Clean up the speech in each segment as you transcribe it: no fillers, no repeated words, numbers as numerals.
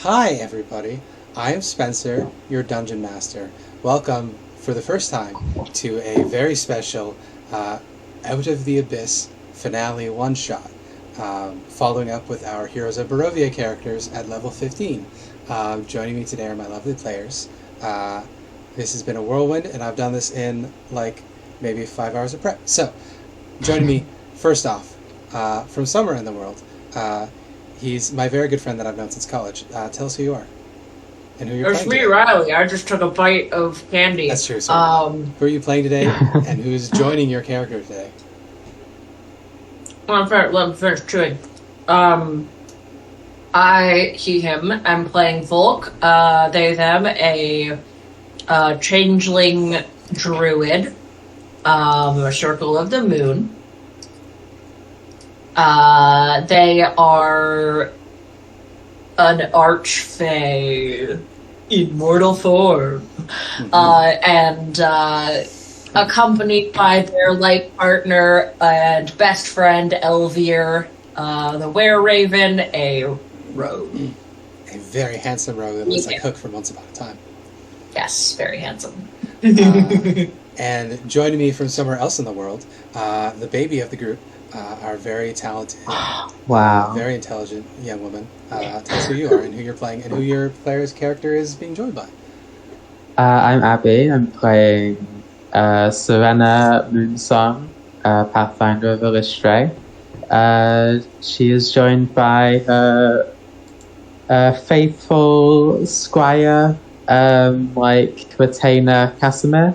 Hi, everybody. I am Spencer, your Dungeon Master. Welcome, for the first time, to a very special Out of the Abyss finale one-shot, following up with our Heroes of Barovia characters at level 15. Joining me today are my lovely players. This has been a whirlwind, and I've done this in, maybe 5 hours of prep. So, joining me, first off, from somewhere in the world, he's my very good friend that I've known since college. Tell us who you are and who you're It's playing me, today. Riley. I just took a bite of candy. That's true. So who are you playing today, and who's joining your character today? Let me finish chewing. He, him, I'm playing Volk. They, them, a Changeling Druid. A Circle of the Moon. They are an Archfey in mortal form, and accompanied by their light partner and best friend Elvir, the Were-Raven, a rogue. A very handsome rogue that looks like Hook from Once Upon a Time. Yes, very handsome. And joining me from somewhere else in the world, the baby of the group, our very talented, Wow. very intelligent young woman. Tell us who you are and who you're playing and who your player's character is being joined by. I'm Abby. I'm playing Serena Moonsong, Pathfinder of Eilistraee. She is joined by her faithful squire, retainer Casimir,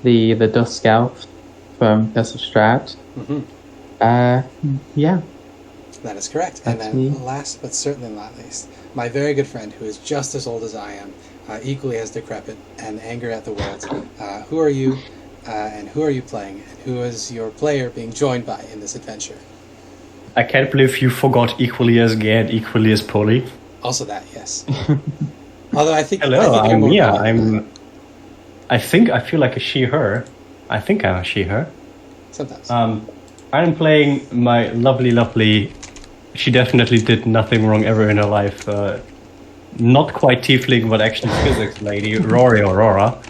the Dusk Elf from Castle Strat. Yeah. That is correct. That's and then me. last but certainly not least, my very good friend who is just as old as I am, equally as decrepit and angry at the world. Who are you, and who are you playing, and who is your player being joined by in this adventure? I can't believe you forgot equally as gay and equally as poly. Also that, yes. Although I think... Hello, I'm more Mia. poly than that. I think I feel like a she-her. I think I'm a she-her. Sometimes. I'm playing my lovely... She definitely did nothing wrong ever in her life. Not quite tiefling, but actually physics lady, Rory Aurora.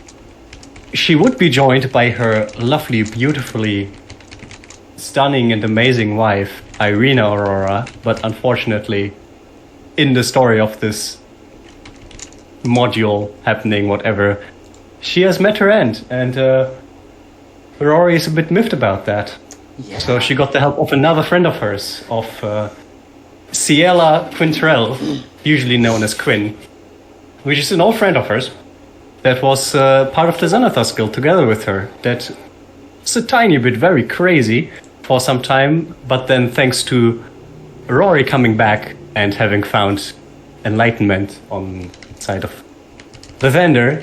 She would be joined by her lovely, beautifully stunning and amazing wife, Irina Aurora, but unfortunately, in the story of this module happening, whatever, she has met her end, and Rory is a bit miffed about that. Yeah. So she got the help of another friend of hers, of Ciela Quintrell, usually known as Quinn, which is an old friend of hers that was part of the Xanathar Guild together with her. That was a tiny bit very crazy for some time, but then thanks to Rory coming back and having found enlightenment on the side of Lathander,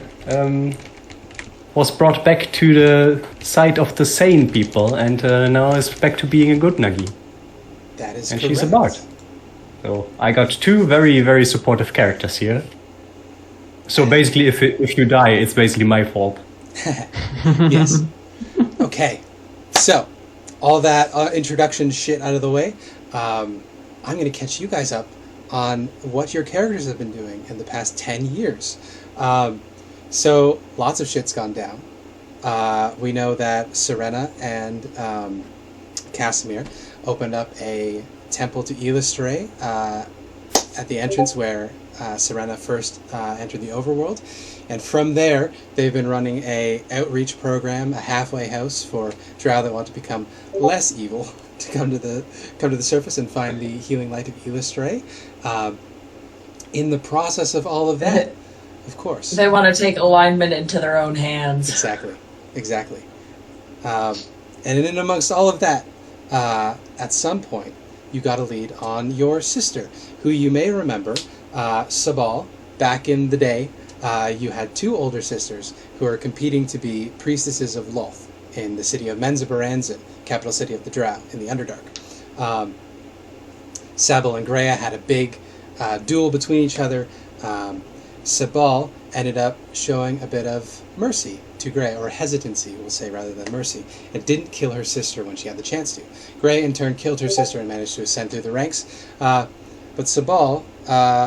was brought back to the side of the sane people, and now is back to being a good Nagi. That is And correct. she's a bard. So I got two very, very supportive characters here. So basically, if you die, it's basically my fault. Yes. Okay. So, all that introduction shit out of the way, I'm going to catch you guys up on what your characters have been doing in the past 10 years. So, lots of shit's gone down. We know that Serena and Casimir opened up a temple to Eilistraee at the entrance where Serena first entered the overworld, and from there they've been running a outreach program, a halfway house for Drow that want to become less evil to come to the surface and find the healing light of Eilistraee. In the process of all of that, of course, They want to take alignment into their own hands. exactly. And in amongst all of that, at some point, you got a lead on your sister, who you may remember, Sabal. Back in the day, you had two older sisters who were competing to be priestesses of Lolth in the city of Menzoberranzan, capital city of the Drow, in the Underdark. Sabal and Greya had a big duel between each other. Sabal ended up showing a bit of mercy to Grey, or hesitancy, we'll say, rather than mercy, and didn't kill her sister when she had the chance to. Grey, in turn, killed her sister and managed to ascend through the ranks. But But Sabal,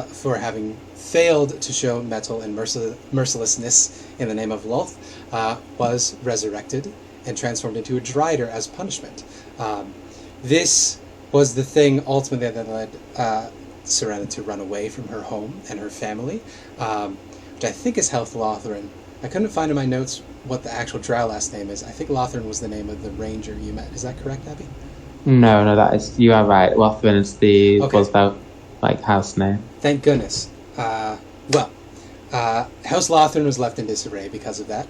for having failed to show mettle and mercilessness in the name of Lolth, was resurrected and transformed into a Drider as punishment. This was the thing ultimately that led Serena to run away from her home and her family, which I think is Health Lothran. I couldn't find in my notes what the actual Drow last name is. I think Lothran was the name of the ranger you met. Is that correct, Abby? No, that is, you are right. Lothran is was the house name. Thank goodness. House Lothran was left in disarray because of that.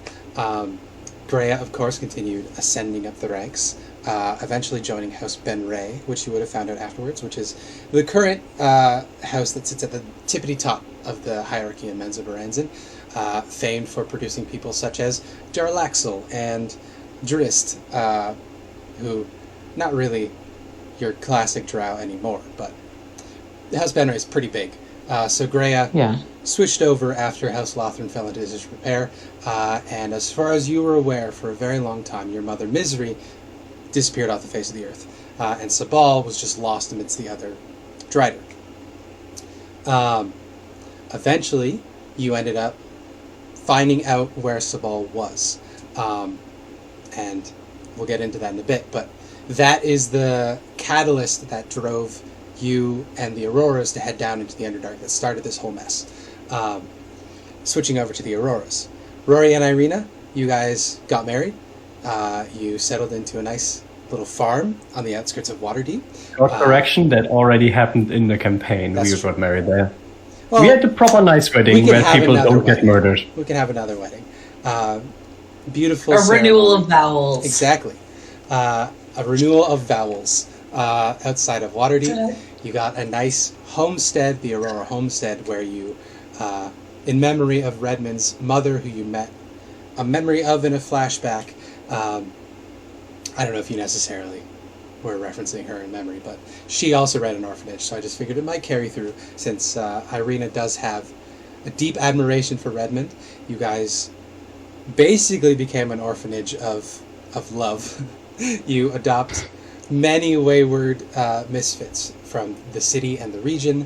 Greya, of course, continued ascending up the ranks, eventually joining House Ben Ray, which you would have found out afterwards, which is the current house that sits at the tippity top of the hierarchy in Menza Baranzan, famed for producing people such as Darlaxel and Drist, who, not really your classic Drow anymore, but House Ben Ray is pretty big. So Greya switched over after House Lothran fell into disrepair, and as far as you were aware, for a very long time, your mother Misery disappeared off the face of the earth, and Sabal was just lost amidst the other Drider. Eventually, you ended up finding out where Sabal was, and we'll get into that in a bit, but that is the catalyst that drove you and the Auroras to head down into the Underdark that started this whole mess. Switching over to the Auroras. Rory and Irina, you guys got married. You settled into a nice little farm on the outskirts of Waterdeep. Short correction, that already happened in the campaign. We got married there. Well, we had the proper nice wedding where people don't get murdered. We can have another wedding. Beautiful A ceremony. renewal of vows. Exactly. A renewal of vows. Outside of Waterdeep, you got a nice homestead, the Aurora homestead, where you, in memory of Redmond's mother, who you met, a memory of in a flashback. I don't know if you necessarily were referencing her in memory, but she also ran an orphanage, so I just figured it might carry through, since Irina does have a deep admiration for Redmond. You guys basically became an orphanage of love. You adopt many wayward misfits from the city and the region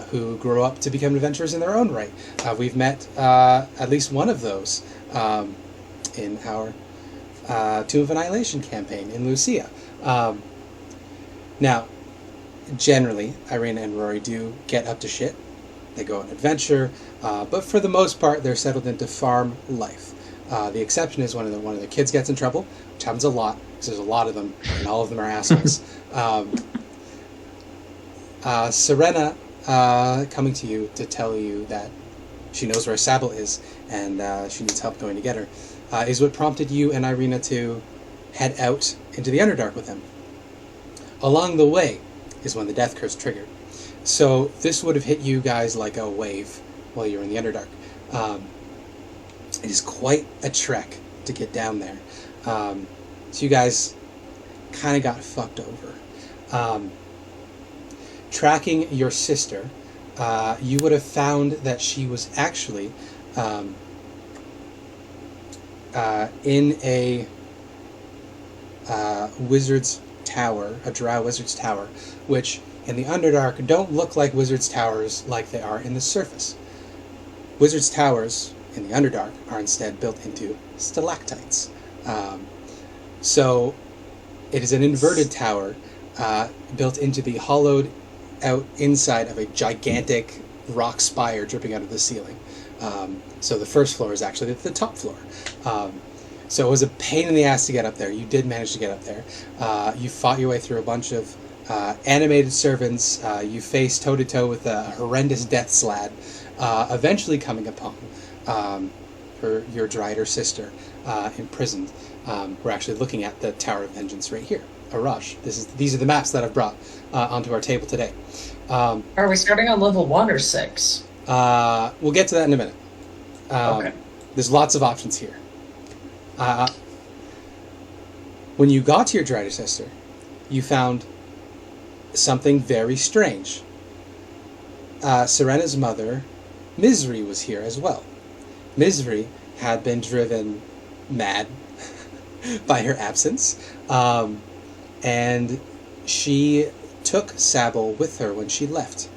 who grow up to become adventurers in their own right. We've met at least one of those in our Tomb of Annihilation campaign in Lucia. Now, generally, Irina and Rory do get up to shit. They go on adventure, but for the most part, they're settled into farm life. The exception is one of the kids gets in trouble, which happens a lot, because there's a lot of them, and all of them are assholes. Serena coming to you to tell you that she knows where Sabal is, and she needs help going to get her, is what prompted you and Irina to head out into the Underdark with him. Along the way is when the Death Curse triggered. So this would have hit you guys like a wave while you were in the Underdark. It is quite a trek to get down there. So you guys kind of got fucked over. Tracking your sister, you would have found that she was actually in a wizard's tower, a Drow wizard's tower, which in the Underdark don't look like wizard's towers like they are in the surface. Wizard's towers in the Underdark are instead built into stalactites. So it is an inverted tower built into the hollowed out inside of a gigantic rock spire dripping out of the ceiling. So the first floor is actually the top floor. So it was a pain in the ass to get up there. You did manage to get up there. You fought your way through a bunch of animated servants. You faced toe-to-toe with a horrendous death slad, eventually coming upon your Drider sister imprisoned. We're actually looking at the Tower of Vengeance right here. Arash. These are the maps that I've brought onto our table today. Are we starting on level 1 or 6? We'll get to that in a minute. Okay. There's lots of options here. When you got to your Drider sister, you found something very strange. Serena's mother, Misery, was here as well. Misery had been driven mad by her absence, and she took Sabal with her when she left.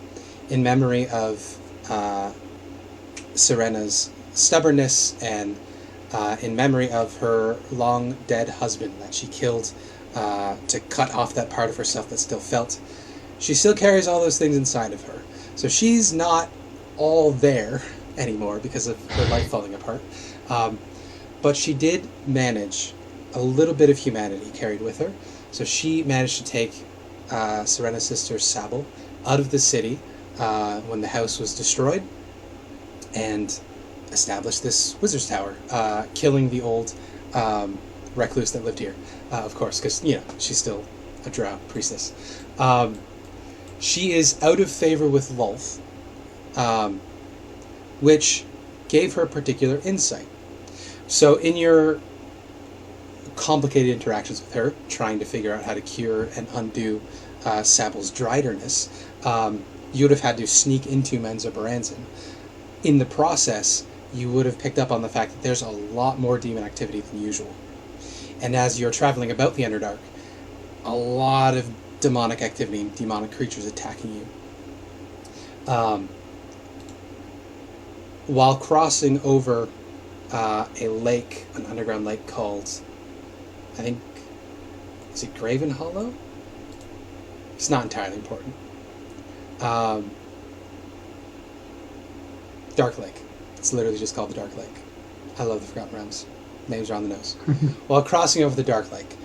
in memory of Serena's stubbornness and in memory of her long dead husband that she killed to cut off that part of herself that still felt. She still carries all those things inside of her. So she's not all there anymore because of her life falling apart. But she did manage a little bit of humanity carried with her. So she managed to take Serena's sister Sable out of the city when the house was destroyed and established this wizard's tower, killing the old recluse that lived here, of course, because, she's still a drow priestess. She is out of favor with Lolth, which gave her particular insight. So in your complicated interactions with her, trying to figure out how to cure and undo Sable's dryderness, you would have had to sneak into Menzo Baranzan. In the process, you would have picked up on the fact that there's a lot more demon activity than usual. And as you're traveling about the Underdark, a lot of demonic activity and demonic creatures attacking you. While crossing over a lake, an underground lake called, I think, is it Graven Hollow? It's not entirely important. Dark Lake. It's literally just called the Dark Lake. I love the Forgotten Realms. Names are on the nose. While crossing over the Dark Lake,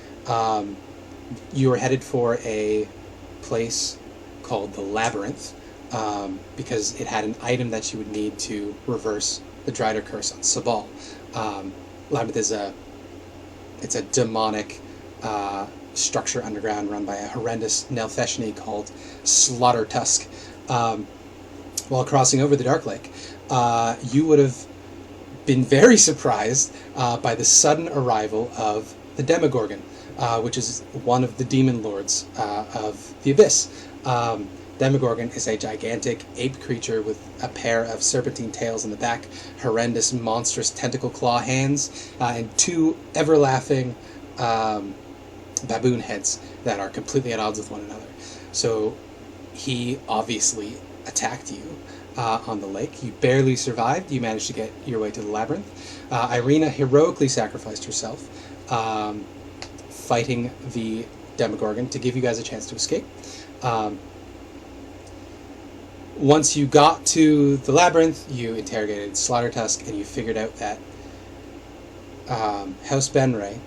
you were headed for a place called the Labyrinth, because it had an item that you would need to reverse the Drider curse on Sabal. Labyrinth is a demonic structure underground run by a horrendous Neltheshni called Slaughter Tusk. While crossing over the Dark Lake, you would have been very surprised by the sudden arrival of the Demogorgon, which is one of the demon lords of the Abyss. Demogorgon is a gigantic ape creature with a pair of serpentine tails in the back, horrendous, monstrous tentacle claw hands, and two ever-laughing baboon heads that are completely at odds with one another. So he obviously attacked you on the lake. You barely survived. You managed to get your way to the labyrinth. Irina heroically sacrificed herself, fighting the Demogorgon to give you guys a chance to escape. Once you got to the labyrinth, you interrogated Slaughter Tusk, and you figured out that House Benray,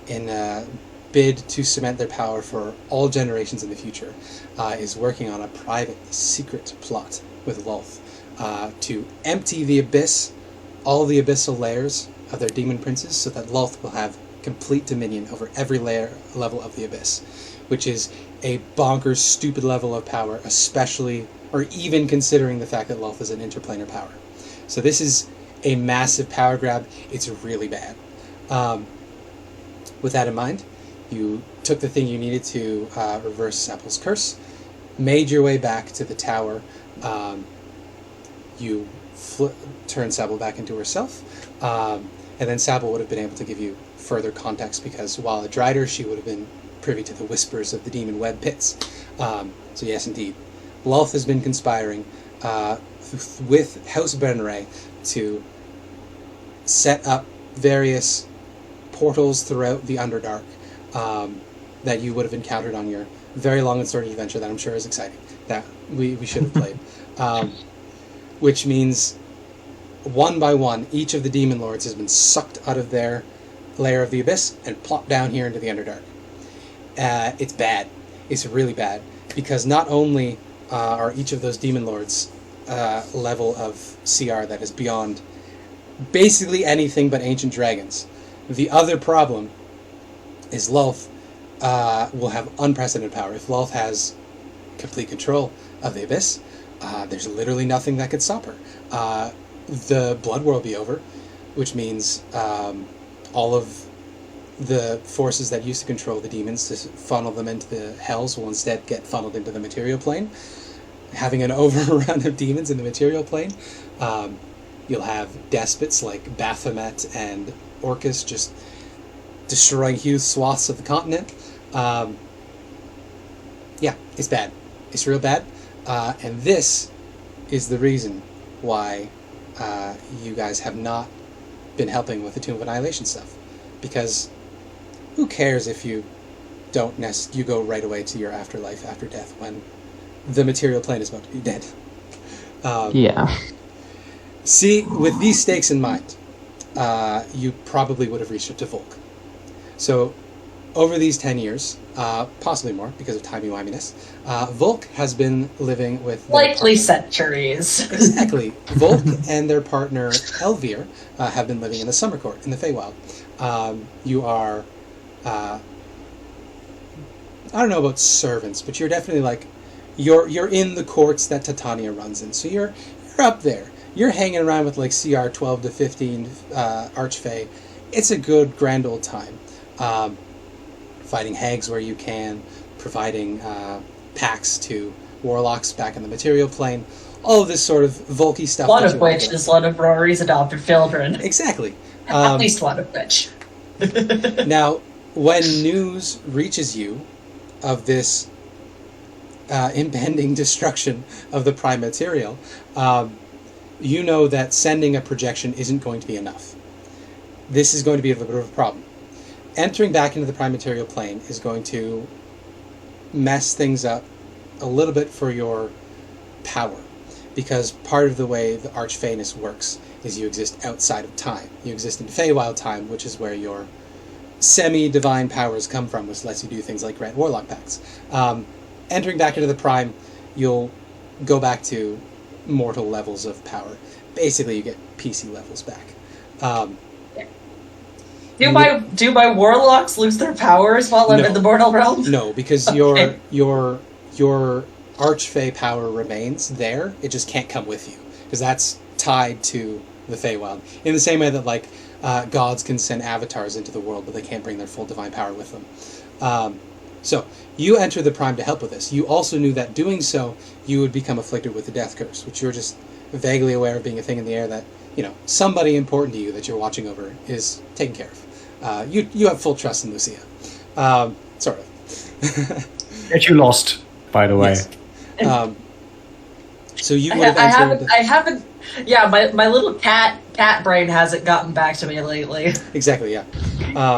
in a bid to cement their power for all generations in the future, is working on a private, secret plot with Lolth to empty the Abyss, all the abyssal layers of their demon princes, so that Lolth will have complete dominion over every level of the Abyss, which is a bonkers, stupid level of power, especially, or even considering the fact that Lolth is an interplanar power. So this is a massive power grab. It's really bad. With that in mind, you took the thing you needed to reverse Sable's curse, made your way back to the tower. You turned Sable back into herself, and then Sable would have been able to give you further context, because while a Drider, she would have been privy to the whispers of the demon web pits. So yes, indeed, Lolth has been conspiring with House Benray to set up various portals throughout the Underdark that you would have encountered on your very long and sordid adventure that I'm sure is exciting, that we should have played. Which means, one by one, each of the demon lords has been sucked out of their layer of the Abyss and plopped down here into the Underdark. It's bad. It's really bad, because not only are each of those demon lords level of CR that is beyond basically anything but ancient dragons. The other problem is Lolth will have unprecedented power. If Lolth has complete control of the Abyss, there's literally nothing that could stop her. The Blood War will be over, which means all of the forces that used to control the demons to funnel them into the hells will instead get funneled into the material plane. Having an overrun of demons in the material plane, you'll have despots like Baphomet and Orcus just destroying huge swaths of the continent. Yeah, it's bad. It's real bad. And this is the reason why you guys have not been helping with the Tomb of Annihilation stuff. Because who cares if you don't you go right away to your afterlife after death when the material plane is about to be dead. Yeah. See, with these stakes in mind, you probably would have reached it to Volk. So, over these 10 years, possibly more because of timey-wiminess, Volk has been living with... Likely centuries. Exactly. Volk and their partner, Elvir, have been living in the Summer Court, in the Feywild. You are... I don't know about servants, but you're definitely like... You're in the courts that Titania runs in, so you're up there. You're hanging around with like CR 12 to 15 Archfey. It's a good, grand old time. Fighting hags where you can, providing packs to warlocks back in the material plane, all of this sort of Volky stuff. One of which is one of Rory's adopted children. Exactly. At least one of which. Now, when news reaches you of this impending destruction of the prime material, you know that sending a projection isn't going to be enough. This is going to be a little bit of a problem. Entering back into the prime material plane is going to mess things up a little bit for your power, because part of the way the Archfeyness works is you exist outside of time. You exist in Feywild time, which is where your semi-divine powers come from, which lets you do things like grant warlock pacts. Entering back into the prime, you'll go back to mortal levels of power. Basically, you get PC levels back. Do my warlocks lose their powers while I'm in the mortal realm? No, because Okay. your Archfey power remains there. It just can't come with you, because that's tied to the Feywild. In the same way that like gods can send avatars into the world, but they can't bring their full divine power with them. So you enter the prime to help with this. You also knew that doing so, you would become afflicted with the death curse, which you're just vaguely aware of being a thing in the air that, you know, somebody important to you that you're watching over is taken care of. You have full trust in Lucia. Sort of. That you lost, by the way. Yes. So you would have I haven't. Yeah, my little cat brain hasn't gotten back to me lately. Exactly, yeah.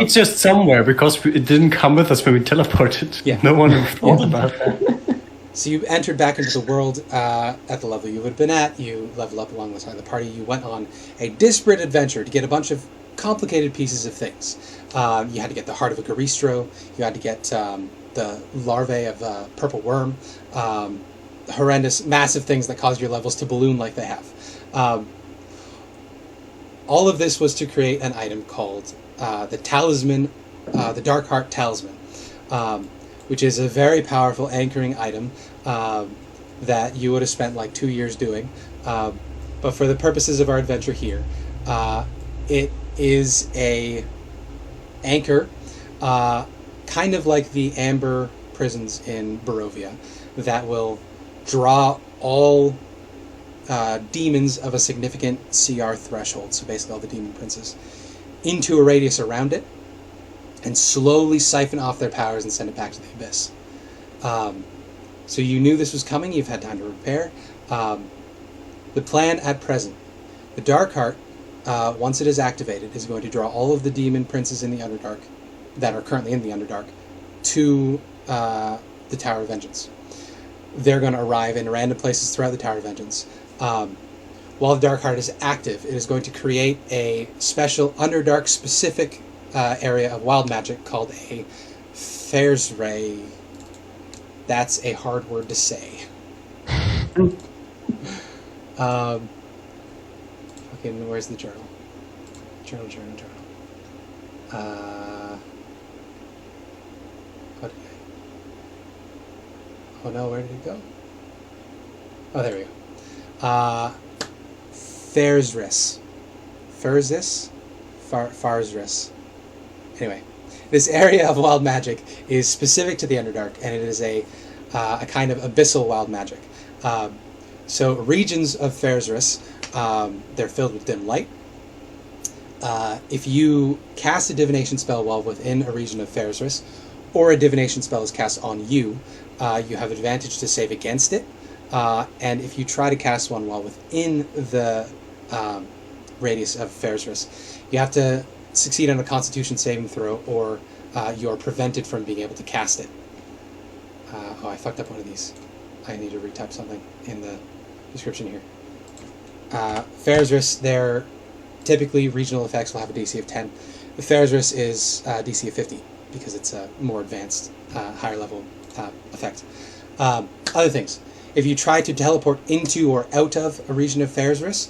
It's just somewhere, because it didn't come with us when we teleported. Yeah. No one thought about that. So you entered back into the world at the level you would have been at. You leveled up alongside the party. You went on a disparate adventure to get a bunch of complicated pieces of things. You had to get the heart of a Garistro. You had to get the larvae of a purple worm. Horrendous, massive things that cause your levels to balloon like they have. All of this was to create an item called the Talisman, the Dark Heart Talisman, which is a very powerful anchoring item that you would have spent like 2 years doing. But for the purposes of our adventure here, it is a anchor, kind of like the amber prisons in Barovia, that will draw all demons of a significant CR threshold, so basically all the demon princes, into a radius around it, and slowly siphon off their powers and send it back to the abyss. So you knew this was coming, you've had time to prepare. The plan at present, the Dark Heart, once it is activated, is going to draw all of the demon princes in the Underdark, that are currently in the Underdark, to the Tower of Vengeance. They're going to arrive in random places throughout the Tower of Vengeance. While the Dark Heart is active, it is going to create a special Underdark specific area of wild magic called a Eilistraee. That's a hard word to say. Fucking, where's the journal? Journal. Oh no, where did it go? Oh, there we go. Farzris. Farzris. Anyway, this area of wild magic is specific to the Underdark, and it is a kind of abyssal wild magic. So regions of Farzris, they're filled with dim light. If you cast a divination spell while within a region of Farzris, or a divination spell is cast on you, you have advantage to save against it. and if you try to cast one while within the radius of Faerzris, you have to succeed on a Constitution saving throw, or you're prevented from being able to cast it. I fucked up one of these. I need to retype something in the description here. Faerzris, they're typically regional effects will have a DC of 10. The Faerzris is DC of 50 because it's a more advanced, higher level effect. Other things. If you try to teleport into or out of a region of Faerzris,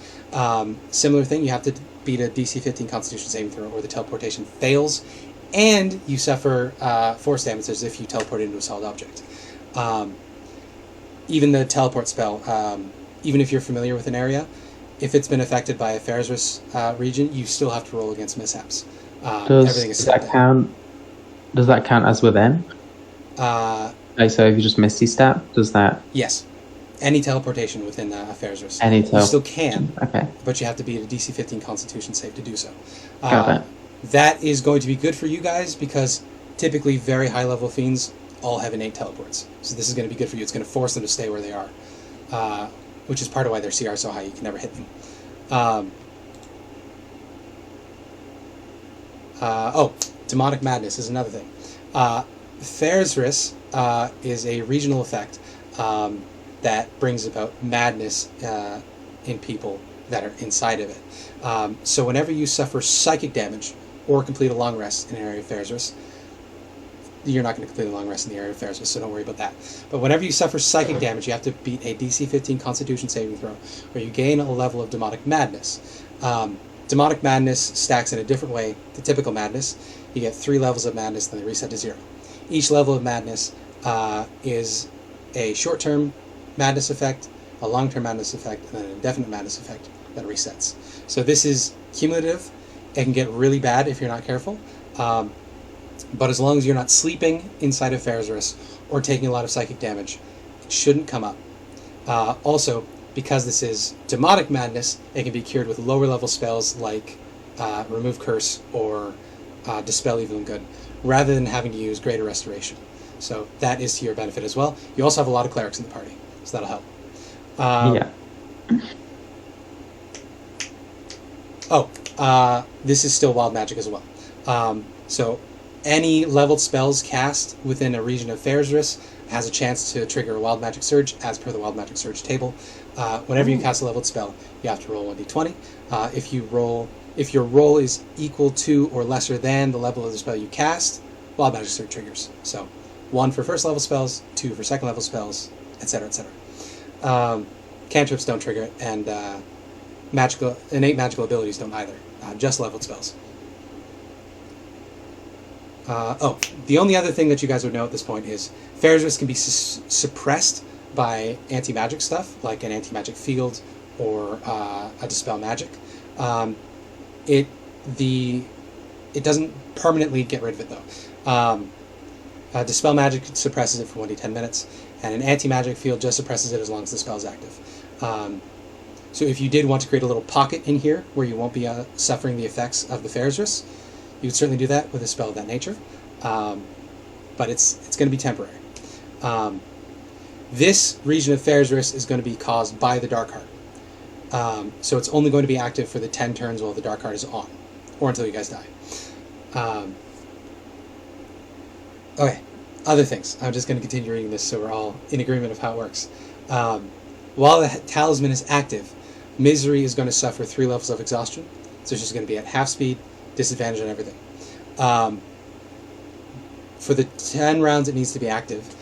similar thing, you have to beat a DC 15 Constitution saving throw, or the teleportation fails, and you suffer force damage as if you teleport into a solid object. Even the teleport spell, even if you're familiar with an area, if it's been affected by a Faerzris region, you still have to roll against mishaps. Does that count as within? So if you just Misty Step, does that? Yes. Any teleportation within a Faerzris. You still can, okay, but you have to beat a DC 15 Constitution save to do so. Got it. That is going to be good for you guys because typically very high level fiends all have innate teleports. So this is going to be good for you. It's going to force them to stay where they are, which is part of why their CR is so high. You can never hit them. Demonic Madness is another thing. Faerzris is a regional effect that brings about madness in people that are inside of it. So whenever you suffer psychic damage or complete a long rest in an area of Faerzris, you're not going to complete a long rest in the area of Faerzris, so don't worry about that. But whenever you suffer psychic damage, you have to beat a DC 15 Constitution saving throw, or you gain a level of Demonic Madness. Demonic Madness stacks in a different way to typical Madness. You get 3 levels of Madness, then they reset to 0. Each level of Madness is a short-term Madness effect, a long-term Madness effect, and then an indefinite Madness effect that resets. So this is cumulative. It can get really bad if you're not careful. But as long as you're not sleeping inside of Faerzris or taking a lot of psychic damage, it shouldn't come up. Also, because this is Demonic Madness, it can be cured with lower level spells like Remove Curse or Dispel Evil and Good, rather than having to use Greater Restoration. So that is to your benefit as well. You also have a lot of clerics in the party, so that'll help. This is still wild magic as well. So any leveled spells cast within a region of Faerzris has a chance to trigger a wild magic surge as per the wild magic surge table. Whenever you cast a leveled spell, you have to roll 1d20. If your roll is equal to or lesser than the level of the spell you cast, wild magic surge triggers. So 1 for first level spells, 2 for second level spells, etc., etc. Cantrips don't trigger it, and innate magical abilities don't either. Just leveled spells. The only other thing that you guys would know at this point is Faerzris can be suppressed by anti-magic stuff, like an anti-magic field or a Dispel Magic. It doesn't permanently get rid of it, though. Dispel Magic suppresses it for 1d10 minutes, and an anti-magic field just suppresses it as long as the spell is active. So if you did want to create a little pocket in here where you won't be suffering the effects of the Faerzris, you would certainly do that with a spell of that nature, but it's going to be temporary. This region of Faerzris is going to be caused by the Dark Heart, so it's only going to be active for the 10 turns while the Dark Heart is on, or until you guys die. Okay, other things. I'm just going to continue reading this so we're all in agreement of how it works. While the talisman is active, Misery is going to suffer 3 levels of exhaustion, so she's going to be at half speed, disadvantage on everything. For the 10 rounds it needs to be active,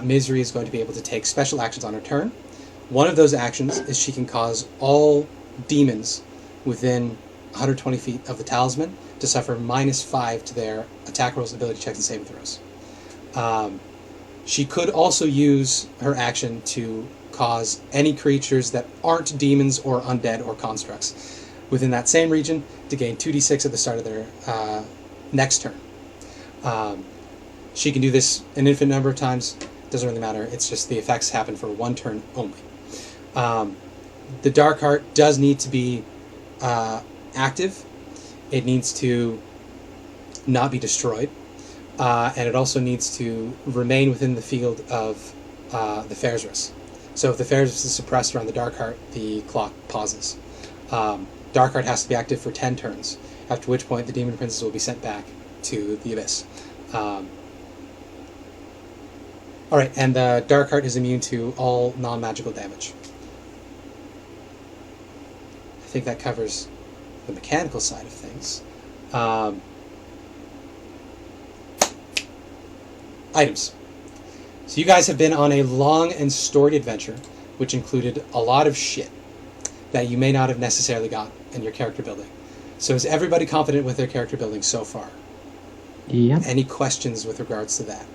Misery is going to be able to take special actions on her turn. One of those actions is she can cause all demons within 120 feet of the talisman to suffer -5 to their attack rolls, ability checks, and saving throws. She could also use her action to cause any creatures that aren't demons or undead or constructs within that same region to gain 2d6 at the start of their next turn. She can do this an infinite number of times. Doesn't really matter. It's just the effects happen for 1 turn only. The Dark Heart does need to be active. It needs to not be destroyed. And it also needs to remain within the field of the Faerzris. So if the fairs is suppressed around the Dark Heart, the clock pauses. Dark Heart has to be active for 10 turns, after which point the Demon Princess will be sent back to the Abyss. Alright, and the Dark Heart is immune to all non-magical damage. I think that covers the mechanical side of things. Items. So you guys have been on a long and storied adventure, which included a lot of shit that you may not have necessarily got in your character building. So is everybody confident with their character building so far? Yeah. Any questions with regards to that?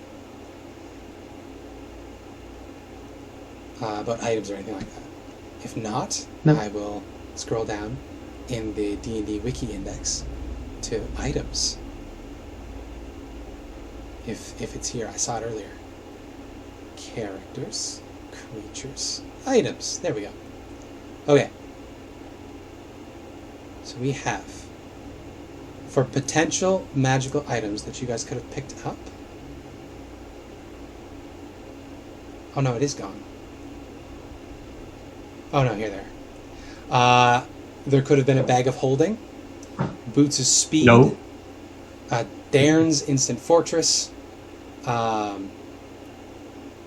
About items or anything like that? If not, no. I will scroll down in the D&D Wiki Index to items. If it's here, I saw it earlier. Characters, creatures, items. There we go. Okay. So we have, for potential magical items that you guys could have picked up. Oh no, it is gone. Oh no, here there. There could have been a bag of holding, boots of speed, No. Dairn's instant fortress.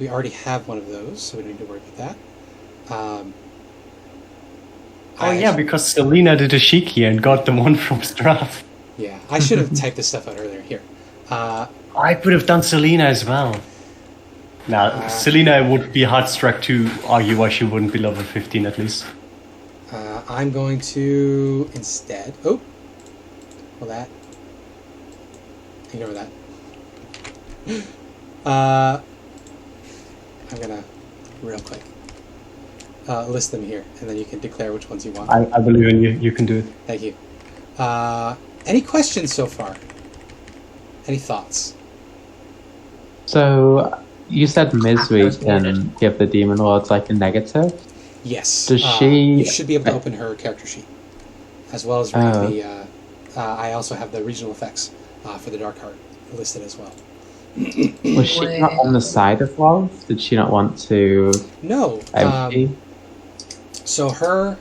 We already have one of those, so we don't need to worry about that. Yeah, because Selena did a Shiki and got the one from Strath. Yeah, I should have typed this stuff out earlier. Here. I could have done Selena as well. Now, Selena would be hard struck to argue why she wouldn't be level 15 at least. I'm going to instead... Oh! Well, that... Ignore that. I'm gonna, real quick, list them here, and then you can declare which ones you want. I believe in you. You can do it. Thank you. Any questions so far? Any thoughts? So, you said Misery can give the Demon Lords like a negative? Yes. Does she... You should be able to open her character sheet, as well as read the... I also have the regional effects for the Dark Heart listed as well. Was she not on the side of Lolth? Did she not want to... No. Empty? So her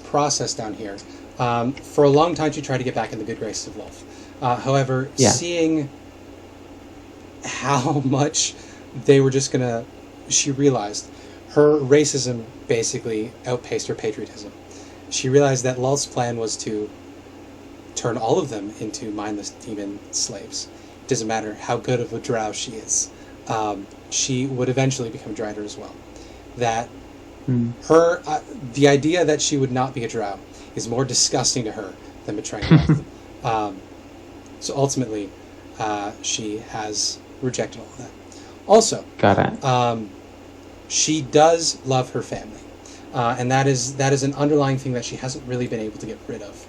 process down here, for a long time she tried to get back in the good graces of Lolth. However, seeing how much they were just gonna... She realized her racism basically outpaced her patriotism. She realized that Lolth's plan was to turn all of them into mindless demon slaves. It doesn't matter how good of a drow she is. She would eventually become a drider as well. That her, the idea that she would not be a drow is more disgusting to her than betraying Lolth. So ultimately, she has rejected all of that. Also, got it. She does love her family, and that is an underlying thing that she hasn't really been able to get rid of,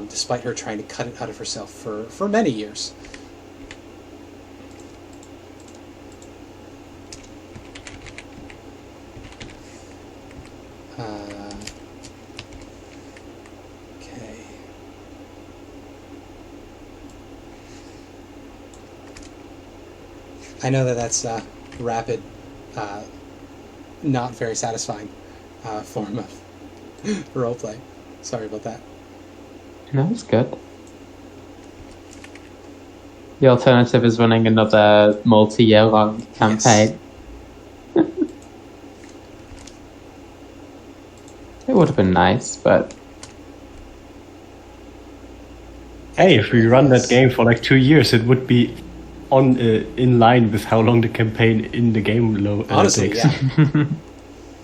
despite her trying to cut it out of herself for many years. Okay. I know that's rapid. Not very satisfying form of roleplay. Sorry about that. No, it's good. The alternative is running another multi-year long campaign. Yes. It would have been nice, but... Hey, if we run that game for like 2 years, it would be on in line with how long the campaign in the game Honestly, takes. yeah.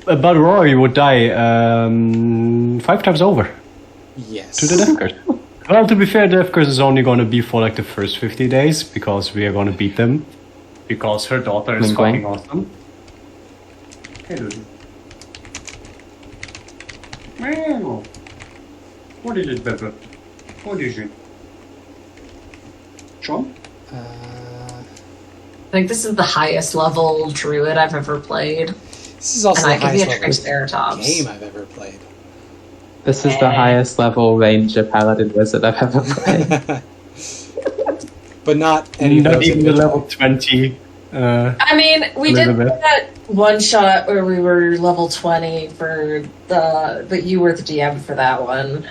But Rory would die 5 times over. Yes. To the Death Curse. Well, to be fair, the Death Curse is only going to be for like the first 50 days, because we are going to beat them. Because her daughter is fucking awesome. Hey, dude. Meow. What is it, Pepper? What is it? Sean? I think this is the highest level druid I've ever played. This is also and the I could be a highest level Triceratops. game I've ever played. This is the highest level Ranger Paladin Wizard I've ever played. But not any Not of those even the individually. level 20 I mean, we did that one shot where we were level 20 for but you were the DM for that one.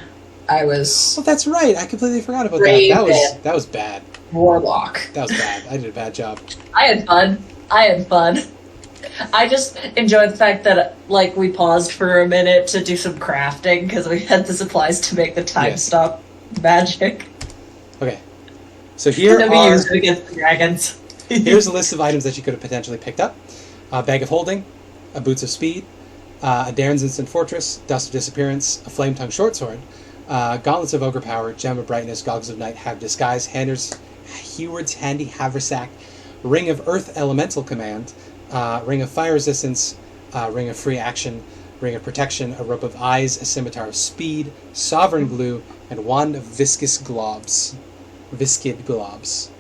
I was. Oh, that's right. I completely forgot about that. That was bad. Warlock. That was bad. I did a bad job. I had fun. I just enjoyed the fact that, like, we paused for a minute to do some crafting because we had the supplies to make the time stop magic. Okay. So here we used it against the dragons. Here's a list of items that you could have potentially picked up. A Bag of Holding, a Boots of Speed, a Darren's Instant Fortress, Dust of Disappearance, a Flame Tongue Shortsword, Gauntlets of Ogre Power, Gem of Brightness, Goggles of Night, Have Disguise, Heward's Handy Haversack, Ring of Earth Elemental Command, Ring of Fire Resistance, Ring of Free Action, Ring of Protection, a Rope of Eyes, a Scimitar of Speed, Sovereign Glue, and Wand of Viscid Globs.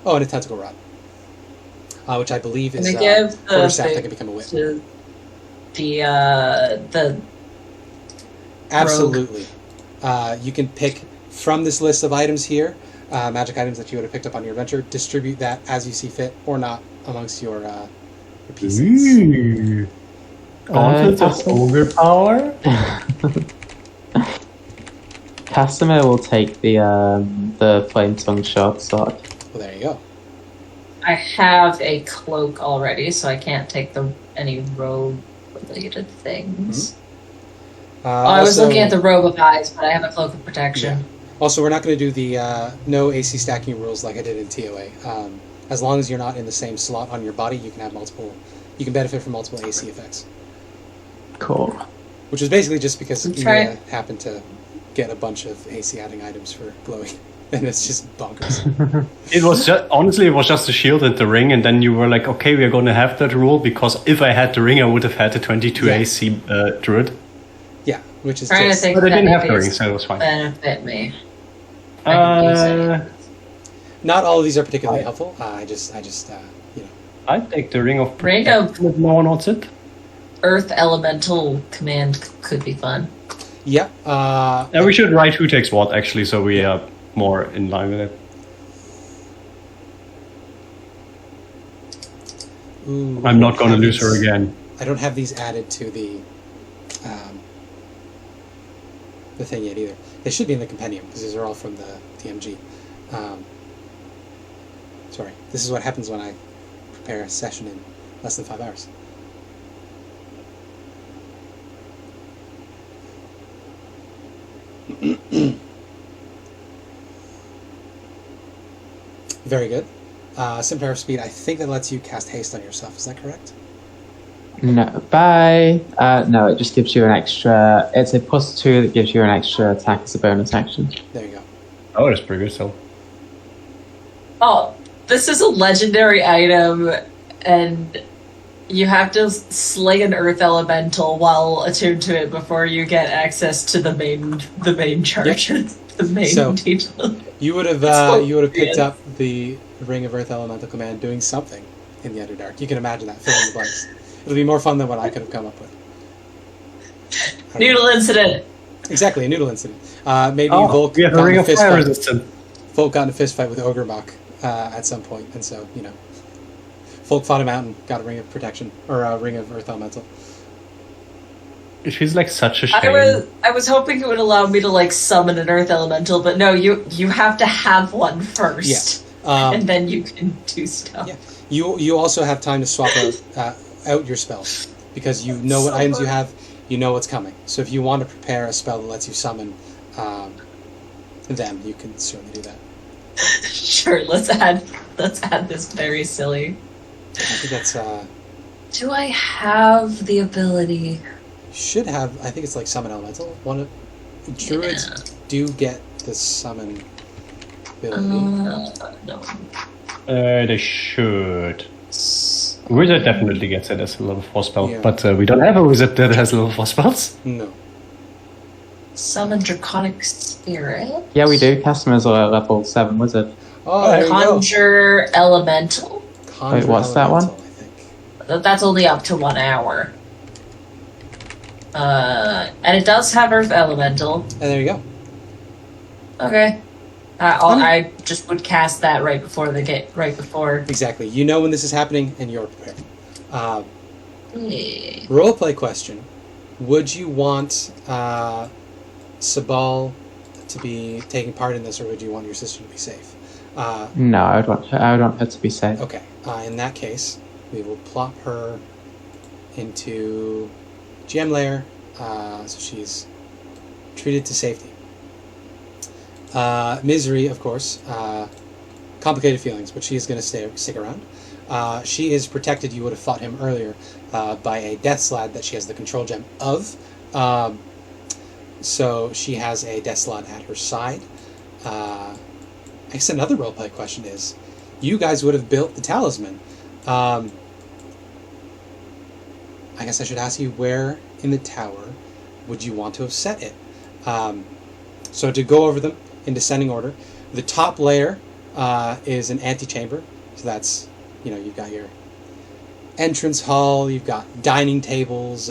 Oh, and a Tentacle Rod. Which I believe is quarterstaff that can become a whip. The Absolutely. You can pick from this list of items here, magic items that you would have picked up on your adventure, distribute that as you see fit or not amongst your PCs. Gauntlets of Ogre Power? Casimir will take the Flame Tongue shot slot. Well, there you go. I have a cloak already, so I can't take any robe-related things. Mm-hmm. I was looking at the Robe of Eyes, but I have a Cloak of Protection. Yeah. Also, we're not going to do the no AC stacking rules like I did in TOA. As long as you're not in the same slot on your body, you can have multiple. You can benefit from multiple AC effects. Cool. Which is basically just because you happen to get a bunch of AC adding items for glowing, and it's just bonkers. It was just the shield and the ring, and then you were like, okay, we are going to have that rule because if I had the ring, I would have had the 22 AC Druid. Yeah, which is trying to think. But I didn't have the ring, so it was fine. Benefit me. Not all of these are particularly helpful. I just I take the ring of protection if no one wants it. Earth Elemental Command could be fun. Yeah. We should write who takes what, actually, so we are more in line with it. Ooh, I'm not going to lose her again. I don't have these added to the thing yet either. They should be in the compendium because these are all from the TMG. Sorry, this is what happens when I prepare a session in less than 5 hours. Very good. Scimitar of Speed, I think that lets you cast haste on yourself. Is that correct? No, no, it just gives you an extra. It's a +2 that gives you an extra attack as a bonus action. There you go. Oh, that's pretty good, so. Oh, this is a legendary item, and you have to slay an earth elemental while attuned to it before you get access to the main charges. Yep. The main detail. You would have picked up the Ring of Earth Elemental Command doing something in the Underdark. You can imagine that, fill in the blanks. It'll be more fun than what I could have come up with. Noodle incident. Exactly, a noodle incident. Maybe Volk got in a fist fight. Volk got in a fist fight with Ogremok at some point, and so Volk fought him out and got a Ring of Protection or a Ring of Earth Elemental. It feels like such a shame. I was hoping it would allow me to summon an Earth Elemental, but no, you have to have one first, and then you can do stuff. Yeah. You also have time to swap out your spells because you know what items you have, you know what's coming. So if you want to prepare a spell that lets you summon them, you can certainly do that. Sure, let's add this very silly. I think that's. Do I have the ability? Should have. I think it's like summon elemental. Druids do get the summon ability. No. They should. Wizard definitely gets it as a level 4 spell, but we don't have a wizard that has level 4 spells. No. Summon Draconic Spirit? Yeah, we do. Customers are a level 7 wizard. Oh, Conjure Elemental. Wait, what's that one? I think. That's only up to 1 hour. And it does have Earth Elemental. And there you go. Okay. I just would cast that right before Exactly. You know when this is happening, and you're prepared. Roleplay question. Would you want Sabal to be taking part in this, or would you want your sister to be safe? No, I would want her to be safe. Okay. In that case, we will plop her into GM layer, so she's treated to safety. Misery, of course, complicated feelings, but she is going to stick around. She is protected. You would have fought him earlier by a death slad that she has the control gem of. So she has a death slad at her side. I guess another roleplay question is, you guys would have built the talisman. I guess I should ask you, where in the tower would you want to have set it? So to go over them in descending order, the top layer is an antechamber. So that's, you've got your entrance hall, you've got dining tables,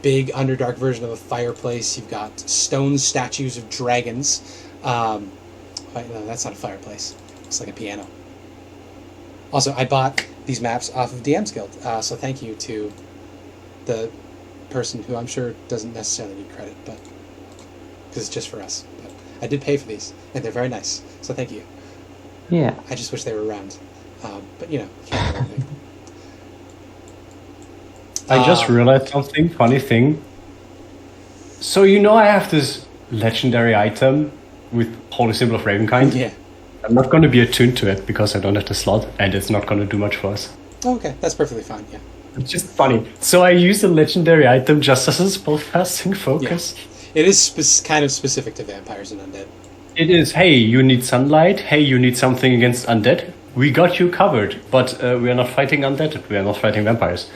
big Underdark version of a fireplace, you've got stone statues of dragons. Wait, no, that's not a fireplace. It's like a piano. Also, I bought these maps off of DM's Guild, so thank you to the person who I'm sure doesn't necessarily need credit, but because it's just for us. But I did pay for these, and they're very nice, so thank you. Yeah. I just wish they were around. But, can't do everything. I just realized something, funny thing. So I have this legendary item with Holy Symbol of Ravenkind. Yeah. I'm not going to be attuned to it because I don't have the slot, and it's not going to do much for us. Oh, okay, that's perfectly fine, yeah. It's just funny. So I use a legendary item just as a spellcasting focus. Yeah. It is kind of specific to vampires and undead. It is, hey, you need sunlight, hey, you need something against undead. We got you covered, but we are not fighting undead, we are not fighting vampires.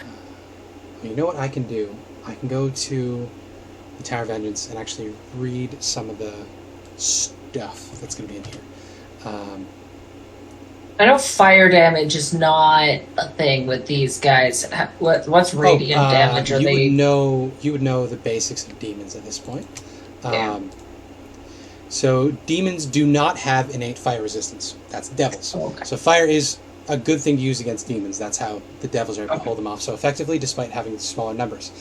You know what I can do? I can go to the Tower of Vengeance and actually read some of the stuff that's going to be in here. I know fire damage is not a thing with these guys. What's radiant damage? Are they? You would know the basics of demons at this point. Yeah. So demons do not have innate fire resistance. That's devils. Oh, okay. So fire is a good thing to use against demons. That's how the devils are able to hold them off so effectively, despite having smaller numbers.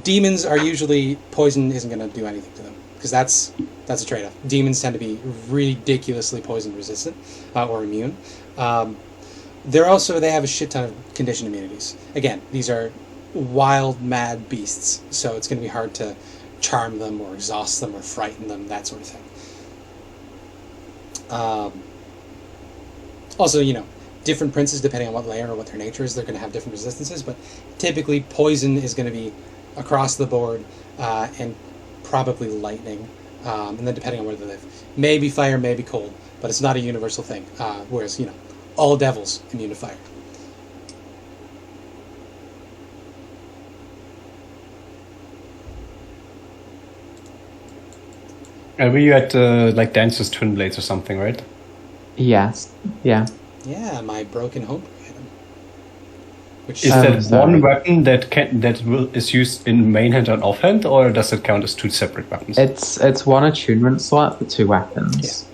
Demons are usually, poison isn't going to do anything to them, because that's a trade-off. Demons tend to be ridiculously poison resistant or immune. They have a shit ton of conditioned immunities. Again, these are wild, mad beasts, so it's going to be hard to charm them or exhaust them or frighten them, that sort of thing. Also, different princes, depending on what layer or what their nature is, they're going to have different resistances, but typically poison is going to be across the board, and probably lightning, and then depending on where they live. Maybe fire, maybe cold, but it's not a universal thing, whereas, all devils immune to fire. Were you at, Dance's Twin Blades or something, right? Yes. Yeah. Yeah, my broken homebrew item. Which Is that one weapon that is used in main hand and offhand, or does it count as two separate weapons? It's one attunement slot for two weapons. Yeah.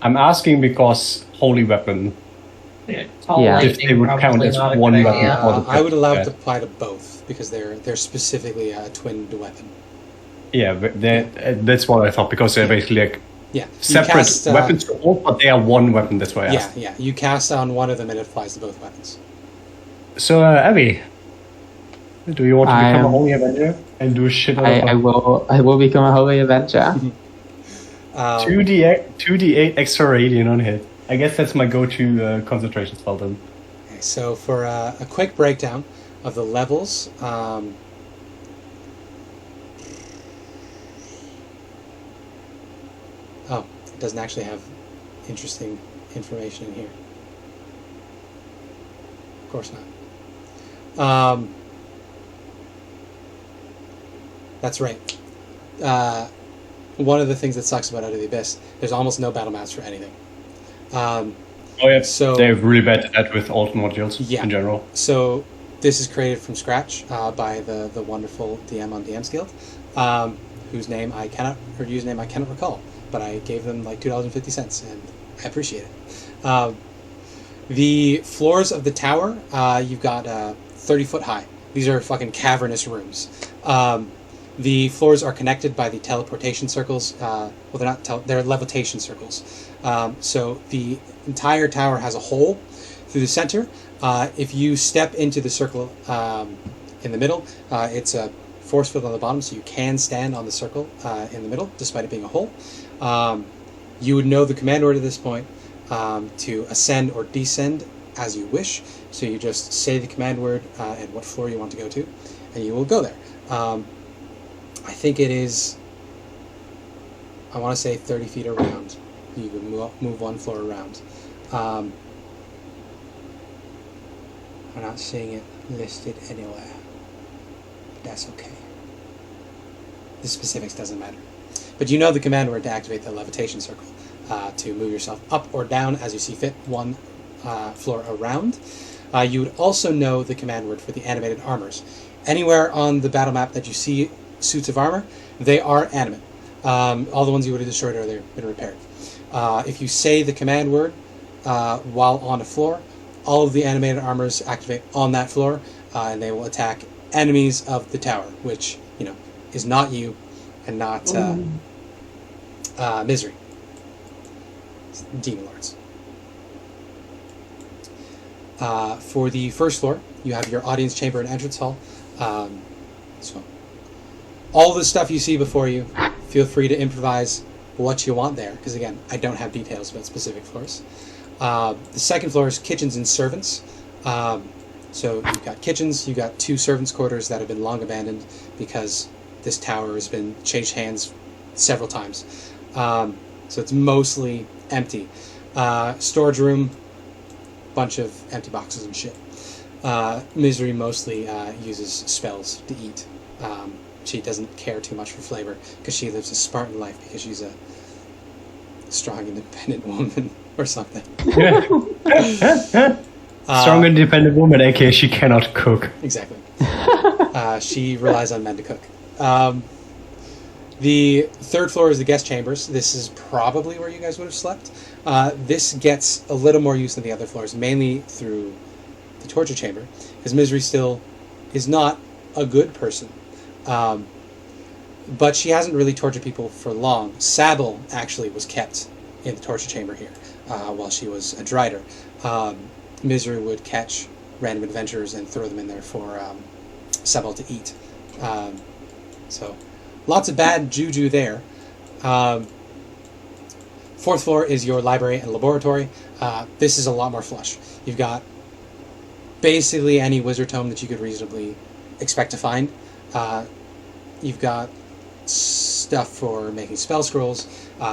I'm asking because holy weapon. Yeah. If they would count as one weapon. I would allow it to apply to both because they're specifically a twinned weapon. Yeah, but that's what I thought, because they're basically separate weapons to all, but they are one weapon. That's why I asked. Yeah. You cast on one of them and it applies to both weapons. So, Abby, do you want to become a Holy Avenger and do shit? I will become a Holy Avenger. 2d8 extra radiant on hit. I guess that's my go-to concentration spell then. Okay, so for a quick breakdown of the levels, it doesn't actually have interesting information in here. Of course not. That's right. One of the things that sucks about Out of the Abyss, there's almost no battle maps for anything. So they're really bad at that with alt modules in general. So this is created from scratch by the wonderful DM on DM's Guild, username I cannot recall. but I gave them like $2.50, and I appreciate it. The floors of the tower, you've got 30 foot high. These are fucking cavernous rooms. The floors are connected by the teleportation circles. Well, they're not. They're levitation circles. So the entire tower has a hole through the center. If you step into the circle in the middle, it's a force field on the bottom, so you can stand on the circle in the middle, despite it being a hole. You would know the command word at this point to ascend or descend as you wish. So you just say the command word and what floor you want to go to, and you will go there. I think it is, I want to say 30 feet around. You can move one floor around. I'm not seeing it listed anywhere. That's okay. The specifics doesn't matter. But you know the command word to activate the levitation circle, to move yourself up or down as you see fit, one floor around. You would also know the command word for the animated armors. Anywhere on the battle map that you see suits of armor, they are animate. All the ones you would have destroyed earlier have been repaired. If you say the command word while on a floor, all of the animated armors activate on that floor, and they will attack enemies of the tower, which, you know, is not you and not Misery. It's Demon Lords. For the first floor, you have your audience chamber and entrance hall. So all the stuff you see before you, feel free to improvise what you want there, because again, I don't have details about specific floors. The second floor is kitchens and servants. So you've got kitchens, you've got 2 servants' quarters that have been long abandoned because this tower has been changed hands several times. So it's mostly empty. Storage room, bunch of empty boxes and shit. Misery mostly uses spells to eat. She doesn't care too much for flavor because she lives a Spartan life because she's a strong, independent woman or something. Strong, independent woman, aka she cannot cook. Exactly. She relies on men to cook. The third floor is the guest chambers. This is probably where you guys would have slept. This gets a little more use than the other floors, mainly through the torture chamber, because Misery still is not a good person. But she hasn't really tortured people for long. Sable actually was kept in the torture chamber here while she was a Drider. Misery would catch random adventurers and throw them in there for Sable to eat. So lots of bad juju there. Fourth floor is your library and laboratory. This is a lot more flush. You've got basically any wizard tome that you could reasonably expect to find. You've got stuff for making spell scrolls.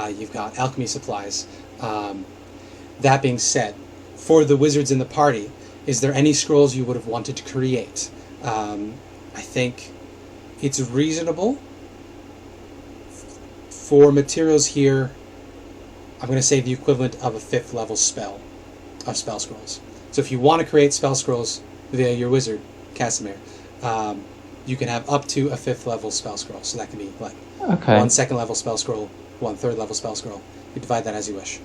You've got alchemy supplies. That being said, for the wizards in the party, is there any scrolls you would have wanted to create? I think it's reasonable. For materials here, I'm going to say the equivalent of a 5th level spell of spell scrolls. So if you want to create spell scrolls via your wizard, Casimir, you can have up to a 5th level spell scroll. So that can be like 1 2nd level spell scroll, 1 3rd level spell scroll. You divide that as you wish.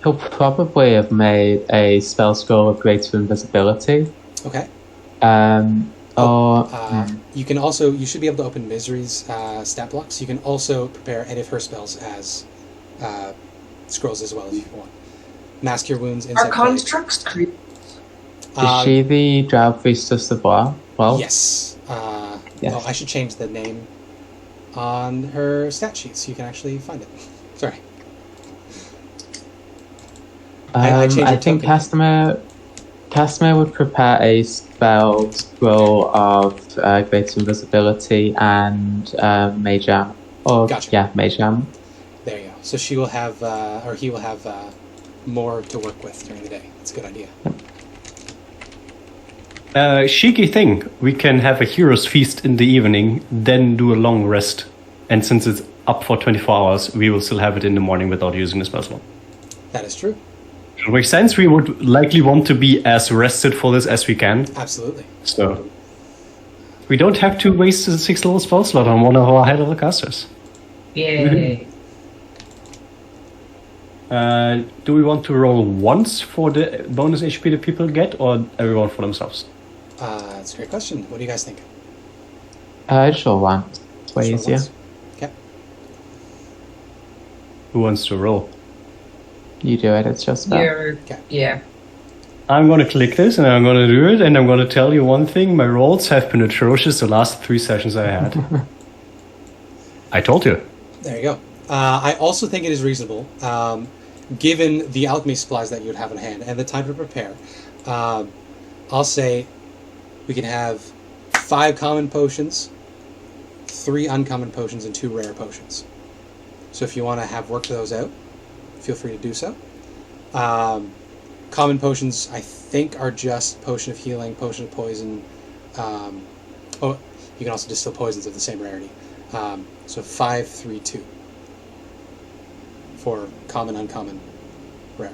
He'll probably have made a spell scroll of greater invisibility. Okay. You can also, you should be able to open Misery's stat blocks. You can also prepare any of her spells as scrolls as well if you want. Mask your wounds. Are constructs creep? Is she the Drow priestess of Well? Yes. Yes. Oh, I should change the name on her stat sheet so you can actually find it. Sorry. I think Casimir would prepare a spell scroll of greater invisibility and Mage Arm. Gotcha. Yeah, Mage Arm. There you go. So she will have, or he will have more to work with during the day. That's a good idea. Cheeky thing. We can have a hero's feast in the evening, then do a long rest. And since it's up for 24 hours, we will still have it in the morning without using the spell slot. That is true. It makes sense. We would likely want to be as rested for this as we can. Absolutely. So we don't have to waste the 6th level spell slot on one of our high level casters. Yay. Do we want to roll once for the bonus HP that people get, or everyone for themselves? That's a great question. What do you guys think? Just roll one. It's way Sure, easier. once. Okay. Who wants to roll? You do it, it's just about. Okay. Yeah. I'm gonna click this, and I'm gonna do it, and I'm gonna tell you one thing. My rolls have been atrocious the last 3 sessions I had. I told you. There you go. I also think it is reasonable, given the alchemy supplies that you would have in hand and the time to prepare. I'll say we can have 5 common potions, 3 uncommon potions, and 2 rare potions. So if you want to have worked those out, feel free to do so. Common potions, I think, are just potion of healing, potion of poison. You can also distill poisons of the same rarity. So 5, 3, 2 for common, uncommon, rare.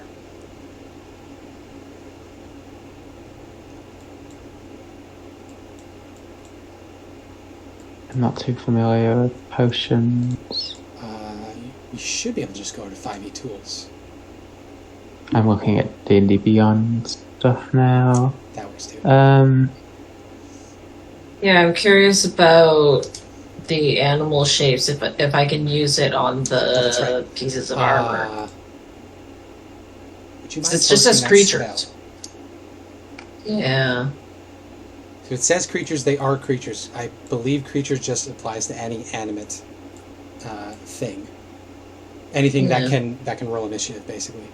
I'm not too familiar with potions. You should be able to just go to 5e tools. I'm looking at D&D Beyond stuff now. That works too. Yeah, I'm curious about the animal shapes, if I can use it on the That's right. pieces of armor. Would you mind It's just posting as that creatures. spell? Yeah. So it says creatures, they are creatures. I believe creatures just applies to any animate thing. Anything that can roll initiative, basically.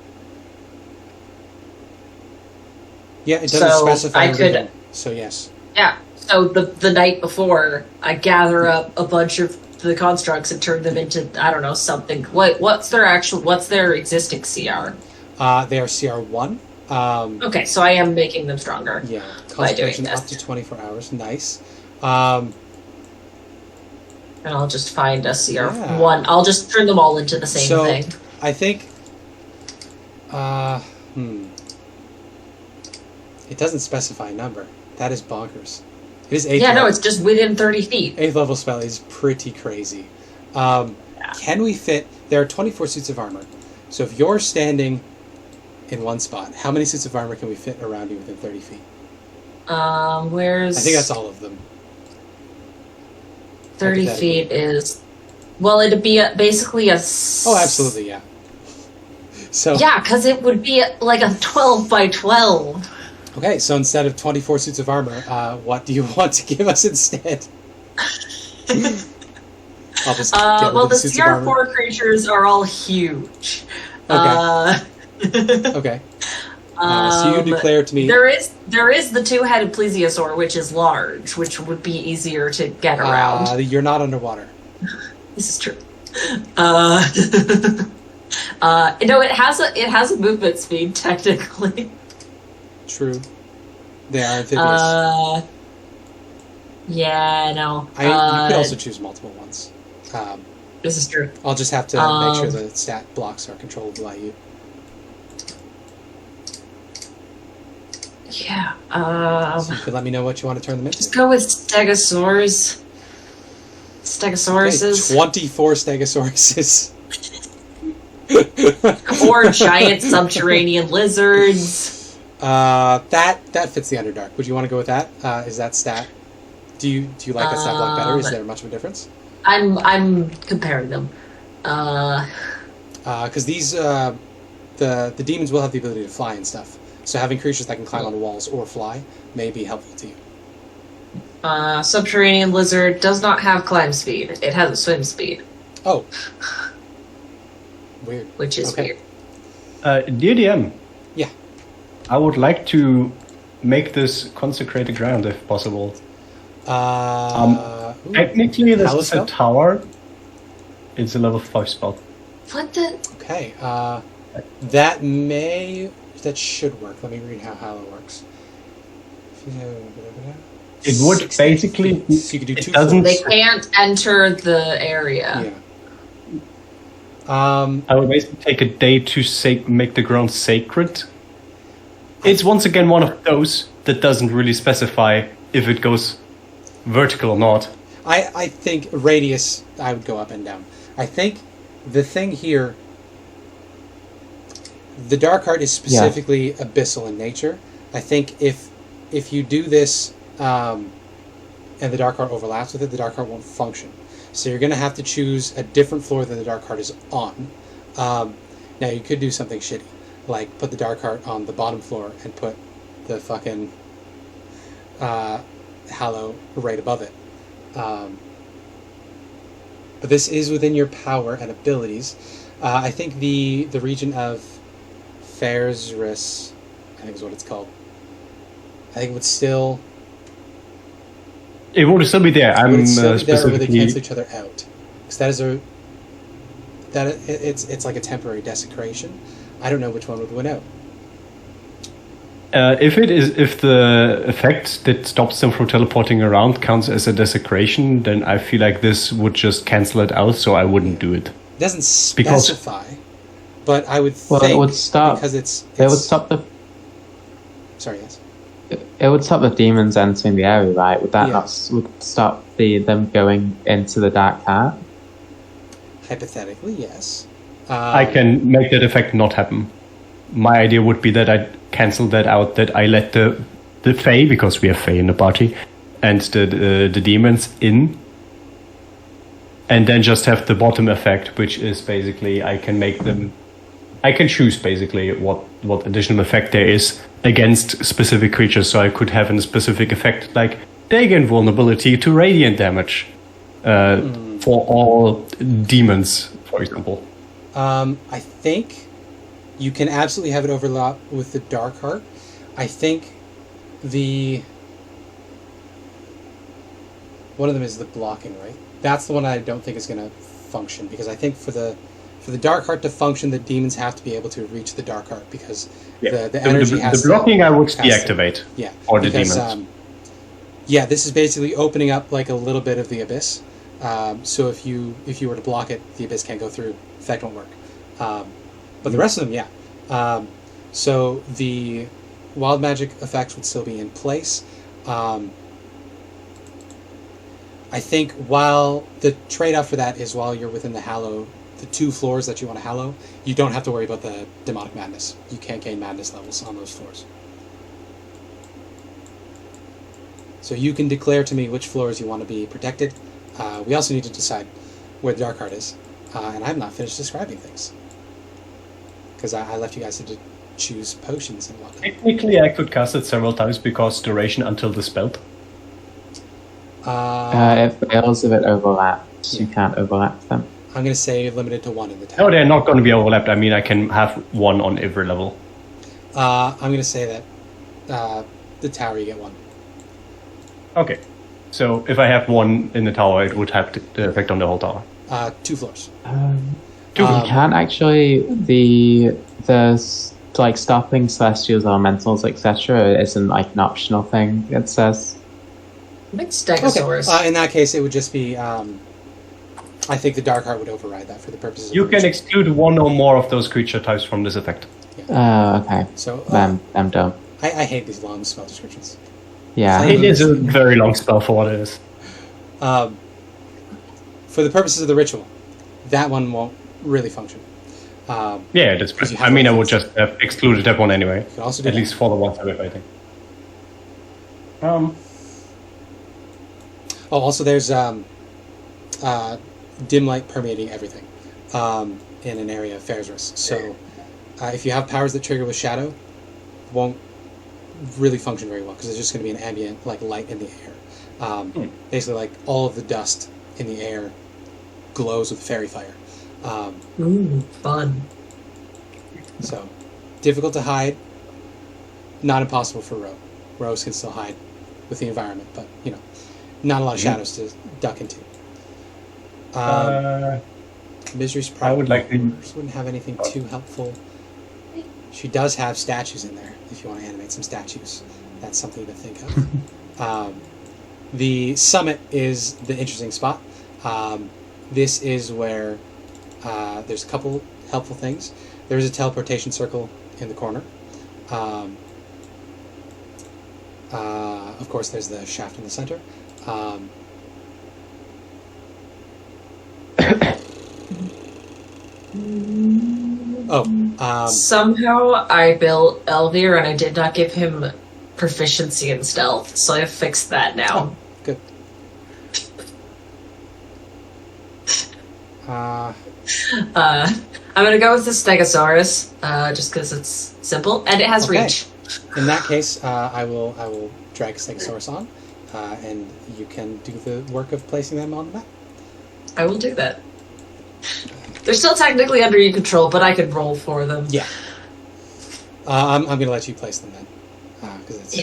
Yeah, it doesn't So specify I could- everything. So yes. Yeah. So the night before, I gather up a bunch of the constructs and turn them into, I don't know, something. What's their existing CR? They are CR1. Okay, so I am making them stronger. Yeah. By doing Concentration up this. to 24 hours. Nice. And I'll just find a CR Yeah. one. I'll just turn them all into the same So, thing. I think... It doesn't specify a number. That is bonkers. It is 8th Yeah, no, level. it's just within 30 feet. 8th level spell is pretty crazy. Can we fit... There are 24 suits of armor. So if you're standing in one spot, how many suits of armor can we fit around you within 30 feet? Where's... I think that's all of them. 30 feet is... Well, it'd be basically a... Oh, absolutely, yeah. So Yeah, because it would be like a 12 by 12. Okay, so instead of 24 suits of armor, what do you want to give us instead? I'll just get rid Well, of the suits of armor. CR4 creatures are all huge. Okay. Okay. So you declare to me... There is the 2-headed plesiosaur, which is large, which would be easier to get around. You're not underwater. This is true. No, it has a movement speed technically. True. They are amphibious. Yeah, no. You could also choose multiple ones. This is true. I'll just have to make sure the stat blocks are controllable by you. Yeah. So you could let me know what you want to turn them into. Just go with stegosaurs. Stegosauruses. Okay, 24 stegosauruses. Or giant subterranean lizards. That fits the Underdark. Would you want to go with that? Is that stat? Do you like that stat block better? Is there much of a difference? I'm comparing them. Because these the demons will have the ability to fly and stuff. So having creatures that can climb on walls or fly may be helpful to you. Subterranean lizard does not have climb speed. It has a swim speed. Oh. Weird. Which is Okay. weird. Dear DM. Yeah. I would like to make this consecrated ground if possible. Ooh. Technically, this Palace is a spell? tower. It's a level 5 spell. What the? Okay. That should work. Let me read how Hallow works. It would basically. So you could do it 2 doesn't- They can't enter the area. Yeah. I would basically take a day to make the ground sacred. It's once again one of those that doesn't really specify if it goes vertical or not. I think radius, I would go up and down. I think the thing here The dark art is specifically abyssal in nature. I think if you do this and the dark art overlaps with it, the dark art won't function. So you're going to have to choose a different floor than the dark art is on. Now you could do something shitty, like put the dark art on the bottom floor and put the fucking Hallow right above it. But this is within your power and abilities. I think the region of Faerzris, I think is what it's called. I think it would still... It would still be there. I'm specifically... there where they cancel each other out. Because that is it's like a temporary desecration. I don't know which one would win out. If the effect that stops them from teleporting around counts as a desecration, then I feel like this would just cancel it out, so I wouldn't do it. It doesn't specify, but I would think it would stop because it would stop the. Sorry, yes. It would stop the demons entering the area, right? Would that not would stop them going into the dark heart? Hypothetically, yes. I can make that effect not happen. My idea would be that I cancel that out, that I let the Fae, because we have Fae in the party, and the demons in, and then just have the bottom effect, which is basically I can choose basically what additional effect there is against specific creatures, so I could have a specific effect like they gain vulnerability to radiant damage for all demons, for example. I think you can absolutely have it overlap with the dark heart. I think one of them is the blocking, right? That's the one I don't think is going to function, because I think for the dark heart to function, the demons have to be able to reach the dark heart, because the energy has the blocking to, I would deactivate. Or the demons. This is basically opening up like a little bit of the abyss. So if you were to block it, the abyss can't go through. Effect won't work. But the rest of them, so the wild magic effects would still be in place. I think while the trade-off for that is while you're within the Hallow, the 2 floors that you want to Hallow, you don't have to worry about the demonic madness. You can't gain madness levels on those floors. So you can declare to me which floors you want to be protected. We also need to decide where the dark heart is. And I have not finished describing things, because I left you guys to choose potions and whatnot. Technically, I could cast it several times because duration until the spell. It fails if it overlaps. You can't overlap them. I'm going to say limited to 1 in the tower. No, they're not going to be overlapped. I mean, I can have 1 on every level. I'm going to say that the tower you get 1. Okay. So if I have 1 in the tower, it would have the effect on the whole tower. 2 floors. You can't actually the like stopping celestials, elementals, etc. isn't like an optional thing. It says. I think Stegosaurus. Okay. In that case, it would just be. I think the dark heart would override that for the purposes. You can exclude 1 or more of those creature types from this effect. Okay. So them don't. I hate these long spell descriptions. Yeah. It is a very long spell for what it is. For the purposes of the ritual, that one won't really function. That's right. I mean, I would just have excluded that one anyway. You can also do at least for the ones I'm fighting. Also there's dim light permeating everything in an area of Faerzris. So if you have powers that trigger with shadow, won't really function very well, because it's just going to be an ambient like light in the air. Basically, like all of the dust in the air glows with fairy fire. Ooh, fun. So difficult to hide, not impossible for Roe. Roes can still hide with the environment, but not a lot of shadows to duck into. Misery's I would like to... wouldn't have anything too helpful. She does have statues in there. If you want to animate some statues, that's something to think of. The summit is the interesting spot. This is where there's a couple helpful things. There's a teleportation circle in the corner. Of course, there's the shaft in the center. Somehow I built Elvir and I did not give him proficiency in stealth, so I've fixed that now. Good. I'm gonna go with the Stegosaurus, just because it's simple and it has reach. In that case, I will drag a Stegosaurus on, and you can do the work of placing them on the map. I will do that. They're still technically under your control, but I could roll for them. Yeah. I'm going to let you place them then. Cause it's...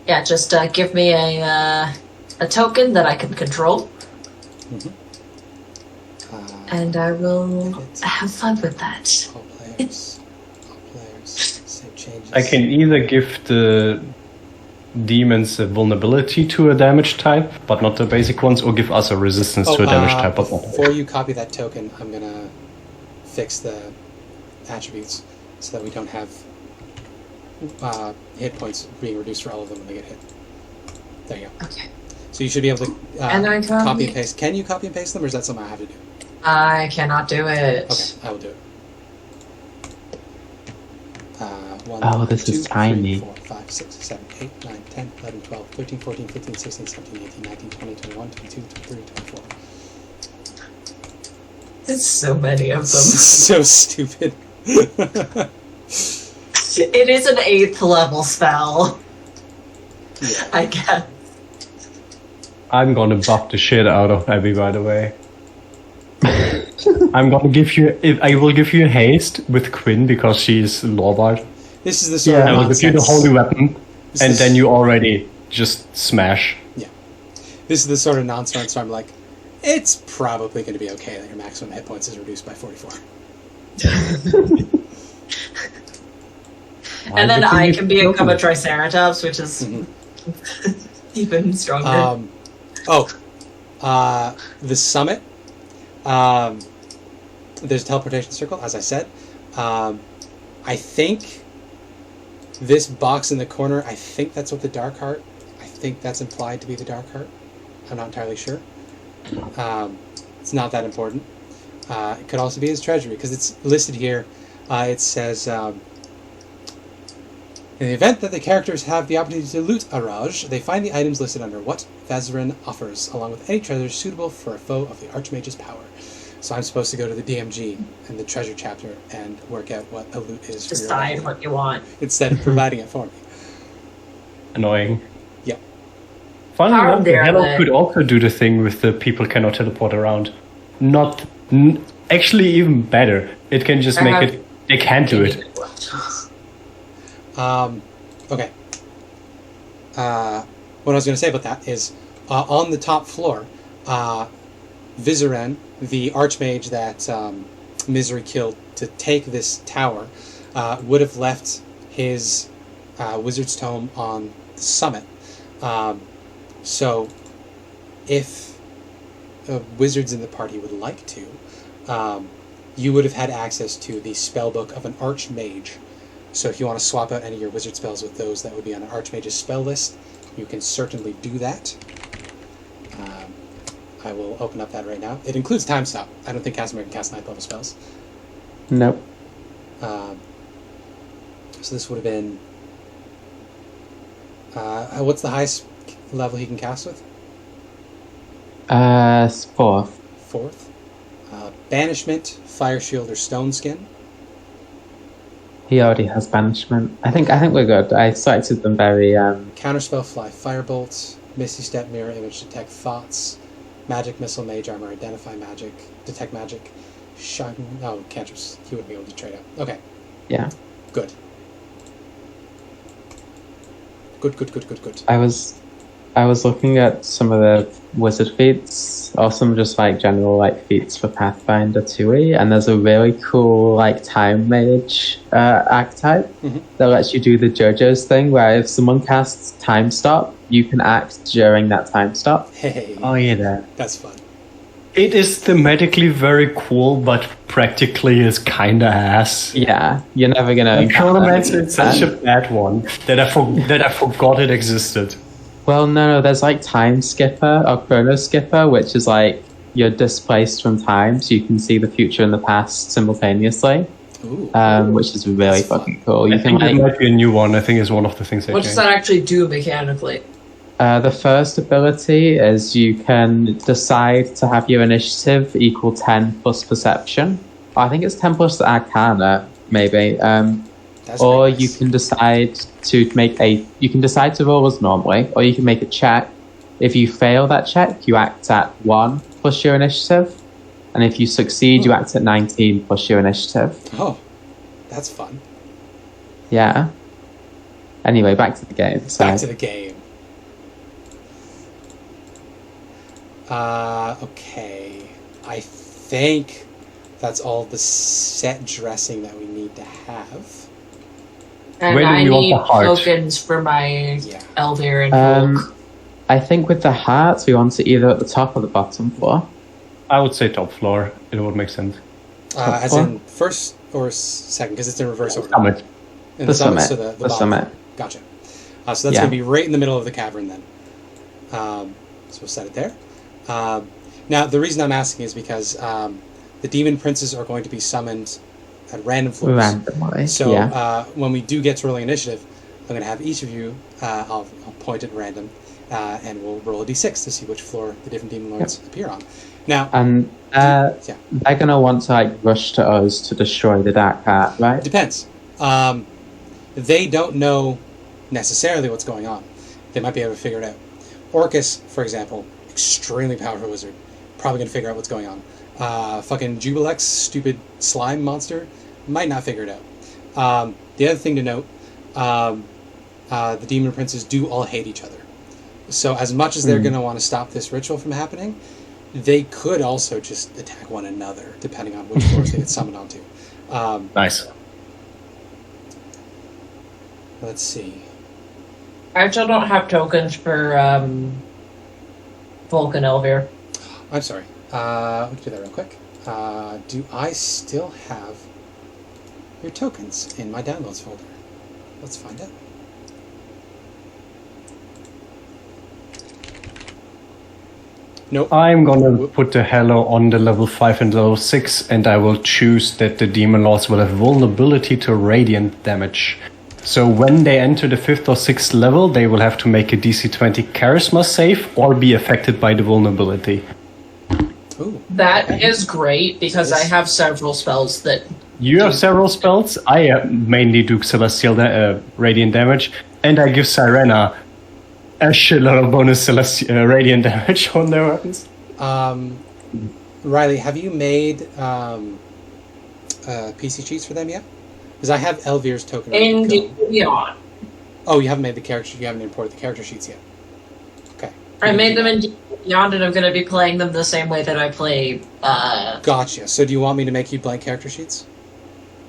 Yeah, just give me a token that I can control. Mm-hmm. And I will have fun with that. All players, save changes. I can either give the demons a vulnerability to a damage type, but not the basic ones, or give us a resistance to a damage type. But not. Before you copy that token, I'm going to fix the attributes so that we don't have hit points being reduced for all of them when they get hit. There you go. Okay. So you should be able to I copy and paste. Can you copy and paste them, or is that something I have to do? I cannot do it. Okay, I will do it. 1, Oh, this 2, is tiny. 3, 4, 5, 6, 7, 8, 9, 10, 11, 12, 13, 14, 15, 16, 17, 18, 19, 20, 21, 22, 23, 24. There's so many of them. So stupid. It is an 8th level spell. Yeah. I guess. I'm gonna buff the shit out of Abby, by the way. I will give you haste with Quinn because she's Lorbard. This is the sort of I will nonsense. give you the holy weapon, and then you already just smash. Yeah. This is the sort of nonsense where I'm like, it's probably going to be okay that your maximum hit points is reduced by 44. And then I can become a Triceratops, which is even stronger. The summit. There's a teleportation circle, as I said. I think this box in the corner, I think that's what the Dark Heart, I think that's implied to be the Dark Heart. I'm not entirely sure. It's not that important. It could also be his treasury, because it's listed here. It says, in the event that the characters have the opportunity to loot a Raj, they find the items listed under what Vazarin offers, along with any treasures suitable for a foe of the Archmage's power. So I'm supposed to go to the DMG and the treasure chapter and work out what a loot is. Decide what you want. Instead of providing it for me. Annoying. Yeah. Funnily How enough, the dare Hello they? could also do the thing with the people cannot teleport around. Actually, even better. It can just make it. They can't do it. Okay. What I was going to say about that is, on the top floor, Vizaran, the Archmage that Misery killed to take this tower, would have left his Wizard's Tome on the summit. So, if wizards in the party would like to, you would have had access to the spellbook of an Archmage. So if you want to swap out any of your wizard spells with those that would be on an Archmage's spell list, you can certainly do that. I will open up that right now. It includes Time Stop. I don't think Casimir can cast 9th level spells. Nope. So this would have been... what's the highest level he can cast with? 4th. 4th. Banishment, Fire Shield, or Stone Skin. He already has banishment. I think we're good. I selected them very. Counterspell, Fly, Firebolt, Misty Step, Mirror Image, Detect Thoughts, Magic Missile, Mage Armor, Identify Magic, Detect Magic, Shine. No, cantrips. He wouldn't be able to trade out. Okay. Yeah. Good. Good. I was looking at some of the wizard feats, or some just like general like feats for Pathfinder 2e, and there's a really cool like time mage archetype that lets you do the JoJo's thing, where if someone casts time stop, you can act during that time stop. Hey. Oh yeah, That's fun. it is thematically very cool, but practically is kinda ass. Yeah, you're never gonna. Chronomancer is such a bad one that I forgot it existed. Well, no, there's like Time Skipper or Chrono Skipper, which is like you're displaced from time, so you can see the future and the past simultaneously. Ooh. which is really That's fun. fucking cool. You I can think that might be a new one. I think it's one of the things they What does changed. that actually do mechanically? The first ability is you can decide to have your initiative equal 10 plus perception. I think it's 10 plus Arcana, maybe. That's Or very nice. you can decide to roll as normally, or you can make a check. If you fail that check, you act at 1 plus your initiative. And if you succeed, you act at 19 plus your initiative. Oh, that's fun. Yeah. Anyway, back to the game. So. Back to the game. Okay. I think that's all the set dressing that we need to have. And Where do I you want need the heart? tokens for my Yeah. Eldir and Volk. I think with the hearts, we want it either at the top or the bottom floor. I would say top floor. It would make sense. As floor? in first or second, because it's in reverse order. Summit. In The summit, summit. so the The bottom summit. floor. Gotcha. So that's Yeah. going to be right in the middle of the cavern then. So we'll set it there. Now, the reason I'm asking is because the demon princes are going to be summoned at random floors. Randomly. So yeah. when we do get to rolling initiative, I'm going to have each of you, I'll point at random, and we'll roll a d6 to see which floor the different demon lords appear on. Now, And yeah, they're going to want to rush to us to destroy the dark heart, right? it depends. They don't know necessarily what's going on. They might be able to figure it out. Orcus, for example, extremely powerful wizard, probably going to figure out what's going on. Fucking Jubilex, stupid slime monster, might not figure it out. The other thing to note, the demon princes do all hate each other. So as much as they're going to want to stop this ritual from happening, they could also just attack one another, depending on which floors they get summoned onto. Nice. Let's see. I still don't have tokens for Volk and Elvir. I'm sorry. We can do that real quick. Do I still have your tokens in my downloads folder? Let's find out. Nope. I'm gonna put the Hello on the level 5 and level 6, and I will choose that the Demon Lords will have vulnerability to radiant damage. So when they enter the 5th or 6th level, they will have to make a DC 20 Charisma save or be affected by the vulnerability. Ooh. That is great because I have several spells that. You have several spells. I mainly do Celestial Radiant damage, and I give Sirena a shitload of bonus Radiant damage on their weapons. Riley, have you made PC sheets for them yet? Because I have Elvir's token. ready to go. Beyond. Oh, you haven't made the character. You haven't imported the character sheets yet. Okay. I made them in Beyond, and I'm going to be playing them the same way that I play. Gotcha. So do you want me to make you blank character sheets?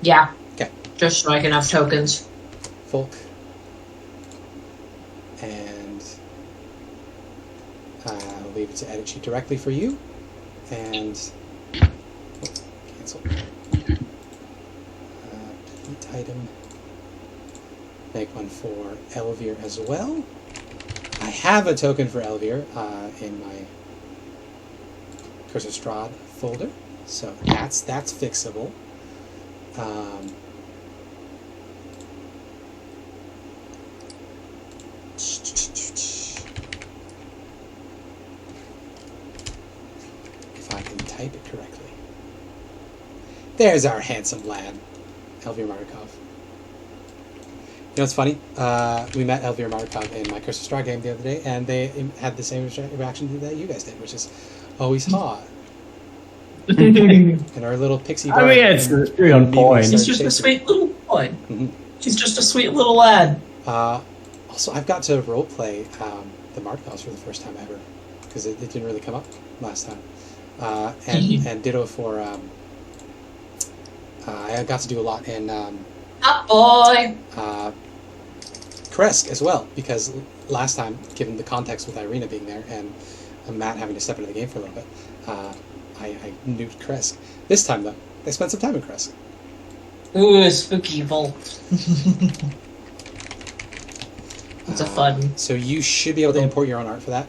Yeah. Okay. Just so I can have tokens. Volk. And I'll leave it to edit sheet directly for you. And cancel. Delete item. Make one for Elvir as well. I have a token for Elvir in my Curse of Strahd folder, so that's fixable. If I can type it correctly. There's our handsome lad, Elvir Markov. You know what's funny? We met Elvir Markov in my Curse of Strahd game the other day, and they had the same reaction that you guys did, which is, oh, he's hot. And our little pixie I mean, it's really on point. He's just a sweet little boy. Mm-hmm. He's just a sweet little lad. Also, I've got to roleplay the Markovs for the first time ever, because it didn't really come up last time. And ditto for... I got to do a lot in... Up boy! Kresk as well, because last time, given the context with Irina being there and Matt having to step into the game for a little bit, I nuked Kresk. This time, though, I spent some time in Kresk. Ooh, spooky Volk. It's a fun. So you should be able to import your own art for that.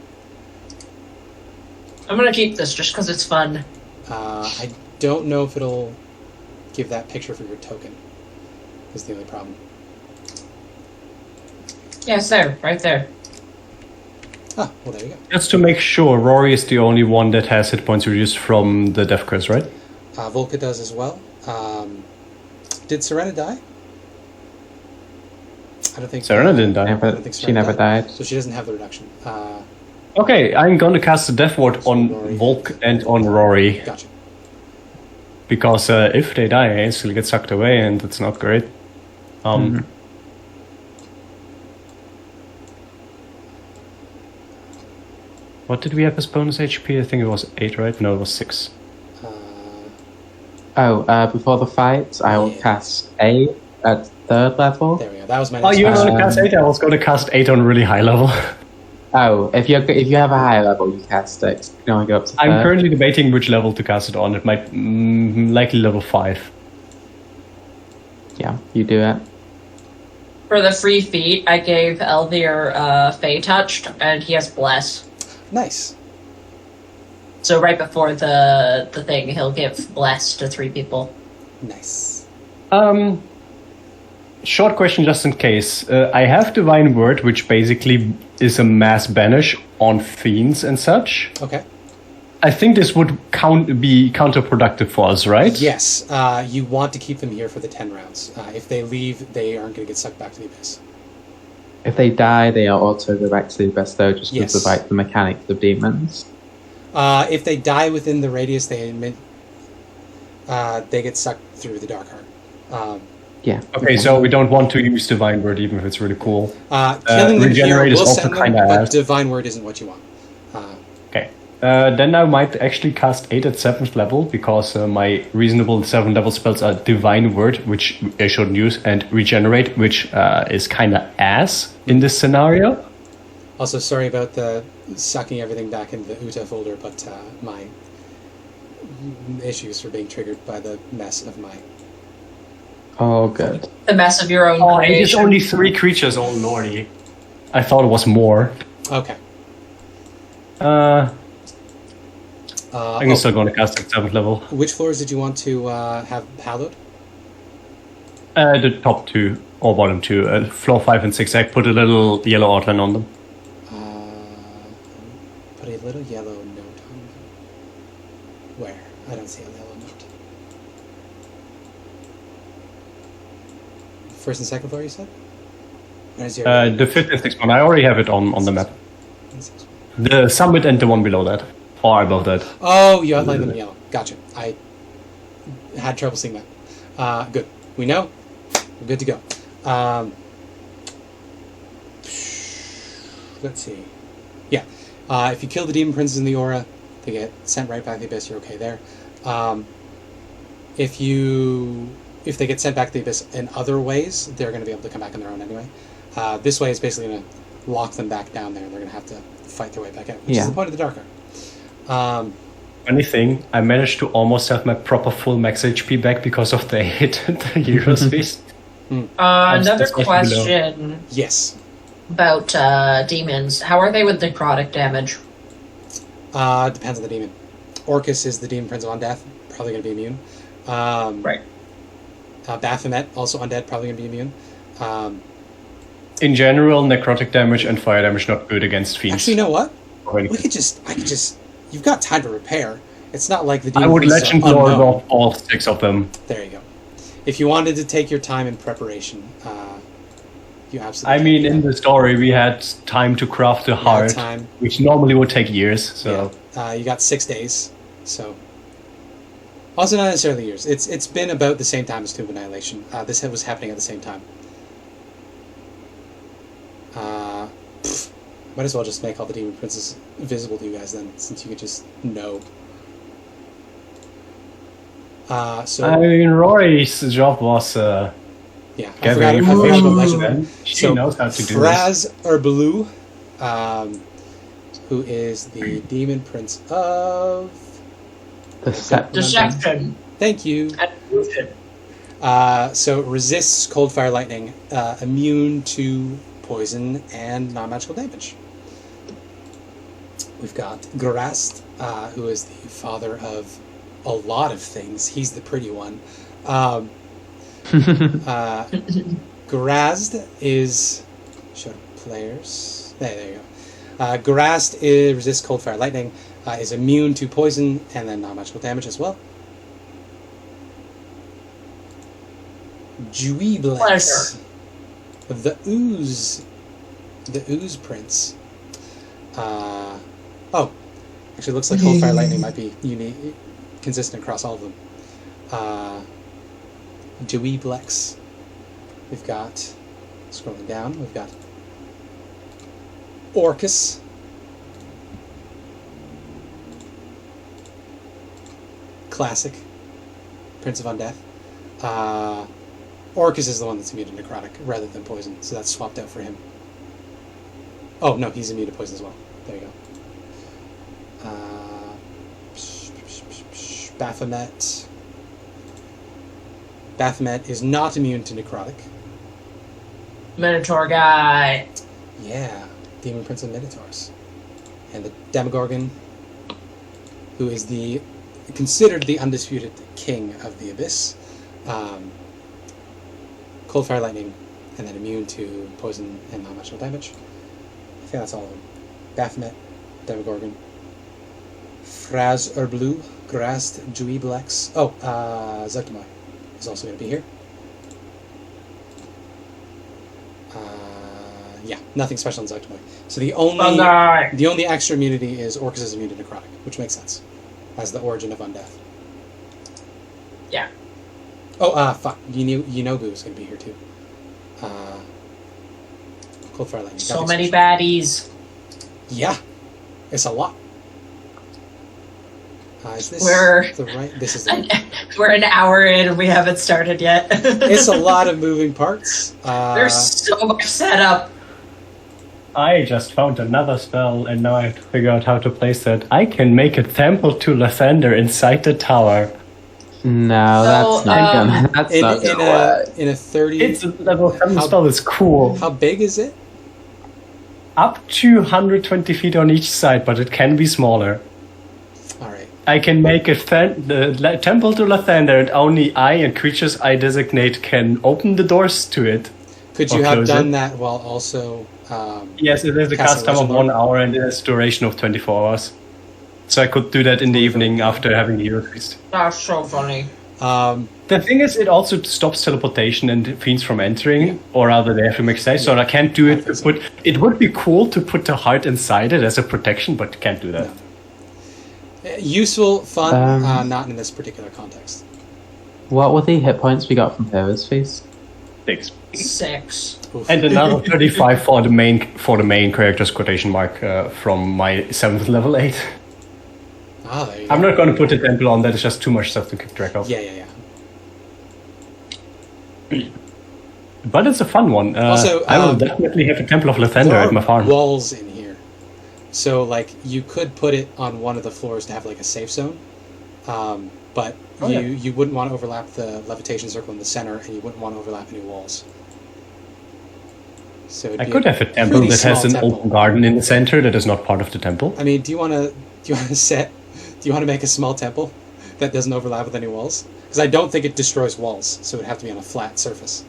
I'm gonna keep this just because it's fun. I don't know if it'll give that picture for your token. Is the only problem. Yeah, it's there, right there. Ah, well, there you go. Just to make sure, Rory is the only one that has hit points reduced from the death curse, right? Volk does as well. Did Serena die? I don't think Serena didn't die. I don't think She Serena never died. So she doesn't have the reduction. Okay, I'm going to cast the Death Ward on Rory. Volk and on Rory. Gotcha. Because if they die, I instantly get sucked away, and it's not great. What did we have as bonus HP? I think it was 8, right? No, it was 6. Before the fight, I will Yeah. cast 8 at 3rd level. There we go. That was my Oh, next you were question. going to cast 8? I was going to cast 8 on really high level. If you have a higher level, you cast it. You can only go up to 3rd. I'm currently debating which level to cast it on. It might likely level 5. Yeah, you do it. For the free feat, I gave Elvir Fey Touched, and he has Bless. Nice. So right before the thing, he'll give Bless to 3 people. Nice. Short question just in case. I have Divine Word, which basically is a mass banish on fiends and such. Okay. I think this would be counterproductive for us, right? Yes. You want to keep them here for the 10 rounds. If they leave, they aren't going to get sucked back to the abyss. If they die, they are also go back to the abyss, though, just Yes. because of like the mechanics of demons. If they die within the radius they get sucked through the Dark Heart. Yeah. Okay, so we don't want to use Divine Word even if it's really cool. Killing them here Regenerate is will also send them, kinda but ass. Divine Word isn't what you want. Okay. Then I might actually cast 8 at 7th level, because my reasonable 7th level spells are Divine Word, which I shouldn't use, and Regenerate, which is kind of ass in this scenario. Also, sorry about the sucking everything back into the Uta folder, but my issues are being triggered by the mess of my... Oh, good. The mess of your own Oh, it is creation. only 3 creatures, oh lordy. I thought it was more. Okay. I'm still going to cast at 7th level. Which floors did you want to have hallowed? The top 2, or bottom 2. Floor 5 and 6, I put a little yellow outline on them. Put a little yellow note on them. Where? I don't see a yellow note. First and second floor, you said? Where's your... The 5th and 6th one, I already have it on the map. The summit and the one below that. Or above that. Oh, you outlined them in yellow. Gotcha. I had trouble seeing that. Good. We know. We're good to go. Let's see. Yeah. If you kill the demon princes in the aura, they get sent right back to the abyss. You're okay there. If they get sent back to the abyss in other ways, they're going to be able to come back on their own anyway. This way is basically going to lock them back down there, and they're going to have to fight their way back out, which is the point of the Dark Art. Funny thing, I managed to almost have my proper full max HP back because of the hit at the Hero's Feast. Another That's question Yes. about demons. How are they with necrotic damage? Depends on the demon. Orcus is the demon prince of undeath, probably going to be immune. Right. Baphomet, also undead, probably going to be immune. In general, necrotic damage and fire damage not good against fiends. Actually, you know what? Or I could just. You've got time to repair. It's not like the I demon would princes legend are lord unknown. of all 6 of them. There you go. If you wanted to take your time in preparation, you absolutely. I mean, can. in the story, we had time to craft a heart, time. which normally would take years. So Yeah. You got 6 days, so. Also, not necessarily years. It's been about the same time as Tomb of Annihilation. This was happening at the same time. Might as well just make all the demon princes visible to you guys then, since you could just know. So I mean, Rory's job was yeah, I forgot gathering about information. legend. She knows how to do this. Fraz Urbaloo, who is the demon prince of... Deception. Thank you. And illusion. So resists cold, fire, lightning, immune to poison and non-magical damage. We've got Gorast, who is the father of a lot of things. He's the pretty one. Grazd is... Show players. There you go. Grazd is resists cold, fire, lightning. Is immune to poison and then non-magical damage as well. Juiblex. The Ooze Prince. Actually, looks like cold, fire, lightning might be unique, consistent across all of them. Juiblex. We've got, scrolling down, we've got Orcus. Classic. Prince of Undeath. Orcus is the one that's immune to necrotic rather than poison, so that's swapped out for him. Oh, no, he's immune to poison as well. There you go. Baphomet. Baphomet is not immune to necrotic. Minotaur guy. Yeah, Demon Prince of Minotaurs. And the Demogorgon, who is considered the undisputed king of the Abyss. Cold, fire, lightning, and then immune to poison and non-magical damage. I think that's all of them. Baphomet, Demogorgon, Fraz Urblue, Grast, Juiblex. Oh, Zugtamoy is also going to be here. Yeah, nothing special in Zugtamoy. So the only extra immunity is Orcus is immune to necrotic, which makes sense as the origin of undeath. Yeah. Oh, fuck. Yinobu is going to be here too. Cold, fire, lightning. So many baddies. Yeah, it's a lot. Is this the right? This is We're an hour in and we haven't started yet. It's a lot of moving parts. There's so much setup. I just found another spell, and now I have to figure out how to place it. I can make a temple to Lathander inside the tower. No, that's not gonna. That's not gonna work. In a 30. It's a level 7 spell. It's cool. How big is it? Up to 120 feet on each side, but it can be smaller. All right. I can make a temple to Lathander, and only I and creatures I designate can open the doors to it. Could you have done that while also? Yes, it has a cast time of 1 hour and it has a duration of 24 hours. So I could do that in the evening after having the Hero Feast. That's so funny. The thing is, it also stops teleportation and fiends from entering, or rather they have to make safe, so I can't do it. But it would be cool to put the heart inside it as a protection, but can't do that. No. Useful, fun, not in this particular context. What were the hit points we got from Hero's Feast? 6. Oof. And another 35 for the main character's quotation mark from my 7th level 8. Ah, there you go. I'm not going to put a temple on that, it's just too much stuff to keep track of. Yeah. But it's a fun one. Also, I will definitely have a Temple of Lathander at my farm. Walls in here. So, like, you could put it on one of the floors to have, like, a safe zone. But you wouldn't want to overlap the levitation circle in the center, and you wouldn't want to overlap any walls. So I could have a temple that has an open garden in the center that is not part of the temple. I mean, do you want to make a small temple that doesn't overlap with any walls? Because I don't think it destroys walls, so it would have to be on a flat surface.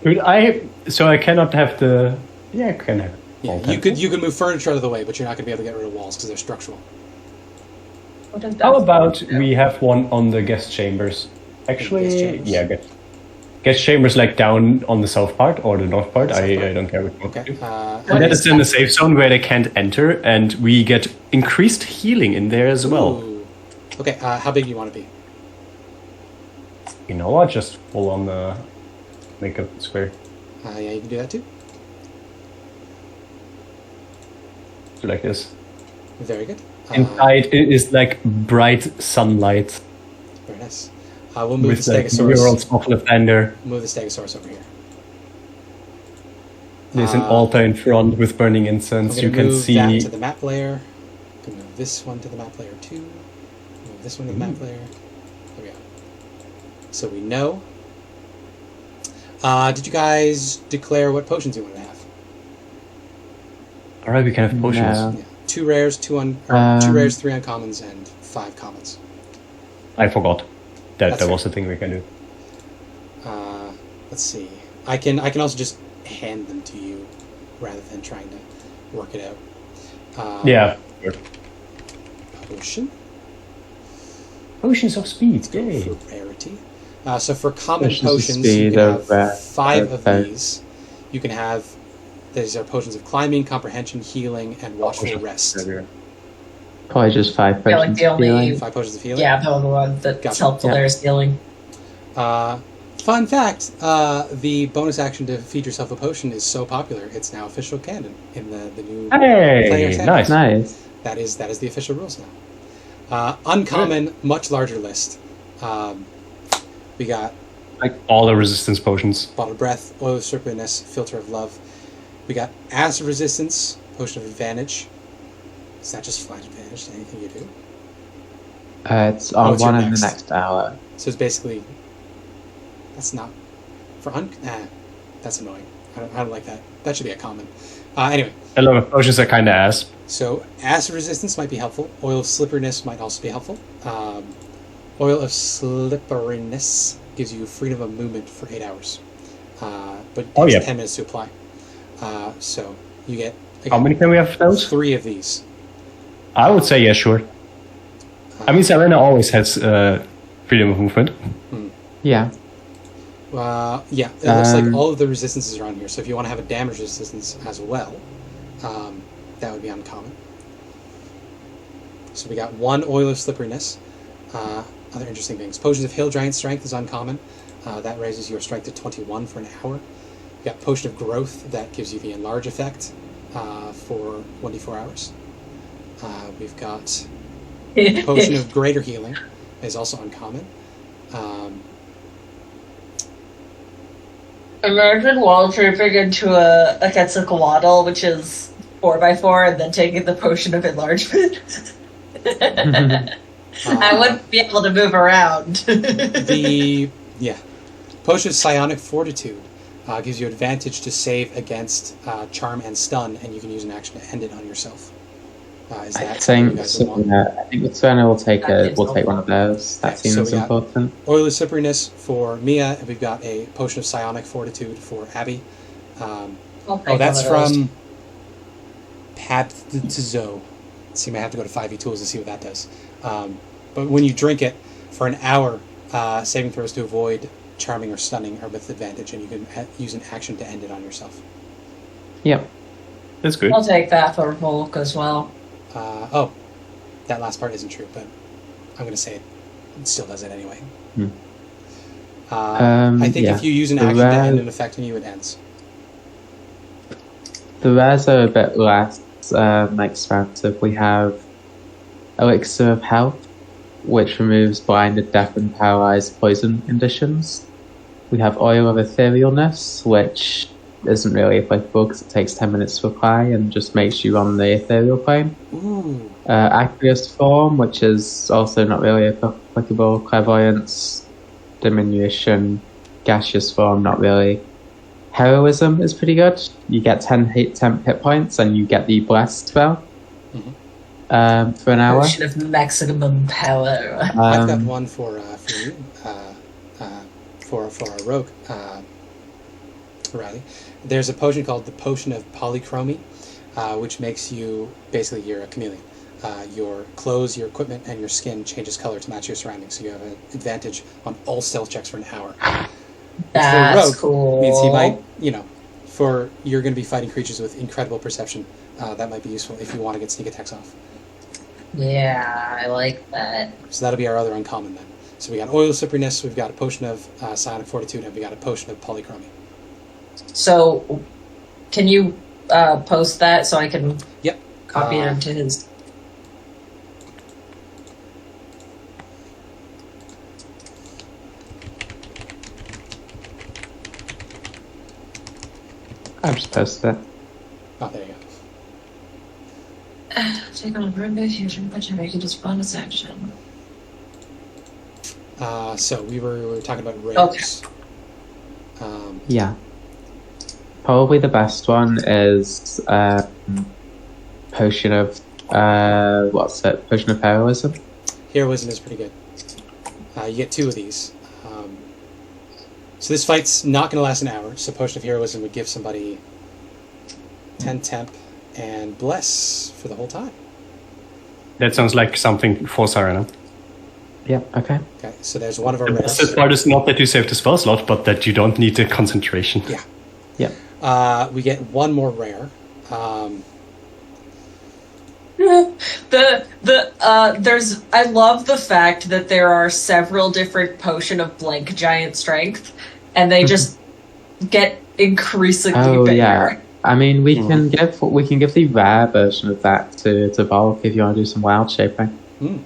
So I cannot have the... Yeah, I can have... Yeah, you could move furniture out of the way, but you're not going to be able to get rid of walls because they're structural. How about we have one on the guest chambers? Actually, guest chambers like down on the south part or the north part. I don't care which one. Okay. And that is in the safe zone where they can't enter, and we get increased healing in there as well. Ooh. Okay, how big do you want to be? You know what? Just full on make a square. Yeah, you can do that too. So like this. Very good. Inside it is like bright sunlight. Very nice. We'll move the With Stegosaurus. murals of Lathander. Move the Stegosaurus over here. There's an altar in front with burning incense. You can see that to the map layer. I'm going to move this one to the map layer too. Move this one to the map layer. There we go. So we know. Did you guys declare what potions you wanted to have? Alright, we can have potions. No. Yeah. 2 rares, 2 rares, 3 uncommons, and 5 commons. I forgot. that That's was the thing we can do. Let's see. I can also just hand them to you rather than trying to work it out. Yeah. Potion. Potions of speed, yay! For rarity. So for common Potions of potions, speed you can of, have 5 of of- these. You can have, these are potions of climbing, comprehension, healing, and watchful rest. Probably just 5 feel like potions the of only- healing. 5 potions of healing? Yeah, probably the one that's Gotcha. helpful Yeah. there is healing. Fun fact, the bonus action to feed yourself a potion is so popular, it's now official canon in the new Hey, Player's nice. Nice. That is the official rules now. Uncommon, much larger list. We got Like all the resistance potions. Bottle of Breath, Oil of Serpentness, Filter of Love. We got Acid Resistance, Potion of Advantage. Is that just flat advantage to anything you do? It's on What's your one in next? the next hour. So it's basically... That's not... that's annoying. I don't like that. That should be a common. Anyway, A lot of potions are kind of ass. so Acid Resistance might be helpful. Oil of Slipperiness might also be helpful. Oil of Slipperiness gives you freedom of movement for 8 hours. But it takes 10 minutes to apply. So you get... How many can we have of those? 3 of these. I would say yeah, sure. I mean, Selena always has freedom of movement. Yeah. Yeah, it looks like all of the resistances are on here. So if you want to have a damage resistance as well, that would be uncommon. So we got 1 Oil of Slipperiness. Other interesting things. Potions of Hill Giant Strength is uncommon. That raises your strength to 21 for an hour. You got Potion of Growth, that gives you the Enlarge effect for 1d4 hours. We've got Potion of Greater Healing, is also uncommon. Imagine wall trooping into a Quetzalcoatl, which is 4x4, and then taking the potion of enlargement. I wouldn't be able to move around. Potion of Psionic Fortitude gives you advantage to save against charm and stun, and you can use an action to end it on yourself. Is I that something you think guys would want? I think Serena will take That we'll is take one of those. That Okay, so seems we got- important. Oil of Slipperiness for Mia, and we've got a Potion of Psionic Fortitude for Abby. That's from Pabzo. See, I have to go to 5e Tools to see what that does. But when you drink it, for an hour, saving throws to avoid charming or stunning are with advantage, and you can use an action to end it on yourself. Yep. That's good. I'll take that for Volk as well. That last part isn't true, but I'm going to say it still does it anyway. I think if you use an action to end an effect on you, it ends. The rares are a bit less expansive. We have Elixir of Health, which removes blinded, deaf, and paralyzed poison conditions. We have Oil of Etherealness, which isn't really applicable because it takes 10 minutes to apply and just makes you on the ethereal plane. Ooh. Aqueous Form, which is also not really applicable. Clairvoyance, Diminution, Gaseous Form, not really. Heroism is pretty good. You get 10 hit points and you get the Blessed spell for an hour. Potion of maximum power. I've got one for you, for our rogue, Riley. There's a potion called the Potion of Polychromy, which makes you, basically, you're a chameleon. Your clothes, your equipment, and your skin changes color to match your surroundings, so you have an advantage on all stealth checks for an hour. That's for rogue, cool. means he might, you're going to be fighting creatures with incredible perception. That might be useful if you want to get sneak attacks off. Yeah, I like that. So that'll be our other uncommon then. So we got Oil of Slipperiness, we've got a Potion of Psionic Fortitude, and we got a Potion of Polychromy. So, can you post that so I can copy it into his... I've just posted it. Oh, there you Take on a burn by fusion, but you make it as bonus action. go. So we were talking about rares. Okay. Yeah. Probably the best one is Potion of Potion of Heroism. Heroism is pretty good. You get 2 of these. So this fight's not going to last an hour. So Potion of Heroism would give somebody 10 temp and bless for the whole time. That sounds like something for Sarana. Yeah, okay. Okay, so there's one of our The rares. best part is not that you save the spell slot, but that you don't need the concentration. Yeah. Yeah. We get 1 more rare. There's I love the fact that there are several different potion of blank giant strength, and they just get increasingly bigger. Yeah. I mean, we can give the rare version of that to Volk if you want to do some wild shaping. We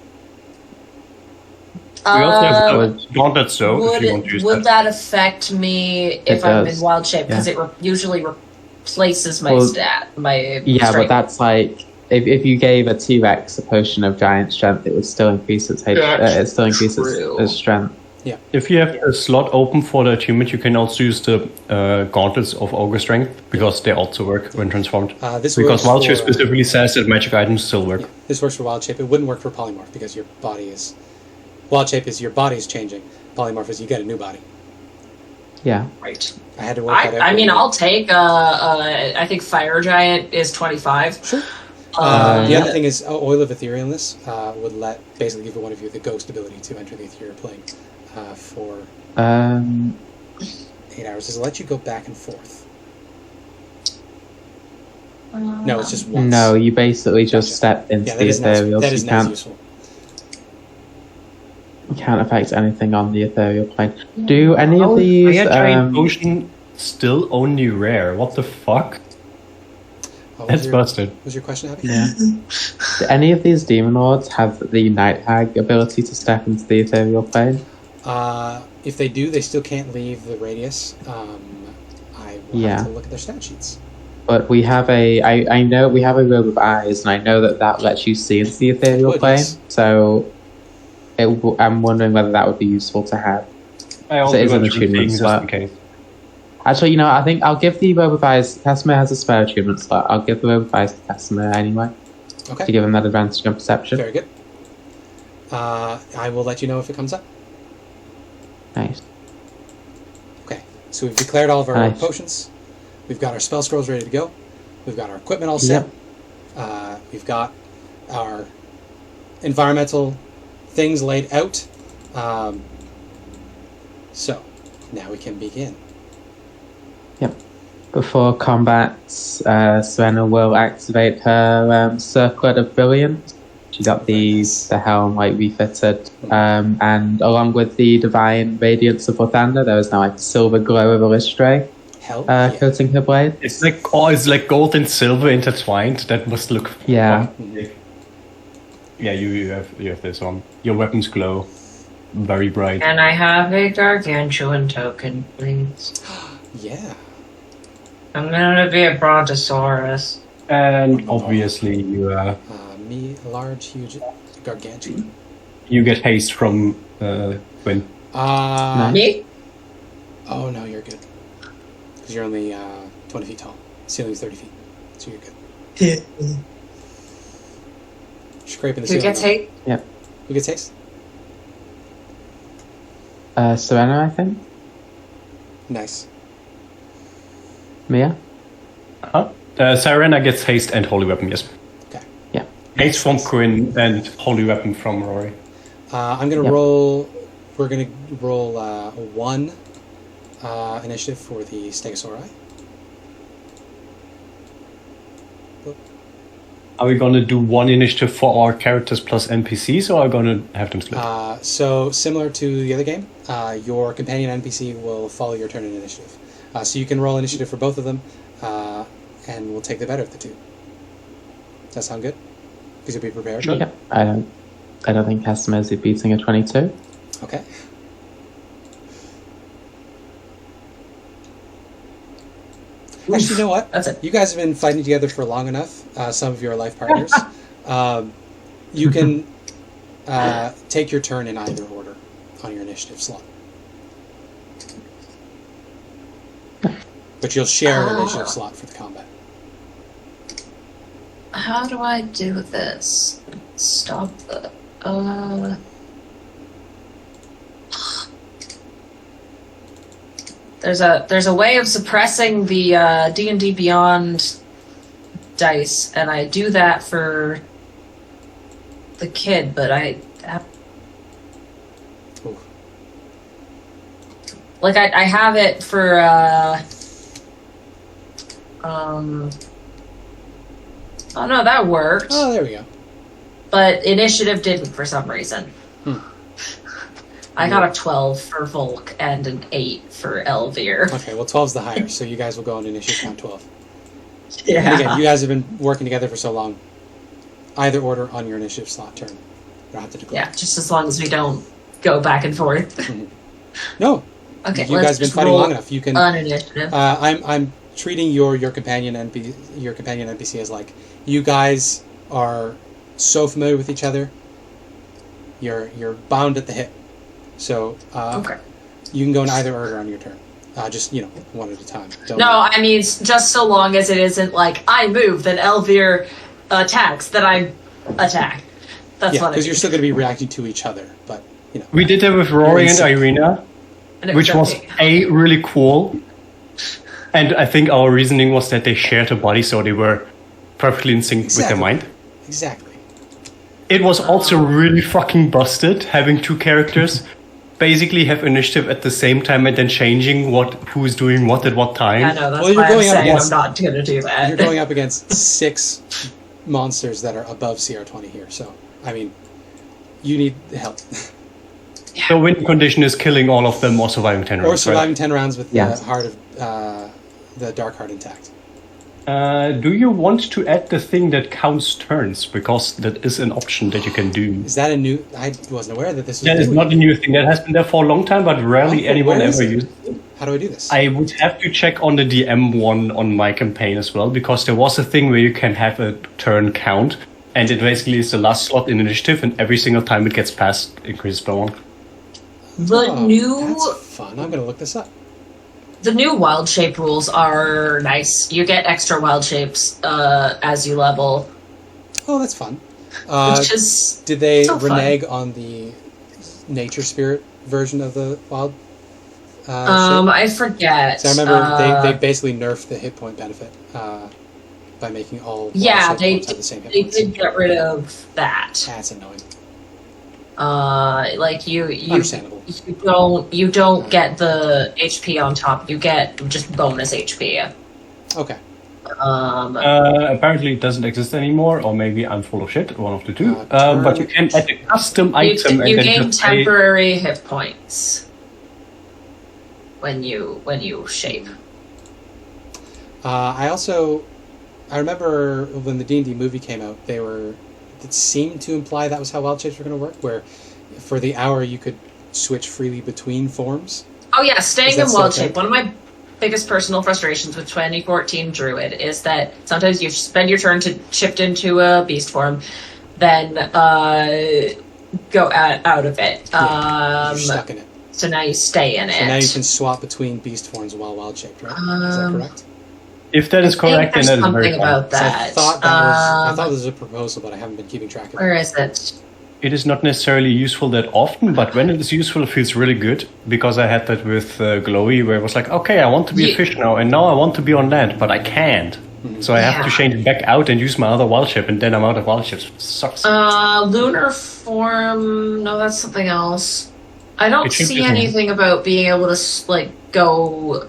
also have Gauntlet Soul if you want to use Would that. that affect me if I'm in wild shape? Because it usually replaces my my Yeah, strength. but that's like if you gave a T-Rex a potion of giant strength, it would still increase its it still increases its strength. Yeah. If you have a slot open for the attunement, you can also use the Gauntlets of Ogre Strength, because they also work when transformed. This Because works Wild for, Shape specifically says that magic items still work. Yeah, this works for Wild Shape. It wouldn't work for Polymorph because your body is... Wild Shape is your body's changing. Polymorph is you get a new body. Yeah. Right. I had to work that out. I mean, I'll take. I think Fire Giant is 25. Sure. The other thing is Oil of Etherealness would basically give one of you the ghost ability to enter the ethereal plane for 8 hours. Does it let you go back and forth? No, it's just once. No, you basically just step into the ethereal. That is not useful. You can't affect anything on the ethereal plane. Do any of these... Giant Potion still only rare. What the fuck? That's busted. Was your question, Abby? Yeah. Do any of these demon lords have the Night Hag ability to step into the ethereal plane? If they do, they still can't leave the radius. I will have to look at their stat sheets. But we have I know we have a robe of eyes, and I know that lets you see into the ethereal plane. Yes. So I'm wondering whether that would be useful to have. I also it is got an 3 attunement things just slot. in case. Actually, you know, I think I'll give the robe of eyes. Casimir has a spare attunement slot. I'll give the robe of eyes to Casimir anyway. Okay. To give him that advantage on perception. Very good. I will let you know if it comes up. Nice. Okay, so we've declared all of our Nice. potions. We've got our spell scrolls ready to go. We've got our equipment all set. We've got our environmental things laid out. So, now we can begin. Yep. Before combat, Serena will activate her Circlet of Brilliance. She got the helm refitted, and along with the divine radiance of Lathander, there is now a silver glow of Eilistraee coating her blade. It's like gold and silver intertwined. That must look Yeah. fun. Yeah, you have this one. Your weapons glow very bright. And I have a gargantuan token, please. Yeah. I'm gonna be a brontosaurus. And obviously you Me, large, huge, gargantuan. you get haste from Quinn. Me? Oh no, you're good. Because you're only 20 feet tall. Ceiling's 30 feet. So you're good. Scraping the Who ceiling. gets hate? Yep. Who gets haste? Serena, I think. Nice. Mia? Serena gets haste and holy weapon, yes. Okay. Yeah. Haste from Quinn and holy weapon from Rory. I'm going to roll... We're going to roll 1 initiative for the Stegosauri. Are we gonna do 1 initiative for our characters plus NPCs, or are we gonna have them split? So, similar to the other game, your companion NPC will follow your turn in initiative. So you can roll initiative for both of them, and we'll take the better of the two. Does that sound good? Because you'll be prepared? Sure. Yeah. I don't think Casimir's beating a 22. Okay. Actually, you know what? That's it. You guys have been fighting together for long enough. Some of you are life partners. You can take your turn in either order on your initiative slot. But you'll share an initiative slot for the combat. How do I do this? Stop the... There's a way of suppressing the D&D Beyond dice, and I do that for the kid, but I have it for oh no, that worked. Oh, there we go. But initiative didn't for some reason. I got a 12 for Volk and an 8 for Elvir. Okay, well, 12's the higher, so you guys will go on initiative count 12. Yeah. And again, you guys have been working together for so long. Either order on your initiative slot turn. You don't have to declare. Yeah, just as long as we don't go back and forth. No. Okay, you guys have been fighting long enough. You can. On initiative. I'm treating your companion NPC as like, you guys are so familiar with each other. You're bound at the hip. So okay. You can go in either order on your turn. Just one at a time. I mean just so long as it isn't like I move, then Elvir attacks, then I attack. That's what I mean. Because you're still going to be reacting to each other, but We did that with Rory and Irina, which was really cool. And I think our reasoning was that they shared a body, so they were perfectly in sync with their mind. Exactly. It was also really fucking busted having two characters basically have initiative at the same time and then changing who's doing what at what time. I know, that's why I'm saying I'm not going to do that. You're going up against 6 monsters that are above CR20 here, so, I mean, you need help. The win condition is killing all of them or surviving 10 rounds, or surviving 10 rounds with the heart of the dark heart intact. Do you want to add the thing that counts turns? Because that is an option that you can do. Is that a new... I wasn't aware that this was... That is not a new thing. That has been there for a long time, but rarely anyone ever used it. How do I do this? I would have to check on the DM one on my campaign as well, because there was a thing where you can have a turn count, and it basically is the last slot in initiative, and every single time it gets passed, it increases by 1. That's fun. I'm going to look this up. The new wild shape rules are nice. You get extra wild shapes as you level. Oh, that's fun. Which is did they so renege on the nature spirit version of the wild shape? I forget. So I remember they basically nerfed the hit point benefit by making all wild shape forms have the same hit points. They did get rid of that. That's annoying. You don't get the HP on top. You get just bonus HP. Okay. Apparently it doesn't exist anymore, or maybe I'm full of shit. One of the two. But you can add a custom item. You gain temporary hit points when you shape. I remember when the D&D movie came out, it seemed to imply that was how wild shapes were going to work, where for the hour you could switch freely between forms. Oh yeah, staying in wild shape. One of my biggest personal frustrations with 2014 Druid is that sometimes you spend your turn to shift into a beast form, then go out of it. You're stuck in it. So now you stay in it. So now you can swap between beast forms while wild shaped, right? Is that correct? If that is correct, then that is very something about that. So I thought this was a proposal, but I haven't been keeping track of it. Where is it? It is not necessarily useful that often, but when it is useful, it feels really good. Because I had that with Glowy, where it was like, okay, I want to be a fish now, and now I want to be on land, but I can't. Mm-hmm. So I have to change it back out and use my other wild shape, and then I'm out of wild shapes. It sucks. Lunar form... No, that's something else. I don't see anything about being able to, go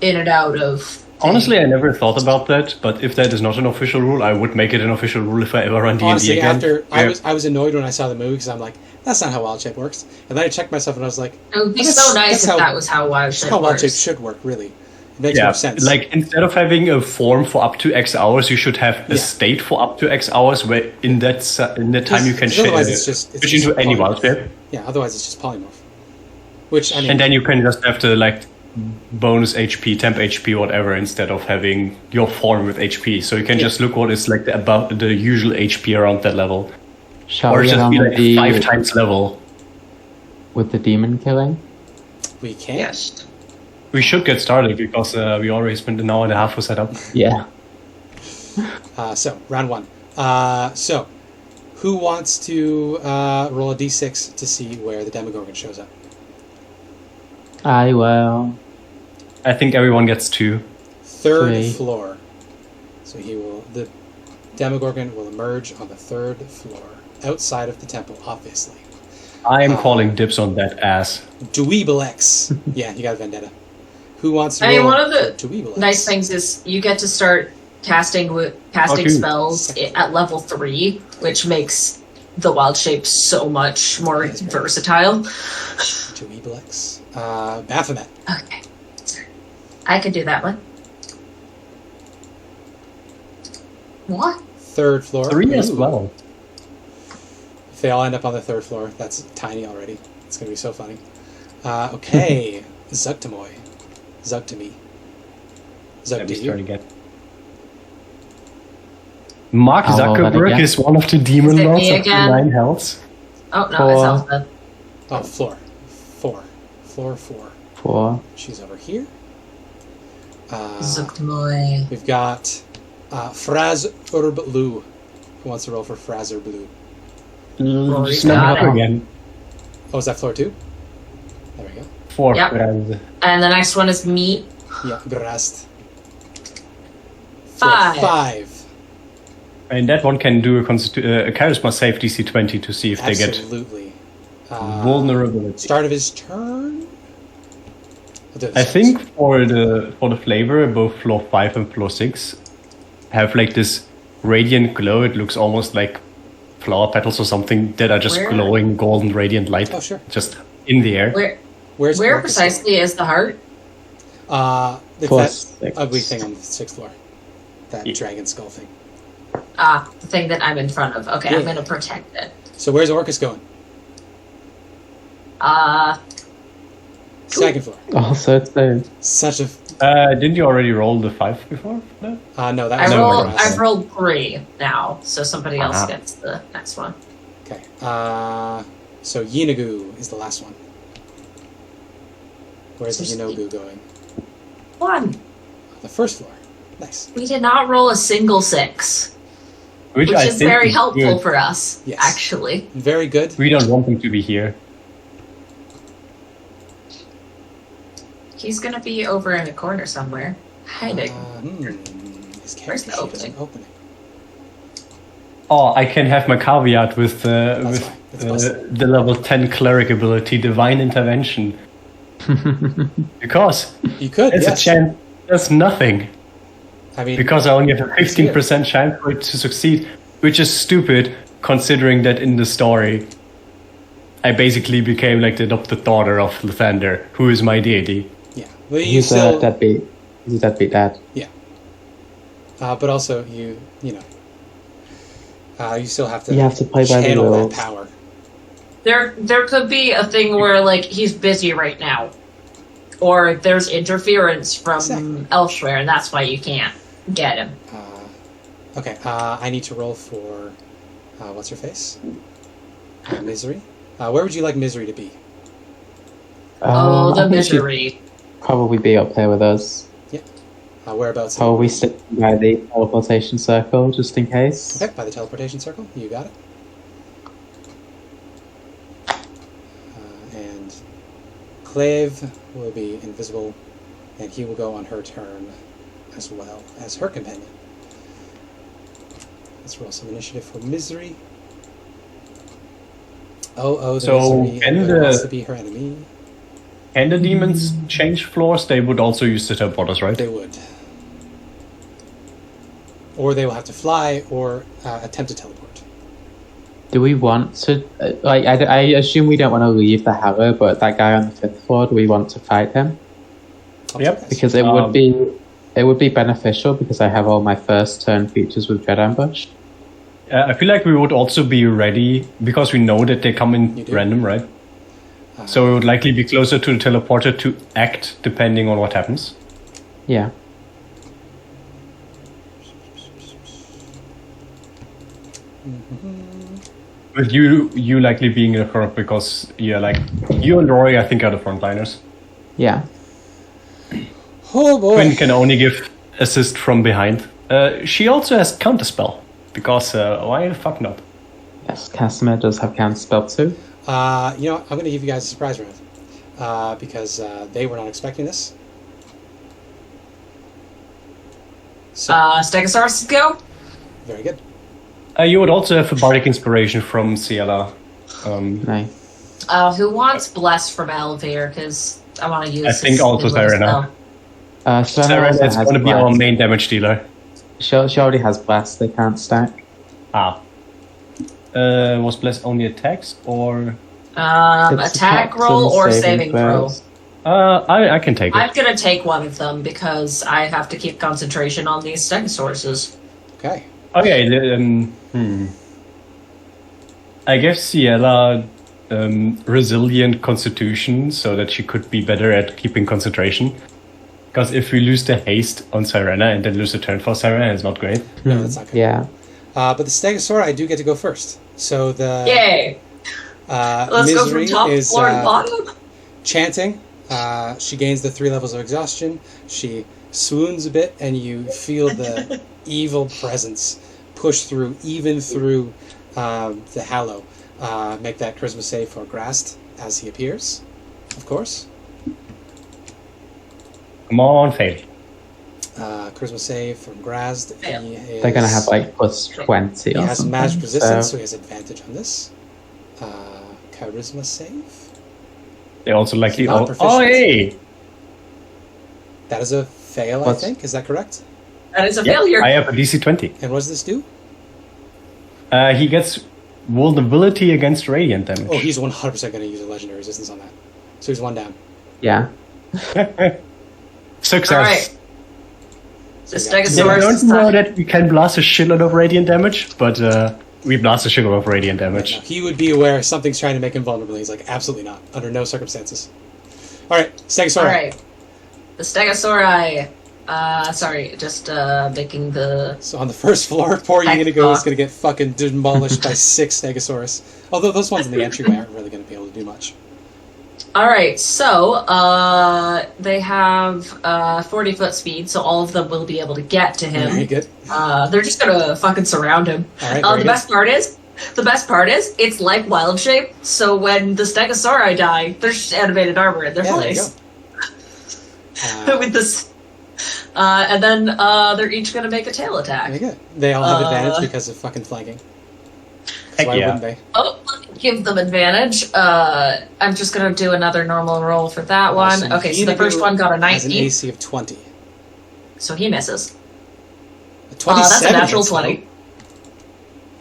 in and out of... Honestly, I never thought about that, but if that is not an official rule, I would make it an official rule if I ever run D&D Honestly, again. I was annoyed when I saw the movie, because I'm like, that's not how wild shape works. And then I checked myself and I was like... It would be so nice if that was how wild shape works. That's how wild shape should work, really. It makes more sense. Like, instead of having a form for up to X hours, you should have a state for up to X hours, where in that time you can switch into any wild shape. Yeah, otherwise it's just polymorph. Which, I mean... And then you can just have to, bonus HP, temp HP, whatever, instead of having your form with HP. So you can just look what is above the usual HP around that level. Or just be 5 times level. With the demon killing? We can. Yes. We should get started because we already spent an hour and a half to set up. Yeah. So, round 1. So, who wants to roll a d6 to see where the Demogorgon shows up? I will. I think everyone gets 2. Third 3. floor. So the Demogorgon will emerge on the 3rd floor, outside of the temple, obviously. I am calling dibs on that ass. Dweeblex. Yeah, you got a vendetta. Who wants to I mean, roll one of the for Dweeblex? nice things is you get to start casting spells at level 3, which makes the wild shape so much more versatile. Dweeblex. Baphomet. Okay. I could do that one. What? 3rd floor. 3 as Ooh. well. If they all end up on the 3rd floor, that's tiny already. It's going to be so funny. Okay. Zugtamoy. Zugtami. Let me Zugtami. start again. Mark I'll roll that Zuckerberg again. is one of the demon Is it lords me of the again? 9 hells. Oh, no, 4. it's Elsa. Oh, floor. 4. Floor 4. 4. She's over here. Zukmoy. We've got Fraz Blue. Who wants to roll for Frazer Blue? Rory Just let me got up it. again. Oh, is that floor 2? There we go. 4. Yep. Grand. And the next one is meat. Yeah, Grast. 5. 5. And that one can do a charisma save DC 20 to see if they get Absolutely. vulnerability. Start of his turn? I think for the flavor, both floor 5 and floor 6 have like this radiant glow. It looks almost like flower petals or something that are just Where? glowing golden radiant light. Oh, sure. Just in the air. Where Where precisely is the heart? It's Floor that 6. ugly thing on the 6th floor. That Yeah. dragon skull thing. Ah, the thing that I'm in front of. Okay, Yeah. I'm gonna protect it. So where's Orcus going? Cool. 2nd floor. Also, so Such a... Didn't you already roll the 5 before? No? no, that was I've rolled 3 now, so somebody else Ah. gets the next one. Okay. So Yinagu is the last one. Where's Yinagu going? 1. The 1st floor. Nice. We did not roll a single 6, which I is think very is helpful good. for us, Yes. actually. Very good. We don't want him to be here. He's gonna be over in a corner somewhere, hiding. His Where's character the sheet isn't opening. Oh, I can have my caveat with That's fine. That's busted. the level 10 cleric ability, Divine Intervention. Because You could, there's yes. a chance, there's nothing. I mean, Because I only have a It's here. 15% chance for it to succeed, which is stupid considering that in the story I basically became like the adopted daughter of Lathander, who is my deity. yeah. Well, you he's still... a deadbeat. He's a deadbeat dad. Yeah. But also, you still have to... You have to play by the channel rules. that power. There could be a thing where like he's busy right now, or there's interference from Exactly. elsewhere, and that's why you can't get him. Okay, I need to roll for... what's her face? Misery? Where would you like Misery to be? Oh, I the think she'd misery. probably be up here with us. Whereabouts? Probably sitting by the teleportation circle, just in case. Okay, by the teleportation circle. You got it. And Clave will be invisible, and he will go on her turn as well as her companion. Let's roll some initiative for Misery. The So, Misery can who the- wants to be her enemy. Can the demons change floors? They would also use the teleporters, right? They would. Or they will have to fly or attempt to teleport. Do we want to... I assume we don't want to leave the Harrow, but that guy on the 5th floor, do we want to fight him? Up to Yep. you guys. Because it would be beneficial because I have all my first turn features with Dread Ambush. I feel like we would also be ready, because we know that they come in You do? random, right? So we would likely be closer to the teleporter to act depending on what happens. Yeah. With you likely being in the front because you're like, you and Rory I think are the frontliners. Yeah. Oh boy. Quinn can only give assist from behind. She also has counterspell, because why the fuck not? Yes, Casimir does have counterspell too. I'm going to give you guys a surprise round because they were not expecting this. So, Stegosaurus go. very good. You would also have a bardic inspiration from Ciela. Nice. Who wants Bless from Elevator? Because I want to use. I think also Sirena. Serena Sirena is has going to be our blast. main damage dealer. She already has blast. They can't stack. Ah. Was Bless only attacks or? It's Attack attacks roll and or saving throw. throws. I can take it. I'm gonna take one of them because I have to keep concentration on these Stegosauruses. Okay. Okay, I guess Ciela resilient constitution so that she could be better at keeping concentration. Because if we lose the haste on Sirena and then lose a turn for Sirena, it's not great. No, that's not good. Yeah. But the Stegosaur, I do get to go first. So the Yay! Let's go from Misery top is floor to bottom. chanting. She gains the 3 levels of exhaustion. She swoons a bit, and you feel the evil presence push through, even through the Hallow. Make that charisma save for Grast as he appears, of course. Come on, fail. Charisma save from Grast. Fail. They're gonna have like plus 20 He or has something. magic resistance, so So he has advantage on this. Charisma save. They also likely. Not Oh, proficient. hey! That is a fail, What's- I think. Is that correct? That is a Yep, failure. I have a DC 20. And what does this do? He gets vulnerability against radiant damage. Oh, he's 100% going to use a legendary resistance on that. So he's 1 down. yeah. Success. All right. The So you got Yeah, I Stegosaurus. don't is know not- that we can blast a shitload of radiant damage, but we blast a shitload of radiant Now, damage. he would be aware something's trying to make him vulnerable. He's like, absolutely not. Under no circumstances. All right, Stegosaur. All right. The Stegosauri. Sorry, just making the. So on the first floor, poor Heck Unigo is fuck. going to get fucking demolished by 6 Stegosaurus. Although those ones in the entryway aren't really going to be able to do much. All right, so they have 40-foot speed, so all of them will be able to get to Very him. good. They're just gonna fucking surround him. All right, The very good. best part is, it's like wild shape. So when the Stegosauri die, there's just animated armor in their Yeah, there you place. go. With this, and then they're each gonna make a tail attack. Very good. They all have advantage because of fucking flanking. 'Cause Heck why yeah. wouldn't they? Oh, let me give them advantage. I'm just gonna do another normal roll for that one. So Okay, so the Unigo first one got a has an 19, AC of 20. so he misses. A 27 That's a natural hits, though. 20.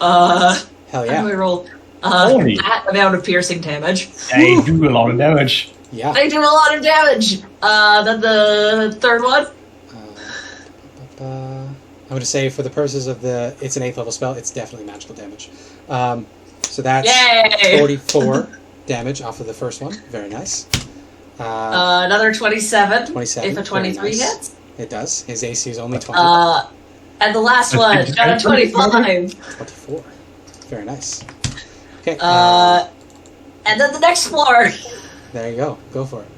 Hell How do yeah. I roll? Holy. That amount of piercing damage. They do a lot of damage. Yeah. They do a lot of damage. Then the third one. I'm going to say, for the purposes of it's an 8th level spell, it's definitely magical damage. So that's Yay! 44 damage off of the first one. Very nice. Another 27. 27. If a 23 Very nice. hits. It does. His AC is only 20. And the last one got a 25. 24. Very nice. Okay. And then the next floor. There you go. Go for it.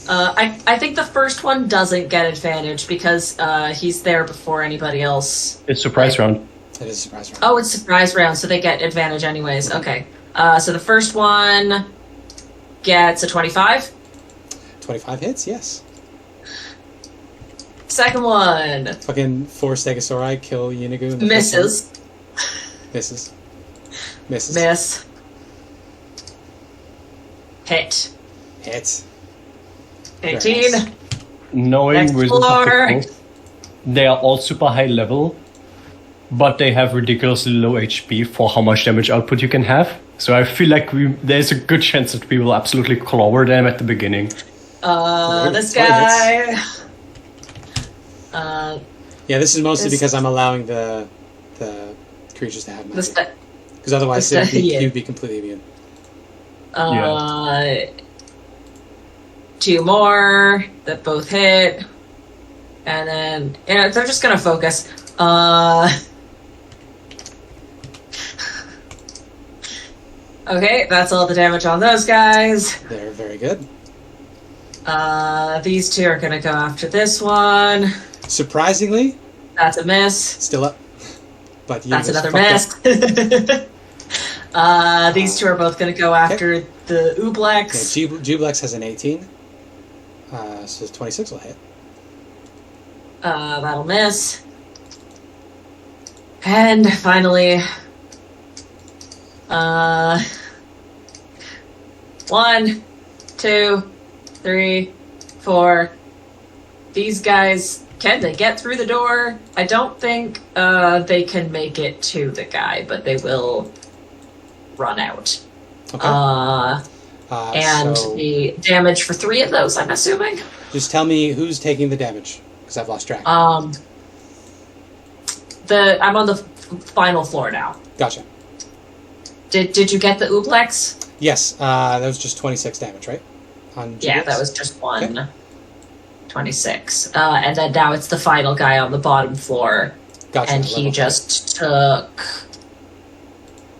I think the first one doesn't get advantage because he's there before anybody else. It's surprise round. It is a surprise round. Oh, it's surprise round, so they get advantage anyways. Okay. So the first one gets a 25. 25 hits, yes. Second one Fucking 4 Stegosauri kill Unigo. in the first misses. one. Misses. Misses. Miss. Hit. Hit. 18. nice. Knowing Next Wizards of floor. the Coast, they are all super high level, but they have ridiculously low HP for how much damage output you can have. So I feel like there's a good chance that we will absolutely clobber them at the beginning. This 20 guy. Yeah, this is mostly This- because I'm allowing the creatures to have This magic. Because otherwise this- yeah. you'd be completely immune. 2 more that both hit. And then they're just gonna focus. Okay, that's all the damage on those guys. They're very good. These 2 are gonna go after this one. Surprisingly, That's a miss. still up. But That's Unigo's another fucked miss. up. These 2 are both gonna go after the Yeah, Ublex. Jublex has an 18. So 26 will hit. That'll miss. And finally, 1, 2, 3, 4. These guys, can they get through the door? I don't think they can make it to the guy, but they will run out. Okay. And So the damage for 3 of those, I'm assuming. just tell me who's taking the damage, because I've lost track. I'm on the final floor now. Gotcha. Did you get the ooblex? Yes, that was just 26 damage, right? Yeah, that was just one. Okay. 26. And then now it's the final guy on the bottom floor. Gotcha. And he just took...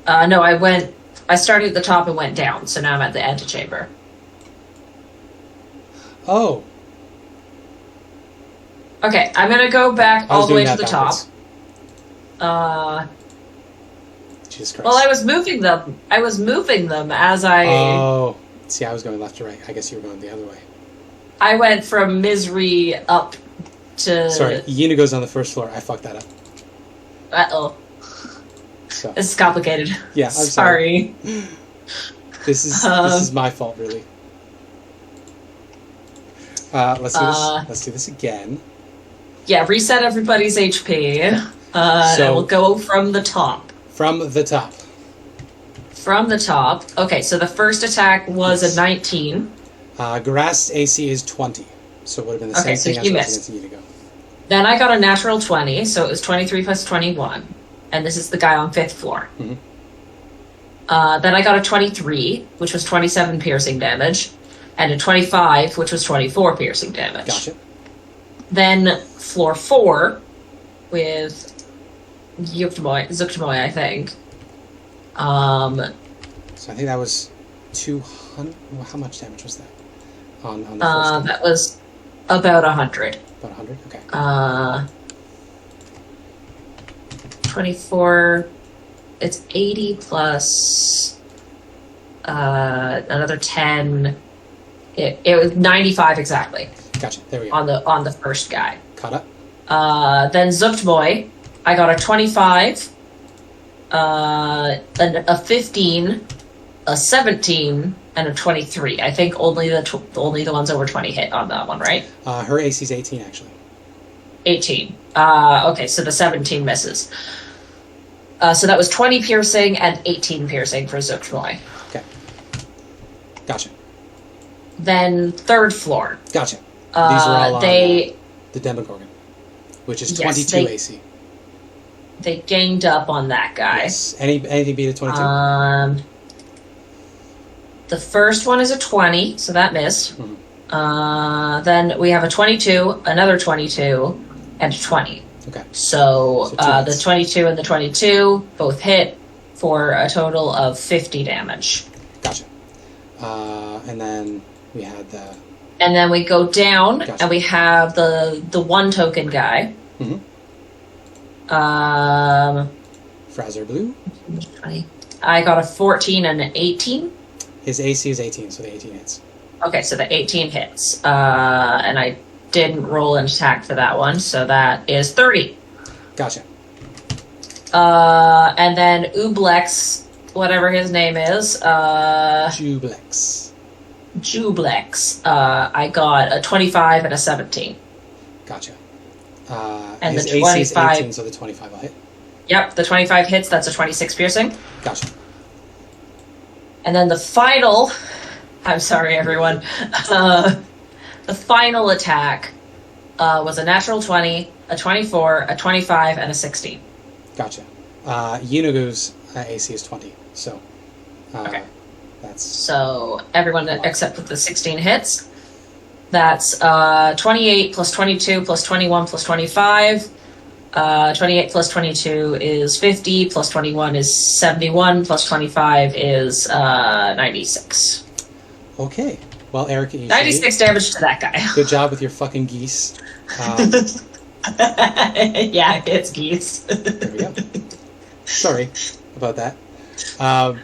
no, I started at the top and went down, so now I'm at the antechamber. Oh. Okay, I'm gonna go back all the way to the backwards. top. Jesus Christ. Well, I was moving them as I... Oh. See, I was going left to right. I guess you were going the other way. I went from misery up to... Sorry, Yuna goes on the first floor. I fucked that up. Uh-oh. So. This is complicated. Yeah, I'm sorry. This is my fault, really. Let's do this. Let's do this again. Yeah, reset everybody's HP. And we'll go from the top. From the top. From the top. Okay, so the first attack was a 19. Garast's AC is 20. So it would have been the same thing as against Unigo. Then I got a natural 20, so it was 23 plus 21. And this is the guy on 5th floor. Mm-hmm. Then I got a 23, which was 27 piercing damage. And a 25, which was 24 piercing damage. Gotcha. Then floor 4 with Zuktamoy, I think. So I think that was 200. Well, how much damage was that? On the first that was about 100. About 100? Okay. 24. It's 80 plus another 10. It was 95 exactly. Gotcha. There we go. On the first guy. Caught up. Then Zuktmoy, I got a 25, a 15, a 17, and a 23. I think only the ones over 20 hit on that one, right? Her AC is 18 actually. 18. Okay, so the 17 misses. So that was 20 piercing and 18 piercing for Zuktmoy. Okay. Gotcha. Then 3rd floor. Gotcha. These are all on the Demogorgon, which is yes, 22 AC. They ganged up on that guy. Yes. Anything beat a 22? The first one is a 20, so that missed. Mm-hmm. Then we have a 22, another 22, and a 20. Okay. So the 22 and the 22 both hit for a total of 50 damage. Gotcha. And then we had the... And then we go down, Gotcha. and we have the 1 token guy. Mm-hmm. Frazer Blue. 20. I got a 14 and an 18. His AC is 18, so the 18 hits. Okay, so the 18 hits. And I didn't roll an attack for that one, so that is 30. Gotcha. And then Ublex, whatever his name is. Jublex. I got a 25 and a 17. Gotcha. And his the 25... AC is 18, so the 25 will hit. Yep, the 25 hits, that's a 26 piercing. Gotcha. And then the final... I'm sorry, everyone. The final attack was a natural 20, a 24, a 25, and a 16. Gotcha. Yunugu's AC is 20, so... okay. That's... So, everyone except for the 16 hits. That's 28 plus 22 plus 21 plus 25. 28 plus 22 is 50, plus 21 is 71, plus 25 is 96. Okay. Well, Erica, 96 damage to that guy. Good job with your fucking geese. Yeah, it's geese. There we go. Sorry about that. I'm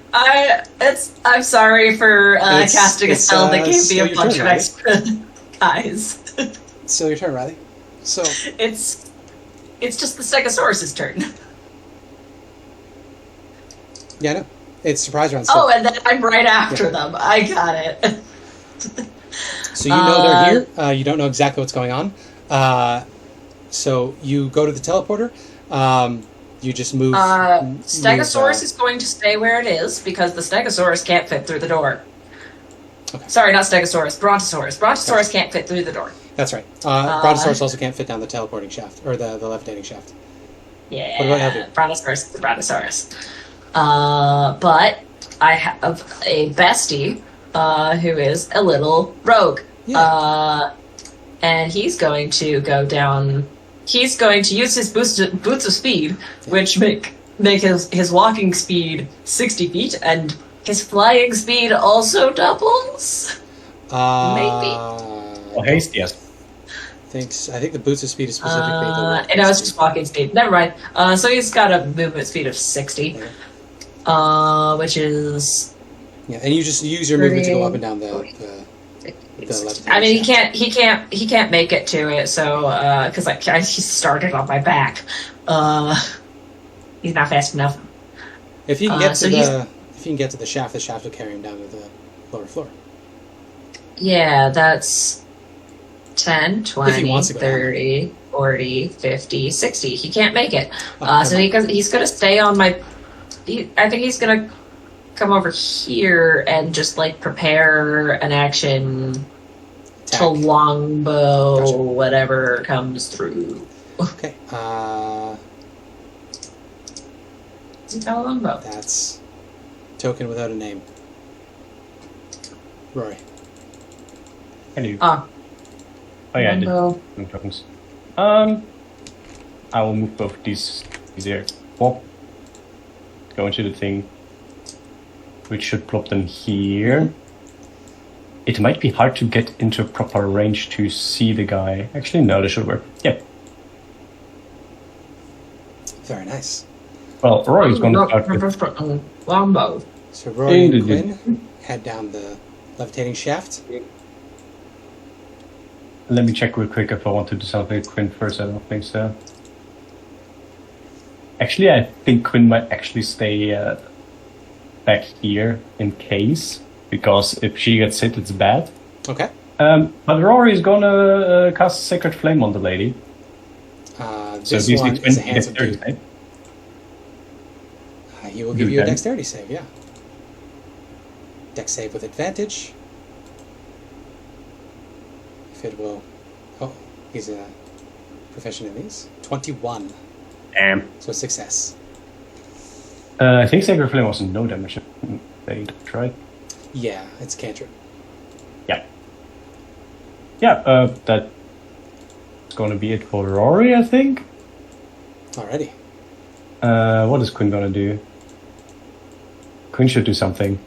sorry for casting a spell that gave me a bunch of extra guys. Still your turn, Riley. So It's just the Stegosaurus's turn. yeah, no, it's surprise round. Oh, and then I'm right after them. I got it. So you know they're here. You don't know exactly what's going on. So you go to the teleporter. You just move. Stegosaurus is going to stay where it is because the Stegosaurus can't fit through the door. Okay. Sorry, not Stegosaurus. Brontosaurus. Brontosaurus can't fit through the door. That's right. Brontosaurus also can't fit down the teleporting shaft or the levitating shaft. Yeah. What about Heavy? Brontosaurus. The Brontosaurus. But I have a bestie who is a little rogue. Yeah. And he's going to go down. He's going to use his boots of speed, which make his walking speed 60 feet, and his flying speed also doubles. Maybe. Oh, haste, yes. I think the boots of speed is specifically the walking and I was speed. just walking speed. Never mind. So he's got a movement speed of 60, which is. Yeah, and you just use your movement to go up and down the levitating I mean, shaft. he can't make it to it. So because he started on my back. He's not fast enough. If you can get to the shaft will carry him down to the lower floor. Yeah, that's 10, If he 20, wants to go 30, 40, 50, 60. He can't make it. Oh, So he's going to stay on my... I think he's going to come over here and just, like, prepare an action Attack. to longbow Gotcha. whatever comes through. Okay. He's got a longbow. That's token without a name. Rory. Hello. Ah, Oh yeah, I did. longbow. No tokens. I will move both these here. Plop. Go into the thing. Which should plop them here. It might be hard to get into a proper range to see the guy. Actually, no, this should work. Yeah. Very nice. Well, Rory's going to start with... Longbow. So Rory and Hey, Quinn head down the levitating shaft. Let me check real quick if I want to do something with Quinn first. I don't think so. Actually, I think Quinn might actually stay back here in case, because if she gets hit, it's bad. Okay. But Rory is gonna cast Sacred Flame on the lady. This these one Quinn is a gets handsome 30, dude. right? He will give you a Okay. dexterity save, yeah. Dex save with advantage. If it will... Oh, he's a proficient in these. 21. Damn. So success. I think Sacred Flame was no damage. They tried. Yeah, it's a cantrip. Yeah. Yeah, that's gonna be it for Rory, I think. Alrighty. What is Quinn gonna do? Quinn should do something.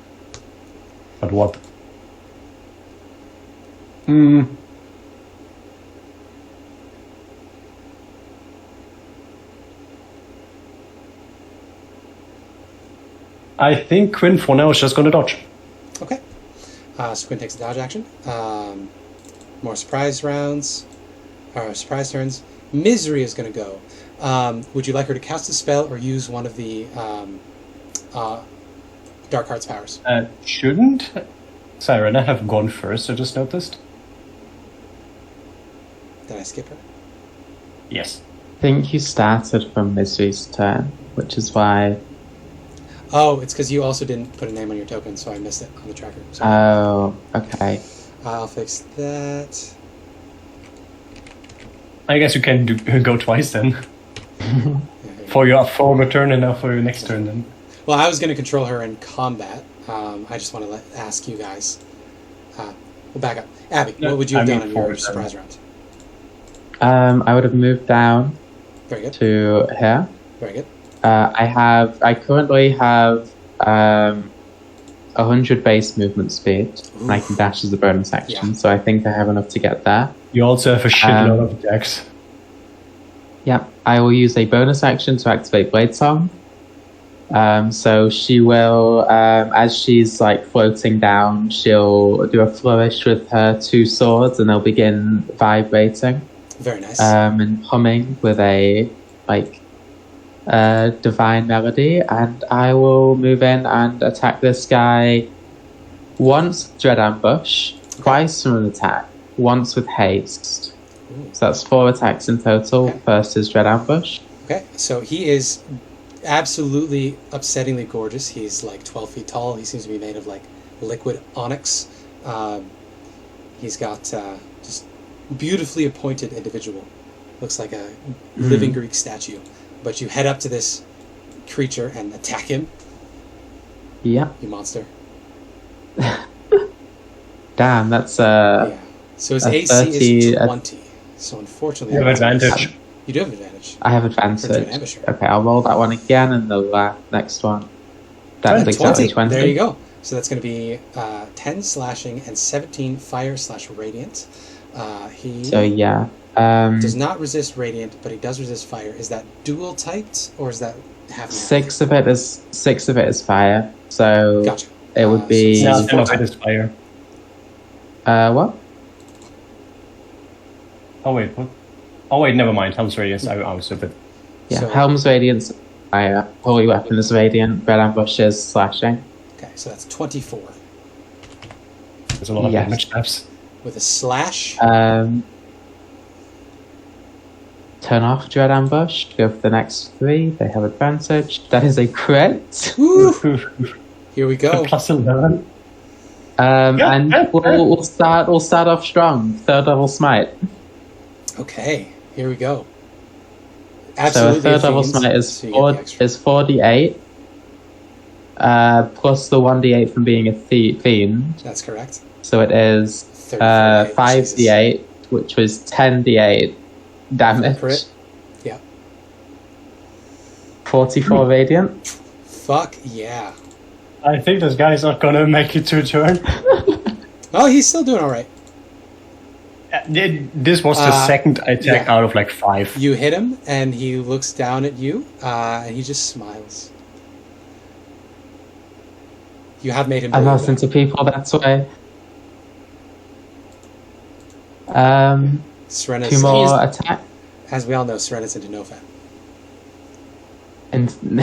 But what? I think Quinn for now is just gonna dodge. Okay. So Quinn takes a dodge action. More surprise rounds. Or surprise turns. Misery is going to go. Would you like her to cast a spell or use one of the Dark Heart's powers? Shouldn't Sirena have gone first, I just noticed? Did I skip her? Yes. I think you started from Misery's turn, which is why... Oh, it's because you also didn't put a name on your token, so I missed it on the tracker. Sorry. Oh, okay. I'll fix that. I guess you can go twice then. For your former turn and now for your next turn then. Well, I was going to control her in combat. I just want to ask you guys. We'll back up. Abby, what would you have done on your surprise round? I would have moved down Very good. to here. Very good. I currently have 100 base movement speed, and I can dash as a bonus action, Yeah. so I think I have enough to get there. You also have a shitload of attacks. Yeah, I will use a bonus action to activate Bladesong. So she will, as she's like floating down, she'll do a flourish with her two swords, and they'll begin vibrating. Very nice. And humming with a divine melody, and I will move in and attack this guy once with Dread Ambush, twice from an attack, once with haste. Ooh. So that's 4 attacks in total. Okay. First is Dread Ambush. Okay, so he is absolutely upsettingly gorgeous. He's like 12 feet tall. He seems to be made of like liquid onyx. He's got just beautifully appointed individual. Looks like a living Greek statue. But you head up to this creature and attack him. Yeah. You monster. Damn, that's Yeah. So his AC 30, is 20. So unfortunately, You have advantage. You do have advantage. I have For Dread advantage. Ambush. Okay, I'll roll that one again and the next one. That's exactly 20. There you go. So that's going to be 10 slashing and 17 fire/radiant. He So yeah. does not resist radiant, but he does resist fire. Is that dual typed or is that half and half? 6 of it is fire. So Gotcha. it would be so Yeah, it's 10 of four it is fire. what? Oh wait, what? Oh wait, never mind. Helm's Radiance. I was a bit. Yeah, So- Helm's Radiance fire. Holy Weapon is radiant. Red Ambush is slashing. Okay, so that's 24. There's a lot of Yes. damage tabs. With a slash. Turn off Dread Ambush. Go for the next 3. They have advantage. That is a crit. Woo! Here we go. Plus 11. And we'll start off strong. 3rd level smite. Okay, here we go. So Absolutely. a 3rd level fiend, smite so you get the extra. is 4d8. Plus the 1d8 from being a fiend. That's correct. So it is 34, 5d8, which was 10d8 damage. Crit. Yeah. 44 radiant. Fuck yeah. I think this guy's not gonna make it to a turn. Oh, he's still doing all right. This was the second attack yeah. out of like 5. You hit him, and he looks down at you, and he just smiles. You have made him. I believe listen that. to people that way. Serena's, 2 more attack. as we all know, Serena's into no fan. And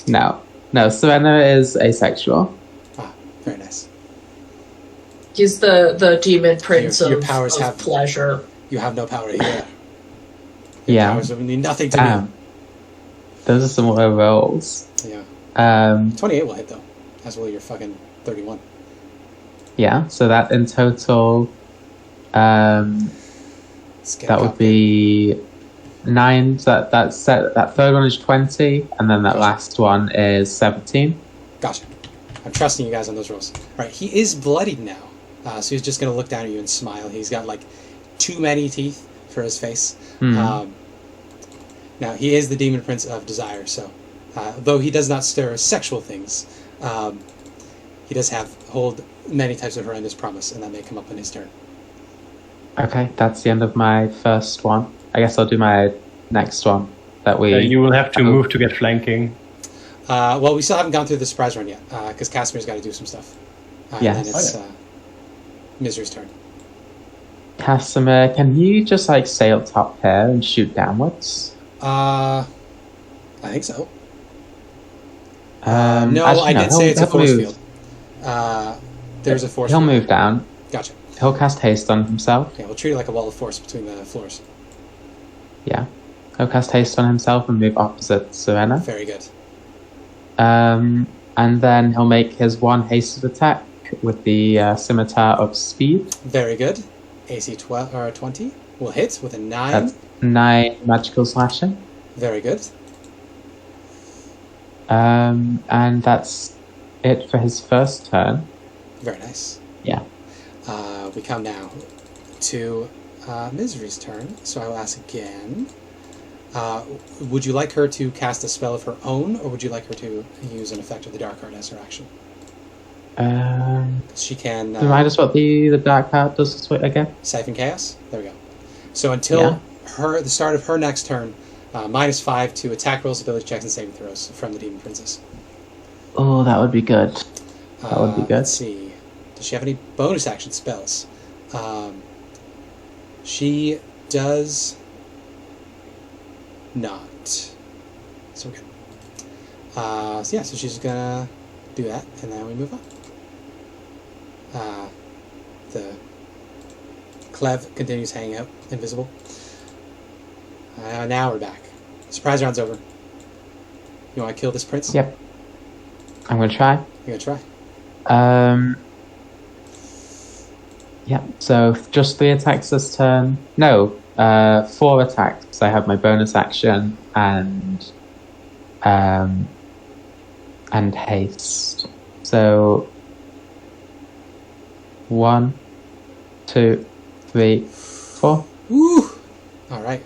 no, Serena is asexual. Ah, very nice. He's the demon prince Your of, powers of have- pleasure. You have no power here. Your Yeah. powers mean nothing to Damn. Those are some low rolls. me. Yeah. 28 will hit though, as will your fucking 31. Yeah, so that in total, Let's get that a would copy. be 9. So that third one is 20, and then that last one is 17. Gotcha. I'm trusting you guys on those rolls. All right, he is bloodied now, so he's just gonna look down at you and smile. He's got like too many teeth for his face. Now he is the demon prince of desire, so though he does not stir sexual things, he does hold many types of horrendous promise, and that may come up in his turn. Okay, that's the end of my first one. I guess I'll do my next one. That we. You will have to move to get flanking. Well, we still haven't gone through the surprise run yet, because Casimir's got to do some stuff. Yes. And then it's Misery's turn. Casimir, can he just like stay up top here and shoot downwards? I think so. No, Actually, I did say it's a he'll force move. field. There's a force He'll field. move down. Gotcha. He'll cast haste on himself. Okay, we'll treat it like a wall of force between the floors. Yeah. He'll cast haste on himself and move opposite Serena. Very good. And then he'll make his one hasted attack with the scimitar of speed. Very good. AC 12 or 20 will hit with a 9. That's 9 magical slashing. Very good. And that's it for his first turn. Very nice. Yeah. We come now to Misery's turn, so I will ask again. Would you like her to cast a spell of her own, or would you like her to use an effect of the Dark Art as her action? She can Remind us what the dark card does again. Siphon Chaos. There we go. So until the start of her next turn, -5 to attack rolls, ability checks, and saving throws from the Demon Princess. Oh, that would be good. That would be good. Let's see. Does she have any bonus action spells? She does not. So we're good. So yeah, so she's gonna do that, and then we move on. The Clev continues hanging out, invisible. Now we're back. Surprise round's over. You want to kill this prince? Yep. I'm gonna try. You're gonna try. Yeah. So just 3 attacks this turn. No, 4 attacks. I have my bonus action and haste. So 1, 2, 3, 4. Woo! All right.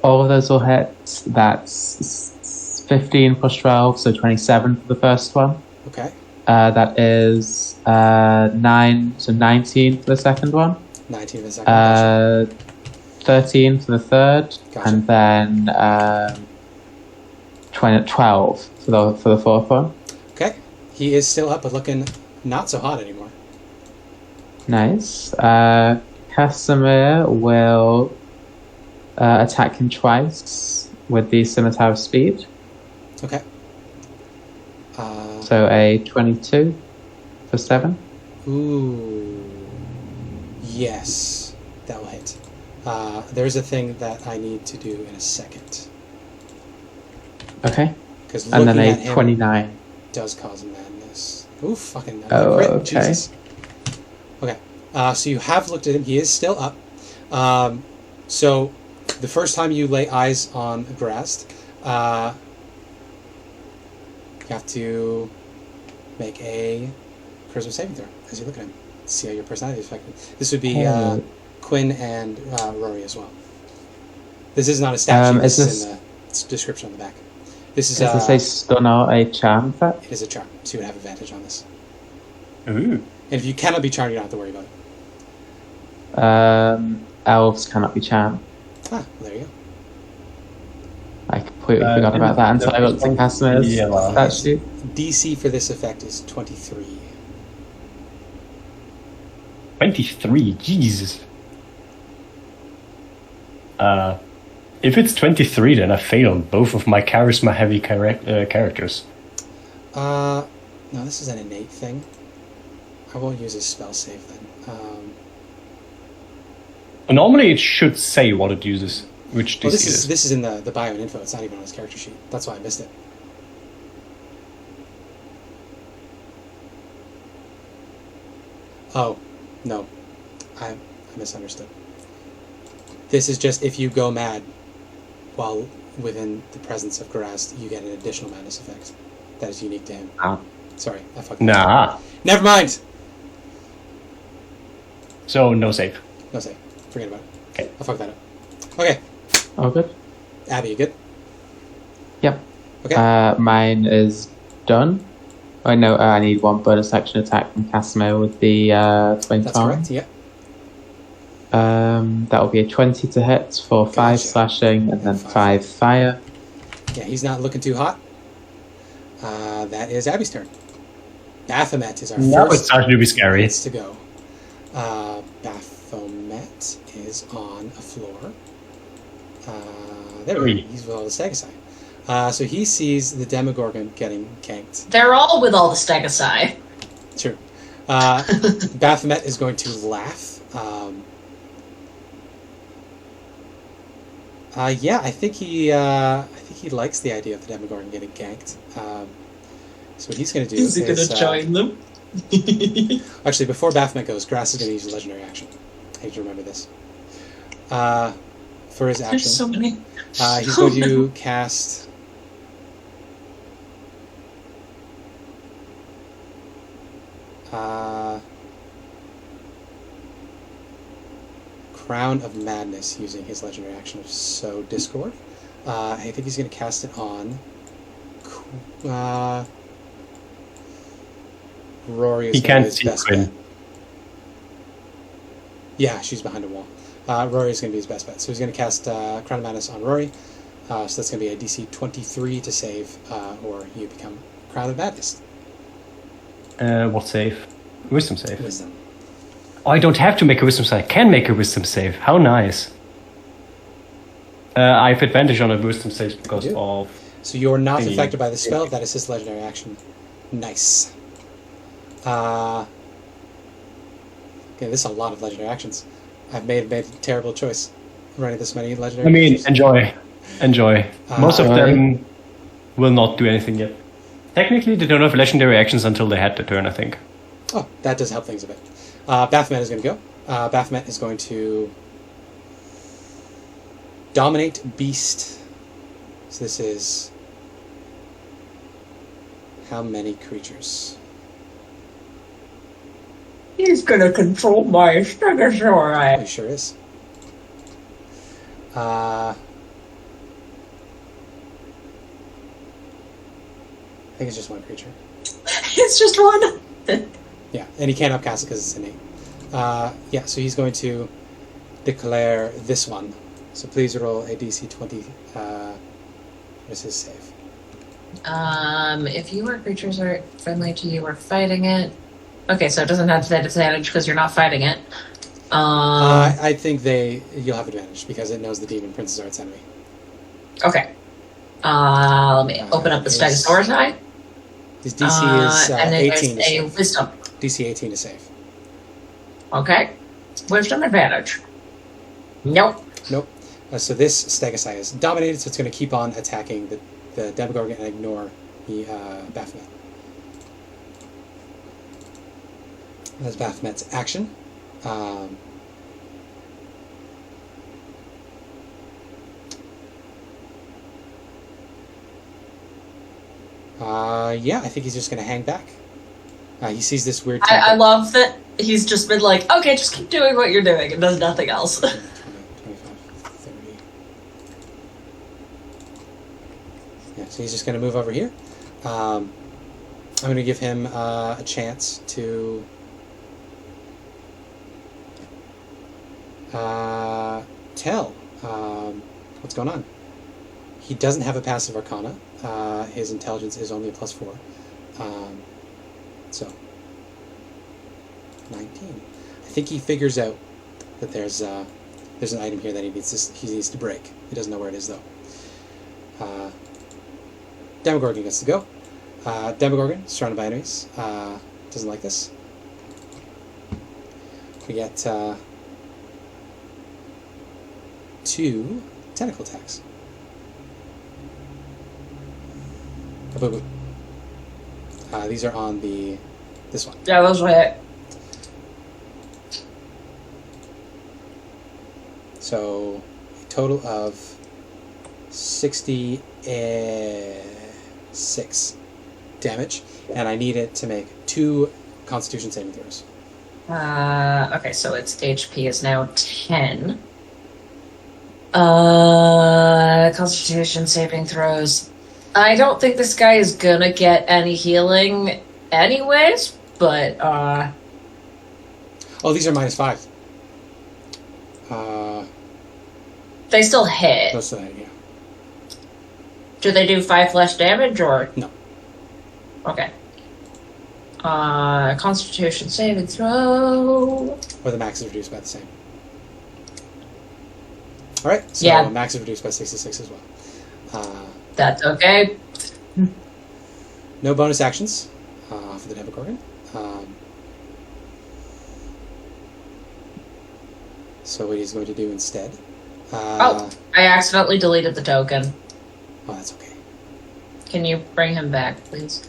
All of those will hit. That's 15 plus 12, so 27 for the first one. Okay. That is 9, so 19 for the second one. 19 for the second one. 13 for the third, Gotcha. and then 12 for the fourth one. Okay. He is still up, but looking not so hot anymore. Nice. Casimir will attack him twice with the Scimitar of Speed. Okay. So a 22 for 7. Ooh. Yes. That will hit. There's a thing that I need to do in a second. Okay. Because And then looking a at him 29. does cause madness. Ooh, fucking Oh, crit. okay. Jesus. Okay. So you have looked at him. He is still up. So the first time you lay eyes on Grast, you have to make a charisma saving throw as you look at him. See how your personality is affected. This would be Hey. Quinn and Rory as well. This is not a stat sheet. This is in the description on the back. This is this a stun or a charm effect? it is a charm, so you would have advantage on this. Ooh. And if you cannot be charmed, you don't have to worry about it. Elves cannot be charmed. Ah, there you go. I completely forgot about that until I looked at Casimir's stat sheet. DC for this effect is 23. 23, Jesus. If it's 23, then I failed both of my charisma-heavy characters. No, this is an innate thing. I won't use a spell save then. Normally, it should say what it uses, which Well, DC is. this is in the bio and info. It's not even on his character sheet. That's why I missed it. Oh, no. I misunderstood. This is just if you go mad while within the presence of Garast, you get an additional madness effect that is unique to him. Ah. Sorry, I fucked that up. Nah. Never mind! So, no save. No save. Forget about it. Okay. I fucked that up. Okay. Oh, good. Abby, you good? Yep. Okay. Mine is done. Oh no, I need 1 bonus action attack from Casimir with the twin That's tongue. correct, yeah. That will be a 20 to hit for 5 Gotcha. slashing and then 5 fire. Yeah, he's not looking too hot. That is Abby's turn. Baphomet is our Now it's first starting to be scary. prince to go. Baphomet is on a floor. There we go. He's with all the Stegosi. So he sees the Demogorgon getting ganked. They're all with all the Stegosi. True. Baphomet is going to laugh. Yeah, I think he likes the idea of the Demogorgon getting ganked. So what he's going to do Is he going to join them? Actually, before Baphomet goes, Grass is going to use a legendary action. I need to remember this. For his action, There's so many. he's going to cast. Crown of Madness using his legendary action of Sow Discord. I think he's going to cast it on. Rory is He going to can't be his see best Quinn. bet. Yeah, she's behind a wall. Rory is going to be his best bet. So he's going to cast Crown of Madness on Rory. So that's going to be a DC 23 to save, or you become Crown of Madness. What save? Wisdom save. Wisdom. Oh, I don't have to make a wisdom save. I can make a wisdom save. How nice. I have advantage on a wisdom save because of... So you're not thingy. affected by the spell. That is his legendary action. Nice. Okay, this is a lot of legendary actions. I've made a terrible choice running this many legendary actions. Enjoy. Most of them will not do anything yet. Technically, they don't have legendary actions until they had the turn, I think. Oh, that does help things a bit. Baphomet is going to go. Baphomet is going to dominate beast. So this is how many creatures? He's gonna control my Stegosaurus. He sure is. I think it's just one creature. It's just one. Yeah, and he can't upcast it because it's innate. Yeah, so he's going to declare this one. So please roll a DC 20. What is his save? If you or creatures are friendly to you or fighting it. Okay, so it doesn't have that advantage because you're not fighting it. I think you'll have advantage because it knows the demon princes are its enemy. Okay. Let me open up the Stegosaurus eye. His DC is and then 18 to there's a save. wisdom. DC 18 to save. Okay. Wisdom advantage. Nope. Nope. So this Stegosaurus is dominated, so it's going to keep on attacking the Demogorgon and ignore the Baphomet. That's Baphomet's action. Yeah, I think he's just going to hang back. He sees this weird... I love that he's just been like, okay, just keep doing what you're doing and does nothing else. 20, 25, 30. Yeah, so he's just going to move over here. I'm going to give him a chance to... tell what's going on. He doesn't have a passive arcana. His intelligence is only a +4. So 19. I think he figures out that there's an item here that he needs to break. He doesn't know where it is though. Demogorgon gets to go. Demogorgon, surrounded by enemies. Doesn't like this. We get 2 tentacle attacks. Boo-boo. These are on this one. Yeah, those were it. So a total of 66 damage, and I need it to make 2 Constitution saving throws. Okay, so its HP is now 10. Constitution saving throws. I don't think this guy is gonna get any healing anyways, but, Oh, these are -5. they still hit. Close to that, yeah. Do they do 5 less damage, or? No. Okay. Constitution saving throw. Or the max is reduced by the same. Alright, so Yeah. max is reduced by 66 as well. That's okay. No bonus actions for the Demogorgon. So what he's going to do instead... I accidentally deleted the token. Oh, that's okay. Can you bring him back, please?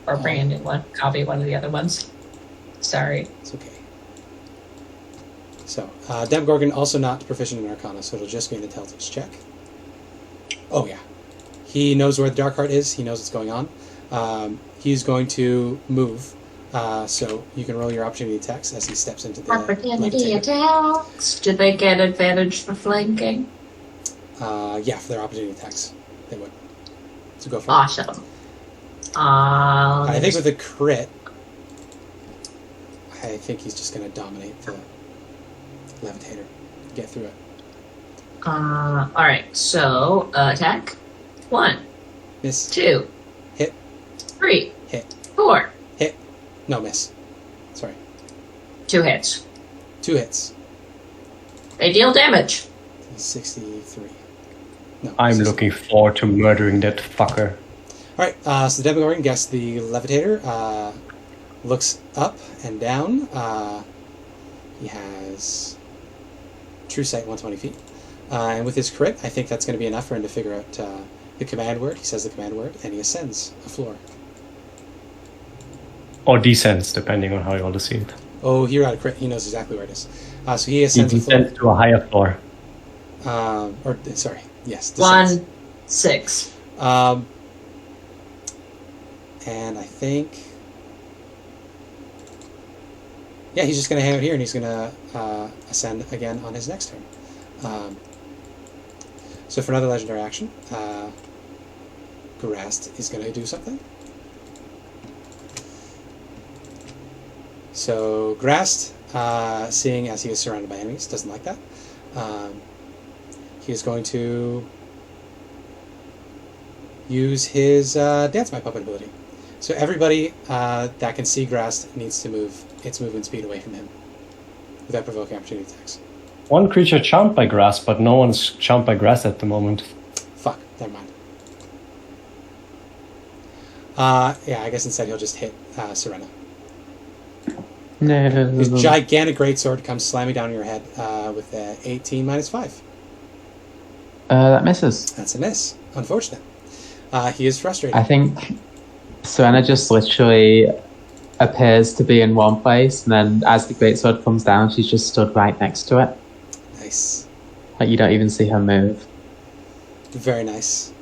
Or bring a new one. Copy one of the other ones. Sorry. It's okay. So, Demogorgon also not proficient in Arcana, so it'll just be an intelligence check. Oh, yeah. He knows where the Dark Heart is. He knows what's going on. He's going to move. So you can roll your opportunity attacks as he steps into the Opportunity attacks. Did they get advantage for flanking? Yeah, for their opportunity attacks. They would. So go for Awesome. it. I think with a crit, I think he's just going to dominate the Levitator. Get through it. Alright, so, attack. 1. Miss. 2. Hit. 3. Hit. 4. Hit. No, miss. Sorry. 2 hits. 2 hits. They deal damage. 63. No. I'm 63. looking forward to murdering that fucker. Alright, so the Demogorgon gets the Levitator, looks up and down. He has True Sight 120 feet. And with his crit, I think that's going to be enough for him to figure out the command word. He says the command word, and he ascends a floor. Or descends, depending on how you want to see it. Oh, he got a crit. He knows exactly where it is. So he ascends a floor. Descends to a higher floor. Yes. Descends. 1-6. And I think... Yeah, he's just going to hang out here, and he's going to ascend again on his next turn. So for another legendary action, Grast is going to do something. So Grast, seeing as he is surrounded by enemies, doesn't like that. He is going to use his Dance My Puppet ability. So everybody that can see Grast needs to move its movement speed away from him without provoking opportunity attacks. One creature charmed by grass, but no one's charmed by grass at the moment. Fuck, never mind. Yeah, I guess instead he'll just hit Serena. No. His gigantic greatsword comes slamming down on your head with 18 minus 5. That misses. That's a miss. Unfortunate. He is frustrated. I think Serena just literally appears to be in one place, and then as the greatsword comes down, she's just stood right next to it. Nice. Like, you don't even see her move. Very nice.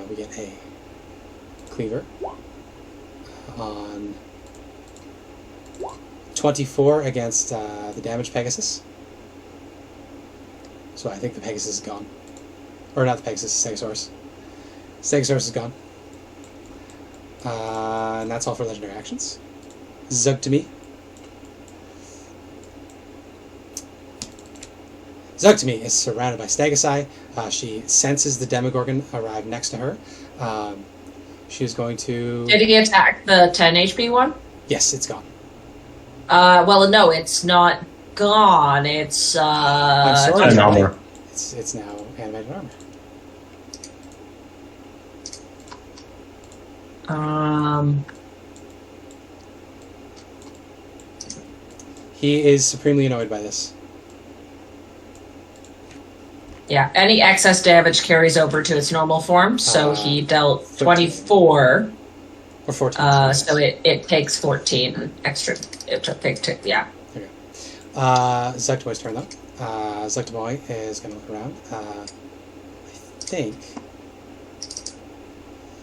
We get a cleaver on 24 against the damaged Pegasus. So I think the Pegasus is gone. Or not the Pegasus, the Stegosaurus. Stegosaurus is gone. And that's all for legendary actions. Zug to me. Zug to me is surrounded by Stegosae. She senses the Demogorgon arrive next to her. She is going to... Did he attack the 10 HP one? Yes, it's gone. Well, no, it's not gone. It's, I'm sorry. An armor. It's now animated armor. He is supremely annoyed by this. Yeah, any excess damage carries over to its normal form, so he dealt 13. 24. Or 14. So it takes 14 extra. Yeah. Okay. Zugtamoy's turn, though. Zugtamoy is going to look around. I think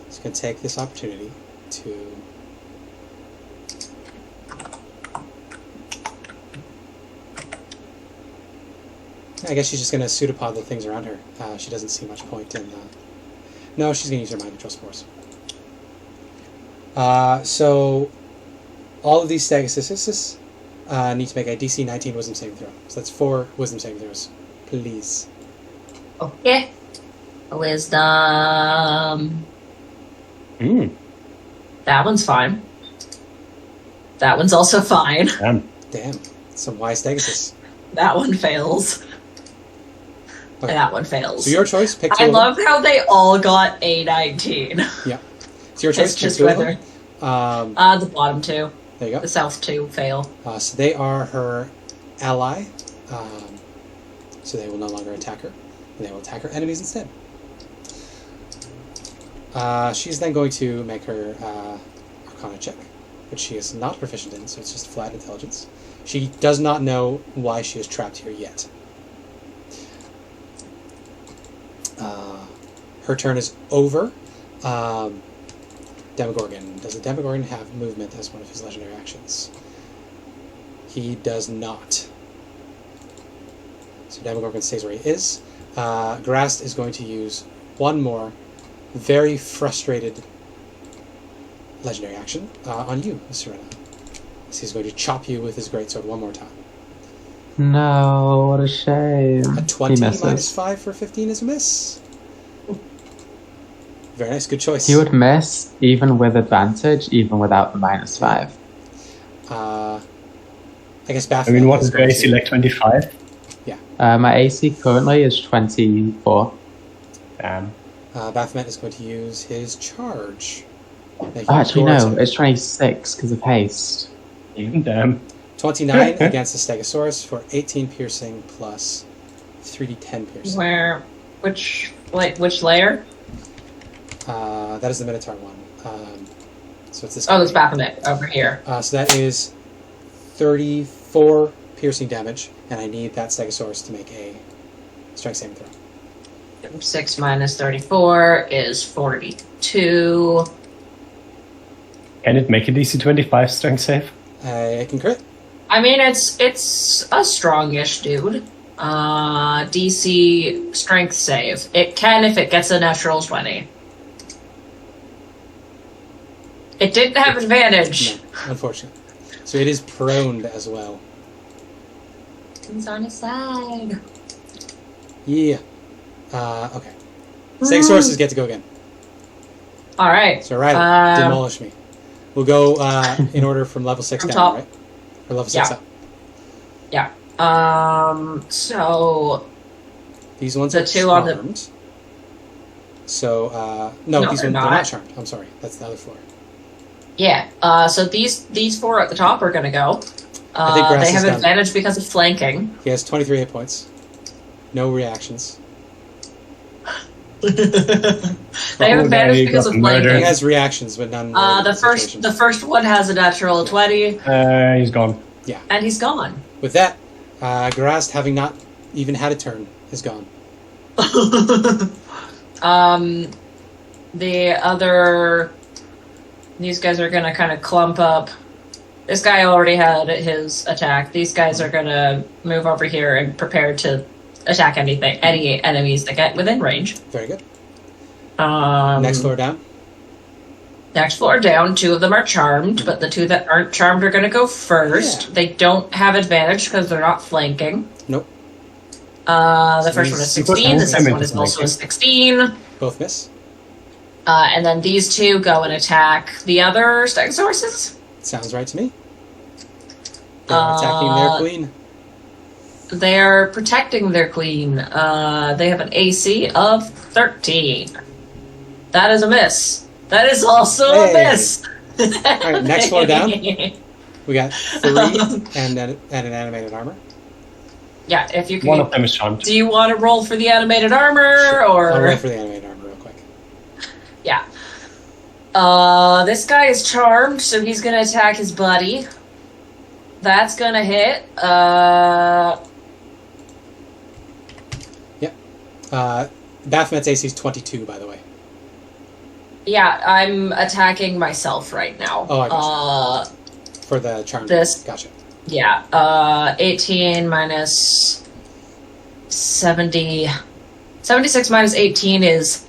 he's going to take this opportunity to... I guess she's just going to pseudopod the things around her. She doesn't see much point in... No, she's going to use her mind control spores. So all of these Stegosaurus need to make a DC 19 Wisdom saving throw. So that's 4 Wisdom saving throws. Please. Okay. Wisdom. That one's fine. That one's also fine. Damn. Some wise Stegosaurus. That one fails. Okay. And that one fails. So your choice, pick 2 I of them. love how they all got a 19. Yeah. It's your choice, It's pick just 2 of whether... them. the bottom 2. There you go. The south 2 fail. So they are her ally. So they will no longer attack her. And they will attack her enemies instead. She's then going to make her Arcana check, which she is not proficient in, so it's just flat intelligence. She does not know why she is trapped here yet. Her turn is over. Demogorgon. Does the Demogorgon have movement as one of his legendary actions? He does not. So Demogorgon stays where he is. Grast is going to use one more very frustrated legendary action on you, Serena. So he's going to chop you with his greatsword one more time. No, what a shame. A 20 He misses. minus 5 for 15 is a miss. Very nice, good choice. He would miss even with advantage, even without the -5. I I guess I Baphomet. mean, what is is your going AC, to- like 25? My AC currently is 24. Damn. Baphomet is going to use his charge. Making Oh, actually, your no, attack. it's 26 because of haste. Even damn. 29 against the Stegosaurus for 18 piercing plus 3d10 piercing. Which layer? That is the Minotaur one. So it's this. Oh, there's Baphomet over here. So that is 34 piercing damage, and I need that Stegosaurus to make a strength saving throw. 6 minus 34 is 42. Can it make a DC 25 strength save? I can crit. I mean, it's a strongish dude. DC strength save. It can if it gets a natural 20. It didn't have advantage. No, unfortunately. So it is prone as well. He's on his side. Yeah. Okay. Stegosauruses get to go again. All right. So right, demolish me. We'll go in order from level 6 From down, top. right? Or level 6 Yeah. up. Yeah. So These ones The are two on the- charmed. So, no, No, these they're ones are not. not charmed. I'm sorry. That's the other floor. yeah. So these 4 at the top are gonna go. I think Grass They have is done. advantage because of flanking. He has 23 hit points. No reactions. They have Oh, advantage they because got of murdered. He flanking. has reactions, but none. The first one has a natural 20, He's gone. and he's gone. With that, Garast, having not even had a turn, is gone. The other, these guys are gonna kind of clump up. This guy already had his attack. These guys are gonna move over here and prepare to attack any enemies that get within range. Very good. Next Next floor down. Next floor down, 2 of them are charmed, but the 2 that aren't charmed are going to go first. Yeah. They don't have advantage because they're not flanking. Nope. The first one is You got 16, the second damage one is also a flanking. 16. Both miss. And then these 2 go and attack the other Stegosauruses. Sounds right to me. They're attacking their queen. They are protecting their queen. They have an AC of 13. That is a miss. That is also a Hey. miss. Alright, next floor down. We got 3 and an animated armor. Yeah, if you One can. of them is charmed. Do you want to roll for the animated armor, or? I'll roll for the animated armor real quick. Yeah. This guy is charmed, so he's gonna attack his buddy. That's gonna hit. Baphomet's AC is 22, by the way. Yeah, I'm attacking myself right now. Oh, I gotcha. For the charm. This- Gotcha. Yeah, 18 minus 70. 76 minus 18 is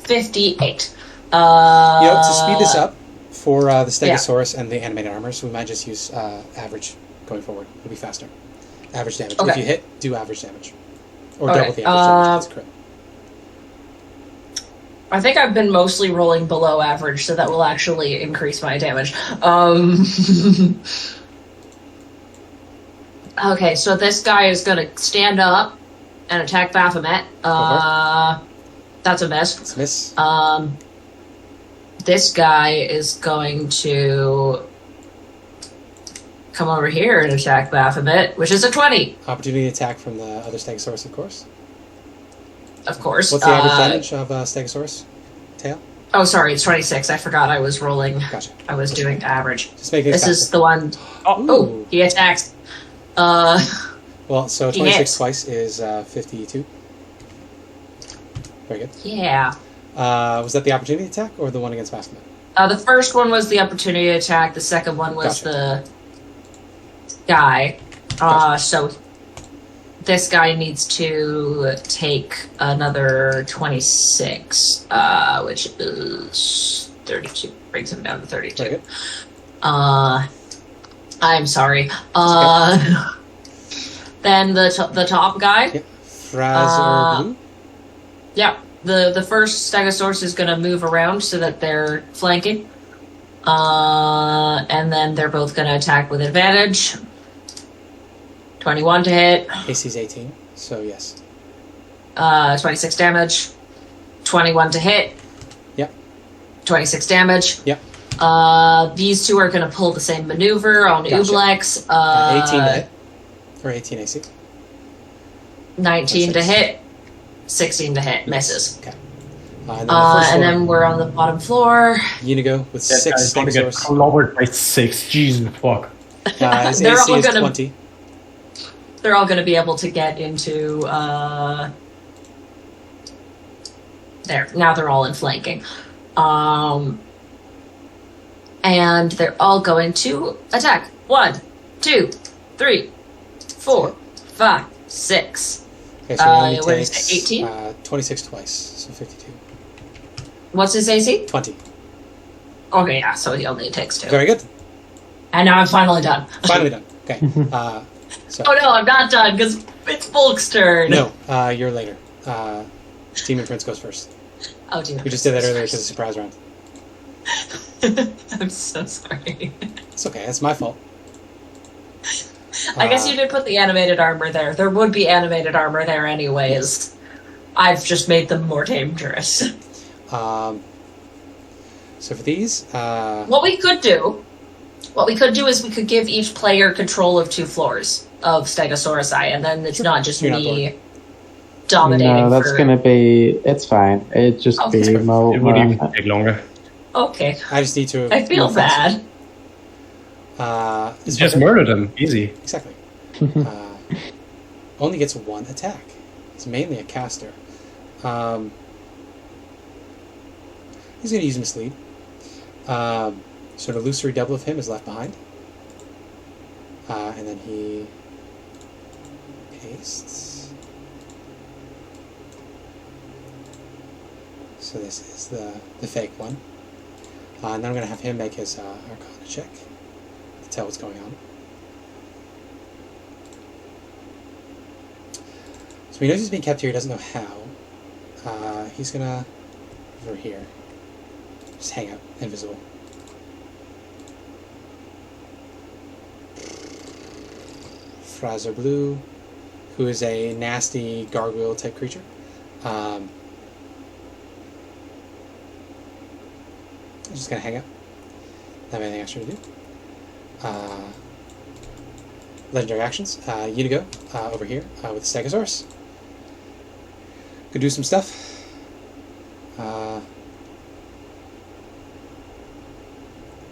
58. You know, to speed this up, for the Stegosaurus and the animated armor, so we might just use average going forward. It'll be faster. Average damage. Okay. If you hit, do average damage. Or Okay, double the average damage. That's correct. I think I've been mostly rolling below average, so that will actually increase my damage. Okay, so this guy is going to stand up and attack Baphomet. That's a miss. It's a miss. This guy is going to come over here and attack Baphomet, which is a 20, Opportunity attack from the other Stegosaurus, of course. of course. What's the average damage of Stegosaurus? Tail? Oh, sorry, it's 26. I forgot I was rolling. Gotcha. I was doing average. Just make it This faster. is the one. Oh, he attacks. Well, so he 26 hits. twice is 52. Very good. Yeah. Was that the opportunity attack or the one against Baphomet? The first one was the opportunity attack. The second one was Gotcha. the guy. Gotcha. So this guy needs to take another 26, which is 32. Brings him down to 32. Very good. I'm sorry. Then the top guy. Yep. Fraser Blue. Yeah, the first Stegosaurus is going to move around so that they're flanking. And then they're both going to attack with advantage. 21 to hit. AC's 18, so yes. 26 damage. 21 to hit. Yep. 26 damage. Yep. These two are going to pull the same maneuver on Gotcha. Ublex. 18 to hit. Or 18 AC. 19 to 26. hit. 16 to hit. Misses. Okay. And then, the first And floor, then we're on the bottom floor. Unigo with That 6 guy's gonna get Stegosaurus. clobbered by 6. Jesus fuck. His They're AC all is gonna- 20. They're all going to be able to get into... There. Now they're all in flanking. And they're all going to attack. 1, 2, 3, 4, 5, 6. Okay, so he only what is takes it, 18? 26 twice, so 52. What's his AC? 20. Okay, yeah, so he only takes 2. Very good. And now I'm finally done. Finally done. Okay. So Oh no, I'm not done, because it's Volk's turn. no, you're later. Demon Prince goes first. Oh, dear. We just did that earlier because it's a surprise round. I'm so sorry. It's okay. It's my fault. I guess you did put the animated armor there. There would be animated armor there anyways. I've just made them more dangerous. So for these, What we could do is we could give each player control of 2 floors of Stegosaurus, and then it's not just You're not me dominating. No, that's for... gonna be. It's fine. It'd just Oh, be that's perfect. more. It would even take longer. Okay, I just need to. I feel move fast. bad. It's Just okay. murder them. Easy. Exactly. Only gets 1 attack. It's mainly a caster. He's going to use Mislead. So an illusory double of him is left behind. And then he pastes. So this is the fake one. And then I'm going to have him make his Arcana check to tell what's going on. So he knows he's being kept here, he doesn't know how. He's gonna, over here, just hang out, invisible. Fraser Blue, who is a nasty gargoyle type creature. Just gonna hang out. Don't have anything extra to do. Legendary actions. Unigo, over here, with the Stegosaurus. Could do some stuff.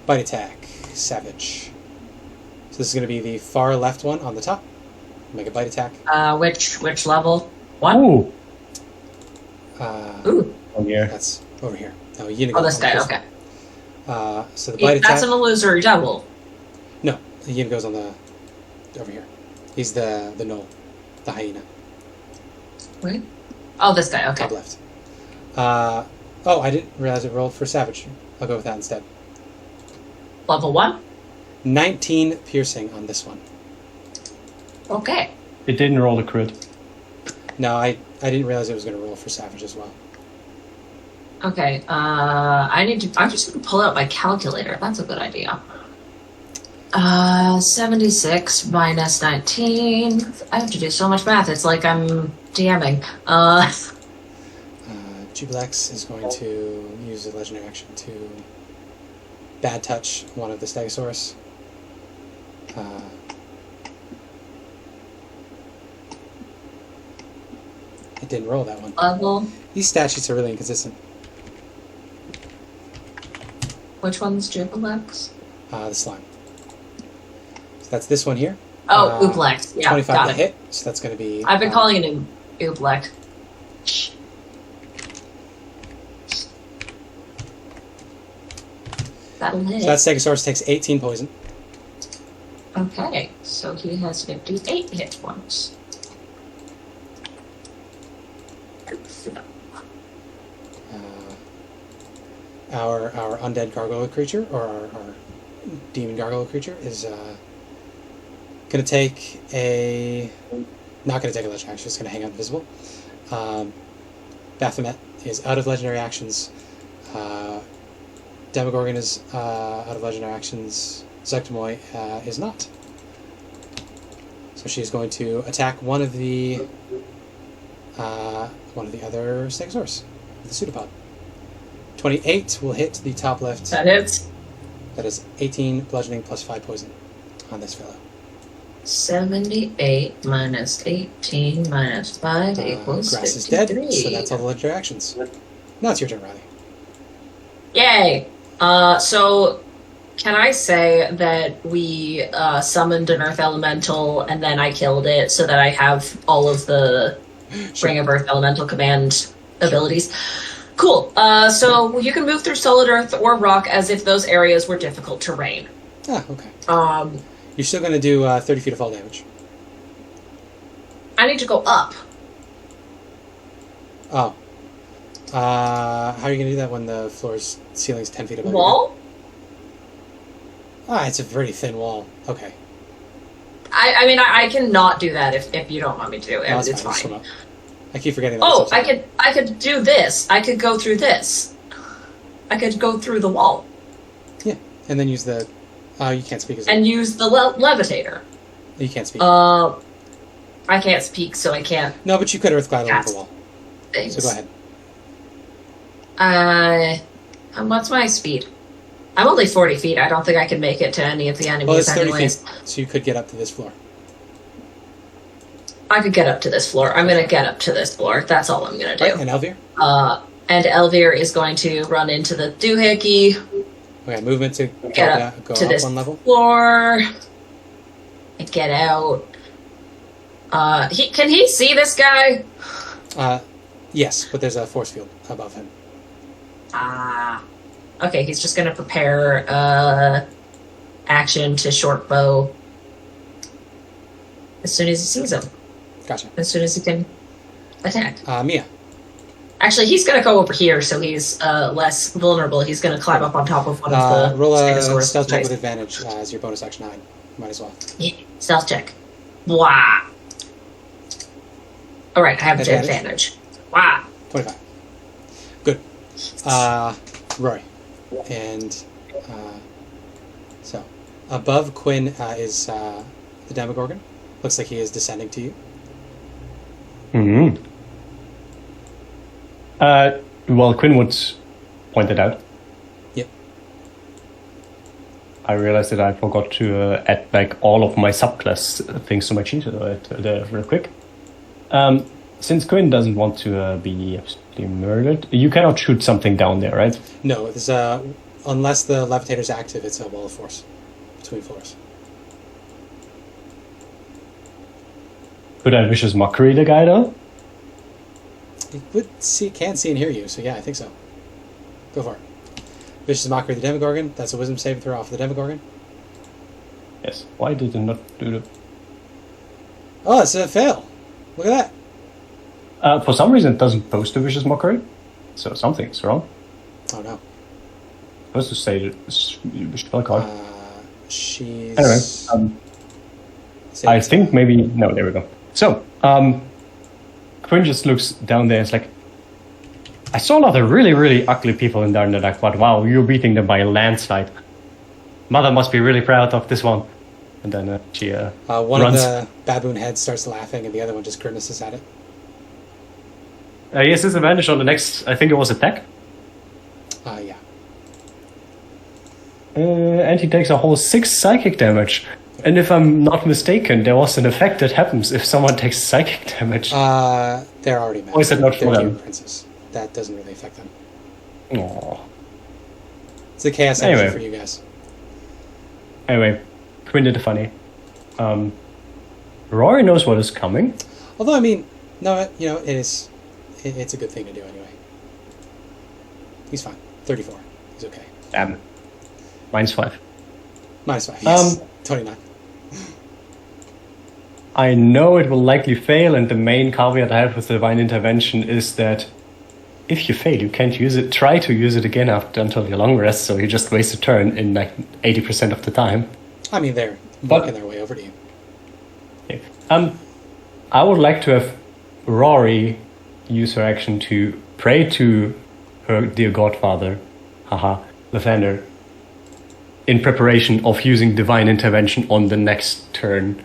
Bite attack, savage. So this is going to be the far left one on the top. Make a bite attack. Which level? 1? Ooh. Ooh. Oh, yeah. That's over here. No, Unigo. Oh, this on the guy. first Okay. one. So the bite attack. That's an illusory double. No, the Unigo's on the over here. He's the gnoll, the hyena. Wait. Oh, this guy. Okay. Top left. Oh, I didn't realize it rolled for savage. I'll go with that instead. Level 1. 19 piercing on this one. Okay. It didn't roll a crit. No, I didn't realize it was going to roll for savage as well. Okay. I'm just gonna pull out my calculator. That's a good idea. 76 minus 19. I have to do so much math. It's like I'm DMing. Jublex is going to use a legendary action to bad touch one of the Stegosaurus. It didn't roll that one. Level. These stat sheets are really inconsistent. Which one's Jublex? The slime. So that's this one here. Oh, Ublex. Yeah, 25 got to it. hit, so that's going to be... I've been calling it Ublex. That'll hit. So that Stegosaurus takes 18 poison. Okay, so he has 58 hit points. Our undead gargoyle creature, or our demon gargoyle creature, is going to take a... Not going to take a legendary action, just going to hang out invisible. Baphomet is out of legendary actions. Demogorgon is out of legendary actions. Zektomoy is not. So So she's going to attack one of the other Stegosaurus with the pseudopod. 28 will hit the top left. That hits. That is 18 bludgeoning plus 5 poison on this fellow. 78 minus 18 minus 5 equals Grass is 53. dead, so that's all the legendary actions. Now it's your turn, Riley. Yay! So can I say that we summoned an Earth Elemental and then I killed it so that I have all of the Ring of Earth Elemental command abilities? Cool. So you can move through solid earth or rock as if those areas were difficult terrain. Ah, okay. You're still going to do 30 feet of fall damage. I need to go up. Oh. How are you going to do that when the ceiling's 10 feet above Wall? you? It's a very thin wall. Okay. I mean, I can not do that if you don't want me to. No, it's fine. fine. I keep forgetting that. Oh, I could do this. I could go through this. I could go through the wall. Yeah, and then use the... you can't speak as and use the levitator. You can't speak. I can't speak, so I can't... No, but you could earth glide over the wall. Things. So go ahead. What's my speed? I'm only 40 feet. I don't think I can make it to any of the enemies it's 30 anyways. feet, so you could get up to this floor. I could get up to this floor. I'm going to get up to this floor. That's all I'm going to do. Right, and Elvir? And Elvir is going to run into the doohickey. Okay, movement to Get go up to up this one level. floor. And get out. Can he see this guy? Yes, but there's a force field above him. Okay, he's just going to prepare action to short bow as soon as he sees him. Gotcha. As soon as he can attack. Mia. Actually, he's going to go over here, so he's less vulnerable. He's going to climb up on top of one of the roll a Stegosaurus. stealth check with advantage as your bonus action 9. Might as well. Yeah, stealth check. Wow. All right, I have advantage. Wow. 25. Good. Rory. And so, above Quinn is the Demogorgon. Looks like he is descending to you. Mm-hmm. Well, Quinn would point it out. Yep. I realized that I forgot to add back all of my subclass things to my sheet real quick. Since Quinn doesn't want to be absolutely murdered, you cannot shoot something down there, right? No, it's unless the levitator's active, it's a wall of force between floors. Could I Vicious Mockery the guy, though? It can see and hear you, so yeah, I think so. Go for it. Vicious Mockery of the Demogorgon. That's a wisdom saving throw off the Demogorgon. Yes. Why did it not do the... Oh, it's a fail. Look at that. For some reason, it doesn't post a Vicious Mockery. So something's wrong. Oh, no. Supposed to say that spell card. She's... Anyway, I think maybe... No, there we go. So, Quinn just looks down there and is like, I saw a lot of really, really ugly people in Underdark, but wow, you're beating them by a landslide. Mother must be really proud of this one. And then she one runs. of the baboon heads starts laughing, and the other one just grimaces at it. He has disadvantage on the next, I think it was attack. Yeah. And he takes a whole 6 psychic damage. And if I'm not mistaken, there was an effect that happens if someone takes psychic damage. They're already mad. Or is it not for They're them? Demon Princes. That doesn't really affect them. Aww. It's the chaos energy for you guys. Anyway, Quinn did the funny. Rory knows what is coming. Although, I mean, no, it's a good thing to do anyway. He's fine. 34. He's okay. Damn. -5. -5, yes. 29. I know it will likely fail, and the main caveat I have with Divine Intervention is that if you fail, you can't use it. Try to use it again until your long rest, so you just waste a turn in like 80% of the time. I mean, they're working their way over to you. Okay. I would like to have Rory use her action to pray to her dear godfather, Lathander, in preparation of using Divine Intervention on the next turn.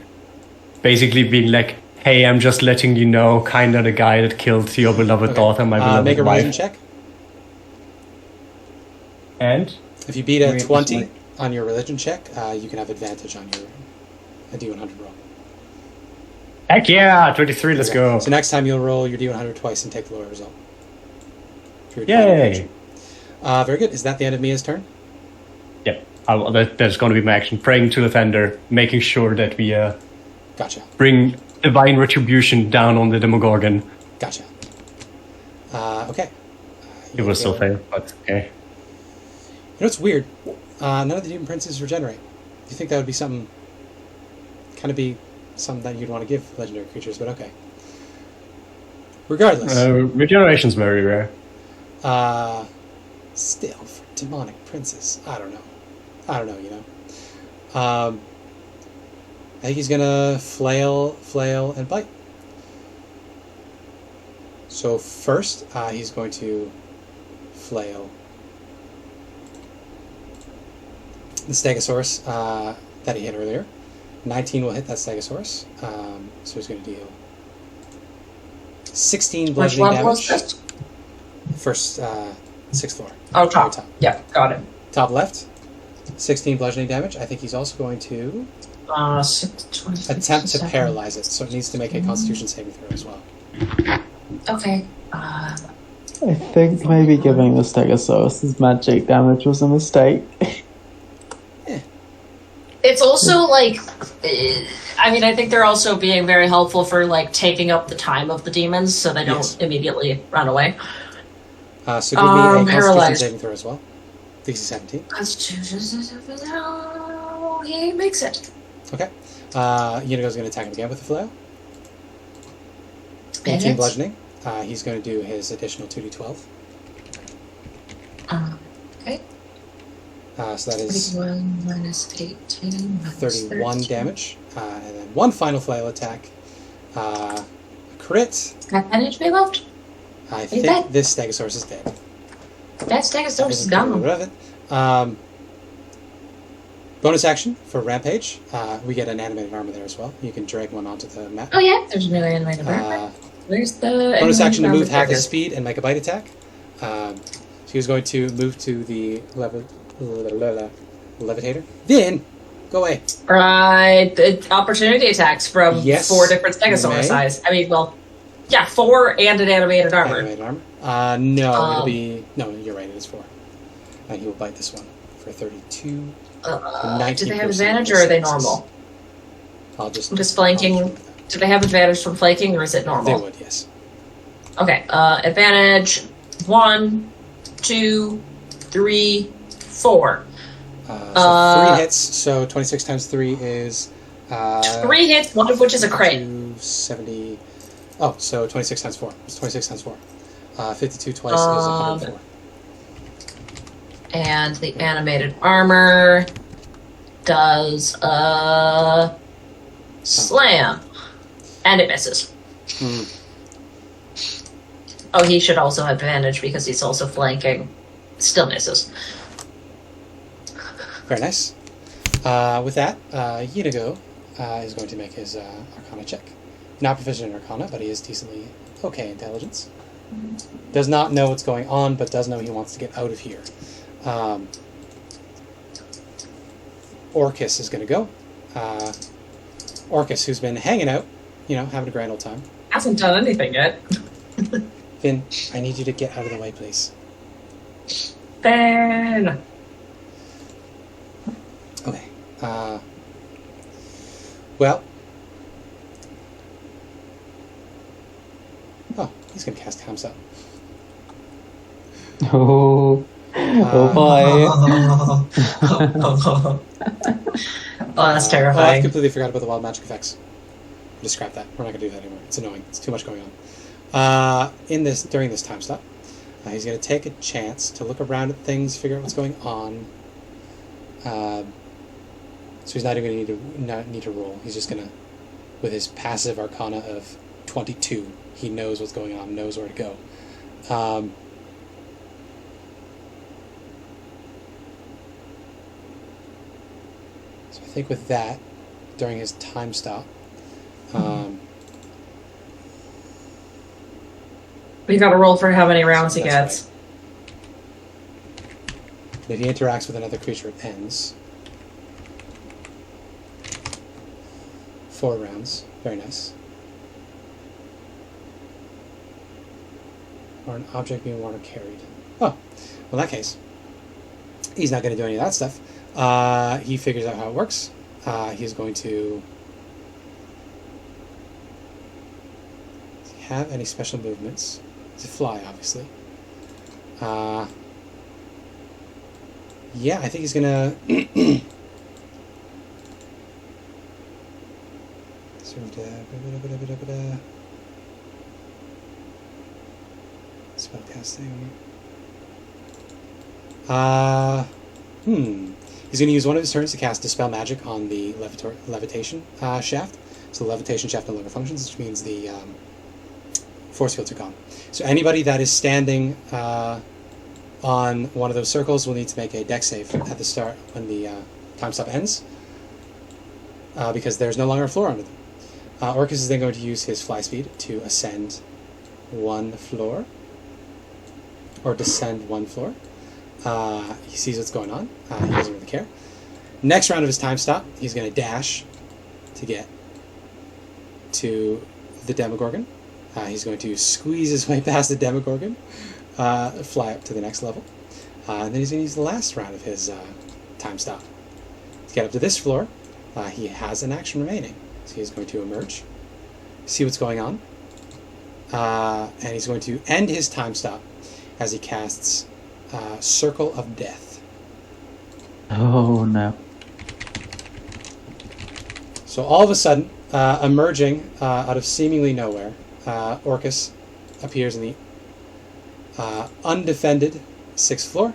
basically being like, "Hey, I'm just letting you know, kinda the guy that killed your beloved daughter, my beloved make a wife." religion check. And If you beat a Wait, 20 wait. on your religion check, you can have advantage on your D100 roll. heck yeah, 23. Let's go. So next time you'll roll your D100 twice and take the lower result. For your Yay! very good. Is that the end of Mia's turn? Yep. That's going to be my action. Praying to Lathander, making sure that we Gotcha. bring divine retribution down on the Demogorgon. Gotcha. Okay. It will still fail, but okay. You know what's weird? None of the demon princes regenerate. Do you think that would be something that you'd want to give legendary creatures? But okay. Regardless. Regeneration's very rare. Still, for demonic princes, I don't know, you know. I think he's gonna flail, and bite. So first, he's going to flail the Stegosaurus that he hit earlier. 19 will hit that Stegosaurus. So he's going to deal 16 bludgeoning damage. First, 6th floor. Oh, Very top. Yeah, got it. Top left, 16 bludgeoning damage. I think he's also going to 26, attempt to 27. paralyze it, so it needs to make a Constitution saving throw as well. Okay. I think maybe giving the Stegosaurus magic damage was a mistake. It's also like, I think they're also being very helpful for like taking up the time of the demons so they don't immediately run away. So give me a Constitution paralyzed. saving throw as well. DC 17. Oh, he makes it. Okay. Unigo's going to attack him again with the flail. 18 bludgeoning. He's going to do his additional 2d12. Okay. So that is 31 minus 18 minus 31 13. damage. And then one final flail attack. Crit. Got advantage be left? I He's think dead. this Stegosaurus is dead. That Stegosaurus is Rid gone. of it. Bonus action for Rampage. We get an animated armor there as well. You can drag one onto the map. Oh yeah, there's another animated armor. Where's the Bonus action to move animated half armor? his speed and make a bite attack. So he was going to move to the levitator. Then, go away. Right, the opportunity attacks from Yes, 4 different you may. Stegosaurus size. 4 and an animated armor. Animated armor. No, it'll be... No, you're right, it is 4. And he will bite this one for 32. Do they have 19% advantage or are they success. normal? I'll just... Just flanking. Do they have advantage from flanking or is it They normal? would, yes. Okay, advantage 1, 2, 3, 4. So 3 hits, so 26 times 3 is... 3 hits, one of which is a crit. 270... Oh, so 26 times 4. It's 26 times 4. 52 twice is 104. And the animated armor does a slam. And it misses. Oh, he should also have advantage because he's also flanking. Still misses. Very nice. With that, Unigo is going to make his Arcana check. Not proficient in Arcana, but he is decently okay intelligence. Does not know what's going on, but does know he wants to get out of here. Orcus is going to go. Orcus, who's been hanging out, having a grand old time. Hasn't done anything yet. Finn, I need you to get out of the way, please. Ben! Okay. Well. Oh, he's going to cast Time's Up. Oh boy. Oh, that's I terrifying. completely forgot about the wild magic effects. Just scrap that. We're not going to do that anymore. It's annoying. It's too much going on. During this time stop, he's going to take a chance to look around at things, figure out what's going on. So he's not even going to need to roll. He's just going to, with his passive Arcana of 22, he knows what's going on, knows where to go. So I think with that, during his time stop, We got to roll for how many rounds he That's gets. right. If he interacts with another creature, it ends. 4 rounds. Very nice. Or an object being worn or carried. Oh, well, in that case, he's not going to do any of that stuff. He figures out how it works. He's going to... Does he have any special movements? He's a fly, obviously. Yeah, I think he's going to... Spellcasting. He's going to use one of his turns to cast Dispel Magic on the levitation shaft. So the levitation shaft no longer functions, which means the force fields are gone. So anybody that is standing on one of those circles will need to make a dex save at the start when the time stop ends, because there's no longer a floor under them. Orcus is then going to use his fly speed to ascend 1 floor, or descend 1 floor. He sees what's going on. He doesn't really care. Next round of his time stop, he's going to dash to get to the Demogorgon. He's going to squeeze his way past the Demogorgon, fly up to the next level. And then he's going to use the last round of his time stop to get up to this floor. He has an action remaining. So he's going to emerge, see what's going on, and he's going to end his time stop as he casts Circle of Death. Oh no. So all of a sudden, emerging out of seemingly nowhere, Orcus appears in the undefended 6th floor,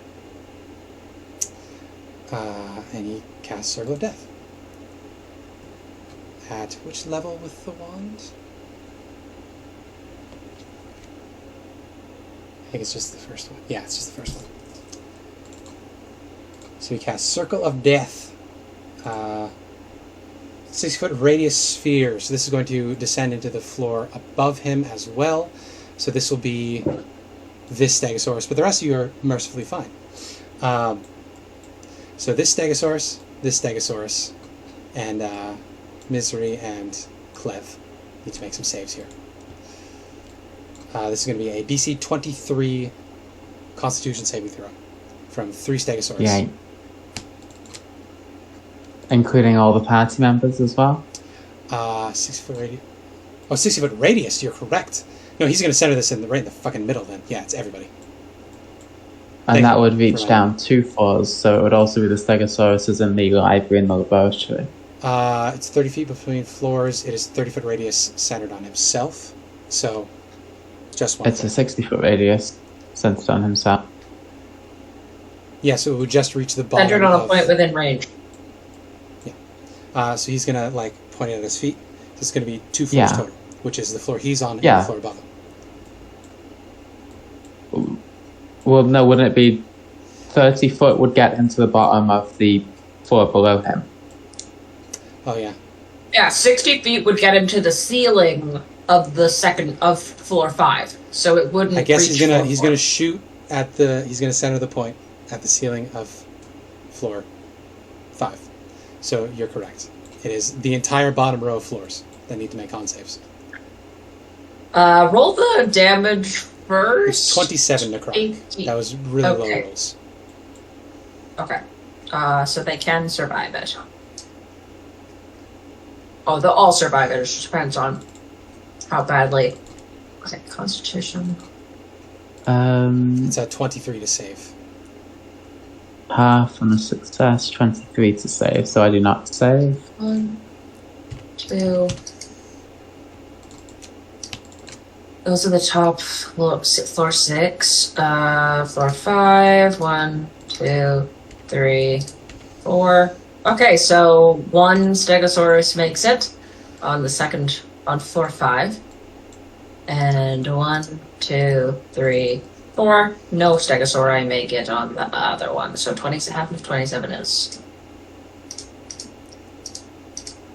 and he casts Circle of Death. At which level with the wand? I think it's just the first one. Yeah, it's just the first one. So he casts Circle of Death. 6-foot radius sphere. So this is going to descend into the floor above him as well. So this will be this Stegosaurus, but the rest of you are mercifully fine. So this Stegosaurus, and Misery and Clev need to make some saves here. This is going to be a DC 23 Constitution saving throw from 3 Stegosaurus. Yeah. Including all the party members as well? 6-foot radius. Oh, 60-foot radius, you're correct. No, he's going to center this right in the fucking middle then. Yeah, it's everybody. And that would reach down 2 floors, so it would also be the Stegosauruses in the library and the laboratory. It's 30 feet between floors. It is 30-foot radius centered on himself. So, just one. It's a 60-foot radius centered on himself. Yeah, so it would just reach the bottom. Centered on a point within range. Yeah. So he's going to, point it at his feet. So it's going to be 2 floors total, which is the floor he's on and the floor above him. Well, no, wouldn't it be 30 foot would get him to the bottom of the floor below him? Oh, yeah. Yeah, 60 feet would get him to the ceiling of floor 5. So it wouldn't. I guess he's gonna shoot at he's gonna center the point at the ceiling of floor 5. So you're correct. It is the entire bottom row of floors that need to make con saves. Roll the damage first. It's 27 necrotic. 18. That was really low rolls. Okay. So they can survive it. Oh, they'll all survive it. It just depends on how badly. Okay, Constitution. It's a 23 to save. Half on a success, 23 to save, so I do not save. 1, 2. Those are the top floor 6. Floor 5. 1, 2, 3, 4. Okay, so 1 Stegosaurus makes it on floor 5. And 1, 2, 3, 4. No Stegosauri make it on the other one. So half of 27 is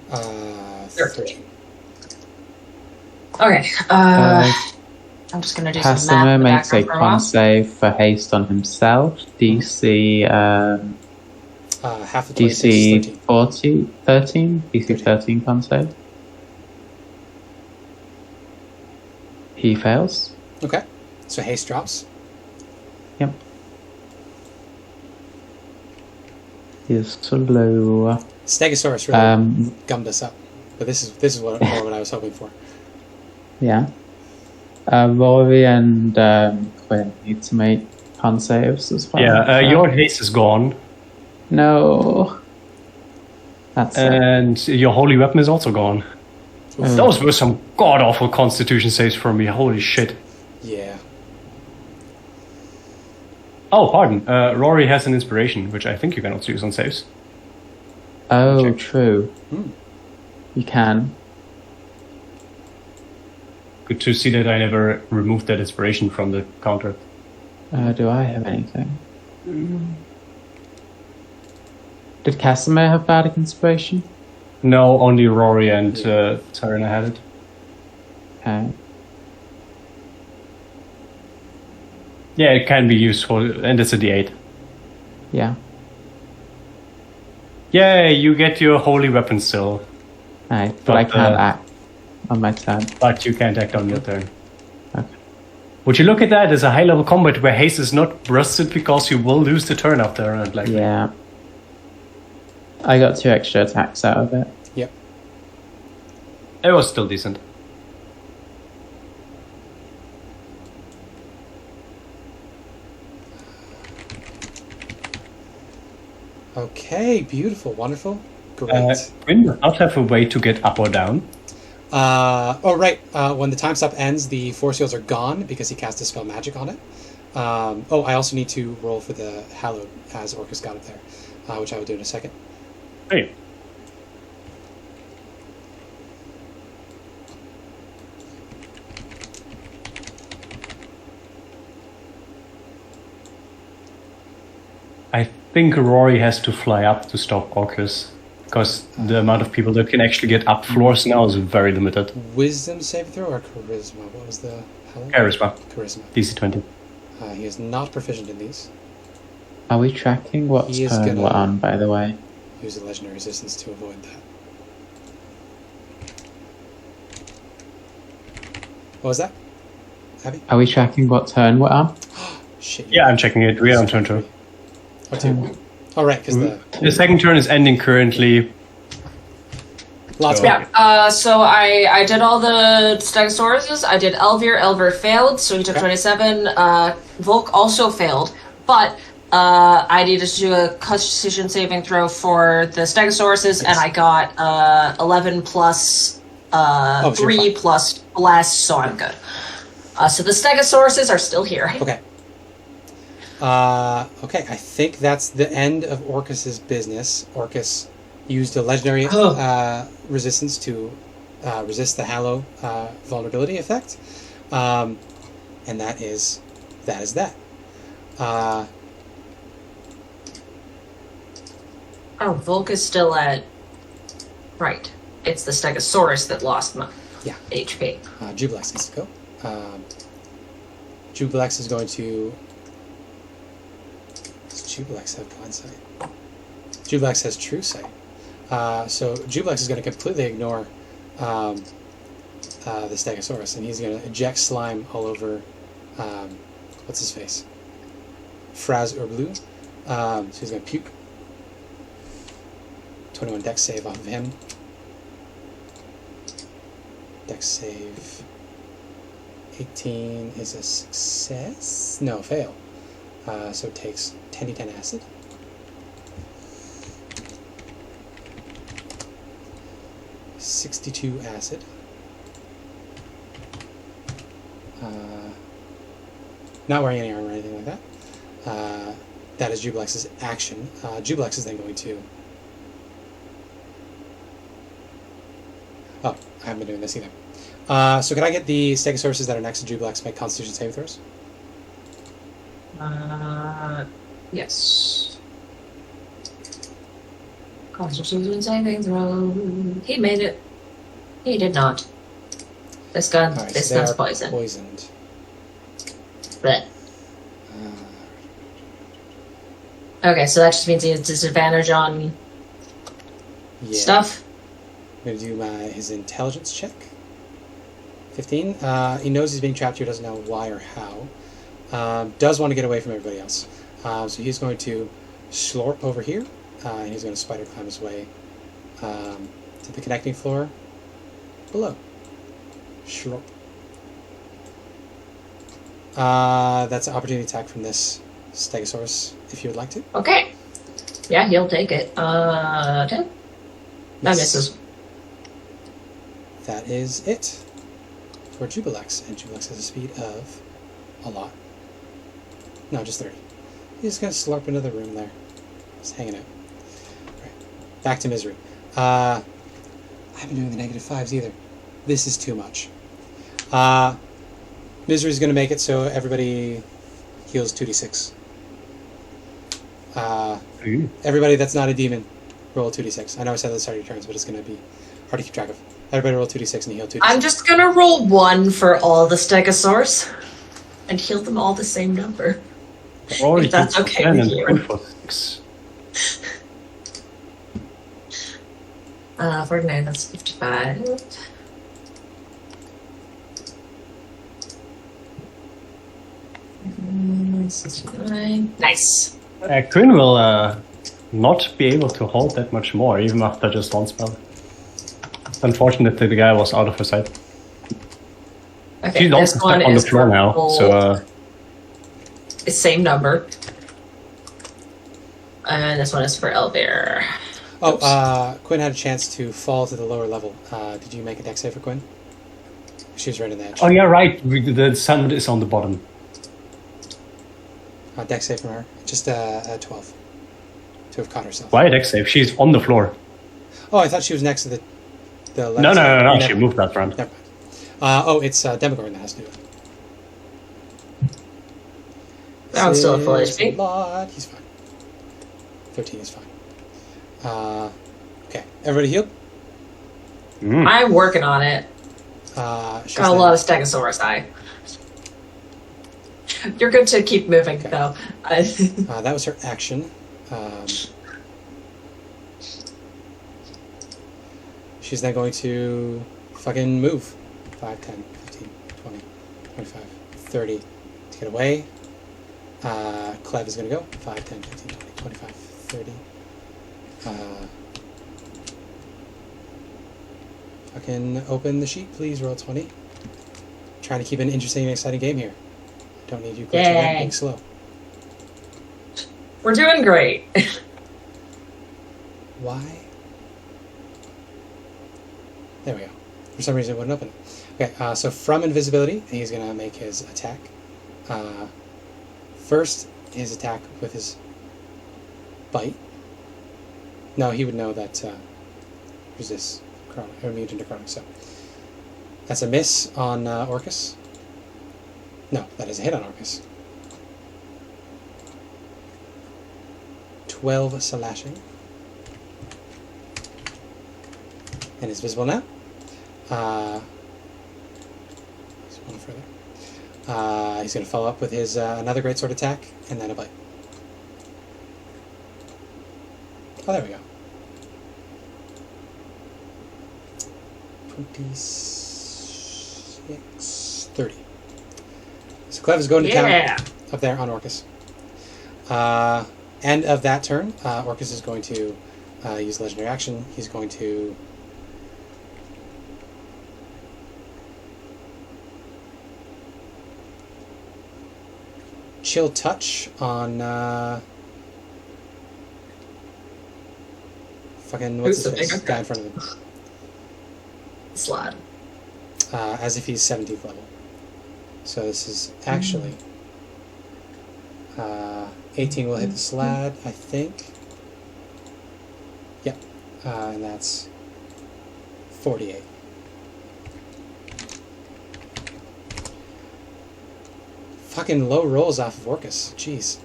13. Okay. I'm just gonna do some math Casimir in the makes a background for a con while. save for haste on himself. DC Half of 26 is DC 13. 13? DC 13 con save. He fails. Okay. So haste drops. Yep. He is slow. Stegosaurus really gummed us up. But this is more what I was hoping for. Yeah. Rory and Quinn need to make con saves as well. Yeah, your haste is gone. No. That's And your holy weapon is also gone. Oh. Those were some god-awful constitution saves from me. Holy shit. Yeah. Oh, pardon. Rory has an inspiration, which I think you cannot use on saves. Oh, Check. true. You can. Good to see that I never removed that inspiration from the counter. Do I have anything? Did Casimir have bardic inspiration? No, only Rory and Tyrena had it. Okay. Yeah, it can be useful, and it's a D8. Yeah. Yay, you get your holy weapon still, Alright, but I But, can't act on my turn. but you can't act on your turn. Okay. Would you look at that as a high-level combat where haste is not busted because you will lose the turn after a round like that? Yeah. I got 2 extra attacks out of it. Yep. It was still decent. Okay, beautiful, wonderful, great. Quinn does not have a way to get up or down. When the time stop ends, the force fields are gone because he cast a spell magic on it. I also need to roll for the Hallowed as Orcus got up there, which I will do in a second. Hey. I think Rory has to fly up to stop Orcus, because the amount of people that can actually get up floors now is very limited. Wisdom saving throw or charisma? What was the Hallowed? Charisma, Charisma. DC 20. He is not proficient in these. Are we tracking what He is turn gonna- we're on, by the way? Use a legendary resistance to avoid that. What was that? Abby? Are we tracking what turn we're on? Shit. Yeah, I'm checking it. We are on turn 2. Or 2. Oh, right, because The second turn is ending currently. lots So- more. Yeah, so I did all the Stegosauruses. I did Elvir. Elvir failed, so he took Okay. 27. Volk also failed, but I needed to do a Constitution saving throw for the Stegosauruses, and I got 11 plus so you're 3 fine. plus Bless, so I'm good. So the Stegosauruses are still here. Okay. Okay, I think that's the end of Orcus's business. Orcus used a legendary resistance to resist the Hallow vulnerability effect. And that is that. Oh, Volk is still at... Right. It's the Stegosaurus that lost my HP. Jublex needs to go. Jublex is going to... Does Jublex have blind sight? Jublex has true sight. So Jublex is going to completely ignore the Stegosaurus, and he's going to eject slime all over... what's his face? Fraz Urblue. So he's going to puke. 21 dex save off of him. Dex save 18 is a success? No, fail. So it takes 10d10 acid. $62 acid. Not wearing any armor or anything like that. That is Jublex's action. Jublex is then going to... Oh, I haven't been doing this either. So can I get the Stegosauruses that are next to Jublex make Constitution saving throws? Yes. Constitution saving throw. He made it. He did not. This gun, Alright, this so they gun's are poison. poisoned. But Uh, okay, so that just means he has disadvantage on yeah. stuff. I'm going to do his intelligence check. 15. He knows he's being trapped here, doesn't know why or how. Does want to get away from everybody else. So he's going to slurp over here, and he's going to spider climb his way to the connecting floor below. Slurp. That's an opportunity attack from this Stegosaurus, if you would like to. Okay. Yeah, he'll take it. 10. That misses. That is it for Jubilex, and Jubilex has a speed of a lot. No, just 30. He's just going to slurp into the room there. Just hanging out. Right. Back to Misery. I haven't been doing the -5s either. This is too much. Misery's going to make it so everybody heals 2d6. Everybody that's not a demon, roll 2d6. I know I said at the start of your turns, but it's going to be hard to keep track of. Everybody roll 2d6 and heal 2d6. I'm just gonna roll 1 for all the Stegosaurs and heal them all the same number. Rory If that's took okay 10 with and you. Quinn for 6. 49, that's 55. Mm, 69. Nice. Quinn will not be able to hold that much more, even after just one spell. It's unfortunate that the guy was out of her sight. Okay, She's this also one stuck on the is floor for now, Volk. so It's same number. And this one is for Elvir. Oh, Quinn had a chance to fall to the lower level. Did you make a dex save for Quinn? She was right in the edge. oh yeah, right. The sun is on the bottom. Dex save from her. Just a 12. To have caught herself. Why a dex save? She's on the floor. Oh, I thought she was next to the left No. side. She moved that front. Never mind. It's Demogorgon that has to do it. That one's still a full This is HP. a lot. He's fine. 13 is fine. Okay, everybody healed? I'm working on it. She's Got a then- lot of Stegosaurus eye. You're good to keep moving, Okay. though. that was her action. She's then going to fucking move. 5, 10, 15, 20, 25, 30 to get away. Clev is going to go. 5, 10, 15, 20, 25, 30. Fucking open the sheet, please. Roll 20. Trying to keep an interesting and exciting game here. Don't need you glitching out and being slow. We're doing great. Why? There we go. For some reason it wouldn't open. Okay, so from invisibility, he's going to make his attack. First, his attack with his bite. No, he would know that resist chronic, or immune to chronic, so. That's a miss on Orcus. No, that is a hit on Orcus. 12 slashing. And is visible now. He's one further. He's going to follow up with his another greatsword attack, and then a bite. Oh, there we go. 26, 30. So Clev is going to town up there on Orcus. End of that turn, Orcus is going to use legendary action. He's going to chill touch on fucking what's his face? Guy in front of him. Slot. As if he's 17th level. So this is actually 18 will hit the slad, I think. Yep. And that's 48. Fucking low rolls off of Orcus. Jeez.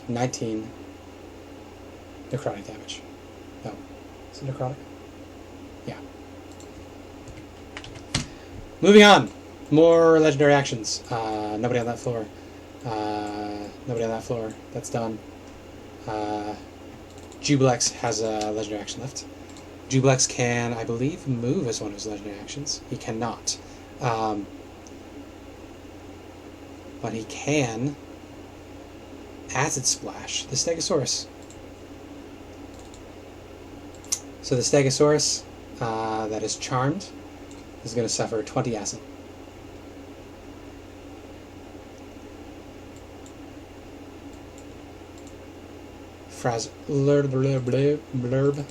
19 necrotic damage. No. Is it necrotic? Yeah. Moving on. More legendary actions. Nobody on that floor. Nobody on that floor. That's done. Jublex has a legendary action left. Jublex can, I believe, move as one of his legendary actions. He cannot. But he can Acid Splash the Stegosaurus. So the Stegosaurus that is charmed is going to suffer 20 acid. Blurb.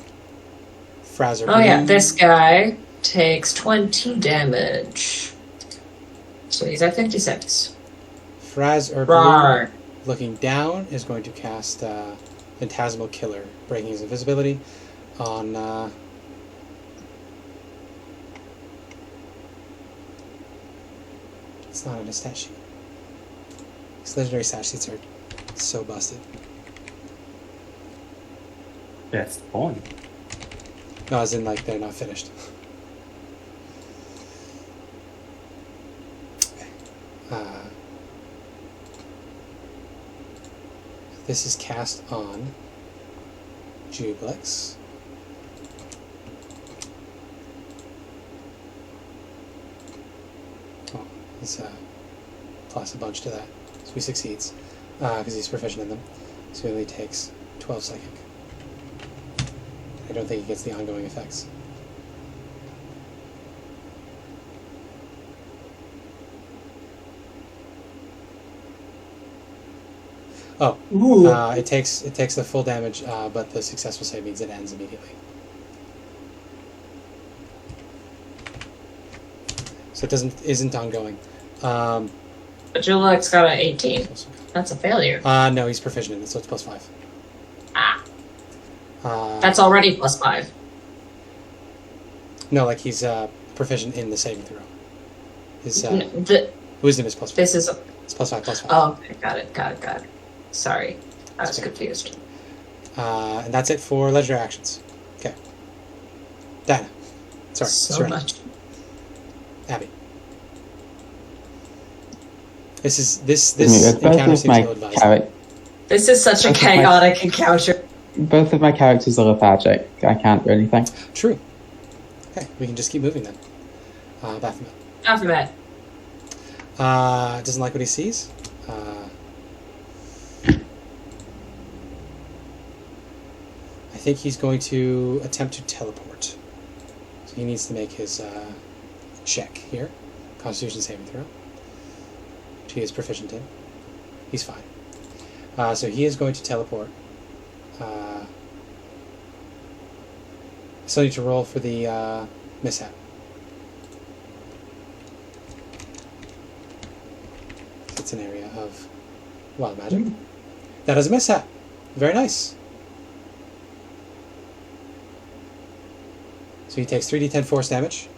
Frazer. Oh yeah, this guy takes 20 damage. So he's at 56. Frazer, looking down, is going to cast Phantasmal Killer, breaking his invisibility on... it's not on a stat sheet. These legendary stat sheets are so busted. That's the point. No, as in, like, they're not finished. This is cast on Jublex. Oh, he's plus a bunch to that. So he succeeds, because he's proficient in them. So he only takes 12 psychic. I don't think he gets the ongoing effects. Oh, it takes the full damage, but the successful save means it ends immediately. So it isn't ongoing. But Julek's got an 18. That's a failure. No, he's proficient in it, so it's plus 5. That's already plus 5. No, like he's proficient in the saving throw. His wisdom is plus 5. This is... It's plus 5, plus 5. Oh, okay, got it. Sorry, I was confused. And that's it for legendary actions. Okay. Dinah. Sorry. So much. Abby. This encounter seems ill-advised. This is such a chaotic encounter. Both of my characters are lethargic. I can't do anything. True. Okay, we can just keep moving then. Baphomet. Baphomet. Doesn't like what he sees. I think he's going to attempt to teleport. So he needs to make his check here. Constitution saving throw. Which he is proficient in. He's fine. So he is going to teleport. I still need to roll for the mishap. It's an area of wild magic. That is a mishap. Very nice. So he takes 3d10 force damage.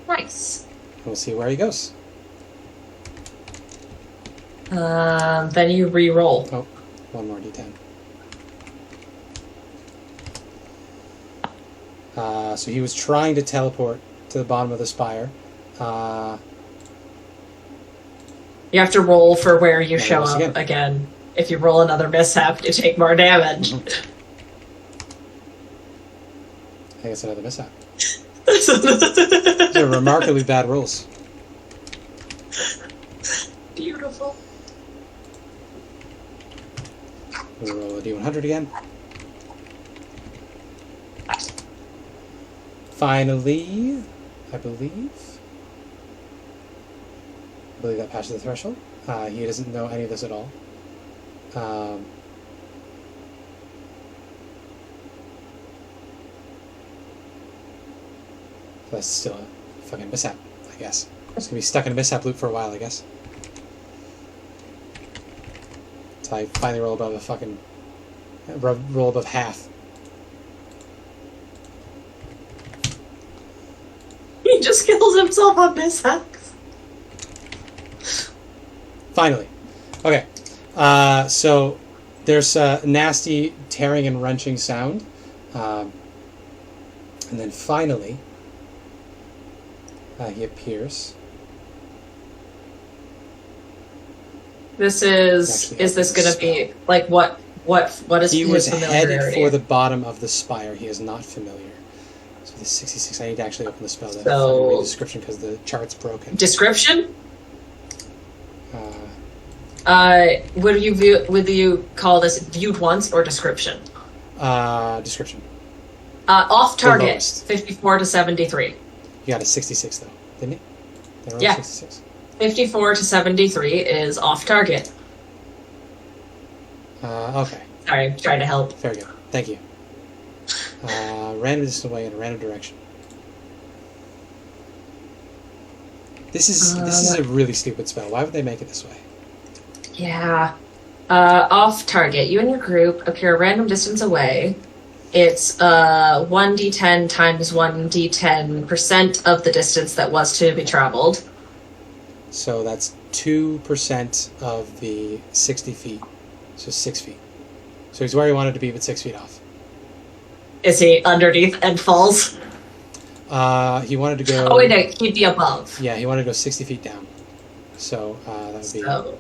Nice. And we'll see where he goes. Then you re-roll. Oh, one more d10. So he was trying to teleport to the bottom of the spire. You have to roll for where you show rolls up again. If you roll another mishap, you take more damage. I think it's another mishap. These are remarkably bad rolls. Beautiful. We'll roll a d100 again. Finally, I believe that passes the threshold. He doesn't know any of this at all. That's still a fucking mishap, I guess. It's gonna be stuck in a mishap loop for a while, I guess. Until I finally roll above roll above half. He just kills himself on mishaps. Finally. Okay. So there's a nasty tearing and wrenching sound. And then finally, He appears. This is this going to be, like, what is He his was familiarity? headed for the bottom of the spire. He is not familiar. So this 66, I need to actually open the spell to read the description because the chart's broken. Description? Would you call this viewed once or description? Description. Off target, lowest. 54 to 73. You got a 66 though, didn't you? They rolled Yeah. 66. 54 to 73 is off target. Okay. Sorry, I'm trying to help. Very good. Thank you. Random distance away in a random direction. This is a really stupid spell. Why would they make it this way? Yeah. Off target. You and your group appear a random distance away. It's 1d10 times 1d10% of the distance that was to be traveled. So that's 2% of the 60 feet. So 6 feet. So he's where he wanted to be, but 6 feet off. Is he underneath and falls? He wanted to go... Oh, wait, no, he'd be above. Yeah, he wanted to go 60 feet down. So that would be So,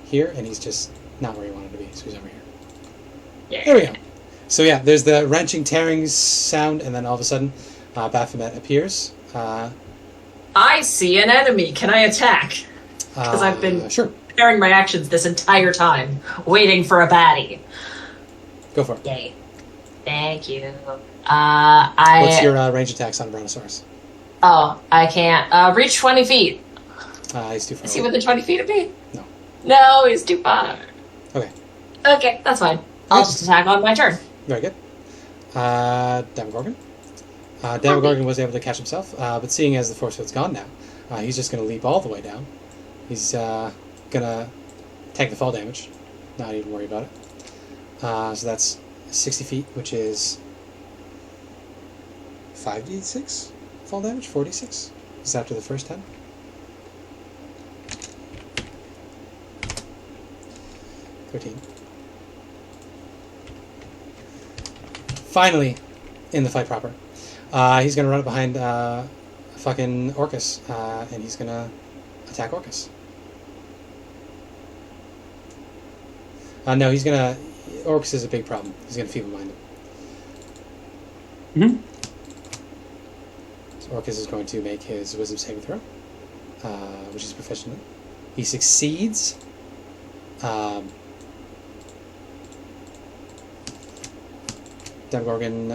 here, and he's just not where he wanted to be, so he's over here. yeah. There we go. So yeah, there's the wrenching, tearing sound, and then all of a sudden, Baphomet appears. I see an enemy. Can I attack? Because I've been Sure. preparing my actions this entire time, waiting for a baddie. Go for it. Yay. Thank you. I... What's your range attacks on Brontosaurus? Oh, I can't. Reach 20 feet. He's too far Is he away. within 20 feet of me? No. No, he's too far. Okay. Okay, that's fine. I'll just attack on my turn. Very good. Demogorgon. Demogorgon was able to catch himself, but seeing as the force field's gone now, he's just going to leap all the way down. He's going to take the fall damage. Not even worry about it. So that's 60 feet, which is 5d6 fall damage? 46? Is that after the first 10? Finally, in the fight proper. He's going to run up behind fucking Orcus, and he's going to attack Orcus. No, he's going to... Orcus is a big problem. He's going to feeble-mind him. Mm-hmm. So Orcus is going to make his wisdom saving throw, which is proficient in. He succeeds. Demogorgon,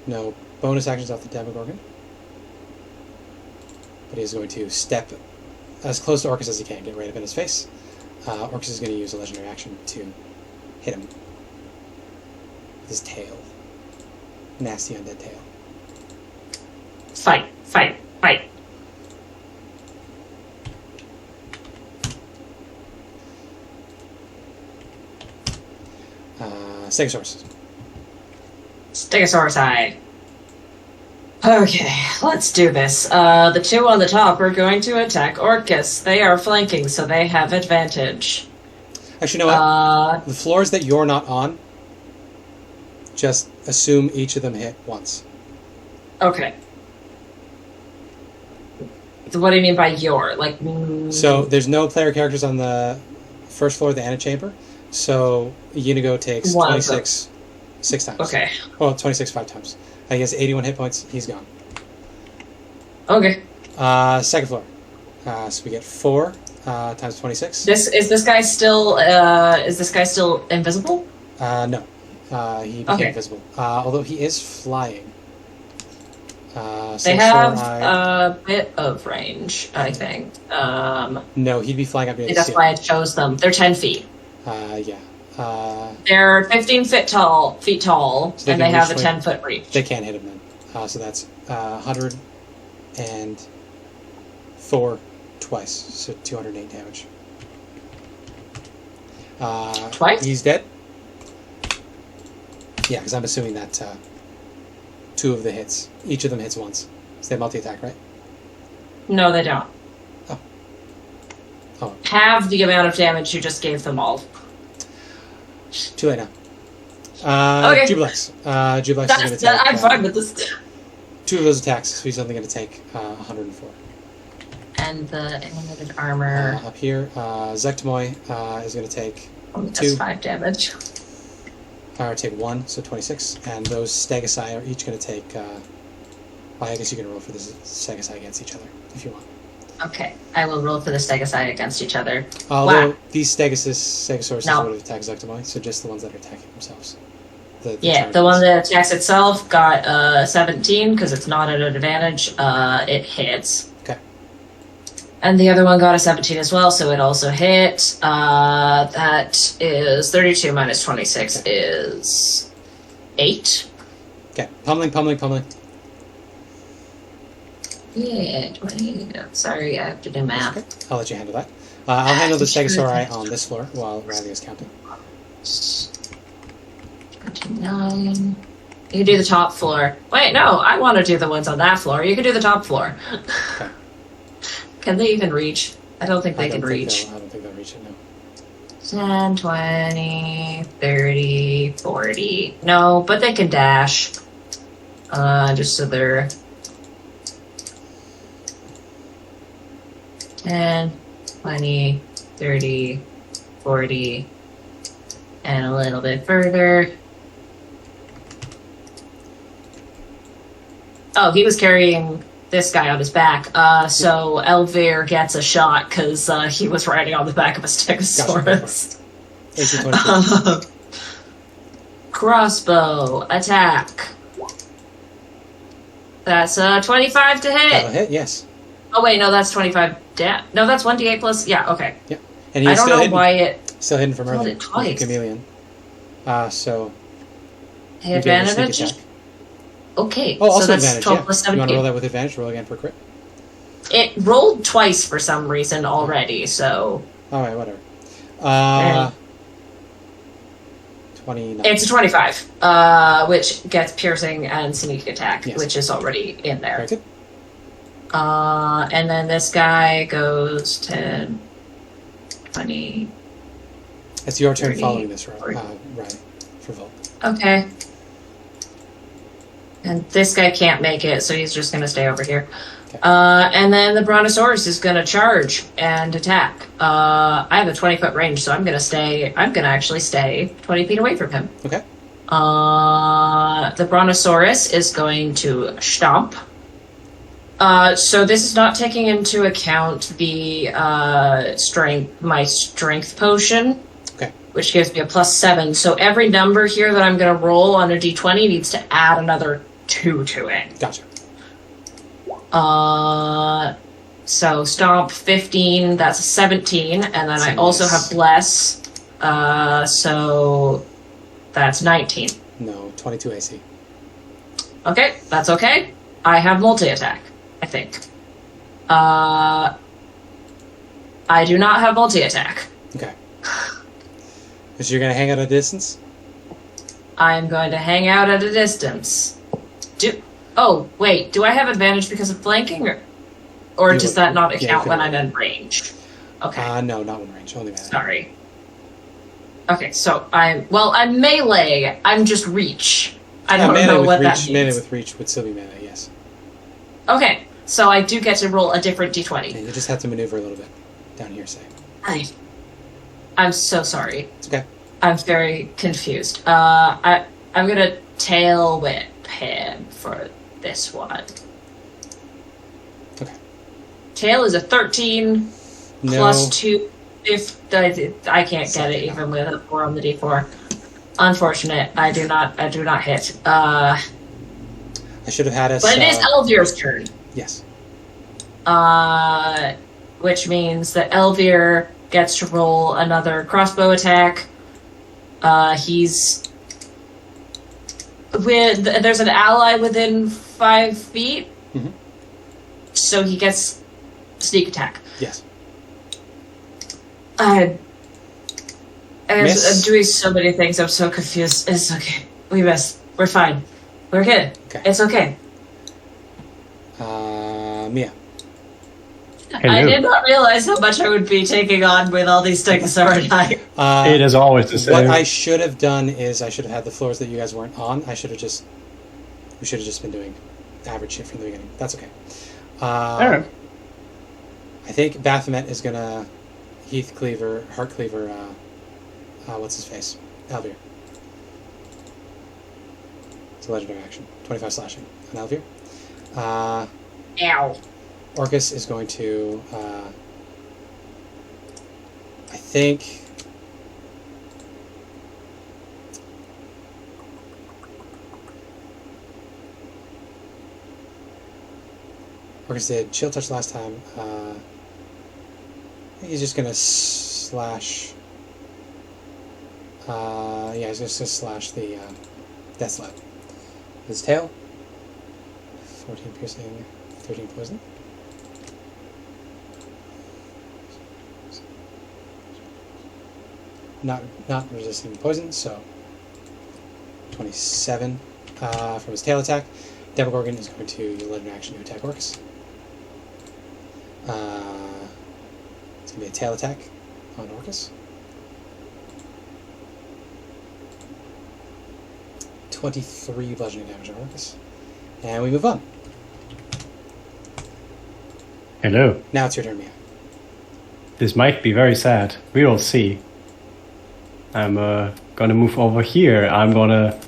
no bonus actions off the Demogorgon. But he's going to step as close to Orcus as he can, get right up in his face. Orcus is going to use a legendary action to hit him with his tail. Nasty undead tail. Fight, fight, fight. Stegosaurus. Stegosaurus eye. Okay, let's do this. The two on the top are going to attack Orcus. They are flanking, so they have advantage. Actually, you know what? The floors that you're not on, just assume each of them hit once. Okay. So what do you mean by your? Like... So there's no player characters on the first floor of the antechamber, so Unigo takes 26 6 times. Okay. Well, 26 5 times. He has 81 hit points. He's gone. Okay. Second floor. So we get 4 times 26. Is this guy still invisible? No. He became invisible. Although he is flying. They have a bit of range, I think. No, he'd be flying up near the that's ceiling. why I chose them. They're 10 feet. Yeah. They're 15 feet tall, So and they have a 10-foot reach. They can't hit him then. So that's 104 twice, so 208 damage. Twice? He's dead. Yeah, because I'm assuming that 2 of the hits, each of them hits once. So they multi-attack, right? No, they don't. Oh. Halve the amount of damage you just gave them all. Too late now. Okay. Jublex. Jublex is going to take... I'm fine with this. 2 of those attacks, so he's only going to take 104. And the limited armor. Up here, Zektomoy is going to take That's 2. 5 damage. Or take 1, so 26. And those Stegosae are each going to take... well, I guess you can roll for the Stegosae against each other, if you want. Okay, I will roll for the Stegosae against each other. Although Wow. these Stegosauruses No. would have attacked Zektomoy, so just the ones that are attacking themselves. The one that attacks itself got 17 because it's not at an advantage. It hits. Okay. And the other one got a 17 as well, so it also hit. That is 32 minus 26 is 8. Okay, pummeling. Yeah, 20. Sorry, I have to do math. Okay. I'll let you handle that. I'll handle the Stegosauri on this floor while Riley is counting. 29. You can do the top floor. Wait, no, I want to do the ones on that floor. You can do the top floor. Okay. Can they even reach? I don't think they can reach. I don't think they'll reach it, no. 10, 20, 30, 40. No, but they can dash. Just so they're... 10, 20, 30, 40, and a little bit further. Oh, he was carrying this guy on his back. So Elvir gets a shot because he was riding on the back of a Stegosaurus. Gotcha. Crossbow attack. That's 25 to hit. That'll hit, yes. Oh wait, no, that's 25. No, that's 1d8 plus. Yeah, okay. Yep. And he's I don't still know hidden. why it. Still hidden from Rolled earlier. it twice. Chameleon. So. Hey, you get a advantage. sneak attack. Okay, Oh, also so that's advantage. 12 Yeah. plus You want to 17. roll that with advantage? Roll again for crit. It rolled twice for some reason already, so. Alright, whatever. 29. It's a 25, which gets piercing and sneak attack, Yes. which is already in there. Very good. And then this guy goes 10, 20. It's your turn 30, following this, 40. right? For Volk. Okay. And this guy can't make it, so he's just going to stay over here. Okay. And then the Brontosaurus is going to charge and attack. I have a 20-foot range, so I'm going to actually stay 20 feet away from him. Okay. The Brontosaurus is going to stomp. So this is not taking into account the my strength potion. Okay. Which gives me a +7. So every number here that I'm going to roll on a d20 needs to add another 2 to it. Gotcha. So stomp 15, that's a 17, and then I also have bless, so that's 19. No, 22 AC. Okay, that's okay. I have multi-attack, I think. I do not have multi-attack. Okay. So you're gonna hang out at a distance? I'm going to hang out at a distance. Oh, wait, do I have advantage because of flanking, or does that not account when I'm in range? Okay. No, not in range, only melee. Sorry. Okay, so I'm melee. I'm just reach. I don't know what that means. Melee with reach would still be melee, yes. Okay, so I do get to roll a different d20. And you just have to maneuver a little bit down here, say. I'm so sorry. It's okay. I'm very confused. I'm gonna tail whip him for this one. Okay. Tail is a 13 No. plus 2. If I can't get it even with a 4 on the d4. Unfortunate. I do not hit. I should have had us. But it is Elvir's turn. Yes. Which means that Elvir gets to roll another crossbow attack. There's an ally within 5 feet, so he gets sneak attack. Yes. I'm doing so many things. I'm so confused. It's okay. We missed. We're fine. We're good. Okay. It's okay. Mia. I did not realize how much I would be taking on with all these Stegosauri. It is always the same. What I should have done is I should have had the floors that you guys weren't on. We should have just been doing average shit from the beginning. That's okay. Alright. I think Baphomet is gonna Heart Cleaver, what's his face? Elvir. It's a legendary action. 25 slashing on Elvir. Ow. Orcus is going to, I think... Orcus did chill touch last time. I think he's just gonna slash. Yeah, he's just gonna slash the Death Slap. His tail. 14 piercing, 13 poison. Not resisting poison, so 27 from his tail attack. Demogorgon is going to use a legendary action to attack Orcus. It's going to be a tail attack on Orcus. 23 bludgeoning damage on Orcus. And we move on. Hello. Now it's your turn, Mia. This might be very sad. We will see. I'm gonna move over here. I'm gonna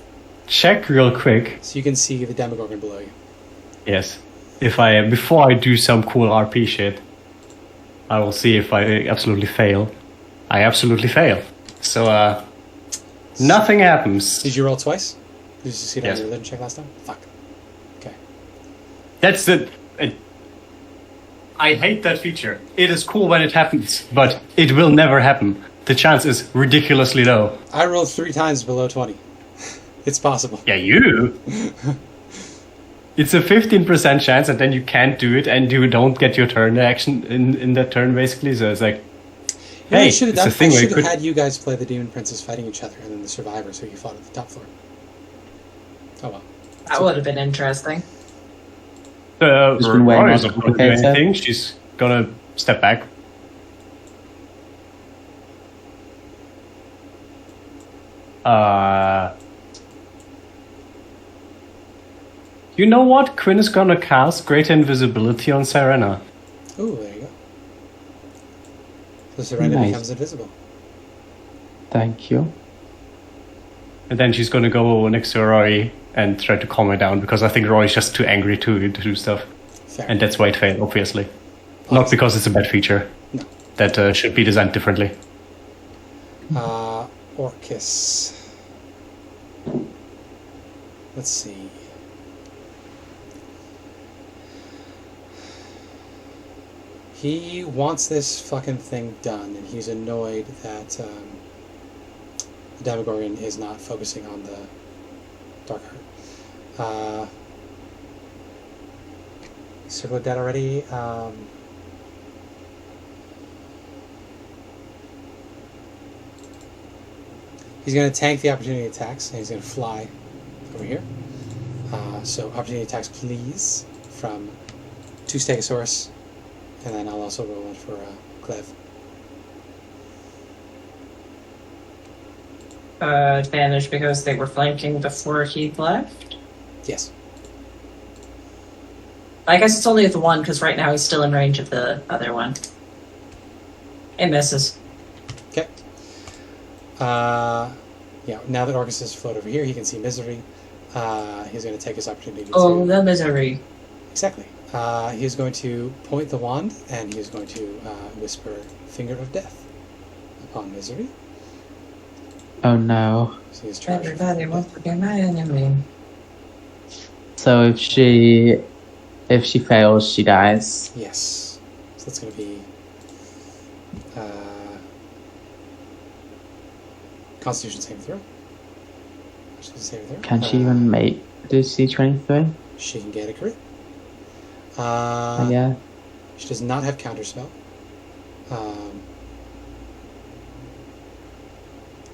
check real quick. So you can see the Demogorgon below you. Yes. Before I do some cool RP shit, I will see if I absolutely fail. I absolutely fail. So, nothing happens. Did you roll twice? Did you succeed on Yes. your religion check last time? Fuck. Okay. That's the... I hate that feature. It is cool when it happens, but it will never happen. The chance is ridiculously low. I rolled 3 times below 20. It's possible. Yeah, you... It's a 15% chance, and then you can't do it, and you don't get your turn action in that turn, basically. So it's like, hey, should it's have a thing where you could... had you guys play the Demon Princes fighting each other, and then the survivors who you fought at the top floor. Oh well. That would have been interesting. Just been way more Rory's not gonna do complicated. anything. She's gonna step back. You know what? Quinn is gonna cast Greater Invisibility on Serena. Ooh, there you go. The Serena Nice. becomes invisible. Thank you. And then she's gonna go next to Rory and try to calm her down, because I think Rory's just too angry to do stuff. Fair. And that's why it failed, obviously. Not because it's a bad feature. No. That should be designed differently. Orcus. Let's see. He wants this fucking thing done, and he's annoyed that the Demogorgon is not focusing on the Dark Heart. Circle of Dead already. He's going to tank the opportunity attacks, and he's going to fly over here. So opportunity attacks, please, from 2 Stegosaurus, and then I'll also roll one for Clev. Advantage because they were flanking before he left. Yes. I guess it's only the one because right now he's still in range of the other one. It misses. Okay. Yeah, now that Orcus has floated over here, he can see Misery. He's going to take his opportunity Oh, to... the misery. Exactly. He's going to point the wand, and he's going to whisper Finger of Death upon Misery. Oh no. So he's charged. Everybody wants to be my enemy. So if she fails, she dies. Yes. So that's going to be... Constitution saving throw. She's a saving throw. Can she even make DC 23? She can get a crit. Yeah. She does not have counterspell.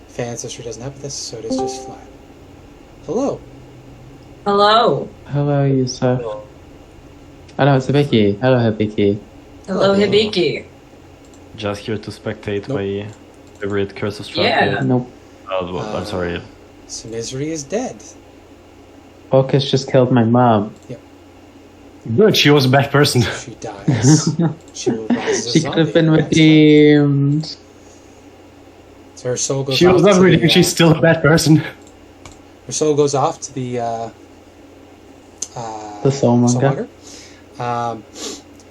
Fey Ancestry doesn't have this, so it is just flat. Hello. Hello. Hello, Yusuf. Oh no, it's Hibiki. Hello, Hibiki. Hello, Hibiki. Just here to spectate Nope. my favorite Curse of Strahd. Yeah. Nope. Oh, well, I'm sorry. So Misery is dead. Orcus just killed my mom. Yep. Good, she was a bad person. She dies. She will rise as a She could have zombie been next time. redeemed. So her soul goes She off was to not the, reading, she's still a bad person. her soul goes off to the Soulmonger.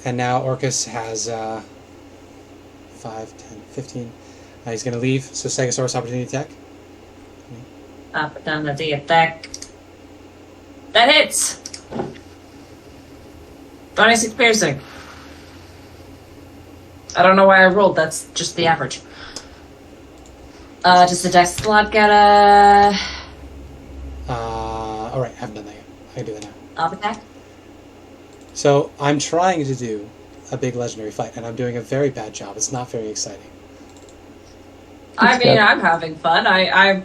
And now Orcus has 5, 10, 15. He's going to leave. So Stegosaurus opportunity attack. Opportunity attack. That hits! 26 piercing. I don't know why I rolled, that's just the average. Does the dex slot get a... Alright, I haven't done that yet. I can do that now. Up attack? So I'm trying to do a big legendary fight, and I'm doing a very bad job. It's not very exciting. I mean, good. I'm having fun. I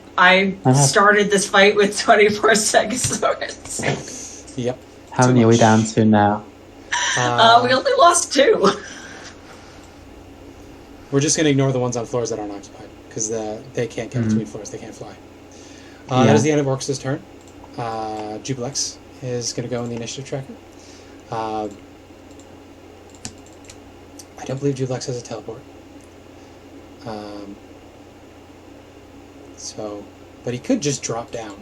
started this fight with 24 Stegosaurus. Yep. How Too many are we much. down to now? We only lost 2. We're just going to ignore the ones on floors that aren't occupied, because they can't get between floors. They can't fly. That is the end of Orcus' turn. Jubilex is going to go in the initiative tracker. I don't believe Jubilex has a teleport. But he could just drop down.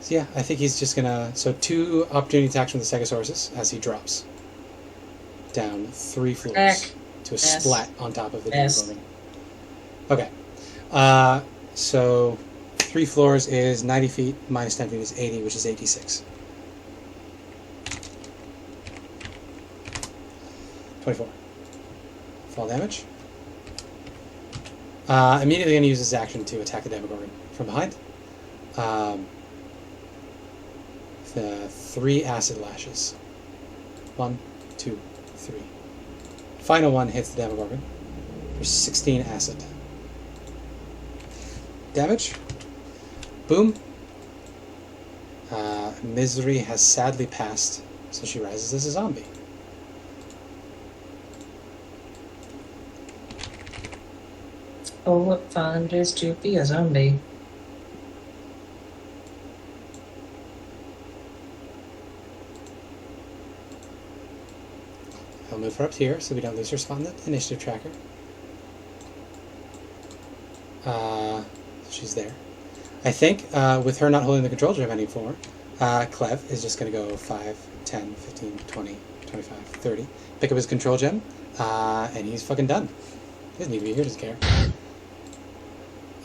So yeah, I think he's just gonna... So 2 opportunity attacks from the Stegosaurus as he drops down 3 floors Back. to a splat on top of the Yes. building. Okay. So 3 floors is 90 feet, minus 10 feet is 80, which is 86. 24. Fall damage. Immediately going to use his action to attack the Demogorgon from behind. The 3 acid lashes. 1, 2, 3. Final one hits the Demogorgon for 16 acid. Damage. Boom. Misery has sadly passed, so she rises as a zombie. Oh, what fun it is to be a zombie. I'll move her up here so we don't lose her spot in the initiative tracker. She's there. I think with her not holding the control gem anymore, Clev is just going to go 5, 10, 15, 20, 25, 30. Pick up his control gem, and he's fucking done. He doesn't need to be here, doesn't care.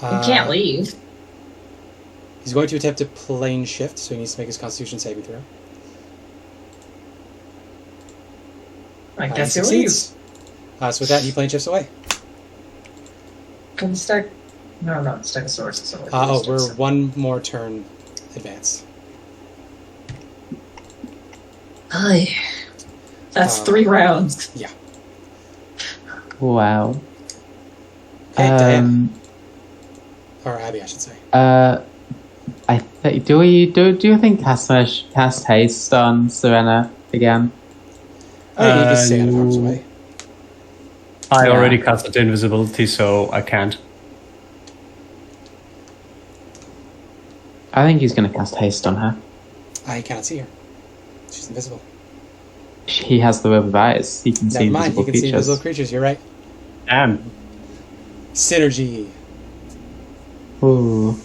You can't leave. He's going to attempt to plane shift, so he needs to make his Constitution saving throw. I He guess he succeeds. leaves. So with that, he plane shifts away. Can start. No, not Stegosaurus. So We're 1 more turn advance. Aye. That's 3 rounds. Yeah. Wow. Okay, Diane. Or Abby, I should say. I think. Do you think cast haste on Serena again? I think you just stay out of harm's way. I Yeah. already casted invisibility, so I can't. I think he's going to cast haste on her. I cannot see her. She's invisible. He has the web of eyes. He can see Never mind, invisible he can see creatures. invisible creatures, you're right. Damn. Synergy. Ooh.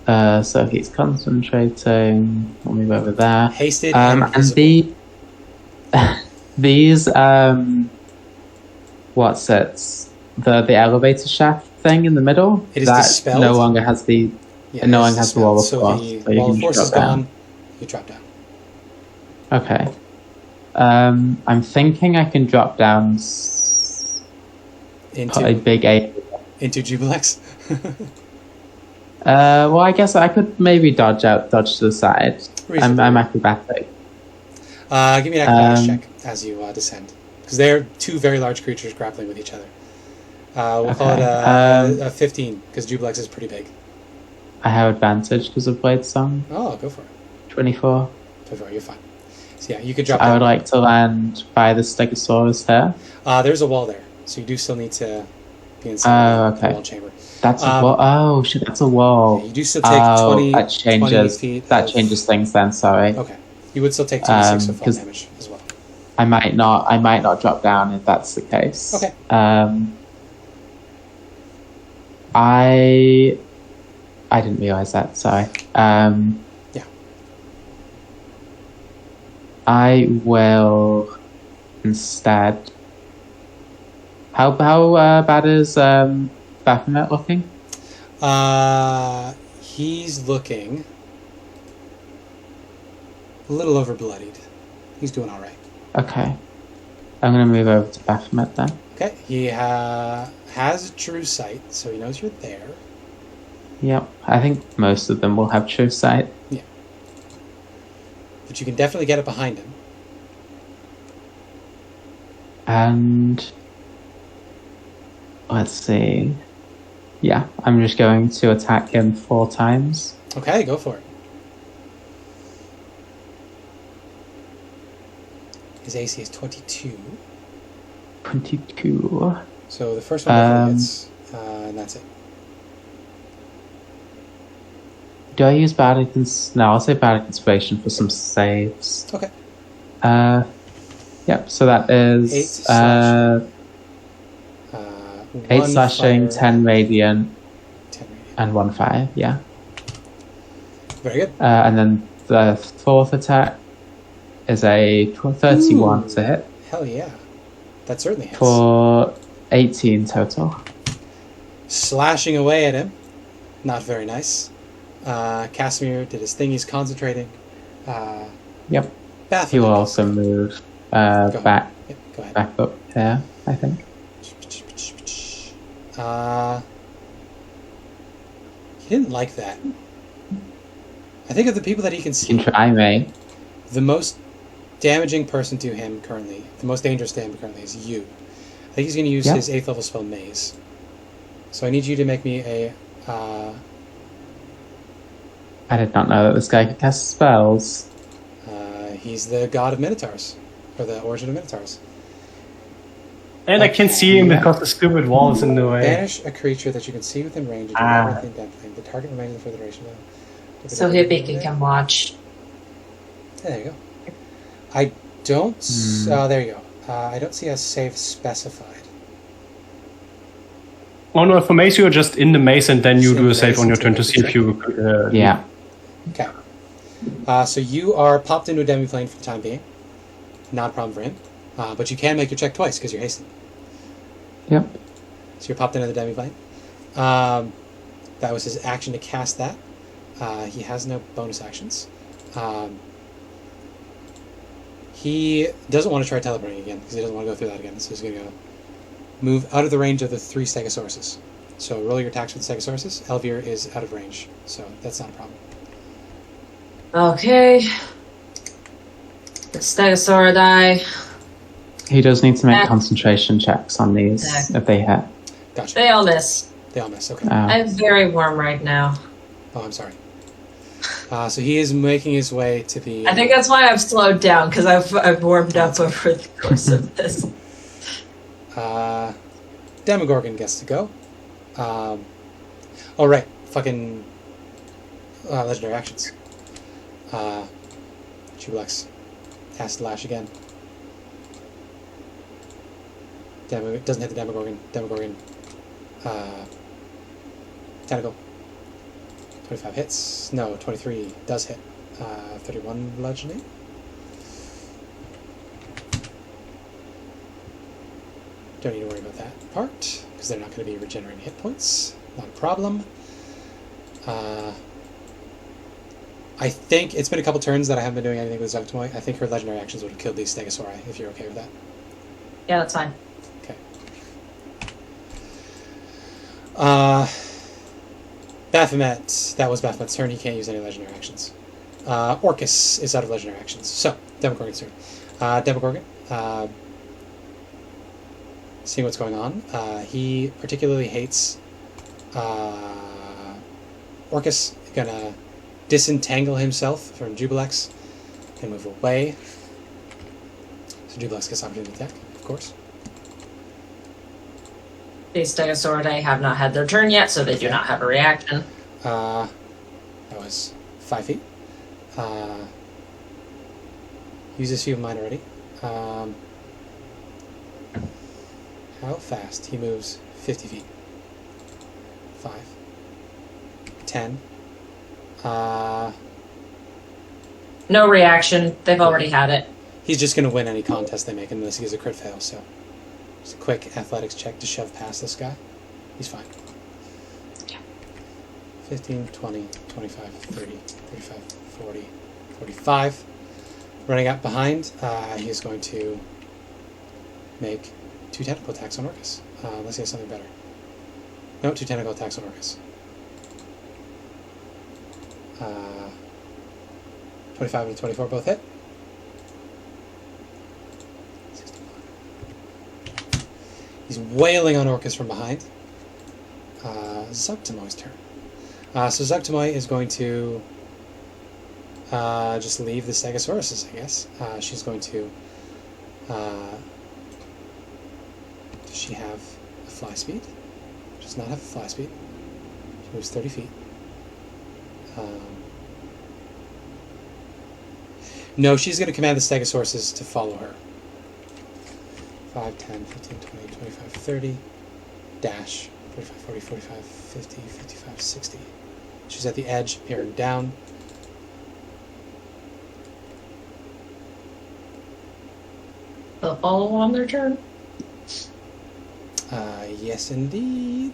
So he's concentrating. Let me go over there. Hasted And invisible. these what's it? The elevator shaft thing in the middle. It is that dispelled? no longer has the Yeah, no it one is has the wall of dispelled. force, So so the you wall can of force drop is down. gone. You drop down. Okay. I'm thinking I can drop down put a big A. Into Jubilex. Well, I guess I could maybe dodge to the side. Reasonable. I'm acrobatic. Give me an acrobatics check as you descend. Because they're 2 very large creatures grappling with each other. We'll call it a 15, because Jubilex is pretty big. I have advantage because of Bladesong. Oh, go for it. 24. 24, you're fine. So yeah, you could drop I down. would like to land by the Stegosaurus here. There's a wall there, so you do still need to be inside the wall chamber. That's a wall. Oh shit, that's a wall. Yeah, you do still take 20, that 20 changes. feet. That changes things then. Sorry. Okay. You would still take 2d6 of fall damage as well. I might not drop down if that's the case. Okay. I didn't realize that. Sorry. Yeah. I will instead. How bad is Baphomet looking? He's looking a little over bloodied. He's doing all right. Okay. I'm gonna move over to Baphomet then. Okay. He has true sight, so he knows you're there. Yep. I think most of them will have true sight. Yeah. But you can definitely get it behind him. And let's see. Yeah, I'm just going to attack him 4 times. Okay, go for it. His AC is 22. 22. So the first one definitely hits, and that's it. Do I use Bardic No, I'll say Bardic Inspiration for some saves. Okay. Yep, so that is 8 slashing. 8 slashing, fire, 10 radiant, 10 radiant. and 1 fire, yeah. Very good. And then the 4th attack is a 31 to hit Hell yeah. That certainly hits. for 18 total. Slashing away at him. Not very nice. Casimir did his thing. He's concentrating. Yep. Baphomet. He will also move back Yep, go ahead. back up here, I think. He didn't like that. I think of the people that he can You see, can try me. the most damaging person to him currently, the most dangerous to him currently is you. I think he's going to use his 8th level spell Maze. So I need you to make me a... I did not know that this guy could cast spells. he's the god of Minotaurs, or the origin of Minotaurs. And I can see him because the stupid wall is in the way. Banish a creature that you can see within range and do everything depth. The target remains in the further duration of... So Hippie can come watch. Yeah, there you go. I don't... there you go. I don't see a save specified. Oh no, for maze you're just in the maze and then you do a save on your turn to see if you... Yeah. Okay. So you are popped into a demi-plane for the time being. Not a problem for him. But you can make your check twice because you're hasting. Yep. So you're popped into the demi-plane. That was his action to cast that. He has no bonus actions. He doesn't want to try teleporting again because he doesn't want to go through that again. So he's going to go move out of the range of the 3 Stegosauruses. So roll your attacks with the Stegosauruses. Elvir is out of range, so that's not a problem. Okay. The Stegosaur die. He does need to make concentration checks on these if they hit. Gotcha. They all miss. They all miss, okay. I'm very warm right now. Oh, I'm sorry. So he is making his way to the... I think that's why I've slowed down, because I've warmed up over the course of this. Demogorgon gets to go. Oh, right. Fucking... legendary actions. Chublex has to lash again. It doesn't hit the Demogorgon. Demogorgon. Tentacle. 25 hits. No, 23 does hit. 31 bludgeoning. Don't need to worry about that part, because they're not going to be regenerating hit points. Not a problem. I think it's been a couple turns that I haven't been doing anything with Zugtoy. I think her legendary actions would have killed these Stegosauri, if you're okay with that. Yeah, that's fine. Okay. Baphomet. That was Baphomet's turn. He can't use any legendary actions. Orcus is out of legendary actions. So, Demogorgon's turn. Demogorgon. Seeing what's going on. He particularly hates Orcus. Gonna disentangle himself from Jubilex and move away. So Jubilex gets opportunity to attack, of course. These Stegosauridae have not had their turn yet, so they do not have a reaction. That was 5 feet. used a few of mine already. How fast? He moves 50 feet. 5. 10. No reaction. They've already had it. He's just going to win any contest they make unless he gets a crit fail, so... Just a quick athletics check to shove past this guy. He's fine. Yeah. 15, 20, 25, 30, 35, 40, 45. Running up behind, he's going to make 2 tentacle attacks on Orcus. Let's get something better. No, 2 tentacle attacks on Orcus. 25 and 24 both hit. 61. He's wailing on Orcus from behind. Zugtamoy's turn. So Zugtamoy is going to just leave the Stegosauruses, I guess. She's going to... does she have a fly speed? She does not have a fly speed. She moves 30 feet. No, she's going to command the Stegosauruses to follow her. 5, 10, 15, 20, 25, 30. Dash. 45, 40, 45, 50, 55, 60. She's at the edge, peering down. They'll follow on their turn? Yes, indeed.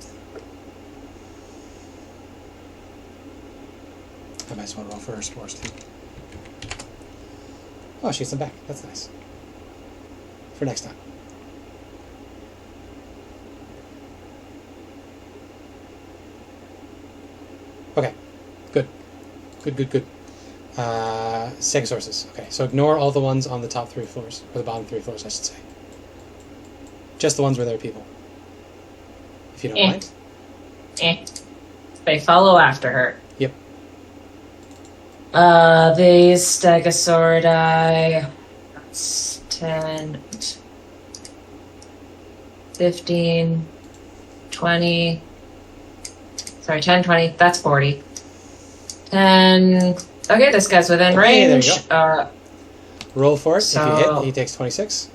I might as well roll for her spores, too. Oh, she gets them back. That's nice. For next time. Okay. Good. Good. Second sources. Okay, so ignore all the ones on the top 3 floors. Or the bottom 3 floors, I should say. Just the ones where there are people. If you don't mind. They follow after her. Yep. These Stegosauridae. That's 10, 15, 20. Sorry, 10, 20. That's 40. 10. Okay, this guy's within range. There you go. Roll for it. So, if you hit, he takes 26.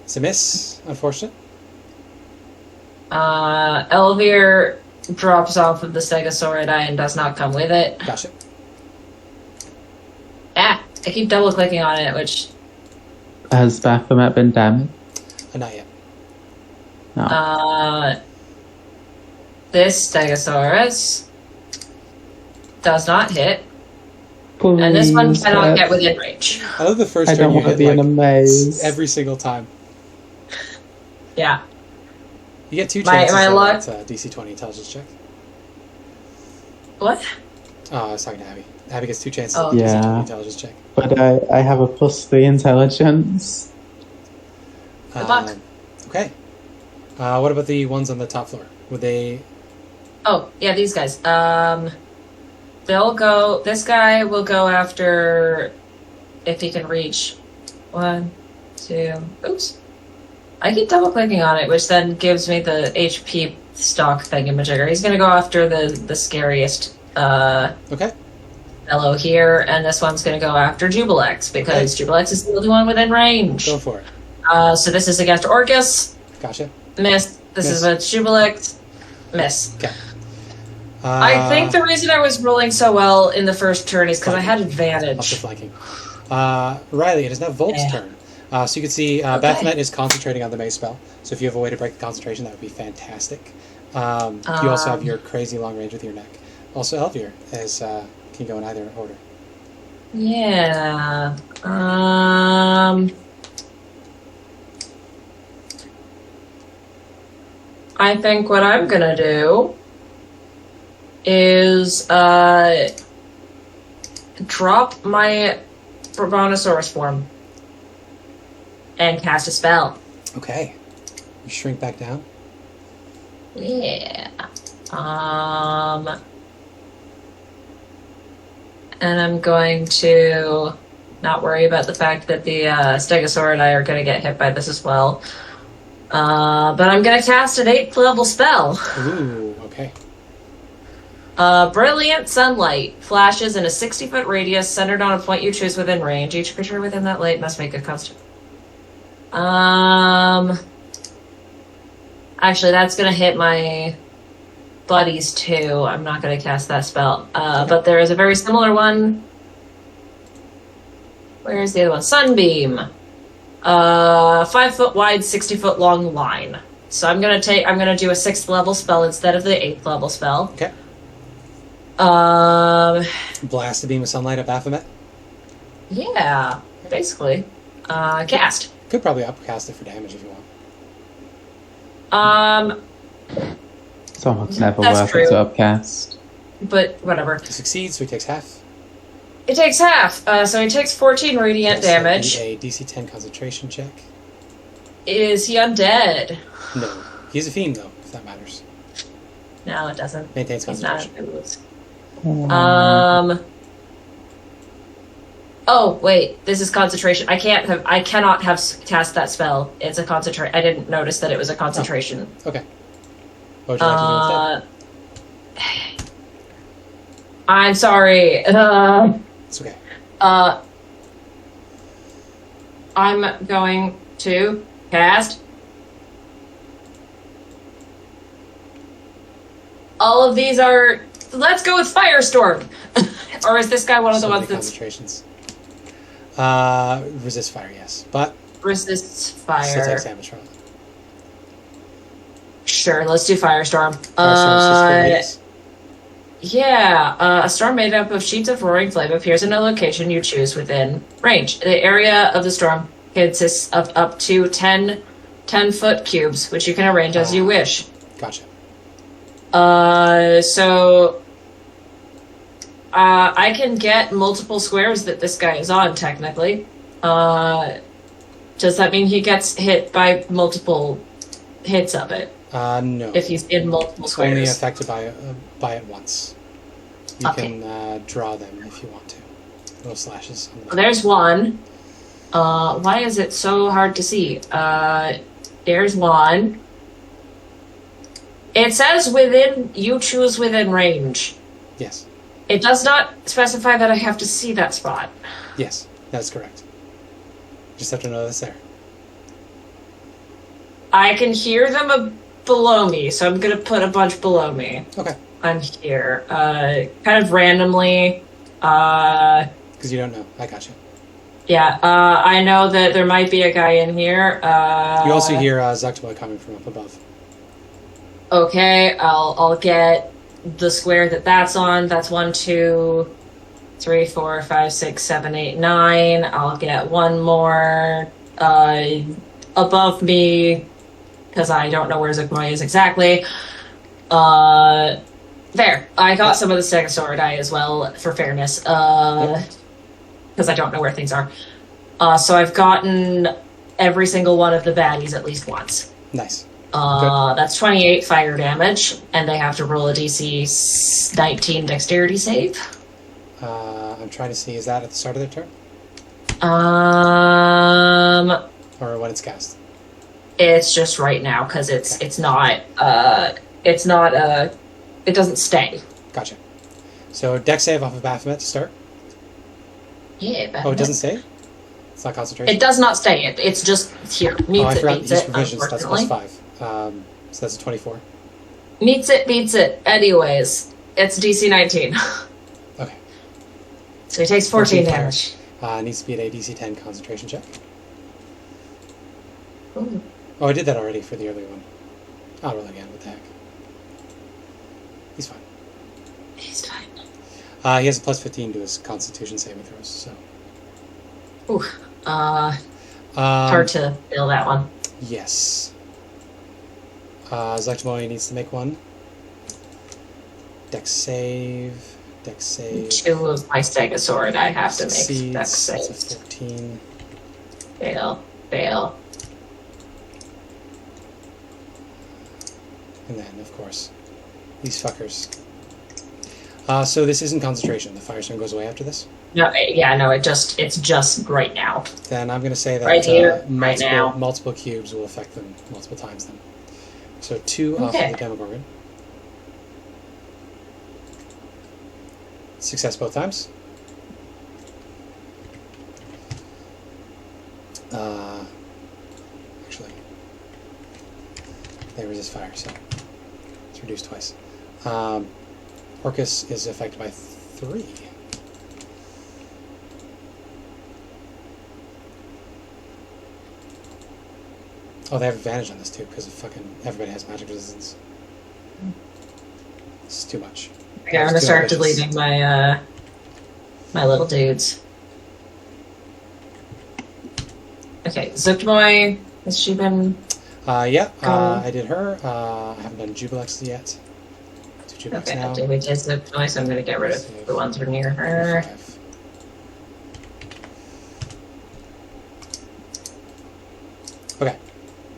It's a miss, unfortunate. Elvir drops off of the Stegosauridae and does not come with it. Gotcha. I keep double clicking on it, which... Has Baphomet been damaged? Not yet. No. This Stegosaurus does not hit. Please, And this one cannot get within range. I love the first I turn don't you want to hit be in a like maze. every single time. Yeah. You get 2 chances my at luck- DC 20 intelligence check. What? Oh, I was talking to Abby. Abby gets 2 chances Oh. at DC 20 Yeah. intelligence check. But I have a +3 intelligence. Good luck. Okay. What about the ones on the top floor? Would they... Oh, yeah, these guys. They'll go... This guy will go after... If he can reach. 1, 2... Oops. I keep double-clicking on it, which then gives me the HP stock thingamajigger. He's gonna go after the scariest, Okay. fellow here, and this one's gonna go after Jubilex, because Jubilex is the only one within range. Go for it. So this is against Orcus. Gotcha. Miss. This is with Jubilex. Miss. Okay. I think the reason I was rolling so well in the first turn is because I had Up to advantage. flanking. Riley, it is now Volk's turn. So you can see Baphomet is concentrating on the maze spell. So if you have a way to break the concentration, that would be fantastic. You also have your crazy long range with your neck. Also, Elvir can go in either order. Yeah. I think what I'm gonna do is drop my Brontosaurus form and cast a spell. Okay. You shrink back down. Yeah. And I'm going to not worry about the fact that the Stegosauridae are going to get hit by this as well. But I'm going to cast an 8th level spell. Ooh, okay. Brilliant sunlight flashes in a 60-foot radius centered on a point you choose within range. Each creature within that light must make a constitution. Actually, that's gonna hit my buddies too. I'm not gonna cast that spell. But there is a very similar one. Where's the other one? Sunbeam. 5 foot wide, 60 foot long line. So I'm gonna do a 6th level spell instead of the 8th level spell. Okay. Blast a beam of sunlight at Baphomet. Yeah, basically. Cast. Could probably upcast it for damage if you want. It's almost never That's worth true. it to upcast. But whatever. He succeeds, so he takes half. It takes half. So he takes 14 radiant damage. A DC 10 concentration check. Is he undead? No. He's a fiend, though, if that matters. No, it doesn't. Maintains He's not. concentration. Oh wait, this is concentration. I cannot have cast that spell. It's a concentrate. I didn't notice that it was a concentration. Oh, okay. What would you like to do instead? I'm sorry. It's okay. I'm going to cast all of these are. Let's go with Firestorm. Or is this guy one of the ones that's concentrations? Resist fire, yes, but resists still fire? takes damage from it. Sure, let's do Firestorm. Firestorm's just for radius. Yeah, a storm made up of sheets of roaring flame appears in a location you choose within range. The area of the storm consists of up to 10-foot cubes, which you can arrange as you wish. Gotcha. I can get multiple squares that this guy is on, technically. Does that mean he gets hit by multiple hits of it? No. If he's in multiple squares? Only affected by it once. You Okay. can draw them if you want to. Little slashes. On the There's one. Why is it so hard to see? There's one. It says you choose within range. Yes. It does not specify that I have to see that spot. Yes, that's correct. Just have to know that's there. I can hear them below me, so I'm gonna put a bunch below me. Okay. I'm here. Kind of randomly. Because you don't know. I got you. Yeah, I know that there might be a guy in here. You also hear Zuctama coming from up above. Okay, I'll get the square that's on. That's 1, 2, 3, 4, 5, 6, 7, 8, 9. I'll get one more above me because I don't know where Zuctama is exactly. There. I got some of the Stegosauridi as well, for fairness, because I don't know where things are. So I've gotten every single one of the baddies at least once. Nice. That's 28 fire damage, and they have to roll a DC 19 dexterity save. I'm trying to see, is that at the start of their turn? Or when it's cast? It's just right now, because it doesn't stay. Gotcha. So dex save off of Baphomet to start. Yeah, Oh, it doesn't stay? It's not concentration? It does not stay. It's just here. I forgot Beats use it, provisions, that's unfortunately. +5. So that's a 24. Meets it, beats it. Anyways, it's DC 19. Okay. So he takes 14 fire. damage. Needs to be at a DC 10 concentration check. Ooh. Oh, I did that already for the earlier one. I'll roll again, what the heck. He's fine. He's fine. He has a +15 to his constitution saving throws, so. Ooh. Hard to fill that one. Yes. Zuctama needs to make one. Dex save. 2 of my Stegosaurus I have to make Succeeds. dex That's a saves. 14. Fail. And then, of course, these fuckers. So this isn't concentration. The firestorm goes away after this. No, it's just right now. Then I'm going to say that Right here, right now. multiple cubes will affect them multiple times then. So 2 off of Okay. the Demogorgon. Success both times. Actually, they resist fire, so it's reduced twice. Orcus is affected by 3. Oh, they have advantage on this too, because fucking everybody has magic resistance. It's too much. Okay, I'm gonna start deleting my my little dudes. Okay, Zookmoy, has she been... Yeah, I did her. I haven't done Jubilex yet. Do Jubilex Okay, now. I did Zookmoy, so I'm gonna get rid of the ones that are near her. 5. Okay,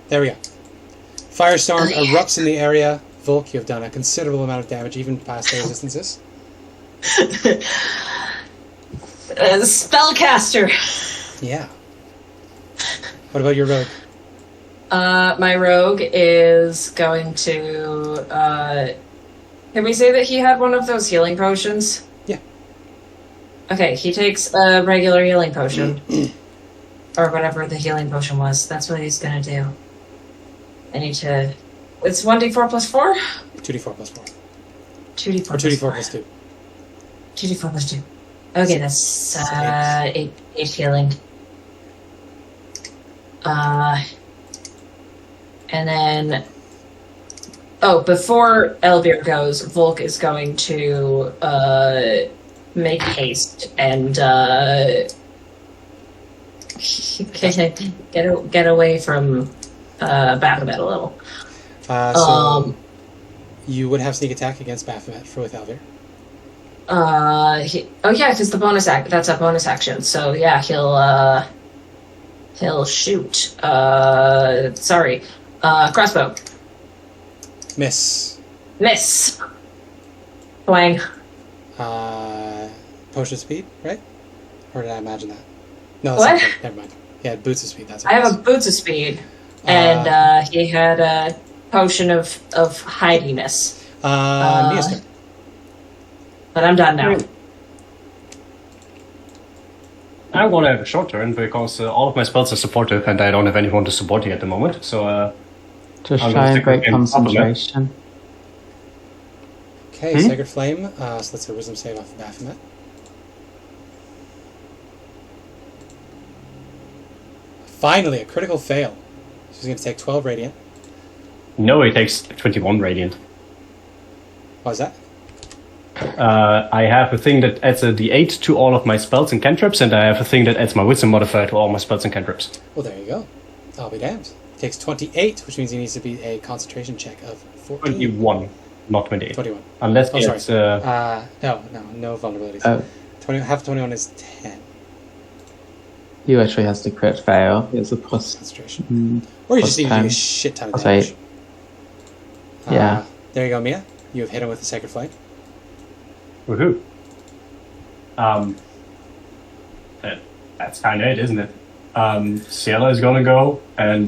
there we go. Firestorm erupts in the area. Volk, you have done a considerable amount of damage, even past their resistances. Spellcaster! Yeah. What about your rogue? My rogue is going to... can we say that he had one of those healing potions? Yeah. Okay, he takes a regular healing potion. Or whatever the healing potion was. That's what he's gonna do. I need to... It's 1d4 plus 4? 2d4 plus 4. 2d4 Or 2d4 plus 2. 2d4 plus 2. Okay, that's 8 healing. And then... Oh, before Elvir goes, Volk is going to make haste and get away from Baphomet a little. So you would have sneak attack against Baphomet with Elvir. Oh yeah, because the bonus that's a bonus action. So yeah, he'll shoot. Crossbow. Miss. Twang. Potion of speed, right? Or did I imagine that? No, What? that's not, never mind. He had boots of speed. That's I have a boots of speed, and he had a potion of hidiness. Mia's turn. But I'm done now. I'm going to have a short turn because all of my spells are supportive and I don't have anyone to support you at the moment. So Just I'm try gonna and stick break with him. concentration. Okay, Sacred Flame. So that's a wisdom save off of Baphomet. Finally, a critical fail. She's going to take 12 radiant. no, it takes 21 radiant. What is that? I have a thing that adds a d8 to all of my spells and cantrips, and I have a thing that adds my wisdom modifier to all my spells and cantrips. Well, there you go. I'll be damned. Takes 28, which means he needs to be a concentration check of 14. 21, not 28. 21. Unless Oh, it's... no vulnerabilities. Oh, 20, half 21 is 10 he actually has the crit fail. He has a plus. concentration. Or you just need to do a 10. shit ton of Plus damage. 8. Yeah. There you go, Mia. You have hit him with the Sacred Flame. Woohoo. That's kind of it, isn't it? Ciela is gonna go, and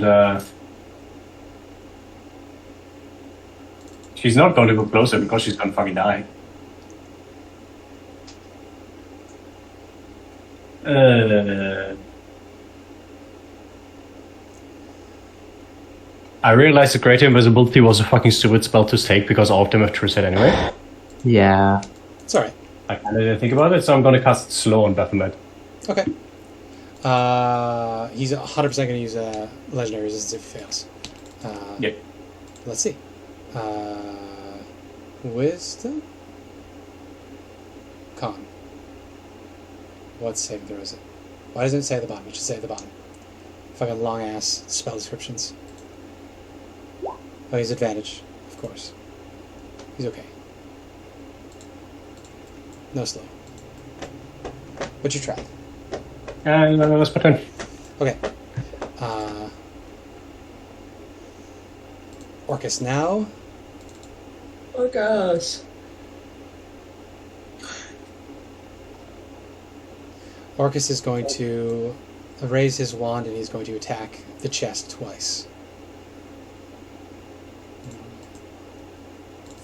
she's not going to go closer because she's gonna fucking die. I realized the Greater Invisibility was a fucking stupid spell to take because all of them have true set anyway. Yeah. It's alright. I kind of didn't think about it, so I'm gonna cast Slow on Baphomet. Okay. He's 100% going to use a legendary resistance if he fails. Yep. Let's see. Wisdom? Con. What saving throw is it? Why doesn't it say at the bottom? It should say at the bottom. Fucking long ass spell descriptions. Oh, he's advantage, of course. He's okay. No slow. What's your trap? That's my turn. Okay. Orcus now. Orcus. Orcus is going to raise his wand and he's going to attack the chest twice.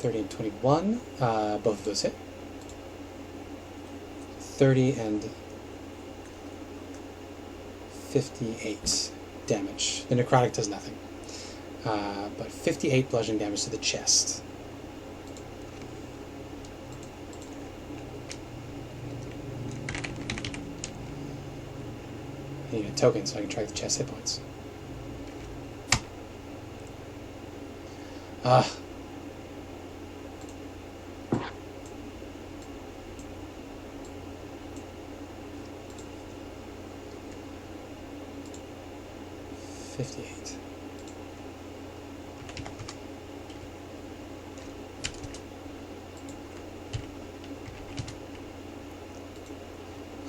30 and 21. Both of those hit. 30 and 58 damage. The necrotic does nothing. But 58 bludgeoning damage to the chest. I need a token so I can track the chest hit points. $58.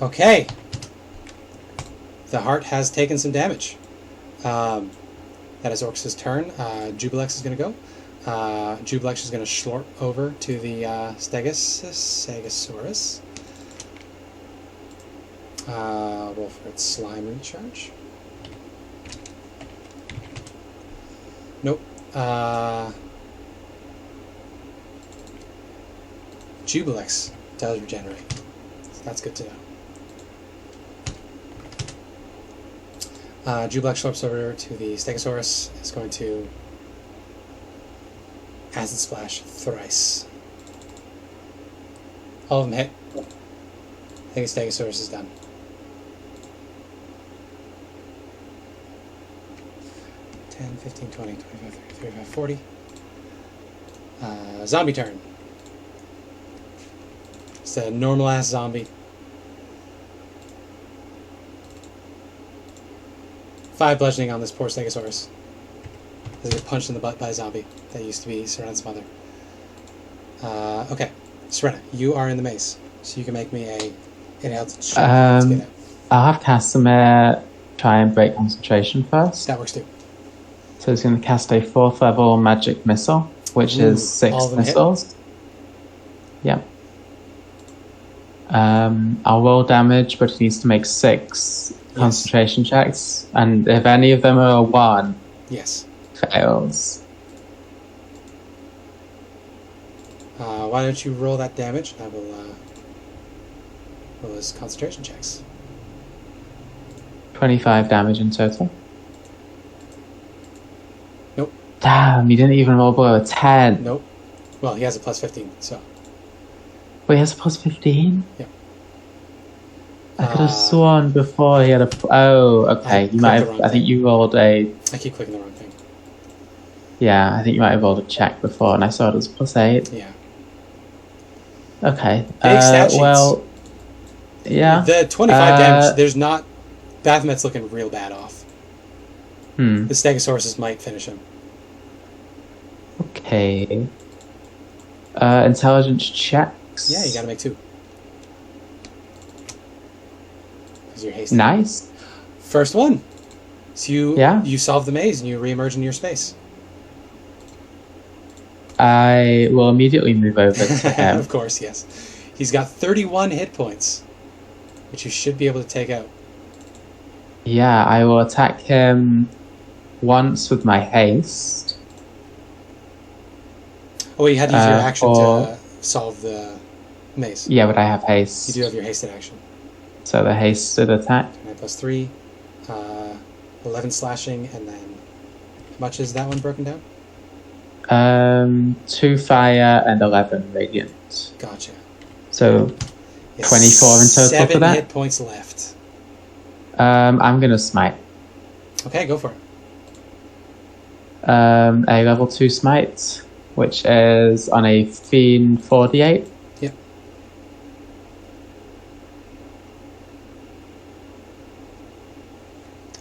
Okay. The heart has taken some damage. That is Orcus' turn. Jubilex is going to go. Jubilex is going to slurp over to the Stegosaurus. Roll for its slime recharge. Nope. Jubilex does regenerate. So that's good to know. Jubilex slurps over to the Stegosaurus. Is going to Acid Splash thrice. All of them hit. I think Stegosaurus is done. 10, 15, 20, 25, 30, 35, 40. Zombie turn. It's a normal ass zombie. 5 bludgeoning on this poor Stegosaurus. They get punched in the butt by a zombie that used to be Serena's mother. Okay, Serena, you are in the maze, so you can make me a inhaled check. I'll have Casimir try and break concentration first. That works too. So he's going to cast a 4th level magic missile, which is 6 missiles. Yeah. I'll roll damage, but he needs to make 6 concentration checks, and if any of them are a 1, fails. Why don't you roll that damage? I will roll his concentration checks. 25 damage in total. Nope. Damn, he didn't even roll below a 10. Nope. Well, he has a plus 15, so. Wait, he has a plus 15? Yeah. I could have sworn before he had a... Oh, okay. You might have... I think you rolled a... I keep clicking the wrong thing. Yeah, I think you might have rolled a check before, and I saw it as plus 8. Yeah. Okay. Big stat sheets. Well... Yeah. The 25 damage, there's not... Baphomet's looking real bad off. The Stegosaurus might finish him. Okay. Intelligence checks. Yeah, you gotta make 2. Because you're hasty. Nice. First one. So you solve the maze and you re-emerge in your space. I will immediately move over to him. Of course, yes. He's got 31 hit points, which you should be able to take out. Yeah, I will attack him once with my haste. Oh, you had to use your action to solve the maze. Yeah, but I have haste. You do have your hasted action. So the hasted attack. 9 plus 3, 11 slashing, and then how much is that one broken down? 2 fire and 11 radiant. Gotcha. So 24 in total 7 for that. hit points left. I'm gonna smite. Okay, go for it. A level 2 smite, which is on a fiend 48. Yep.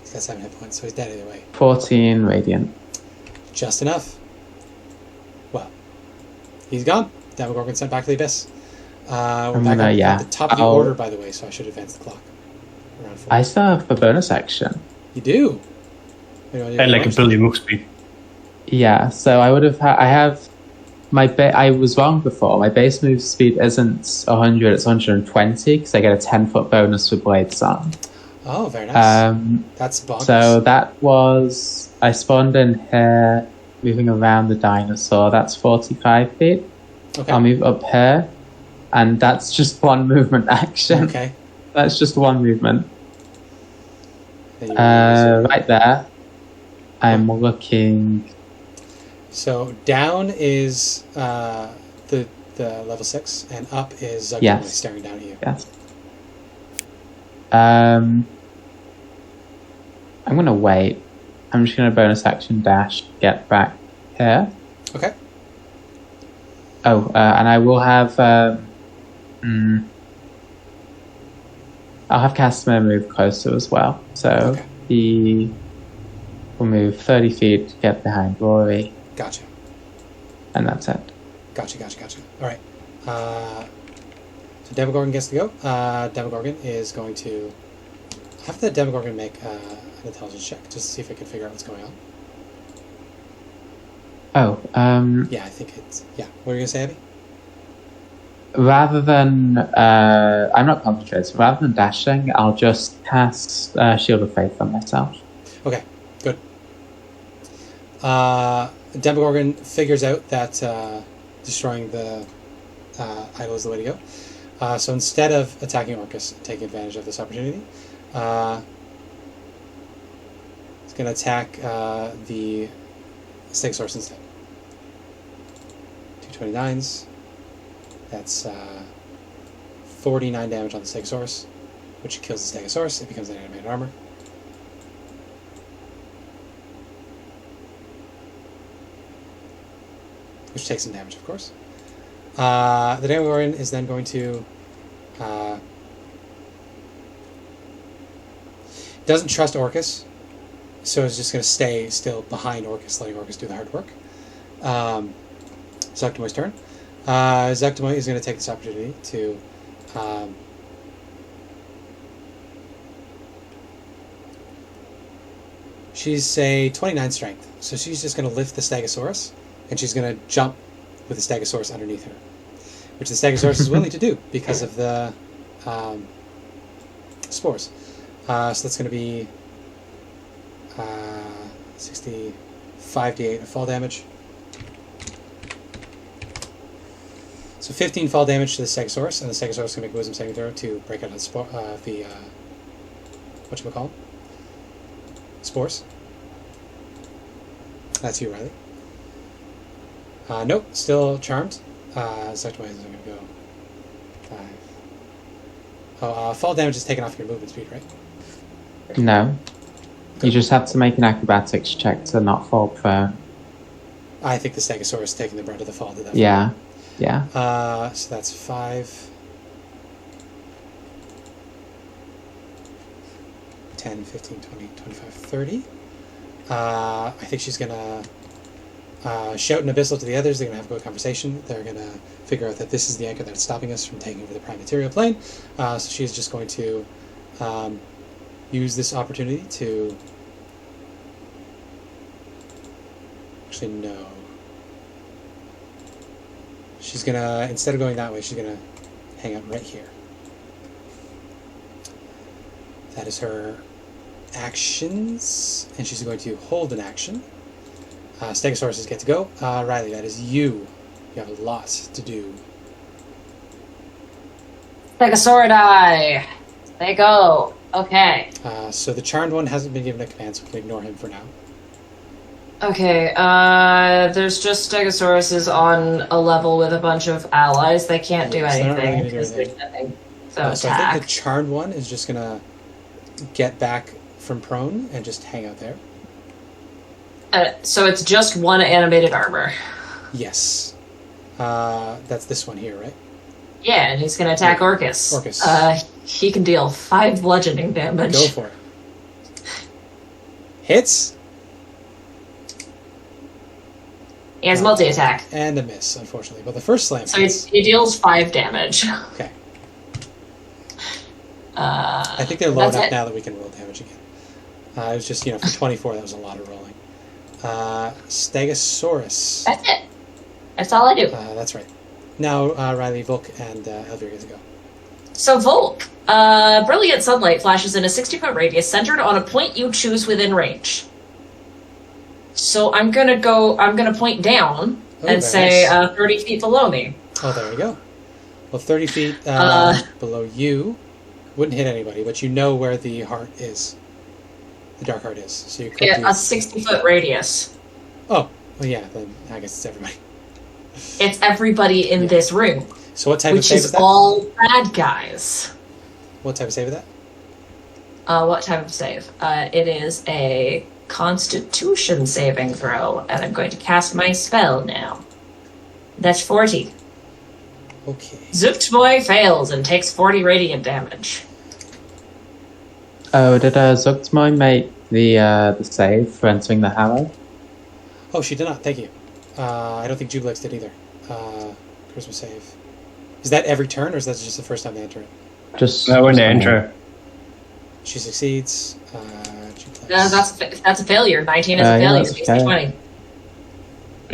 He's got 7 hit points, so he's dead either way. 14 radiant. Just enough. Well, he's gone. Demogorgon sent back to the abyss. We're back at the top of the order, by the way, so I should advance the clock. Around 4. I still have a bonus action. You do? And like a billion move speed. Yeah, so I would have I have my I was wrong before. My base move speed isn't 100, it's 120 because I get a 10-foot bonus with Bladesong. Oh, very nice. That's bonkers. So that was... I spawned in here, moving around the dinosaur. That's 45 feet. Okay. I'll move up here. and that's just one movement action. Okay. That's just one movement. Then you use Right there. I'm looking. So down is the level 6, and up is Zugdemoi Yes. staring down at you. Yes. I'm gonna wait. I'm just gonna bonus action dash, get back here. Okay. Oh, and I will have. I'll have Casimir move closer as well. So Okay. he will move 30 feet to get behind Rory, Gotcha. and that's it. Gotcha. All right. So Demogorgon gets to go. Demogorgon is going to have the Demogorgon make an intelligence check just to see if it can figure out what's going on. Oh, Yeah, I think it's... Yeah. What were you going to say, Abby? rather than I'm not concentrating. Rather than dashing, I'll just cast Shield of Faith on myself. Okay, good. Demogorgon figures out that destroying the idol is the way to go. So instead of attacking Orcus, taking advantage of this opportunity, it's going to attack the Stegosaurus instead. 229s. That's 49 damage on the Stegosaurus, which kills the Stegosaurus. It becomes an animated armor. Which takes some damage, of course. The Demogorgon is then going to... doesn't trust Orcus, so it's just going to stay still behind Orcus, letting Orcus do the hard work. Zugdemoi's turn. Zugdemoi is going to take this opportunity to... she's a 29 strength, so she's just going to lift the Stegosaurus, and she's going to jump with the Stegosaurus underneath her, which the Stegosaurus is willing to do because of the spores. So that's going to be 65d8 of fall damage. So 15 fall damage to the Stegosaurus, and the Stegosaurus can make a wisdom saving throw to break out of the whatchamacallit? Spores. That's you, Riley. Nope, still charmed. Zugdemoi is going to go 5. Fall damage is taken off your movement speed, right? No. You just have to make an acrobatics check to not fall prone. I think the Stegosaurus is taking the brunt of the fall to that. Yeah. Yeah. So that's 5, 10, 15, 20, 25, 30. I think she's going to shout an abyssal to the others. They're going to have a good conversation. They're going to figure out that this is the anchor that's stopping us from taking over the prime material plane. So she's just going to use this opportunity to... Actually, no. She's going to, instead of going that way, she's going to hang out right here. That is her actions, and she's going to hold an action. Stegosauruses get to go. Riley, that is you. You have a lot to do. Stegosauridae! They go. Okay. So the Charmed one hasn't been given a command, so we can ignore him for now. Okay, there's just Stegosauruses on a level with a bunch of allies. They can't do So they're not really anything gonna do because there's anything. nothing. So So I think attack. the Charmed one is just going to get back from prone and just hang out there. So it's just one animated armor. Yes. That's this one here, right? Yeah, and he's gonna attack Orcus. Orcus. He can deal 5 bludgeoning damage. Go for it. Hits He has multi-attack. and a miss, unfortunately. But the first slam So hits. he deals 5 damage. Okay. I think they're low that's enough it. now that we can roll damage again. It was just, for 24, that was a lot of rolling. Stegosaurus. That's it. That's all I do. That's right. Now, Riley, Volk, and Elvira get to go. So Volk, brilliant sunlight flashes in a 60-foot radius centered on a point you choose within range. So I'm gonna point down Oh, and very say nice. 30 feet below me. Oh, there you go. Well, 30 feet below you wouldn't hit anybody, but you know where the heart is. The dark heart is. So you could a 60-foot radius. Oh, well, yeah, then I guess it's everybody. It's everybody in this room. So what type of which save is is that? all bad guys. What type of save is that? What type of save? It is a Constitution saving throw, and I'm going to cast my spell now. That's 40. Okay. Zuktmoy fails and takes 40 radiant damage. Oh, did Zuktmoy make the save for entering the Hallow? Oh, she did not. Thank you. I don't think Jubilex did either. Charisma save. Is that every turn, or is that just the first time they enter it? Just when they enter. She succeeds. No, that's a failure. 19 is a failure. DC 20.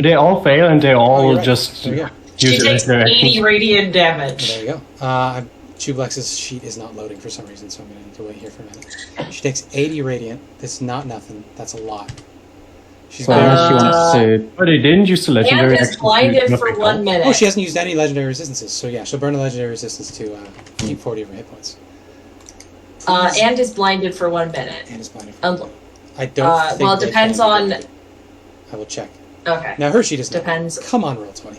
They all fail, and they all right. just There you go. She use takes their 80 radiant damage. There you go. Jubilex's sheet is not loading for some reason, so I'm going to need to wait here for a minute. She takes 80 radiant. That's not nothing. That's a lot. She's So unless she wants to... But they didn't use the legendary And is action. blinded for 1 minute. Oh, she hasn't used any legendary resistances, so yeah, she'll burn a legendary resistance to keep 40 of her hit points. And is blinded for 1 minute. And is blinded for 1 minute. I don't think well, it they depends can be on... blinded. I will check. Okay. Now her sheet is Depends. Come on, roll 20.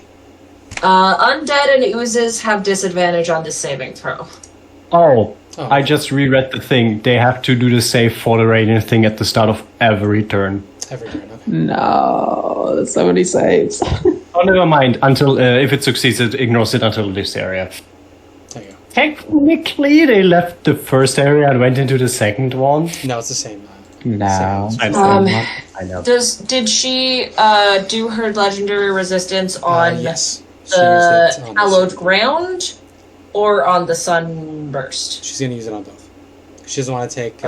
Undead and oozes have disadvantage on this saving throw. Oh, Oh. I just reread the thing. They have to do the save for the radiant thing at the start of every turn. Every turn, okay. No, there's so many saves. Oh, never mind. Until if it succeeds, it ignores it until this area. There you go. Technically, they left the first area and went into the second one. No, it's the same. No. Same. I know. Did she do her legendary resistance on yes. She the used it on hallowed this. ground or on the sunburst? She's going to use it on both. She doesn't want to take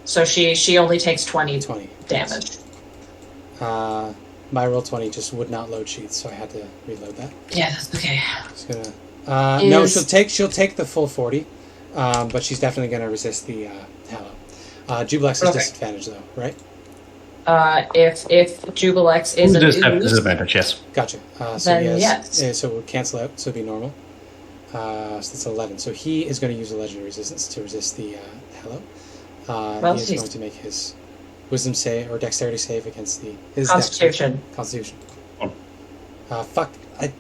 So she only takes 20 20 damage. My roll 20 just would not load sheets, so I had to reload that. Yeah, that's okay. Just gonna. No, she'll take the full 40, but she's definitely going to resist the Hallow. Jubilex is disadvantage though, right? If Jubilex is an Just have ooze, disadvantage, yes. Gotcha. So Then yes. So we'll cancel out, so it'll be normal. So that's 11. So he is going to use a legendary resistance to resist the Hallow. Well, he is he's- going to make his wisdom save or dexterity save against his Constitution. Constitution. Fuck.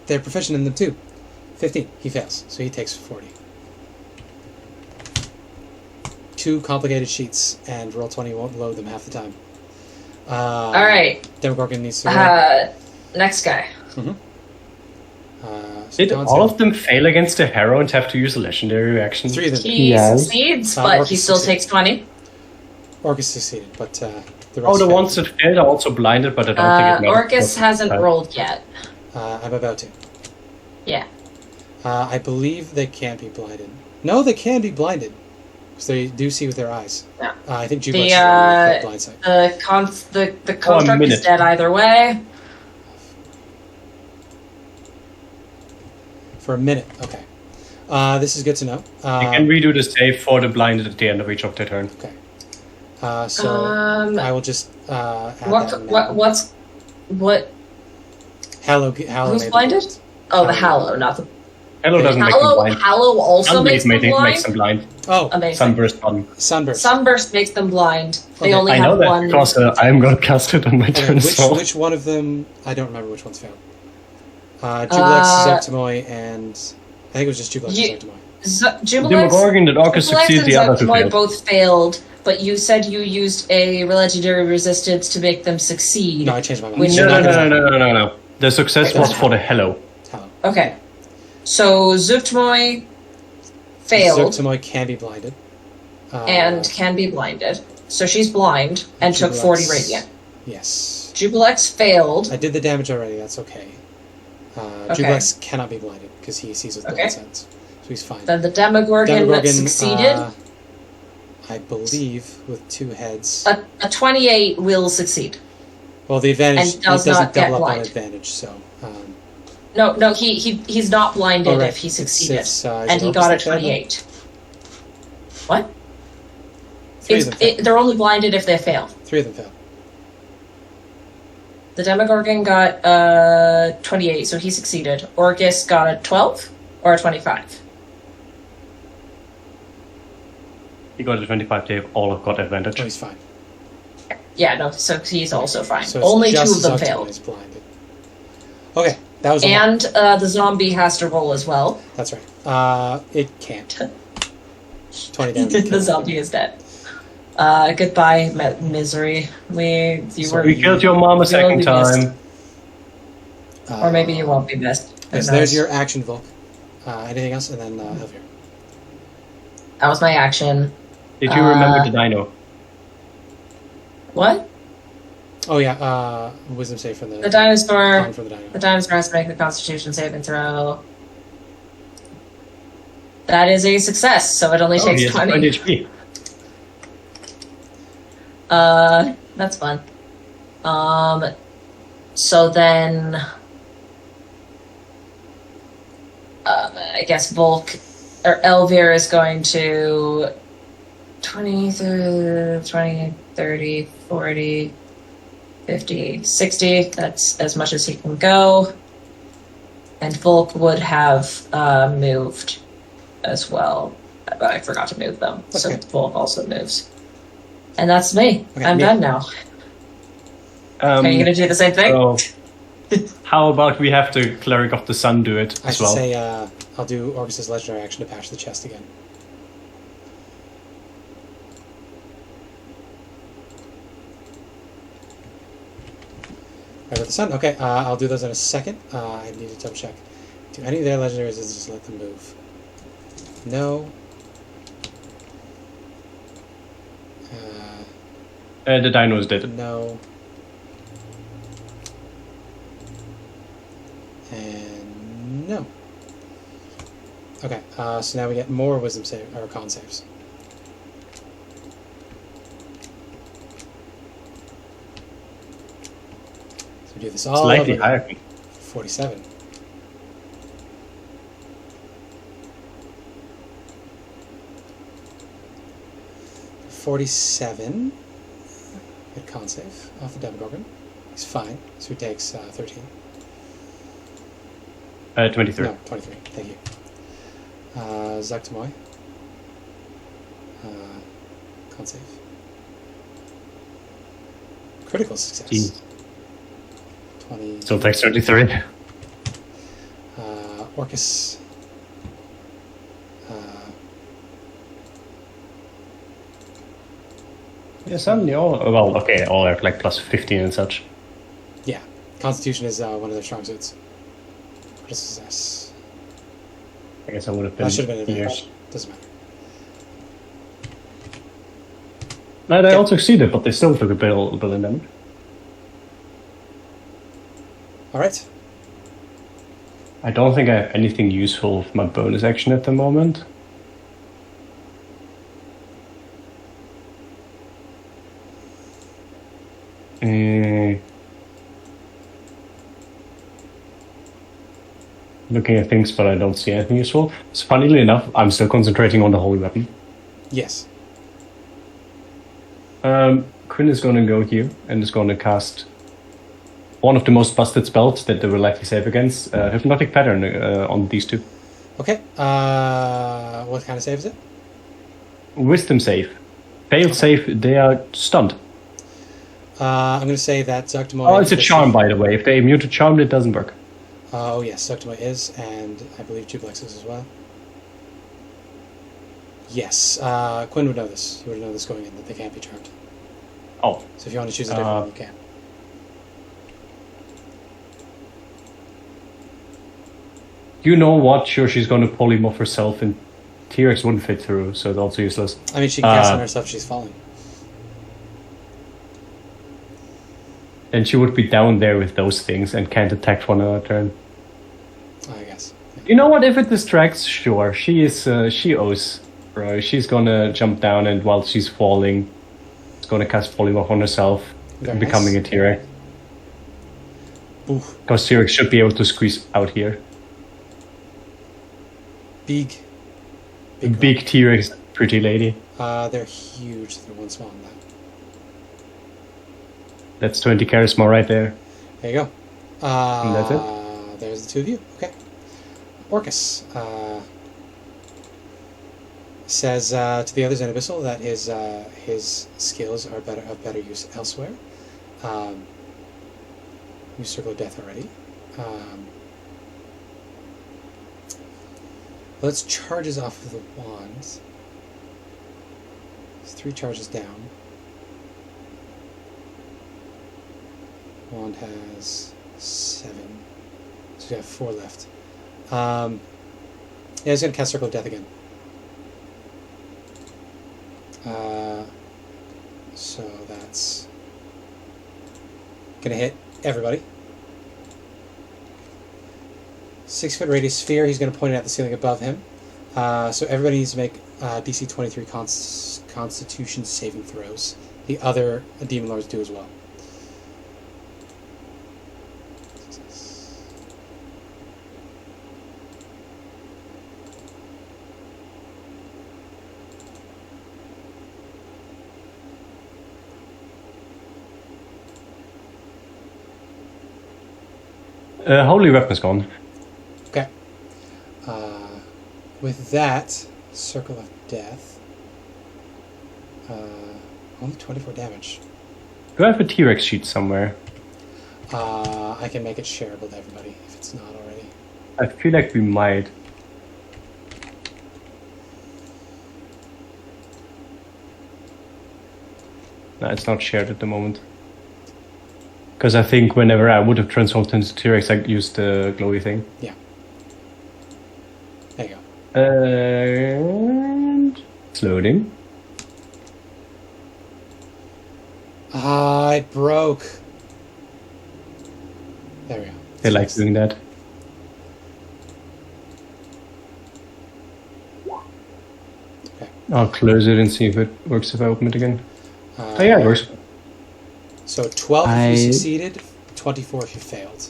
They're proficient in them too. 15. He fails, so he takes 40. 2 complicated sheets, and roll 20 won't load them half the time. All right. Demogorgon needs to. Next guy. So Did Dawn's all gonna- of them fail against the Hero and have to use a legendary reaction? 3 of them. He Yes. succeeds, Uh, but Orcus he still succeeds. takes 20. Orcus succeeded, but the rest Oh, the failed. ones that failed are also blinded, but I don't think it matters. Orcus hasn't rolled yet. I'm about to. Yeah. I believe they can't be blinded. No, they can be blinded. Because they do see with their eyes. Yeah. I think The, Jubilex is blind sight. the construct is minute. dead either way. For a minute, okay. This is good to know. You can redo the save for the blinded at the end of each of their turn. Okay. So I will just add that in now. What? Hallow Who's made blinded? them Oh, the Hallow, not the. Hello doesn't make them blind. Hallow also makes them Sunblaze blind. makes them blind. Oh, Amazing. Sunburst on. Sunburst. Sunburst makes them blind. They Okay. only I know have that one. because I'm gonna cast it on my Okay, turn. So which one of them? I don't remember which one's failed. Jubilex, Zoctomoy, and I think it was just Jubilex You- and Zoctomoy. Jubilex, Demogorgon and Orcus Jubilex succeed, and the other two Zoctomoy failed. both failed, but you said you used a legendary resistance to make them succeed. No, I changed my mind. Which- You're No, not no, gonna- no, no, no, no, no. The success was for the Hello. Hallow. Okay. So Zoctomoy failed Zoctomoy can be blinded. and can be blinded. So she's blind and took Jubilex- 40 radiant. Yes. Jubilex failed. I did the damage already, that's okay. Okay. Jubilex cannot be blinded because he sees with Okay. blind sense. So he's fine. Then the Demogorgon succeeded. I believe with 2 heads. A 28 will succeed. Well, the advantage and it does doesn't not get double up on blind. advantage, so. No, he's not blinded Oh, right. if he succeeded, It's, and he Orcus got a that failed? 28. What? 3 of them failed. They're only blinded if they fail. 3 of them failed. The Demogorgon got 28, so he succeeded. Orcus got a 12 or a 25. He got a 25, they all have got advantage. Oh, he's fine. Yeah, no, so he's also fine. So it's Only 2 just of them Zuctamore failed. is blinded. Okay, that was a And the zombie has to roll as well. That's right. It can't. 20 damage. The zombie is dead. Goodbye, misery. We killed your mom a second time. Or maybe you won't be missed. Okay, so there's your action, Volk. Anything else? And then Elvir. That was my action. Did you remember the dino? What? Oh yeah, wisdom save from the dinosaur. From the dino. The dinosaur has to make the Constitution saving throw. That is a success, so it only takes he has 20. 20 HP. That's fun. So then, I guess Volk or Elvir is going to 20, 30, 40, 50, 60. That's as much as he can go. And Volk would have moved as well. But I forgot to move them. So Okay. Volk also moves. And that's me. Okay, I'm me. done now. Are you going to do the same thing? So, how about we have the Cleric of the Sun do it I as should well? say I'll do Orcus's legendary action to patch the chest again. Right with the sun. Okay, I'll do those in a second. I need to double check. Do any of their legendaries is just let them move? No. The dinos did it. No. And no. Okay, so now we get more wisdom save or con saves. So we do this all Slightly over higher. again. 47. .47. Good con save off the Demogorgon. He's fine, so he takes 13. 23. No, 23. Thank you. Zuctamore. Con save. Critical success. Jeez. 20. Still takes 33. Orcus. Yeah, suddenly all... Well, okay, all are like plus 15 and such. Yeah. Constitution is one of their strong suits. Critical success. I guess I would have been That should have been years. advantage. Doesn't matter. No, they Yeah. all succeeded, but they still took a bill in damage. Alright. I don't think I have anything useful for my bonus action at the moment. Looking at things, but I don't see anything useful. So funnily enough, I'm still concentrating on the holy weapon. Yes. Quinn is going to go here and is going to cast one of the most busted spells that they will likely save against. Hypnotic Pattern on these two. Okay. What kind of save is it? Wisdom save. Failed save, they are stunned. I'm going to say that Zuctamore... Oh, it's a charm, by the way. If they immune to charm, it doesn't work. Oh, yes, Zuctamore is, and I believe Jublex is as well. Yes, Quinn would know this. He would know this going in, that they can't be charmed. Oh. So if you want to choose a different one, you can. You know what? Sure, she's going to polymorph herself, and T-Rex wouldn't fit through, so it's also useless. I mean, she can cast on herself if she's falling. And she would be down there with those things and can't attack for another turn. I guess. Yeah. You know what? If it distracts, sure. She owes. Right? She's gonna jump down, and while she's falling, she's gonna cast polymorph on herself, Very becoming nice. a T-Rex. Oof. Because T-Rex should be able to squeeze out here. Big. Big T-Rex, pretty lady. They're huge. They're one small on that. That's 20 charisma right there. There you go. And that's it? There's the two of you. Okay. Orcus says to the others in Abyssal that his skills are of better use elsewhere. You Circle of Death already. Let's charges off of the wands. It's 3 charges down. Wand has 7. So we have 4 left. Yeah, he's going to cast Circle of Death again. So that's going to hit everybody. 6-foot radius sphere. He's going to point it at the ceiling above him. So everybody needs to make DC 23 Constitution saving throws. The other Demon Lords do as well. Holy Weapon's gone. Okay. With that, Circle of Death. Only 24 damage. Do I have a T-Rex sheet somewhere? I can make it shareable to everybody if it's not already. I feel like we might. No, it's not shared at the moment. Because I think whenever I would have transformed into T-Rex, I used the glowy thing. Yeah. There you go. And it's loading. It broke. There we go. They like doing that. Okay. I'll close it and see if it works if I open it again. Oh yeah, it works. So 12 if you succeeded, 24 if you failed.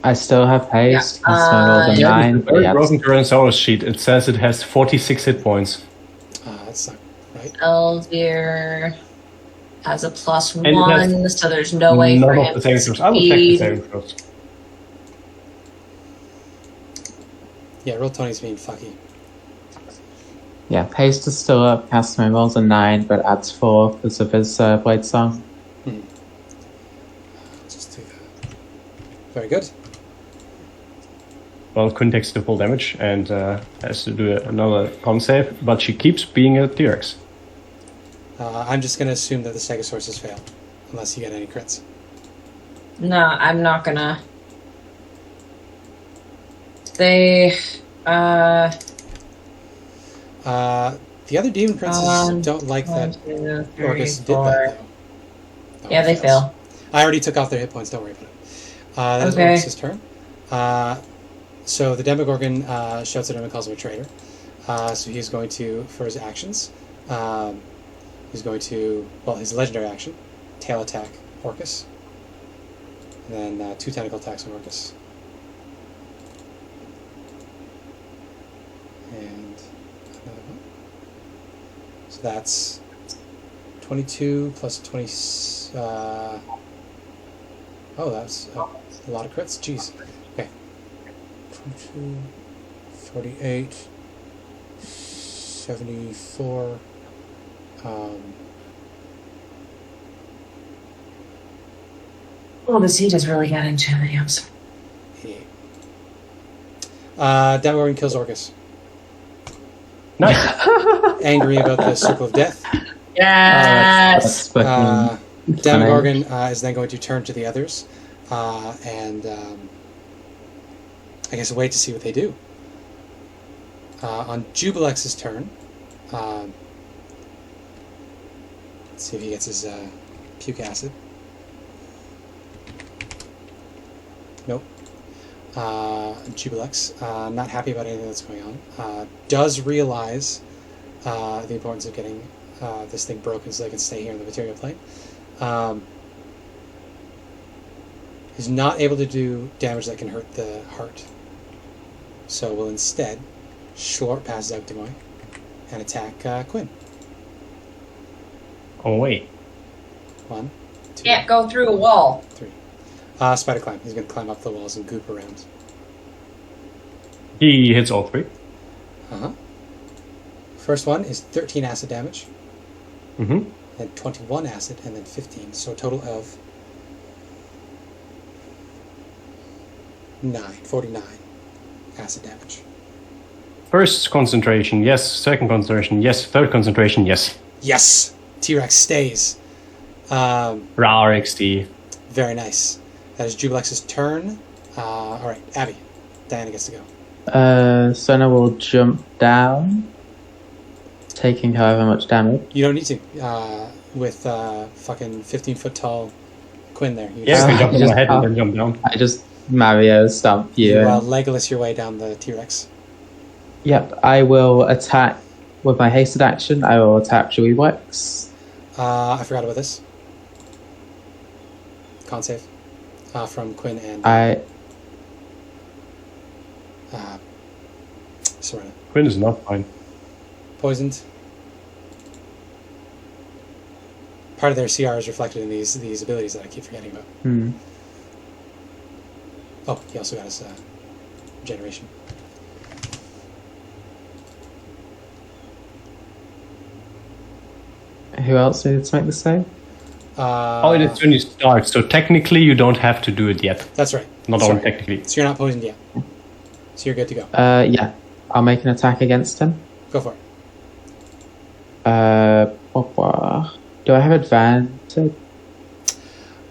I still have haste. Yeah. So I rolled a 9. But yeah, Broken Tyrannosaurus sheet. It says it has 46 hit points. That's not right. Elvier has a +1, so there's no way for him to succeed. I will check the saving throws. Yeah, Roll Tony's being fucky. Yeah, haste is still up. Cast my rolls a 9, but adds 4 because of his Bladesong. Just do that. Very good. Well, Quinn takes the full damage and has to do another con save, but she keeps being a T-Rex. I'm just going to assume that the Stegosaurus fail, unless you get any crits. No, I'm not gonna. They, the other demon princes don't like that Orcus did that, though. Yeah, they fail. I already took off their hit points, don't worry about it. That is Orcus's turn. So the Demogorgon shouts at him and calls him a traitor. So he's going to, for his actions, he's going to, well, his legendary action, tail attack Orcus. And then 2 tentacle attacks on Orcus. And another one. So that's 22 plus 20. Oh, that's a lot of crits. Jeez. Okay. 22, 48, 74. Oh, this heat is really getting to me. I'm sorry. 88. Demogorgon kills Orcus. Nice. Angry about the Circle of Death. Yes! Demogorgon is then going to turn to the others and I guess wait to see what they do. On Jubilex's turn, let's see if he gets his puke acid. Nope. Jubilex, not happy about anything that's going on. Does realize the importance of getting this thing broken so they can stay here in the material plane. Is not able to do damage that can hurt the heart. So will instead short pass Zugdemoy and attack Quinn. Oh wait. 1, 2, Can't go through a wall. 3. Spider climb. He's going to climb up the walls and goop around. He hits all 3. Uh-huh. First one is 13 acid damage. Mm-hmm. Then 21 acid, and then 15. So a total of 49 acid damage. First concentration, yes. Second concentration, yes. Third concentration, yes. Yes! T-Rex stays. Rar XD. Very nice. That is Jubilex's turn. Alright, Abby. Diana gets to go. Sona will jump down, taking however much damage. You don't need to. With fucking 15-foot tall Quinn there. You Yeah, you can jump on just- my head and then jump down. I just Mario stomp you. Legolas your way down the T-Rex. Yep, I will attack with my hasted action. I will attack Jubilix. I forgot about this. Con save. From Quinn and Serena. Quinn is not fine. Poisoned. Part of their CR is reflected in these abilities that I keep forgetting about. Oh, he also got his regeneration. Who else needed to make the save? It's when you start, so technically you don't have to do it yet. That's right. Not Sorry. only technically. So you're not poisoned yet. So you're good to go. Yeah. I'll make an attack against him. Go for it. Do I have advantage? You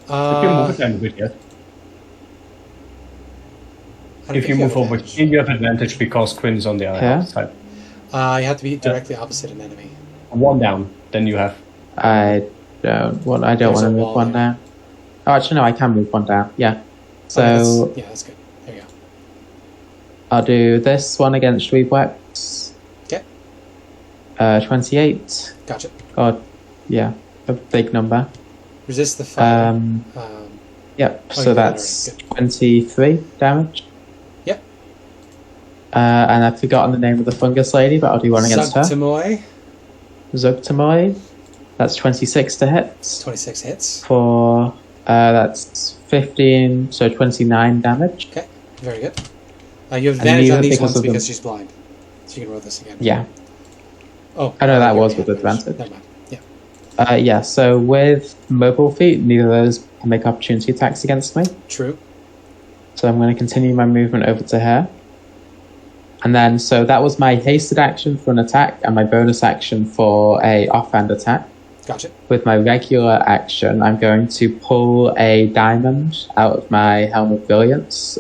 can move it a bit yet. If you move over here, you have advantage because Quinn is on the other side. You have to be directly opposite an enemy. 1 down, then you have. I don't want to move one down. Oh, actually, no, I can move one down. Yeah. So that's good. There you go. I'll do this one against Weebwex. Okay. 28. Gotcha. God, yeah, a big number. Resist the fire. Yep. you So got it that's already. 23 damage. Yep. And I've forgotten the name of the fungus lady, but I'll do one against her. Zugtamoy. Zugtamoy. That's 26 to hit. 26 hits. For that's 15, so 29 damage. Okay. Very good. You have advantage neither on these because ones of because the- she's blind. So you can roll this again. Yeah. Oh. I know that you was already with had advantage. Never mind. Yeah. Yeah, so with mobile feet, neither of those can make opportunity attacks against me. True. So I'm going to continue my movement over to her. And then, so that was my hasted action for an attack and my bonus action for a offhand attack. Gotcha. With my regular action, I'm going to pull a diamond out of my Helm of Brilliance,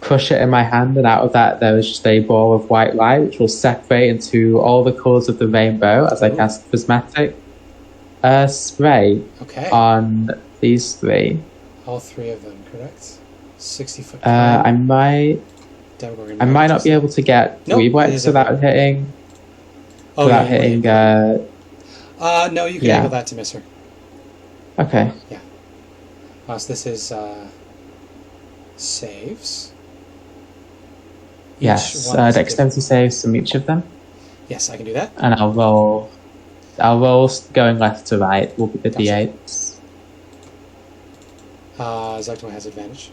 crush it in my hand, and out of that there is just a ball of white light, which will separate into all the colours of the rainbow as I cast Prismatic Spray on these 3. All 3 of them, correct? 60-foot. I might not be able to get Weebwex without hitting. No, you can able that to miss her. Okay. Yeah. So this is saves. Yes, dexterity saves from each of them. Yes, I can do that. And I'll roll going left to right will be the d8s. Zugtamoy has advantage.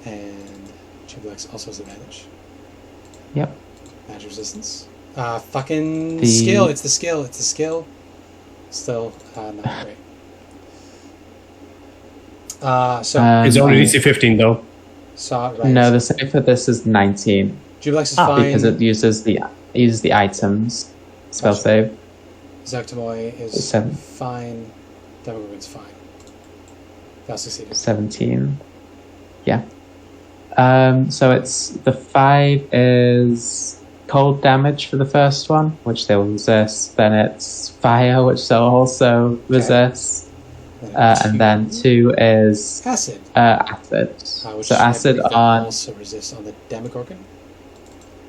And Chublex also has advantage. Yep. Magic resistance. Skill. It's the skill. Still not great. It's only DC 15 though. No, the save for this is 19. Jublex is fine because it uses the items spell save. Zugtamoy is fine. Demogorgon's fine. That succeeded. 17. Yeah. So it's the 5 is cold damage for the first one, which they'll resist. Then it's fire, which they'll also resist. And then 2 is acid. Which so acid on also resist on the Demogorgon.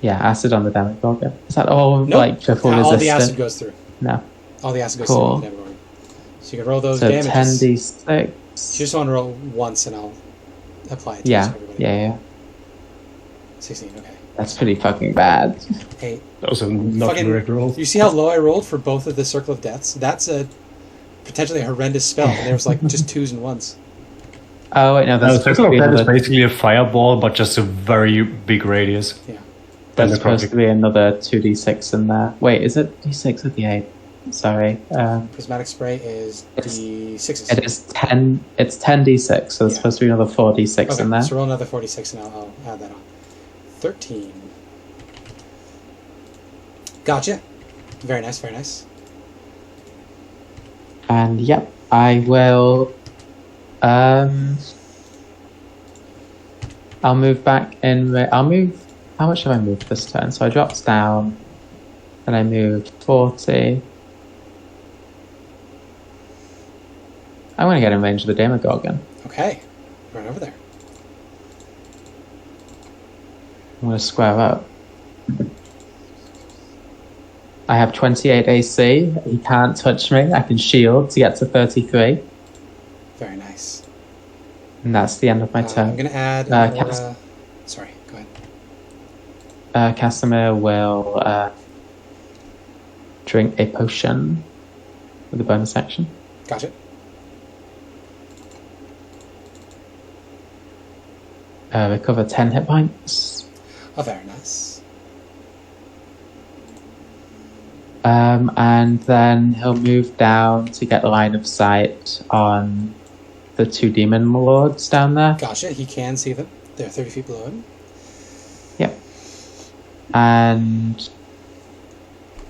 Yeah, acid on the Demogorgon. Is that all triple resistant? All the acid goes through. No. All the acid goes through the Demogorgon. So you can roll those damages. 10d6. You just want to roll once, and I'll apply it to everybody. Yeah. 16. Okay. That's pretty fucking bad. 8. That was a not correct roll. You see how low I rolled for both of the Circle of Deaths? That's a potentially horrendous spell, and there was just 2s and 1s. Oh wait, no, No, that's circle of death is another, basically a fireball, but just a very big radius. Yeah. there's necrotic. supposed to be another 2d6 in there. Wait, is it d6 or d8? Sorry. Prismatic spray is It's- D6s. It is 10. It's 10d6, so there's Yeah. supposed to be another 4d6 Okay, in there. so roll another 46 and I'll add that on. 13. Gotcha. Very nice, very nice. And yep, I will. I'll move back in. I'll move. How much have I moved this turn? So I dropped down, and I moved 40. I want to get in range of the Demogorgon. Okay. Run over there. I'm going to square up. I have 28 AC. He can't touch me. I can shield to get to 33. Very nice. And that's the end of my turn. I'm going to add Cas- Aurora. Sorry, go ahead. Casimir will drink a potion with a bonus action. Gotcha. Recover 10 hit points. Oh, very nice. And then he'll move down to get line of sight on the 2 demon lords down there. Gotcha. He can see them. They're 30 feet below him. Yep. And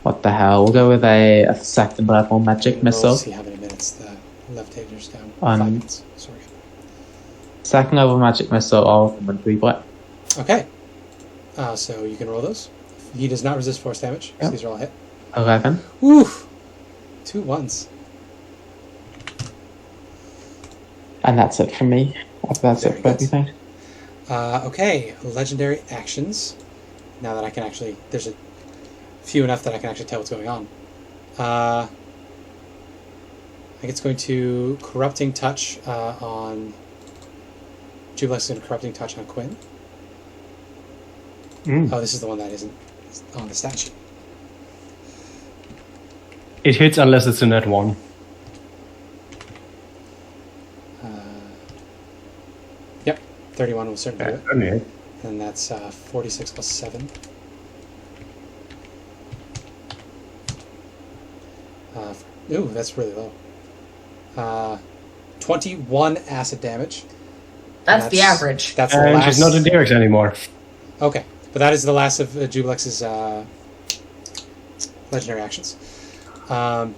what the hell? We'll go with a second level magic We'll missile. see how many minutes the left-handers down. On- 5 minutes. Sorry. Second level magic missile, all of them would be what? Okay. So you can roll those. He does not resist force damage. So Yep. these are all hit. 11. Woo! 2 1s. And that's it for me. That's Very it for good. everything. Okay, legendary actions. Now that I can actually, there's a few enough that I can actually tell what's going on. I think it's going to corrupting touch on. Jubilex is going to corrupting touch on Quinn. Oh, this is the one that isn't on the stat sheet. It hits unless it's a net 1. Yep, 31 will certainly do it. Okay. And that's 46 plus 7. Ooh, that's really low. 21 acid damage. That's the average. That's the And last. she's not in Derek's anymore. Okay, but that is the last of Jubilex's legendary actions. Legendary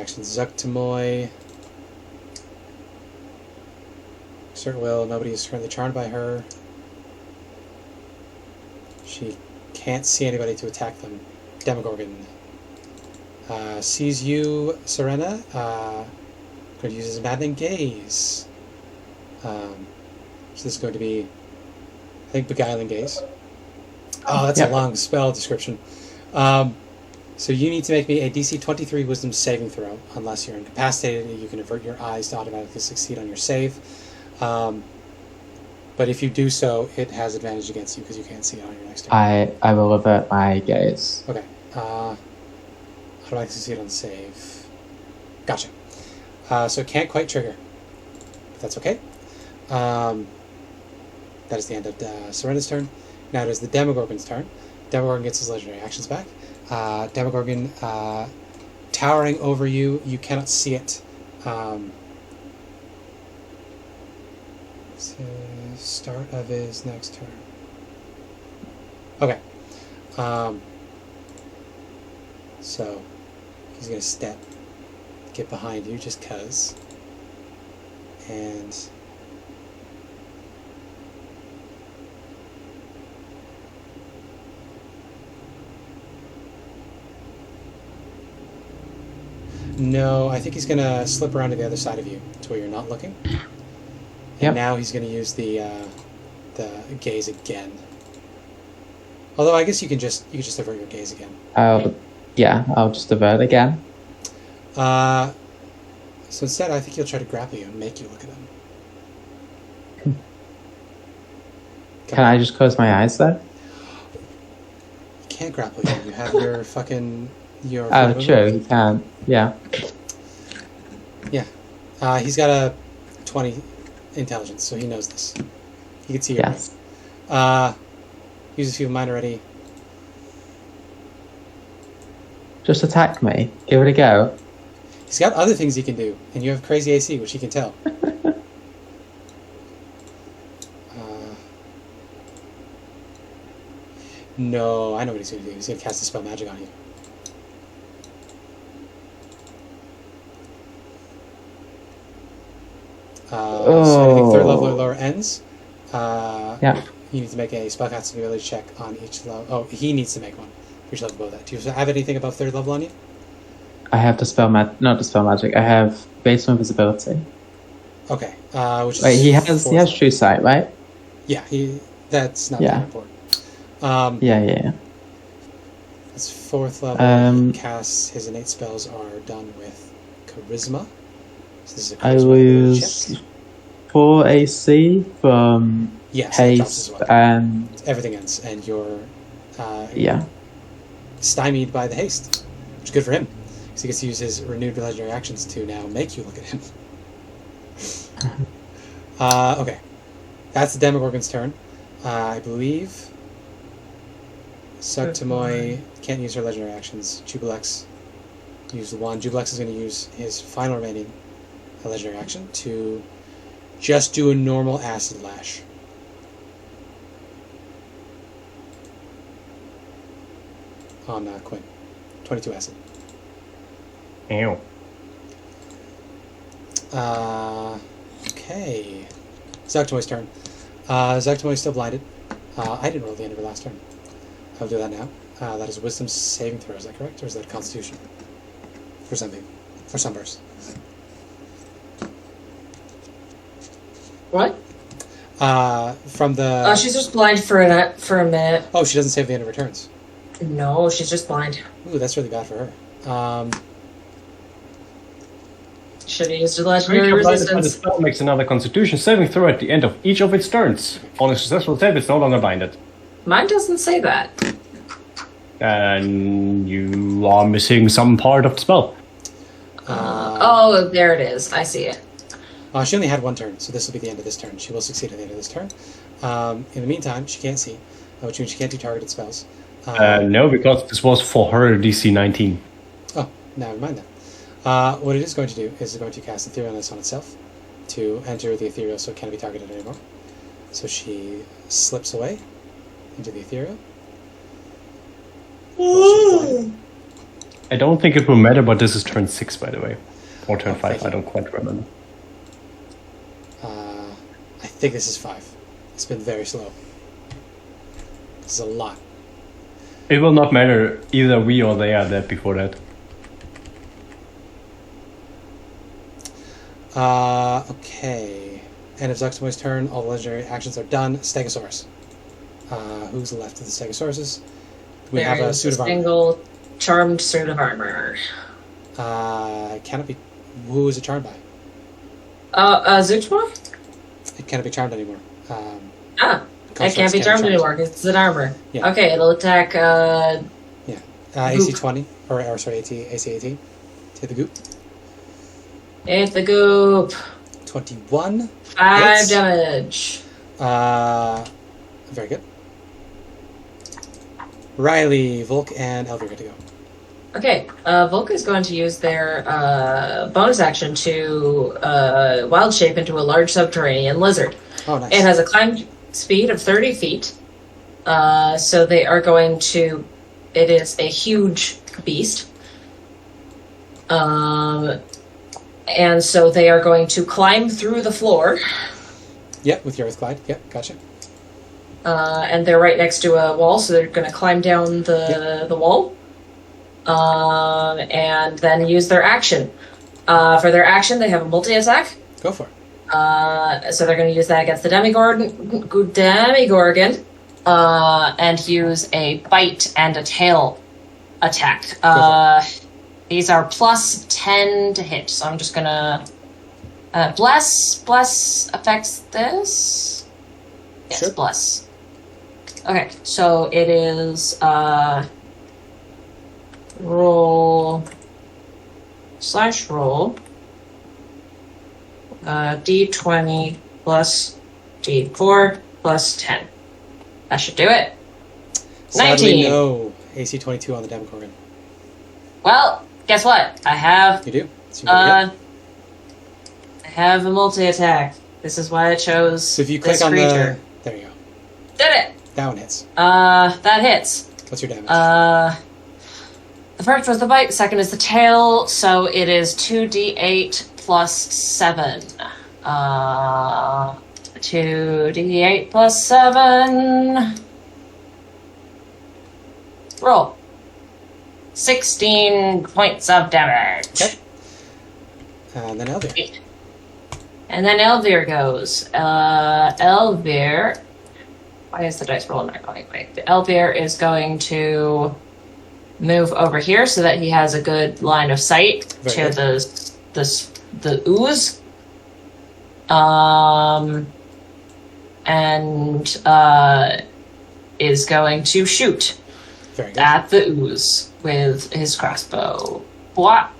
actions: Zuktamoy. Exert will. Nobody is currently charmed by her. She can't see anybody to attack them. Demogorgon. Sees you, Serena. Going to use his maddening gaze. So this is going to be, I think, beguiling gaze. Oh, that's Yep. a long spell description. So you need to make me a DC 23 Wisdom saving throw. Unless you're incapacitated, you can avert your eyes to automatically succeed on your save. But if you do so, it has advantage against you because you can't see it on your next turn. I will avert my gaze. Okay. Automatically succeed on save. Gotcha. So it can't quite trigger. But that's okay. That is the end of Serena's turn. Now it is the Demogorgon's turn. Demogorgon gets his legendary actions back. Demogorgon towering over you. You cannot see it. So start of his next turn. Okay. So he's going to step, get behind you just cuz. And no, I think he's going to slip around to the other side of you to where you're not looking. And Yep. now he's going to use the gaze again. Although I guess you can just avert your gaze again. I'll just avert again. So instead, I think he'll try to grapple you and make you look at him. Can I just close my eyes then? He can't grapple you. You have your fucking your. Oh, true, you can't. Yeah. Yeah. He's got a 20 intelligence, so he knows this. He can see your Yes. brain. Use a few of mine already. Just attack me. Give it a go. He's got other things he can do, and you have crazy AC, which he can tell. No, I know what he's going to do. He's going to cast a spell magic on you. So anything third level or lower ends. Yeah. You need to make a spellcasting ability check on each level. Oh, he needs to make one. Each level above that. Do you have anything above third level on you? I have not the spell magic. I have base invisibility. Okay. Which is Wait, he has true sight, right? Yeah, that's not Yeah. that important. Yeah. That's fourth level. He casts his innate spells are done with charisma. So this is a I charisma ability lose check. 4 AC from Yes, that drops haste as well. and Everything ends, and you're yeah. stymied by the haste, which is good for him. So he gets to use his renewed legendary actions to now make you look at him. Okay. That's the Demogorgon's turn. I believe Sugtamoy can't use her legendary actions. Jubilex used the one. Jubilex is going to use his final remaining legendary action to just do a normal acid lash. On Quinn. 22 acid. Ew. Okay. Zugtamoy's turn. Zugtamoy's still blinded. I didn't roll the end of her last turn. I'll do that now. That is a wisdom saving throw, is that correct? Or is that a constitution? For something. For some burst. What? From the... Oh, she's just blind for a minute. Oh, she doesn't save the end of her turns. No, she's just blind. Ooh, that's really bad for her. Should have used a legendary Creature blinded by the resistance. spell makes another Constitution saving throw at the end of each of its turns. On a successful save, it's no longer blinded. Mine doesn't say that. And you are missing some part of the spell. Oh, there it is. I see it. She only had one turn, so this will be the end of this turn. She will succeed at the end of this turn. In the meantime, she can't see, which means she can't do targeted spells. No, because this was for her DC 19. Oh, never mind that. What it is going to do is it's going to cast Etherealness on itself to enter the Ethereal so it can't be targeted anymore. So she slips away into the Ethereal. I don't think it will matter, but this is turn 6, by the way. Or turn 5, thank I you. don't quite remember. I think this is 5. It's been very slow. This is a lot. It will not matter, either we or they are dead before that. Okay. End of Zuxtamoy's turn. All the legendary actions are done. Stegosaurus. Who's left of the Stegosauruses? We have a There's suit of armor. single charmed suit of armor. Cannot be. Who is it charmed by? Zuchma? It cannot be charmed anymore. It can't be charmed anymore because it's an armor. Yeah. Okay, it'll attack, AC 20. Or sorry, AC 18. Hit the goop. hit the goop. 21. 5 hits. damage. Very good. Riley, Volk, and Elder get to go. Okay, Volk is going to use their bonus action to wild shape into a large subterranean lizard. Oh, nice. It has a climb speed of 30 feet. So they are going to... It is a huge beast. And so they are going to climb through the floor. Yep, with your Earthglide. Yep, gotcha. And they're right next to a wall, so they're going to climb down the wall. And then use their action. For their action, they have a multi-attack. Go for it. So they're going to use that against the Demigorgon, and use a bite and a tail attack. These are plus 10 to hit, so I'm just going to... Bless affects this? Yes, Sure. Bless. Okay, so it is... roll... /roll... D20 plus D4 plus 10. That should do it. Sadly, 19. no. AC 22 on the Demogorgon. Well, guess what? I have You do? So you already hit. I have a multi-attack. This is why I chose So if you this click on creature. There you go. Did it! That one hits. That hits. What's your damage? The first was the bite, the second is the tail, so it is 2d8 plus 7. 2d8 plus 7. Roll. 16 points of damage. Okay. And then Elvir. And then Elvir goes. Elvir. Why is the dice roll not going away? Elvir is going to move over here so that he has a good line of sight to the ooze. And is going to shoot Very good. at the ooze with his crossbow. What?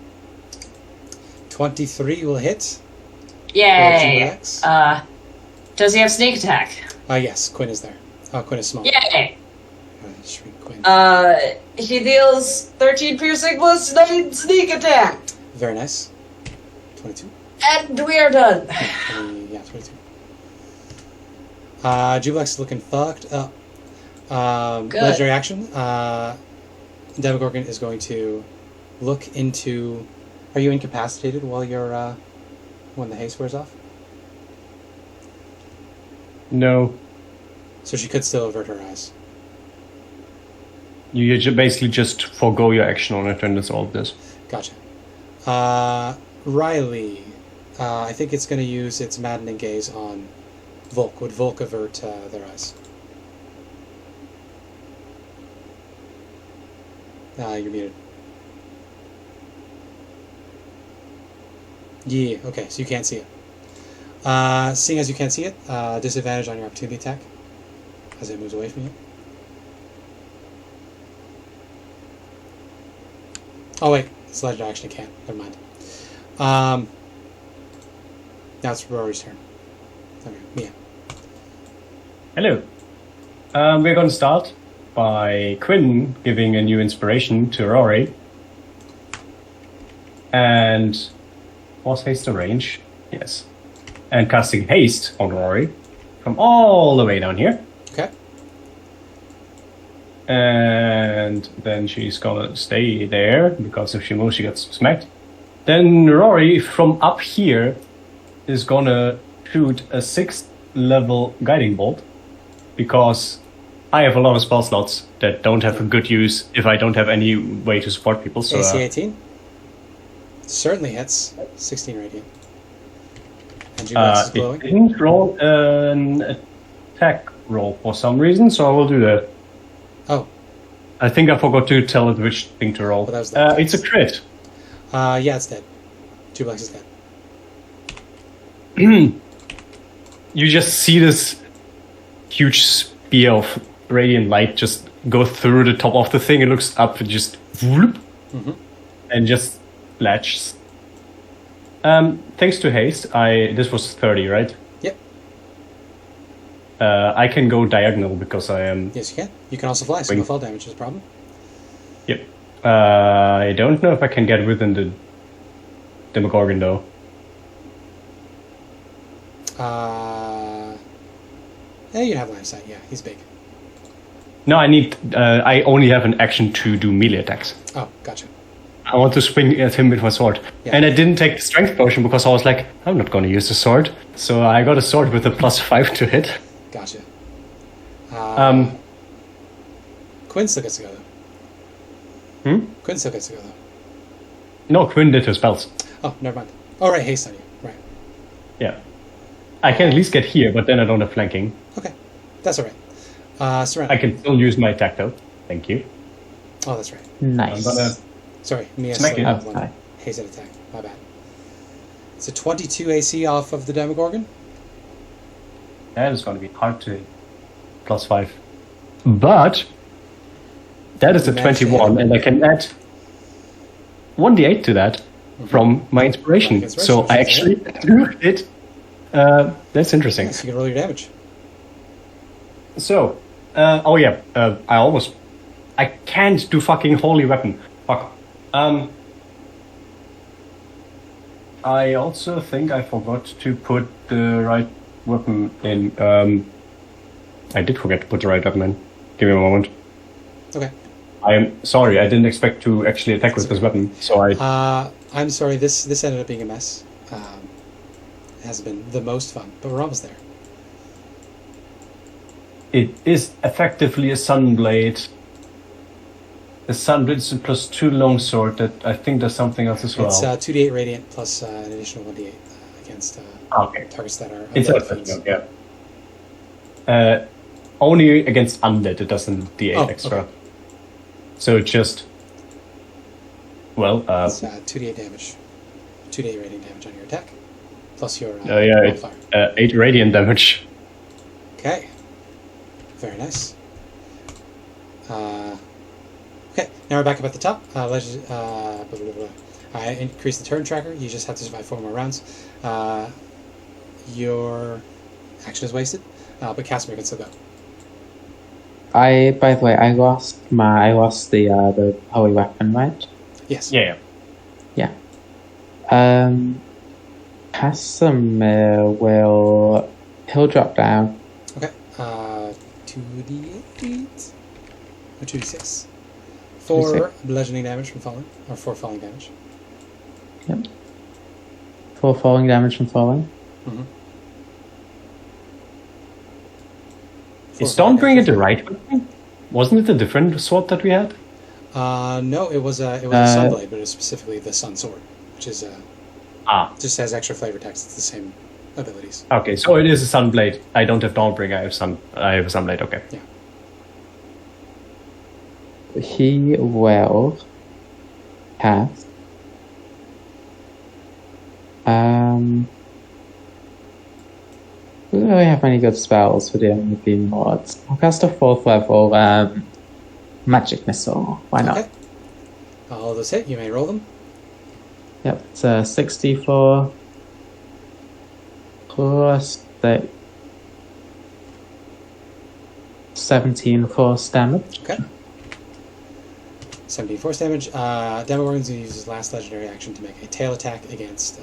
23 will hit. Yay! Relax. Does he have sneak attack? Yes, Quinn is there. Oh, Quinn is small. Yay! Shrink Quinn. He deals 13 piercing plus 9 sneak attack. Very nice. 22. And we are done. Yeah, 22. Jublex is looking fucked up. Good. Legendary action. Demogorgon is going to look into... Are you incapacitated while you're... when the haste wears off? No. So she could still avert her eyes. You basically just forego your action on it and it's all this. Gotcha. Riley. I think it's going to use its maddening gaze on Volk. Would Volk avert their eyes? You're muted. Yeah, okay, so you can't see it. Seeing as you can't see it, disadvantage on your opportunity attack as it moves away from you. Oh wait, this legendary actually can't. Never mind. Now it's Rory's turn. Okay, Mia. Hello. We're going to start by Quinn giving a new inspiration to Rory. And was haste a range? Yes. And casting haste on Rory from all the way down here. Okay. And then she's gonna stay there because if she moves, she gets smacked. Then Rory from up here is gonna shoot a 6th level guiding bolt because I have a lot of spell slots that don't have a good use if I don't have any way to support people. So AC 18. Certainly hits. 16 radiant. And Jublex is glowing. it didn't roll an attack roll for some reason, so I will do that. Oh, I think I forgot to tell it which thing to roll. Well, that was the it's a crit. yeah, it's dead. Jublex is dead. You just see this huge spear of radiant light just go through the top of the thing. It looks up and just whoop, and just latches. Thanks to haste, this was 30, right? Yep. I can go diagonal because I am. Yes, you can. You can also fly, so no fall damage is a problem. Yep. I don't know if I can get within the Demogorgon though. Yeah, you have line of sight. Yeah, he's big. No, I only have an action to do melee attacks. Oh, gotcha. I want to swing at him with my sword. Yeah. And I didn't take the strength potion because I was like, I'm not going to use the sword. So I got a sword with a +5 to hit. Gotcha. Quinn still gets to go, though. Quinn still gets to go, though. No, Quinn did her spells. Oh, never mind. Oh, right, haste on you. Right. Yeah. I can at least get here, but then I don't have flanking. Okay. That's all right. Serena. I can still use my attack though. Thank you. Oh, that's right. Nice. I'm gonna Sorry, Mia Smack still it. has one Okay. haste attack. My bad. It's a 22 AC off of the Demogorgon. That is going to be hard to hit. +5. But that is a Managed to 21, hit. and I can add 1d8 to that from my inspiration. So I actually do it. That's interesting. Yes, you can roll your damage. So, I can't do fucking holy weapon. Fuck. I also think I forgot to put the right weapon in. I did forget to put the right weapon in. Give me a moment. Okay. I am sorry, I didn't expect to actually attack with this weapon, so I'm sorry, this ended up being a mess. It hasn't been the most fun, but we're almost there. It is effectively a sunblade. The sunblade is a +2 longsword. That I think there's something else as well. It's 2d8 radiant plus an additional 1d8 against targets that are. It's only against undead. It doesn't d8 extra. Okay. So it's just it's 2d8 damage, 2d8 radiant damage on your attack, plus your it's 8 radiant damage. Okay. Very nice. Okay, now we're back up at the top. I increase the turn tracker. You just have to survive 4 more rounds. Your action is wasted, but Casimir can still go. By the way, I lost the holy weapon, right? Yes. Yeah. Casimir he'll drop down. Okay. 2d8 or 2d6. 4 bludgeoning damage from falling, or 4 falling damage. Yep. 4 falling damage from falling. Mm-hmm. Is Dawnbringer the right weapon? Wasn't it a different sword that we had? No, it was a sunblade, but it was specifically the sun sword, which is just has extra flavor text. It's the same abilities. Okay, so it is a sunblade. I don't have Dawnbringer. I have a sunblade. Okay. Yeah. He will cast. We don't really have any good spells for dealing with Demon Lords. I'll cast a 4th level magic missile. Why not? Okay. All of those hit. You may roll them. Yep, it's 64 plus 17 force damage. Okay. 17 force damage. Demogorgon's going to use his last legendary action to make a tail attack against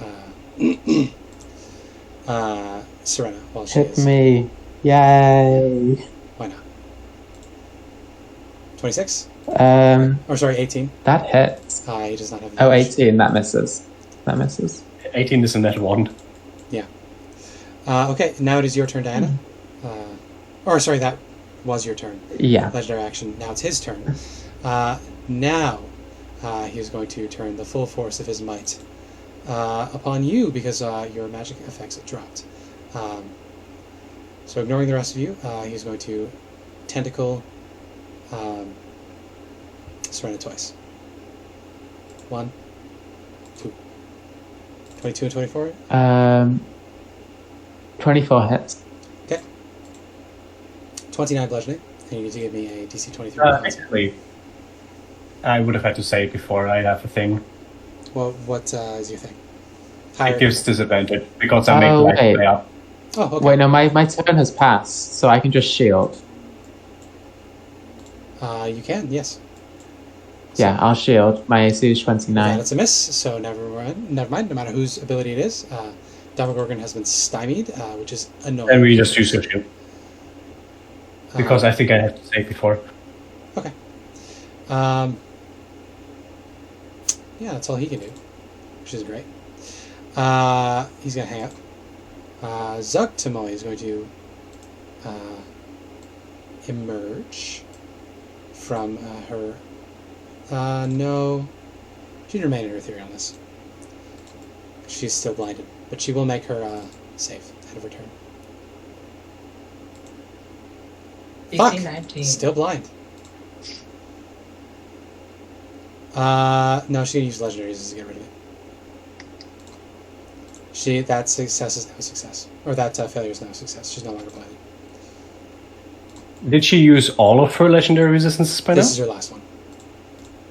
Serena while she Hit me. Yay. Why not? 26? 18. That hits. He does not have Oh, damage. 18. That misses. 18 is a net 1. Yeah. Okay, now it is your turn, Diana. That was your turn. Yeah. Legendary action. Now it's his turn. Now he's going to turn the full force of his might upon you because your magic effects have dropped. So ignoring the rest of you, he's going to tentacle Serena twice. 1, 2. 22 and 24? 24 hits. Okay. 29 bludgeoning, and you need to give me a DC 23. Basically, I would have had to say it before I have a thing. Well, what is your thing? It gives disadvantage because I make life play up. Oh, okay. Wait, no, my turn has passed, so I can just shield. You can, yes. Yeah, I'll shield. My AC is 29. That's a miss, so never mind. No matter whose ability it is. Demogorgon has been stymied, which is annoying. And we just use the shield. Because I think I had to say it before. Okay. Yeah, that's all he can do, which is great. He's going to hang up. Zugtamoy is going to emerge from her... no. She'd remain in her etherealness. She's still blinded, but she will make her save end of her turn. 18, 19. Still blind. No, she's going to use legendaries to get rid of it. That success is now a success. Or that failure is now a success. She's no longer blinded. Did she use all of her legendary resistances by now? This is her last one.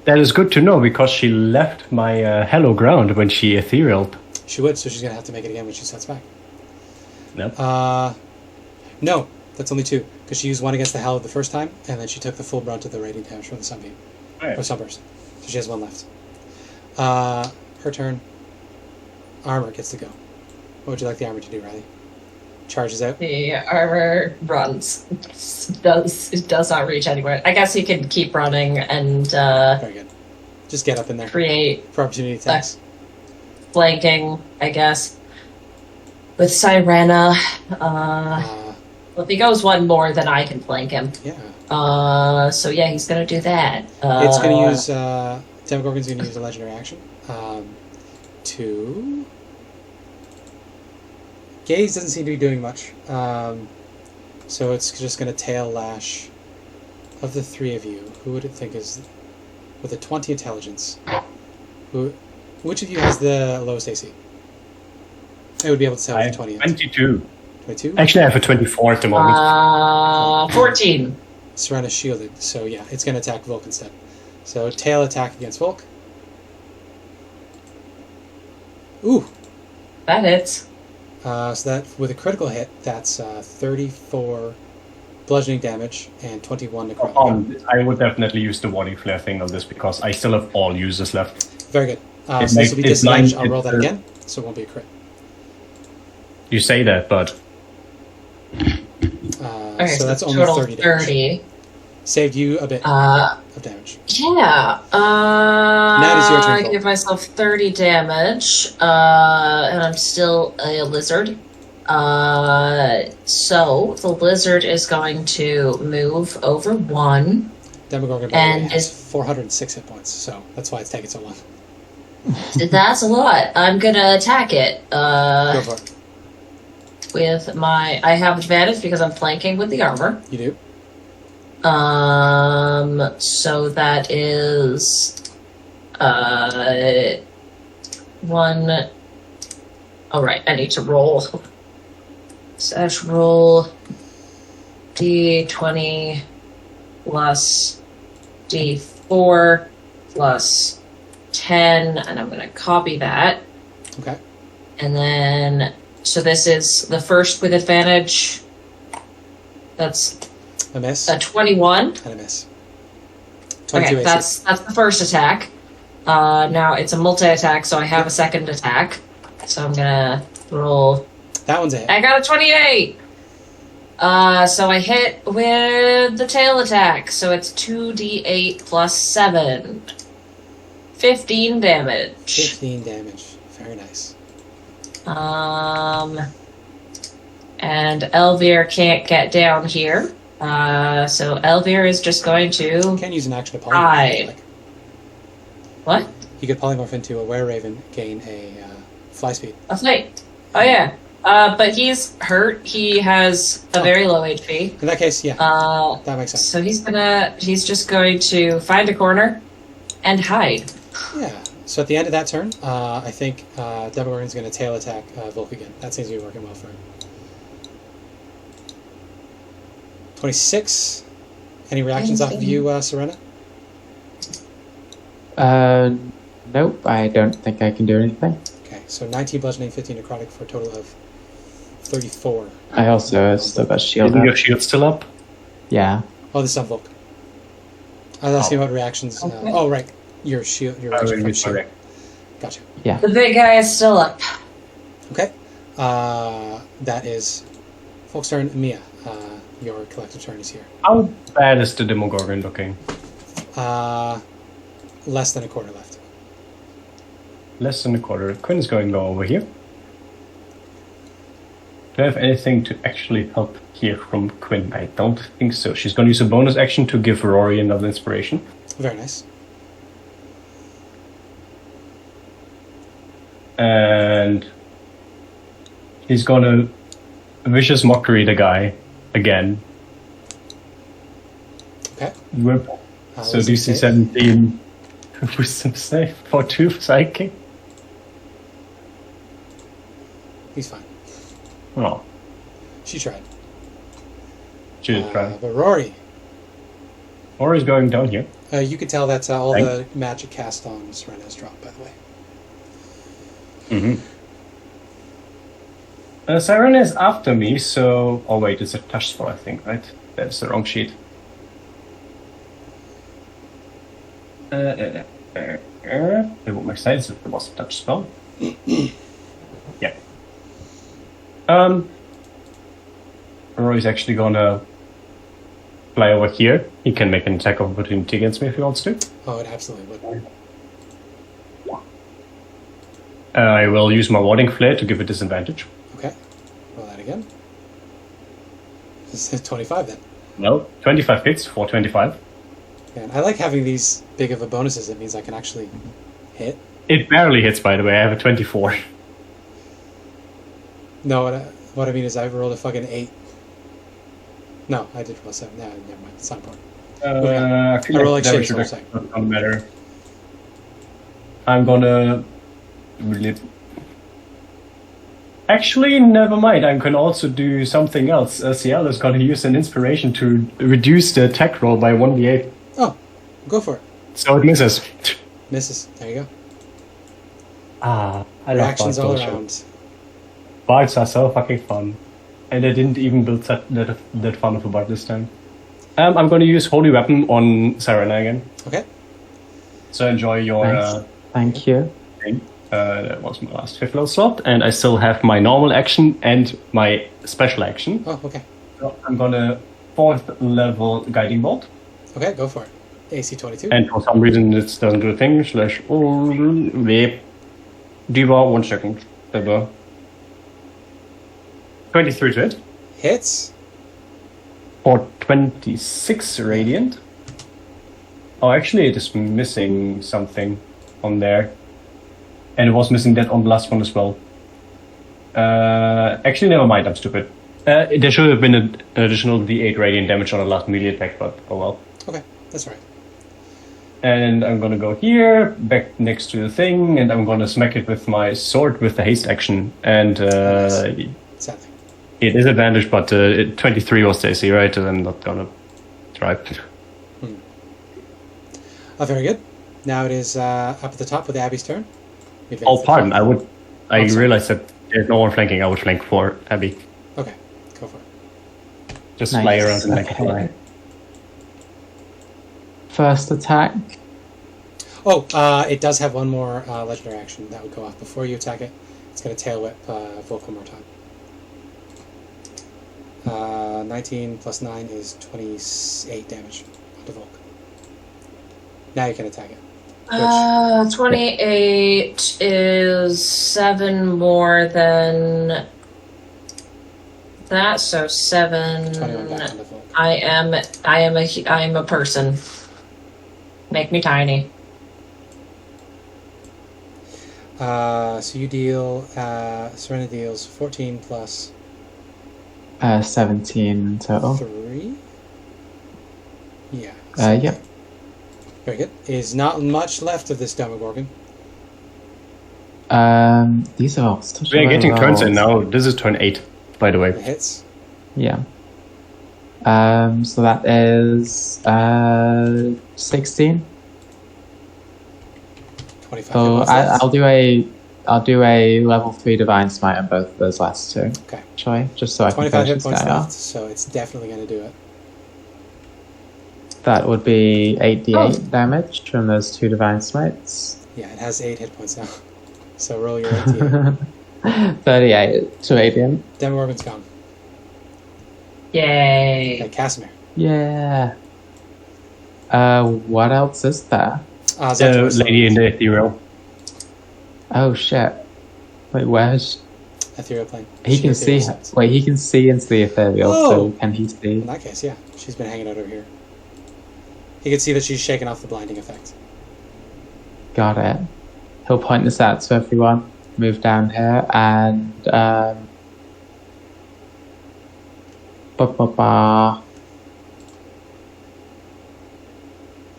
That is good to know because she left my hello ground when she etherealed. She would, so she's going to have to make it again when she sets back. Yep. No, that's only 2, because she used 1 against the Hallow the first time, and then she took the full brunt of the radiant damage from the Sunbeam. Right. Or Sunburst. So she has 1 left. Her turn. Armor gets to go. What would you like the armor to do, Riley? Charges out. The armor runs. It does not reach anywhere. I guess you can keep running and Very good. Just get up in there. create For opportunity attacks. flanking, I guess. With Sirena. Well, if he goes 1 more, then I can flank him. Yeah. So yeah, he's gonna do that. It's going to use... Demogorgon's going to use a legendary action. To... Gaze doesn't seem to be doing much. So it's just going to tail lash. Of the 3 of you, who would it think is... With a 20 intelligence. Which of you has the lowest AC? I would be able to tell I with have 20. 22. 22? Actually, I have a 24 at the moment. 14. Serena's shielded, so yeah, it's going to attack Volk instead. So tail attack against Volk. Ooh! That hits. So that, with a critical hit, that's 34 bludgeoning damage and 21 necrotic. I would definitely use the Warding Flare thing on this because I still have all users left. Very good. So It this makes- will be it's disadvantage. nine- I'll roll that it's, again, so it won't be a crit. You say that, but Okay, So that's only total 30 damage. 30. Saved you a bit of damage. Yeah. Now it is your turn, I Volk. give myself 30 damage, and I'm still a lizard. So the lizard is going to move over 1. Demogorgon And has is- 406 hit points, so that's why it's taking so long. That's a lot. I'm gonna attack it. Go for it. With my, I have advantage because I'm flanking with the armor. You do. So that is, 1. All right, I need to roll. Slash roll D20 plus D4 plus 10, and I'm gonna copy that. Okay. And then, so this is the first with advantage. That's A miss. a 21. And a miss. 22 Okay, AC. that's the first attack. Now it's a multi-attack, so I have a second attack. So I'm gonna roll. That one's a hit. I got a 28! So I hit with the tail attack, so it's 2d8 plus 7. 15 damage. 15 damage. Very nice. And Elvir can't get down here. So Elvir is just going You to... can use an action to polymorph. Hi. if you like. What? You could polymorph into a were-raven, gain a fly speed. A flight. Oh yeah. But he's hurt. He has a very low HP. In that case, yeah, that makes sense. So he's just going to find a corner and hide. Yeah. So at the end of that turn, I think Demogorgon's going to tail attack Volk again. That seems to be working well for him. 26. Any reactions off of you, Serena? Nope, I don't think I can do anything. Okay, so 19 bludgeoning, 15 necrotic for a total of 34. I also still got shield isn't your up. shield still up? Yeah. Oh, this is on Volk. I was asking about reactions. Okay. Oh, right. Your shield. Your I reaction will from be shield. correct. Gotcha. Yeah. The big guy is still up. Okay. That is Volk's turn. Mia, your collective turn is here. How bad is the Demogorgon looking? Less than a quarter left. Less than a quarter. Quinn is going to go over here. Do I have anything to actually help here from Quinn? I don't think so. She's going to use a bonus action to give Rory another inspiration. Very nice. And he's going to vicious mockery the guy again. Okay. So Wisdom DC save. 17 wisdom save for 2 psychic. He's fine. Oh, She tried. she did try. But Rory, Rory's going down here. You could tell that's all the magic cast on Serena's drop, by the way. Sirena is after me, so... Oh wait, it's a touch spell, I think, right? That's the wrong sheet. It would make sense if it was a touch spell. Yeah. Rory's actually gonna fly over here. He can make an attack of opportunity against me if he wants to. Oh, it absolutely would. I will use my Warding Flare to give it disadvantage. Okay. Roll that again. This is 25 then. No, 25 hits for 25. And I like having these big of a bonuses. It means I can actually hit. It barely hits, by the way. I have a 24. No, what I mean is I rolled a fucking 8. No, I did roll a 7. No, never mind. It's not important. I roll exchange, should sorry. not matter. I'm gonna... Actually, never mind. I can also do something else. Ciel is gonna use an inspiration to reduce the attack roll by 1d8. Oh, go for it. So it misses. Misses. There you go. I love Reactions all bullshit. around. Bards are so fucking fun. And I didn't even build that fun of a bard this time. I'm going to use Holy Weapon on Sirena again. Okay. So enjoy your Thank you. thing. That was my last 5th level slot. And I still have my normal action and my special action. Oh, okay. So I'm going to 4th level Guiding Bolt. Okay, go for it. AC 22. And for some reason it doesn't do a thing. Slash... Diva, 1 second. 23 to hit. Hits. For 26 radiant. Oh, actually, it is missing something on there. And it was missing that on the last one as well. Actually, never mind, I'm stupid. There should have been an additional d8 radiant damage on the last melee attack, but oh well. Okay, that's right. And I'm gonna go here, back next to the thing, and I'm gonna smack it with my sword with the haste action. And Sadly. it is advantage, but 23 was the AC, right? And I'm not gonna try. Oh, very good. Now it is up at the top with Abby's turn. We advance Oh, to the pardon. top. I sorry. realized that there's no one flanking. I would flank for Abby. Okay, go for it. Just Nice. fly around and make it Okay. fly. First attack. Oh, it does have one more legendary action that would go off before you attack it. It's going to tail whip Volk one more time. 19 plus 9 is 28 damage onto Volk. Now you can attack it. 28 is 7 more than that, so 7. 21 back onto Volk. I am a person. Make me tiny. So you deal, Serena deals 14 plus 17 total. 3? Yeah. Yep. Very good. Is not much left of this Demogorgon. These are all such We are low getting turns in rolls. now. This is turn 8, by the It way. hits. Yeah. So that is 16. 25 So hit points left. I'll do a level 3 divine smite on both of those last two. Okay. Actually, just so I can 25 finish hit this points guy left, off. so it's definitely going to do it. That would be 8d8 Oh. damage from those two divine smites. Yeah, it has 8 hit points now. So roll your 8d8. 38 to 18. Demogorgon's gone. Yay. Okay, Casimir. Yeah. What else is there? Zandor is Lady in the ethereal. Oh shit. Wait, where's... Ethereal plane. He can see... Wait, he can see into the ethereal, Oh! so can he see? In that case, yeah. She's been hanging out over here. He can see that she's shaking off the blinding effect. Got it. He'll point this out to everyone. Move down here and do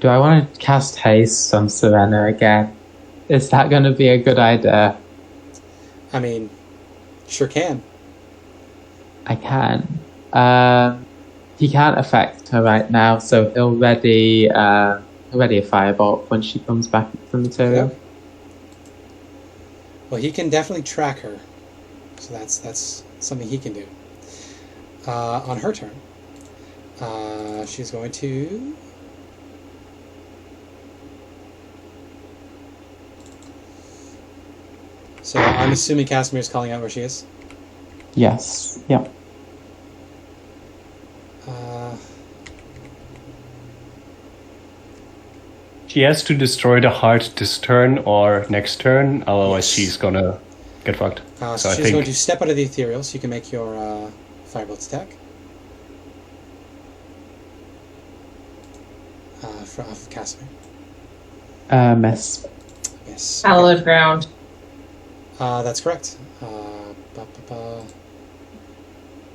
I want to cast haste on Serena again? Is that going to be a good idea? I mean, sure can. I can. he can't affect her right now, so he'll ready a firebolt when she comes back into the material. Yep. Well, he can definitely track her, so that's something he can do. On her turn, she's going to. So I'm assuming Casimir's calling out where she is. Yes. Yep. She has to destroy the heart this turn or next turn, otherwise Yes. she's gonna get fucked. So So I she's think going to step out of the ethereal, so you can make your firebolt attack. Off Casimir. Miss. Yes. Hallowed ground. That's correct.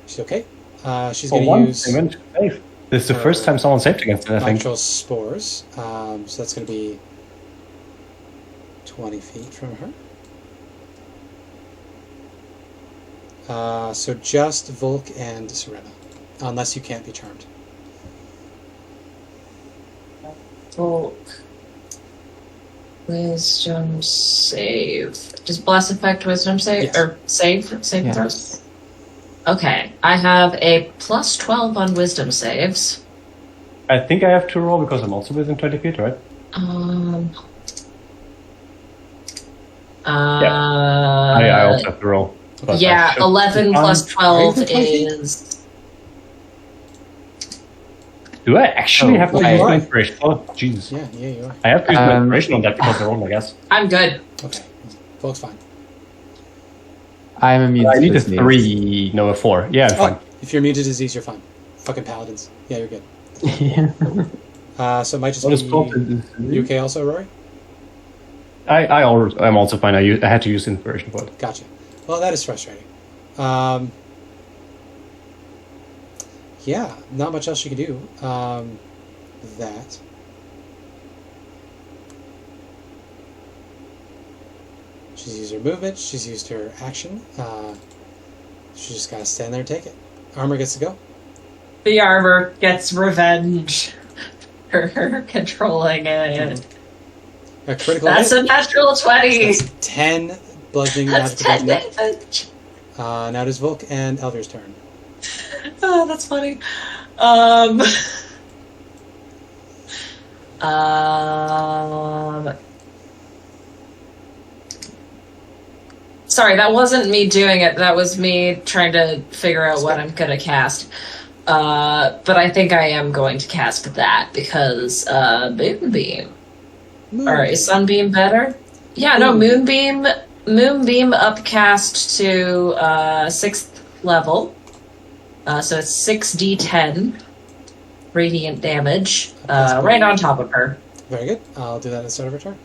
She's okay. She's for going to once use they went to save. This is the first time someone saved against it, I think. natural spores. So that's going to be 20 feet from her. So just Volk and Serena, unless you can't be charmed. Volk. Wisdom save. Does bless affect wisdom save? Yes. Or save throws? Yes. Okay. I have a plus 12 on wisdom saves. I think I have to roll because I'm also within 20 feet, right? I also have to roll. but I Yeah, should 11 be plus fine. 12 Are you 20 feet? is... Do I actually have to well, use you my are. inspiration? Oh, Jesus. Yeah, you are. I have to use my inspiration on that because I rolled, I guess. I'm good. Okay, Volk's fine. I'm immune I to need a disease. 3, no, a 4. Yeah, I'm fine. Oh, if you're immune to disease, you're fine. Fucking paladins. Yeah, you're good. Yeah. So it might just What is be called you okay also, Rory? I'm also fine. I had to use inspiration for it. Gotcha. Well, that is frustrating. Yeah, not much else you can do. That. She's used her movement. She's used her action. She's just gotta stand there and take it. Armor gets to go. The armor gets revenge for her controlling it. A critical That's hit. a natural 20. That's 10 bludgeoning That's magical 10 bludgeoning. damage. Now it is Volk and Elvir's turn. Oh, that's funny. Sorry, that wasn't me doing it. That was me trying to figure out what I'm gonna cast. But I think I am going to cast that because Moonbeam. Or is Sunbeam better? Yeah, no, Moonbeam upcast to 6th level. So it's 6d10 radiant damage, right on top of her. Very good. I'll do that at the start of her turn.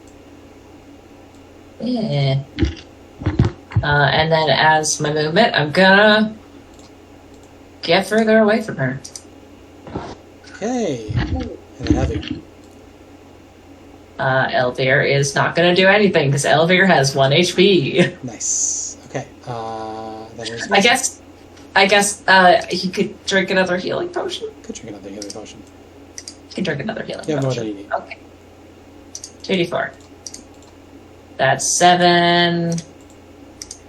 Yeah. And then as my movement, I'm gonna get further away from her. Okay. And then Elvir. Elvir is not gonna do anything because Elvir has 1 HP. Nice. Okay. Then there's I guess he could drink another healing potion. Could drink another healing potion. He can drink another healing You have more potion. than you need. Okay. 2d4. That's 7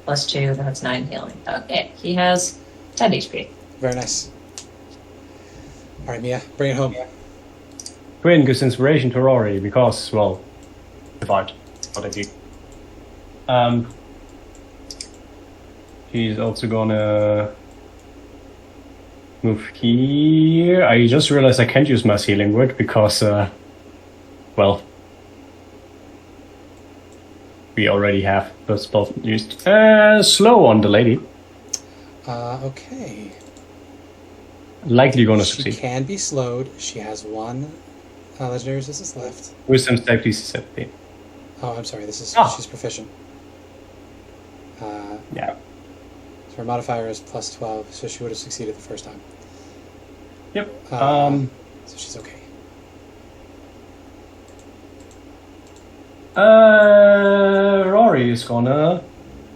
plus 2, that's 9 healing. Okay, he has 10 HP. Very nice. All right, Mia, bring it home. Quinn gives inspiration to Rory because, well, survived. What I did. She's also gonna move here. I just realized I can't use my healing word because, well, we already have the spell used. Slow on the lady. Okay. Likely gonna She succeed. can be slowed. She has 1 legendary resistance left. Wisdom save DC 17. Oh, I'm sorry. This is she's proficient. Yeah. So her modifier is plus 12, so she would have succeeded the first time. Yep. So she's okay. Rory is gonna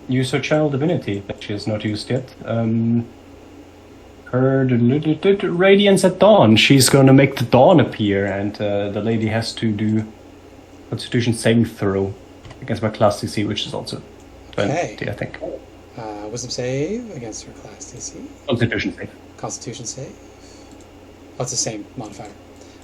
use her channel divinity that she has not used yet. her the radiance at dawn. She's going to make the dawn appear, and the lady has to do Constitution saving throw against my class DC, which is also 20, Okay. I think. Wisdom save against her class DC. Constitution save. Constitution save. Oh, it's the same modifier.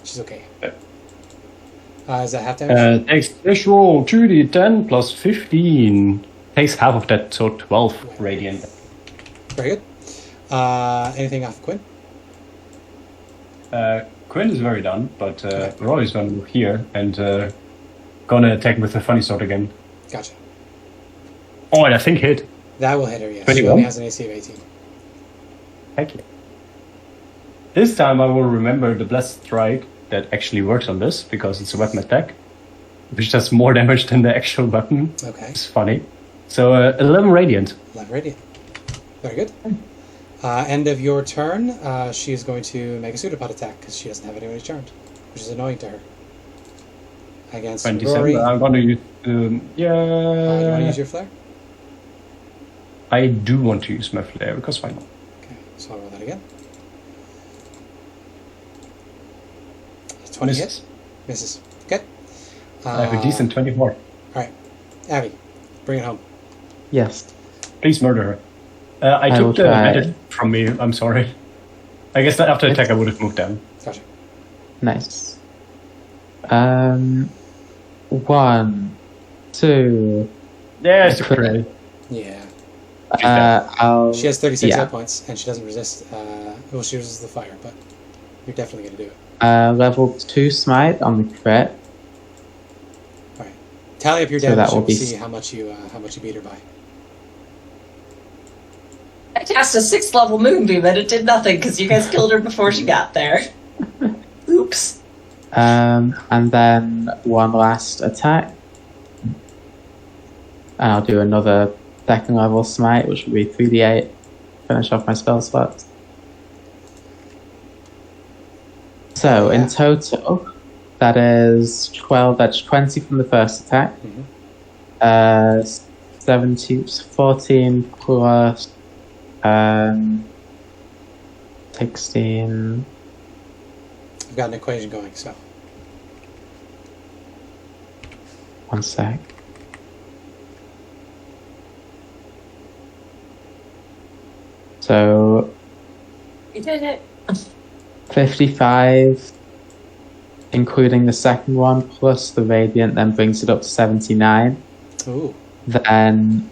She's okay. Is that half damage? Takes this roll 2d10 plus 15. Takes half of that, so 12 radiant. Very good. Anything off Quinn? Quinn is very done, but Rory's going to move here and gonna attack with the funny sword again. Gotcha. Oh, and I think hit. That will hit her, yes. 21? She only has an AC of 18. Thank you. This time I will remember the Blessed Strike that actually works on this, because it's a weapon attack, which does more damage than the actual weapon. Okay. It's funny. So 11 radiant. 11 radiant. Very good. End of your turn, she is going to make a pseudopod attack because she doesn't have anybody charmed, which is annoying to her. Against 27. Rory. I'm going to use... You want to use your flare? I do want to use my flare, because why not? Okay, so I'll roll that again. 20 hits? Misses. Good. I have a decent 24. Alright. Abby, bring it home. Yes. Please murder her. I will took the try. medit from me, I'm sorry. I guess that after the attack I would have moved down. Gotcha. Nice. 1, 2. Yes, Crit. great. Yeah. She She has 36 yeah. hit points, and she doesn't resist. Well, she resists the fire, but you're definitely going to do it. Level 2 smite on the crit. Alright. Tally up your So damage, that and will we'll be see how much you beat her by. I cast a 6th level moonbeam and it did nothing because you guys killed her before she got there. Oops. And then one last attack. And I'll do another 2nd level smite, which will be 3d8. Finish off my spell slots. So in total, that is 12. That's 20 from the first attack. 14 plus 16. I've got an equation going, so. One sec. So You did it. 55, including the second one, plus the radiant, then brings it up to 79. Ooh. Then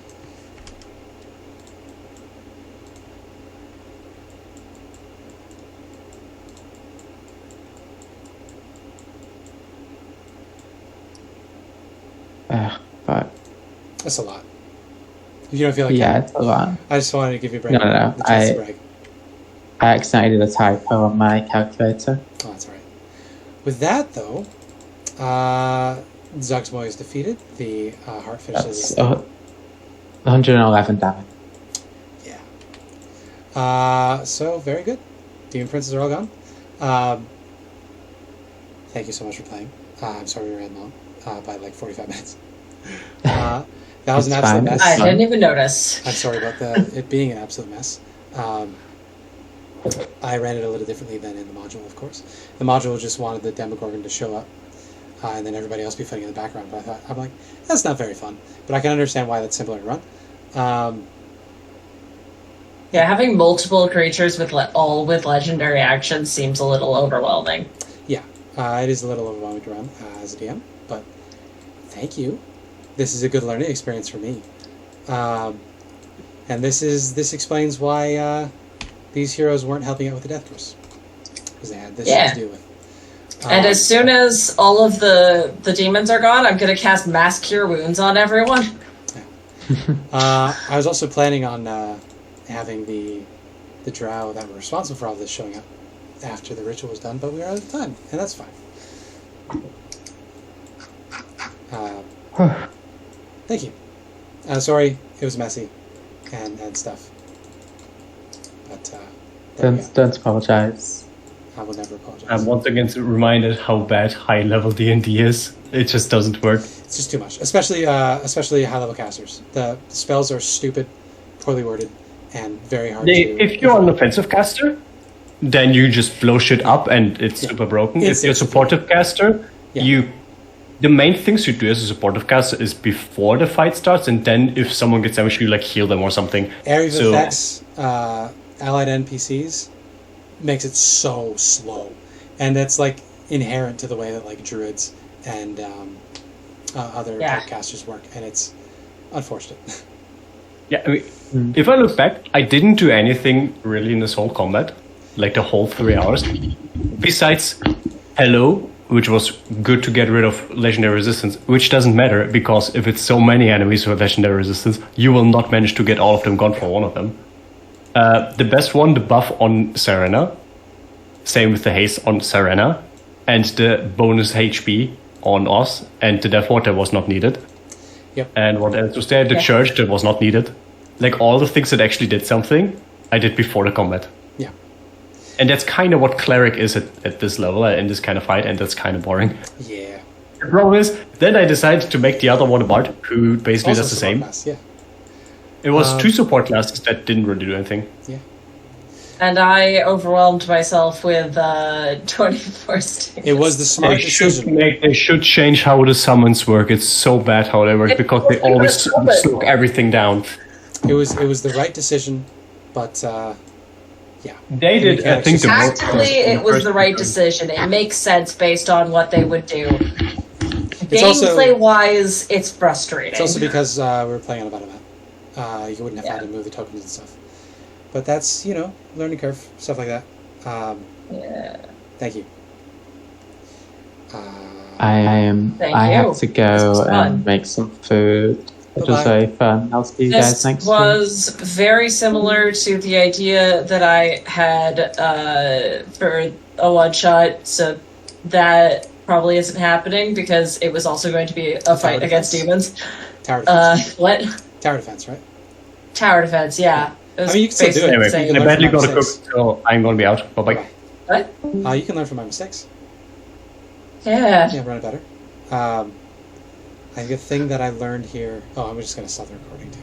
but That's a lot. If you don't feel like yeah, it, it's a lot. I just wanted to give you a break. No. The chance to brag. I accidentally did a typo on my calculator. Oh, that's all right. With that, though, Zugsmoy is defeated. The heart finishes. That's 111 damage. Yeah. So, very good. Demon Princes are all gone. Thank you so much for playing. I'm sorry we ran long by like 45 minutes. That was an It's absolute fine. mess. I didn't even notice. I'm sorry about it being an absolute mess. I ran it a little differently than in the module, of course. The module just wanted the Demogorgon to show up, and then everybody else be fighting in the background. But I'm like, that's not very fun. But I can understand why that's simpler to run. Yeah, having multiple creatures with all with legendary actions seems a little overwhelming. Yeah, it is a little overwhelming to run as a DM, but thank you. This is a good learning experience for me, and this explains why these heroes weren't helping out with the Death Curse, because they had this to deal with. And as soon as all of the demons are gone, I'm going to cast Mass Cure Wounds on everyone. I was also planning on having the Drow that were responsible for all this showing up after the ritual was done, but we were out of time, and that's fine. Thank you. Sorry, it was messy and stuff. But Don't apologize. I will never apologize. I'm once again reminded how bad high level D&D is. It just doesn't work. It's just too much, especially high level casters. The spells are stupid, poorly worded, and very hard to. If you're an offensive caster, then you just blow shit up and it's super broken. If you're a supportive caster, the main things you do as a supportive caster is before the fight starts, and then if someone gets damaged, you like heal them or something. Area of effects, allied NPCs, makes it so slow, and that's like inherent to the way that like druids and other casters work, and it's unfortunate. Yeah, I mean, if I look back, I didn't do anything really in this whole combat, like the whole 3 hours, besides hello, which was good to get rid of legendary resistance, which doesn't matter, because if it's so many enemies with legendary resistance, you will not manage to get all of them gone for one of them. The best one, the buff on Serena, same with the haste on Serena, and the bonus HP on us, and the Death Water was not needed. Yep. And what else was there? The Church, that was not needed. Like all the things that actually did something, I did before the combat. Yeah. And that's kind of what Cleric is at this level, in this kind of fight, and that's kind of boring. Yeah. The problem is, then I decided to make the other one a Bard, who basically Also does the same. class, yeah. It was 2 support classes that didn't really do anything. Yeah. And I overwhelmed myself with 24 states. It was the smart decision. They should change how the summons work. It's so bad how they work, because they always slow everything down. It was the right decision, but They did, I think, the most. Tactically, it was the right decision. It makes sense based on what they would do. Gameplay-wise, it's frustrating. It's also because we were playing on a battle map. You wouldn't have had to move the tokens and stuff. But that's, learning curve, stuff like that. Thank you. I have to go and make some food. It was very fun. I'll see you guys next week. This was very similar to the idea that I had for a one-shot, so that probably isn't happening because it was also going to be a fight against demons. Tower defense. What? Tower defense, right? Tower defense, yeah. I mean, you can still do it. Anyway, I badly got to cook, so I'm going to be out. Bye-bye. What? You can learn from my mistakes. Yeah. Yeah, run it better. I think a thing that I learned here... Oh, I'm just going to stop the recording, too.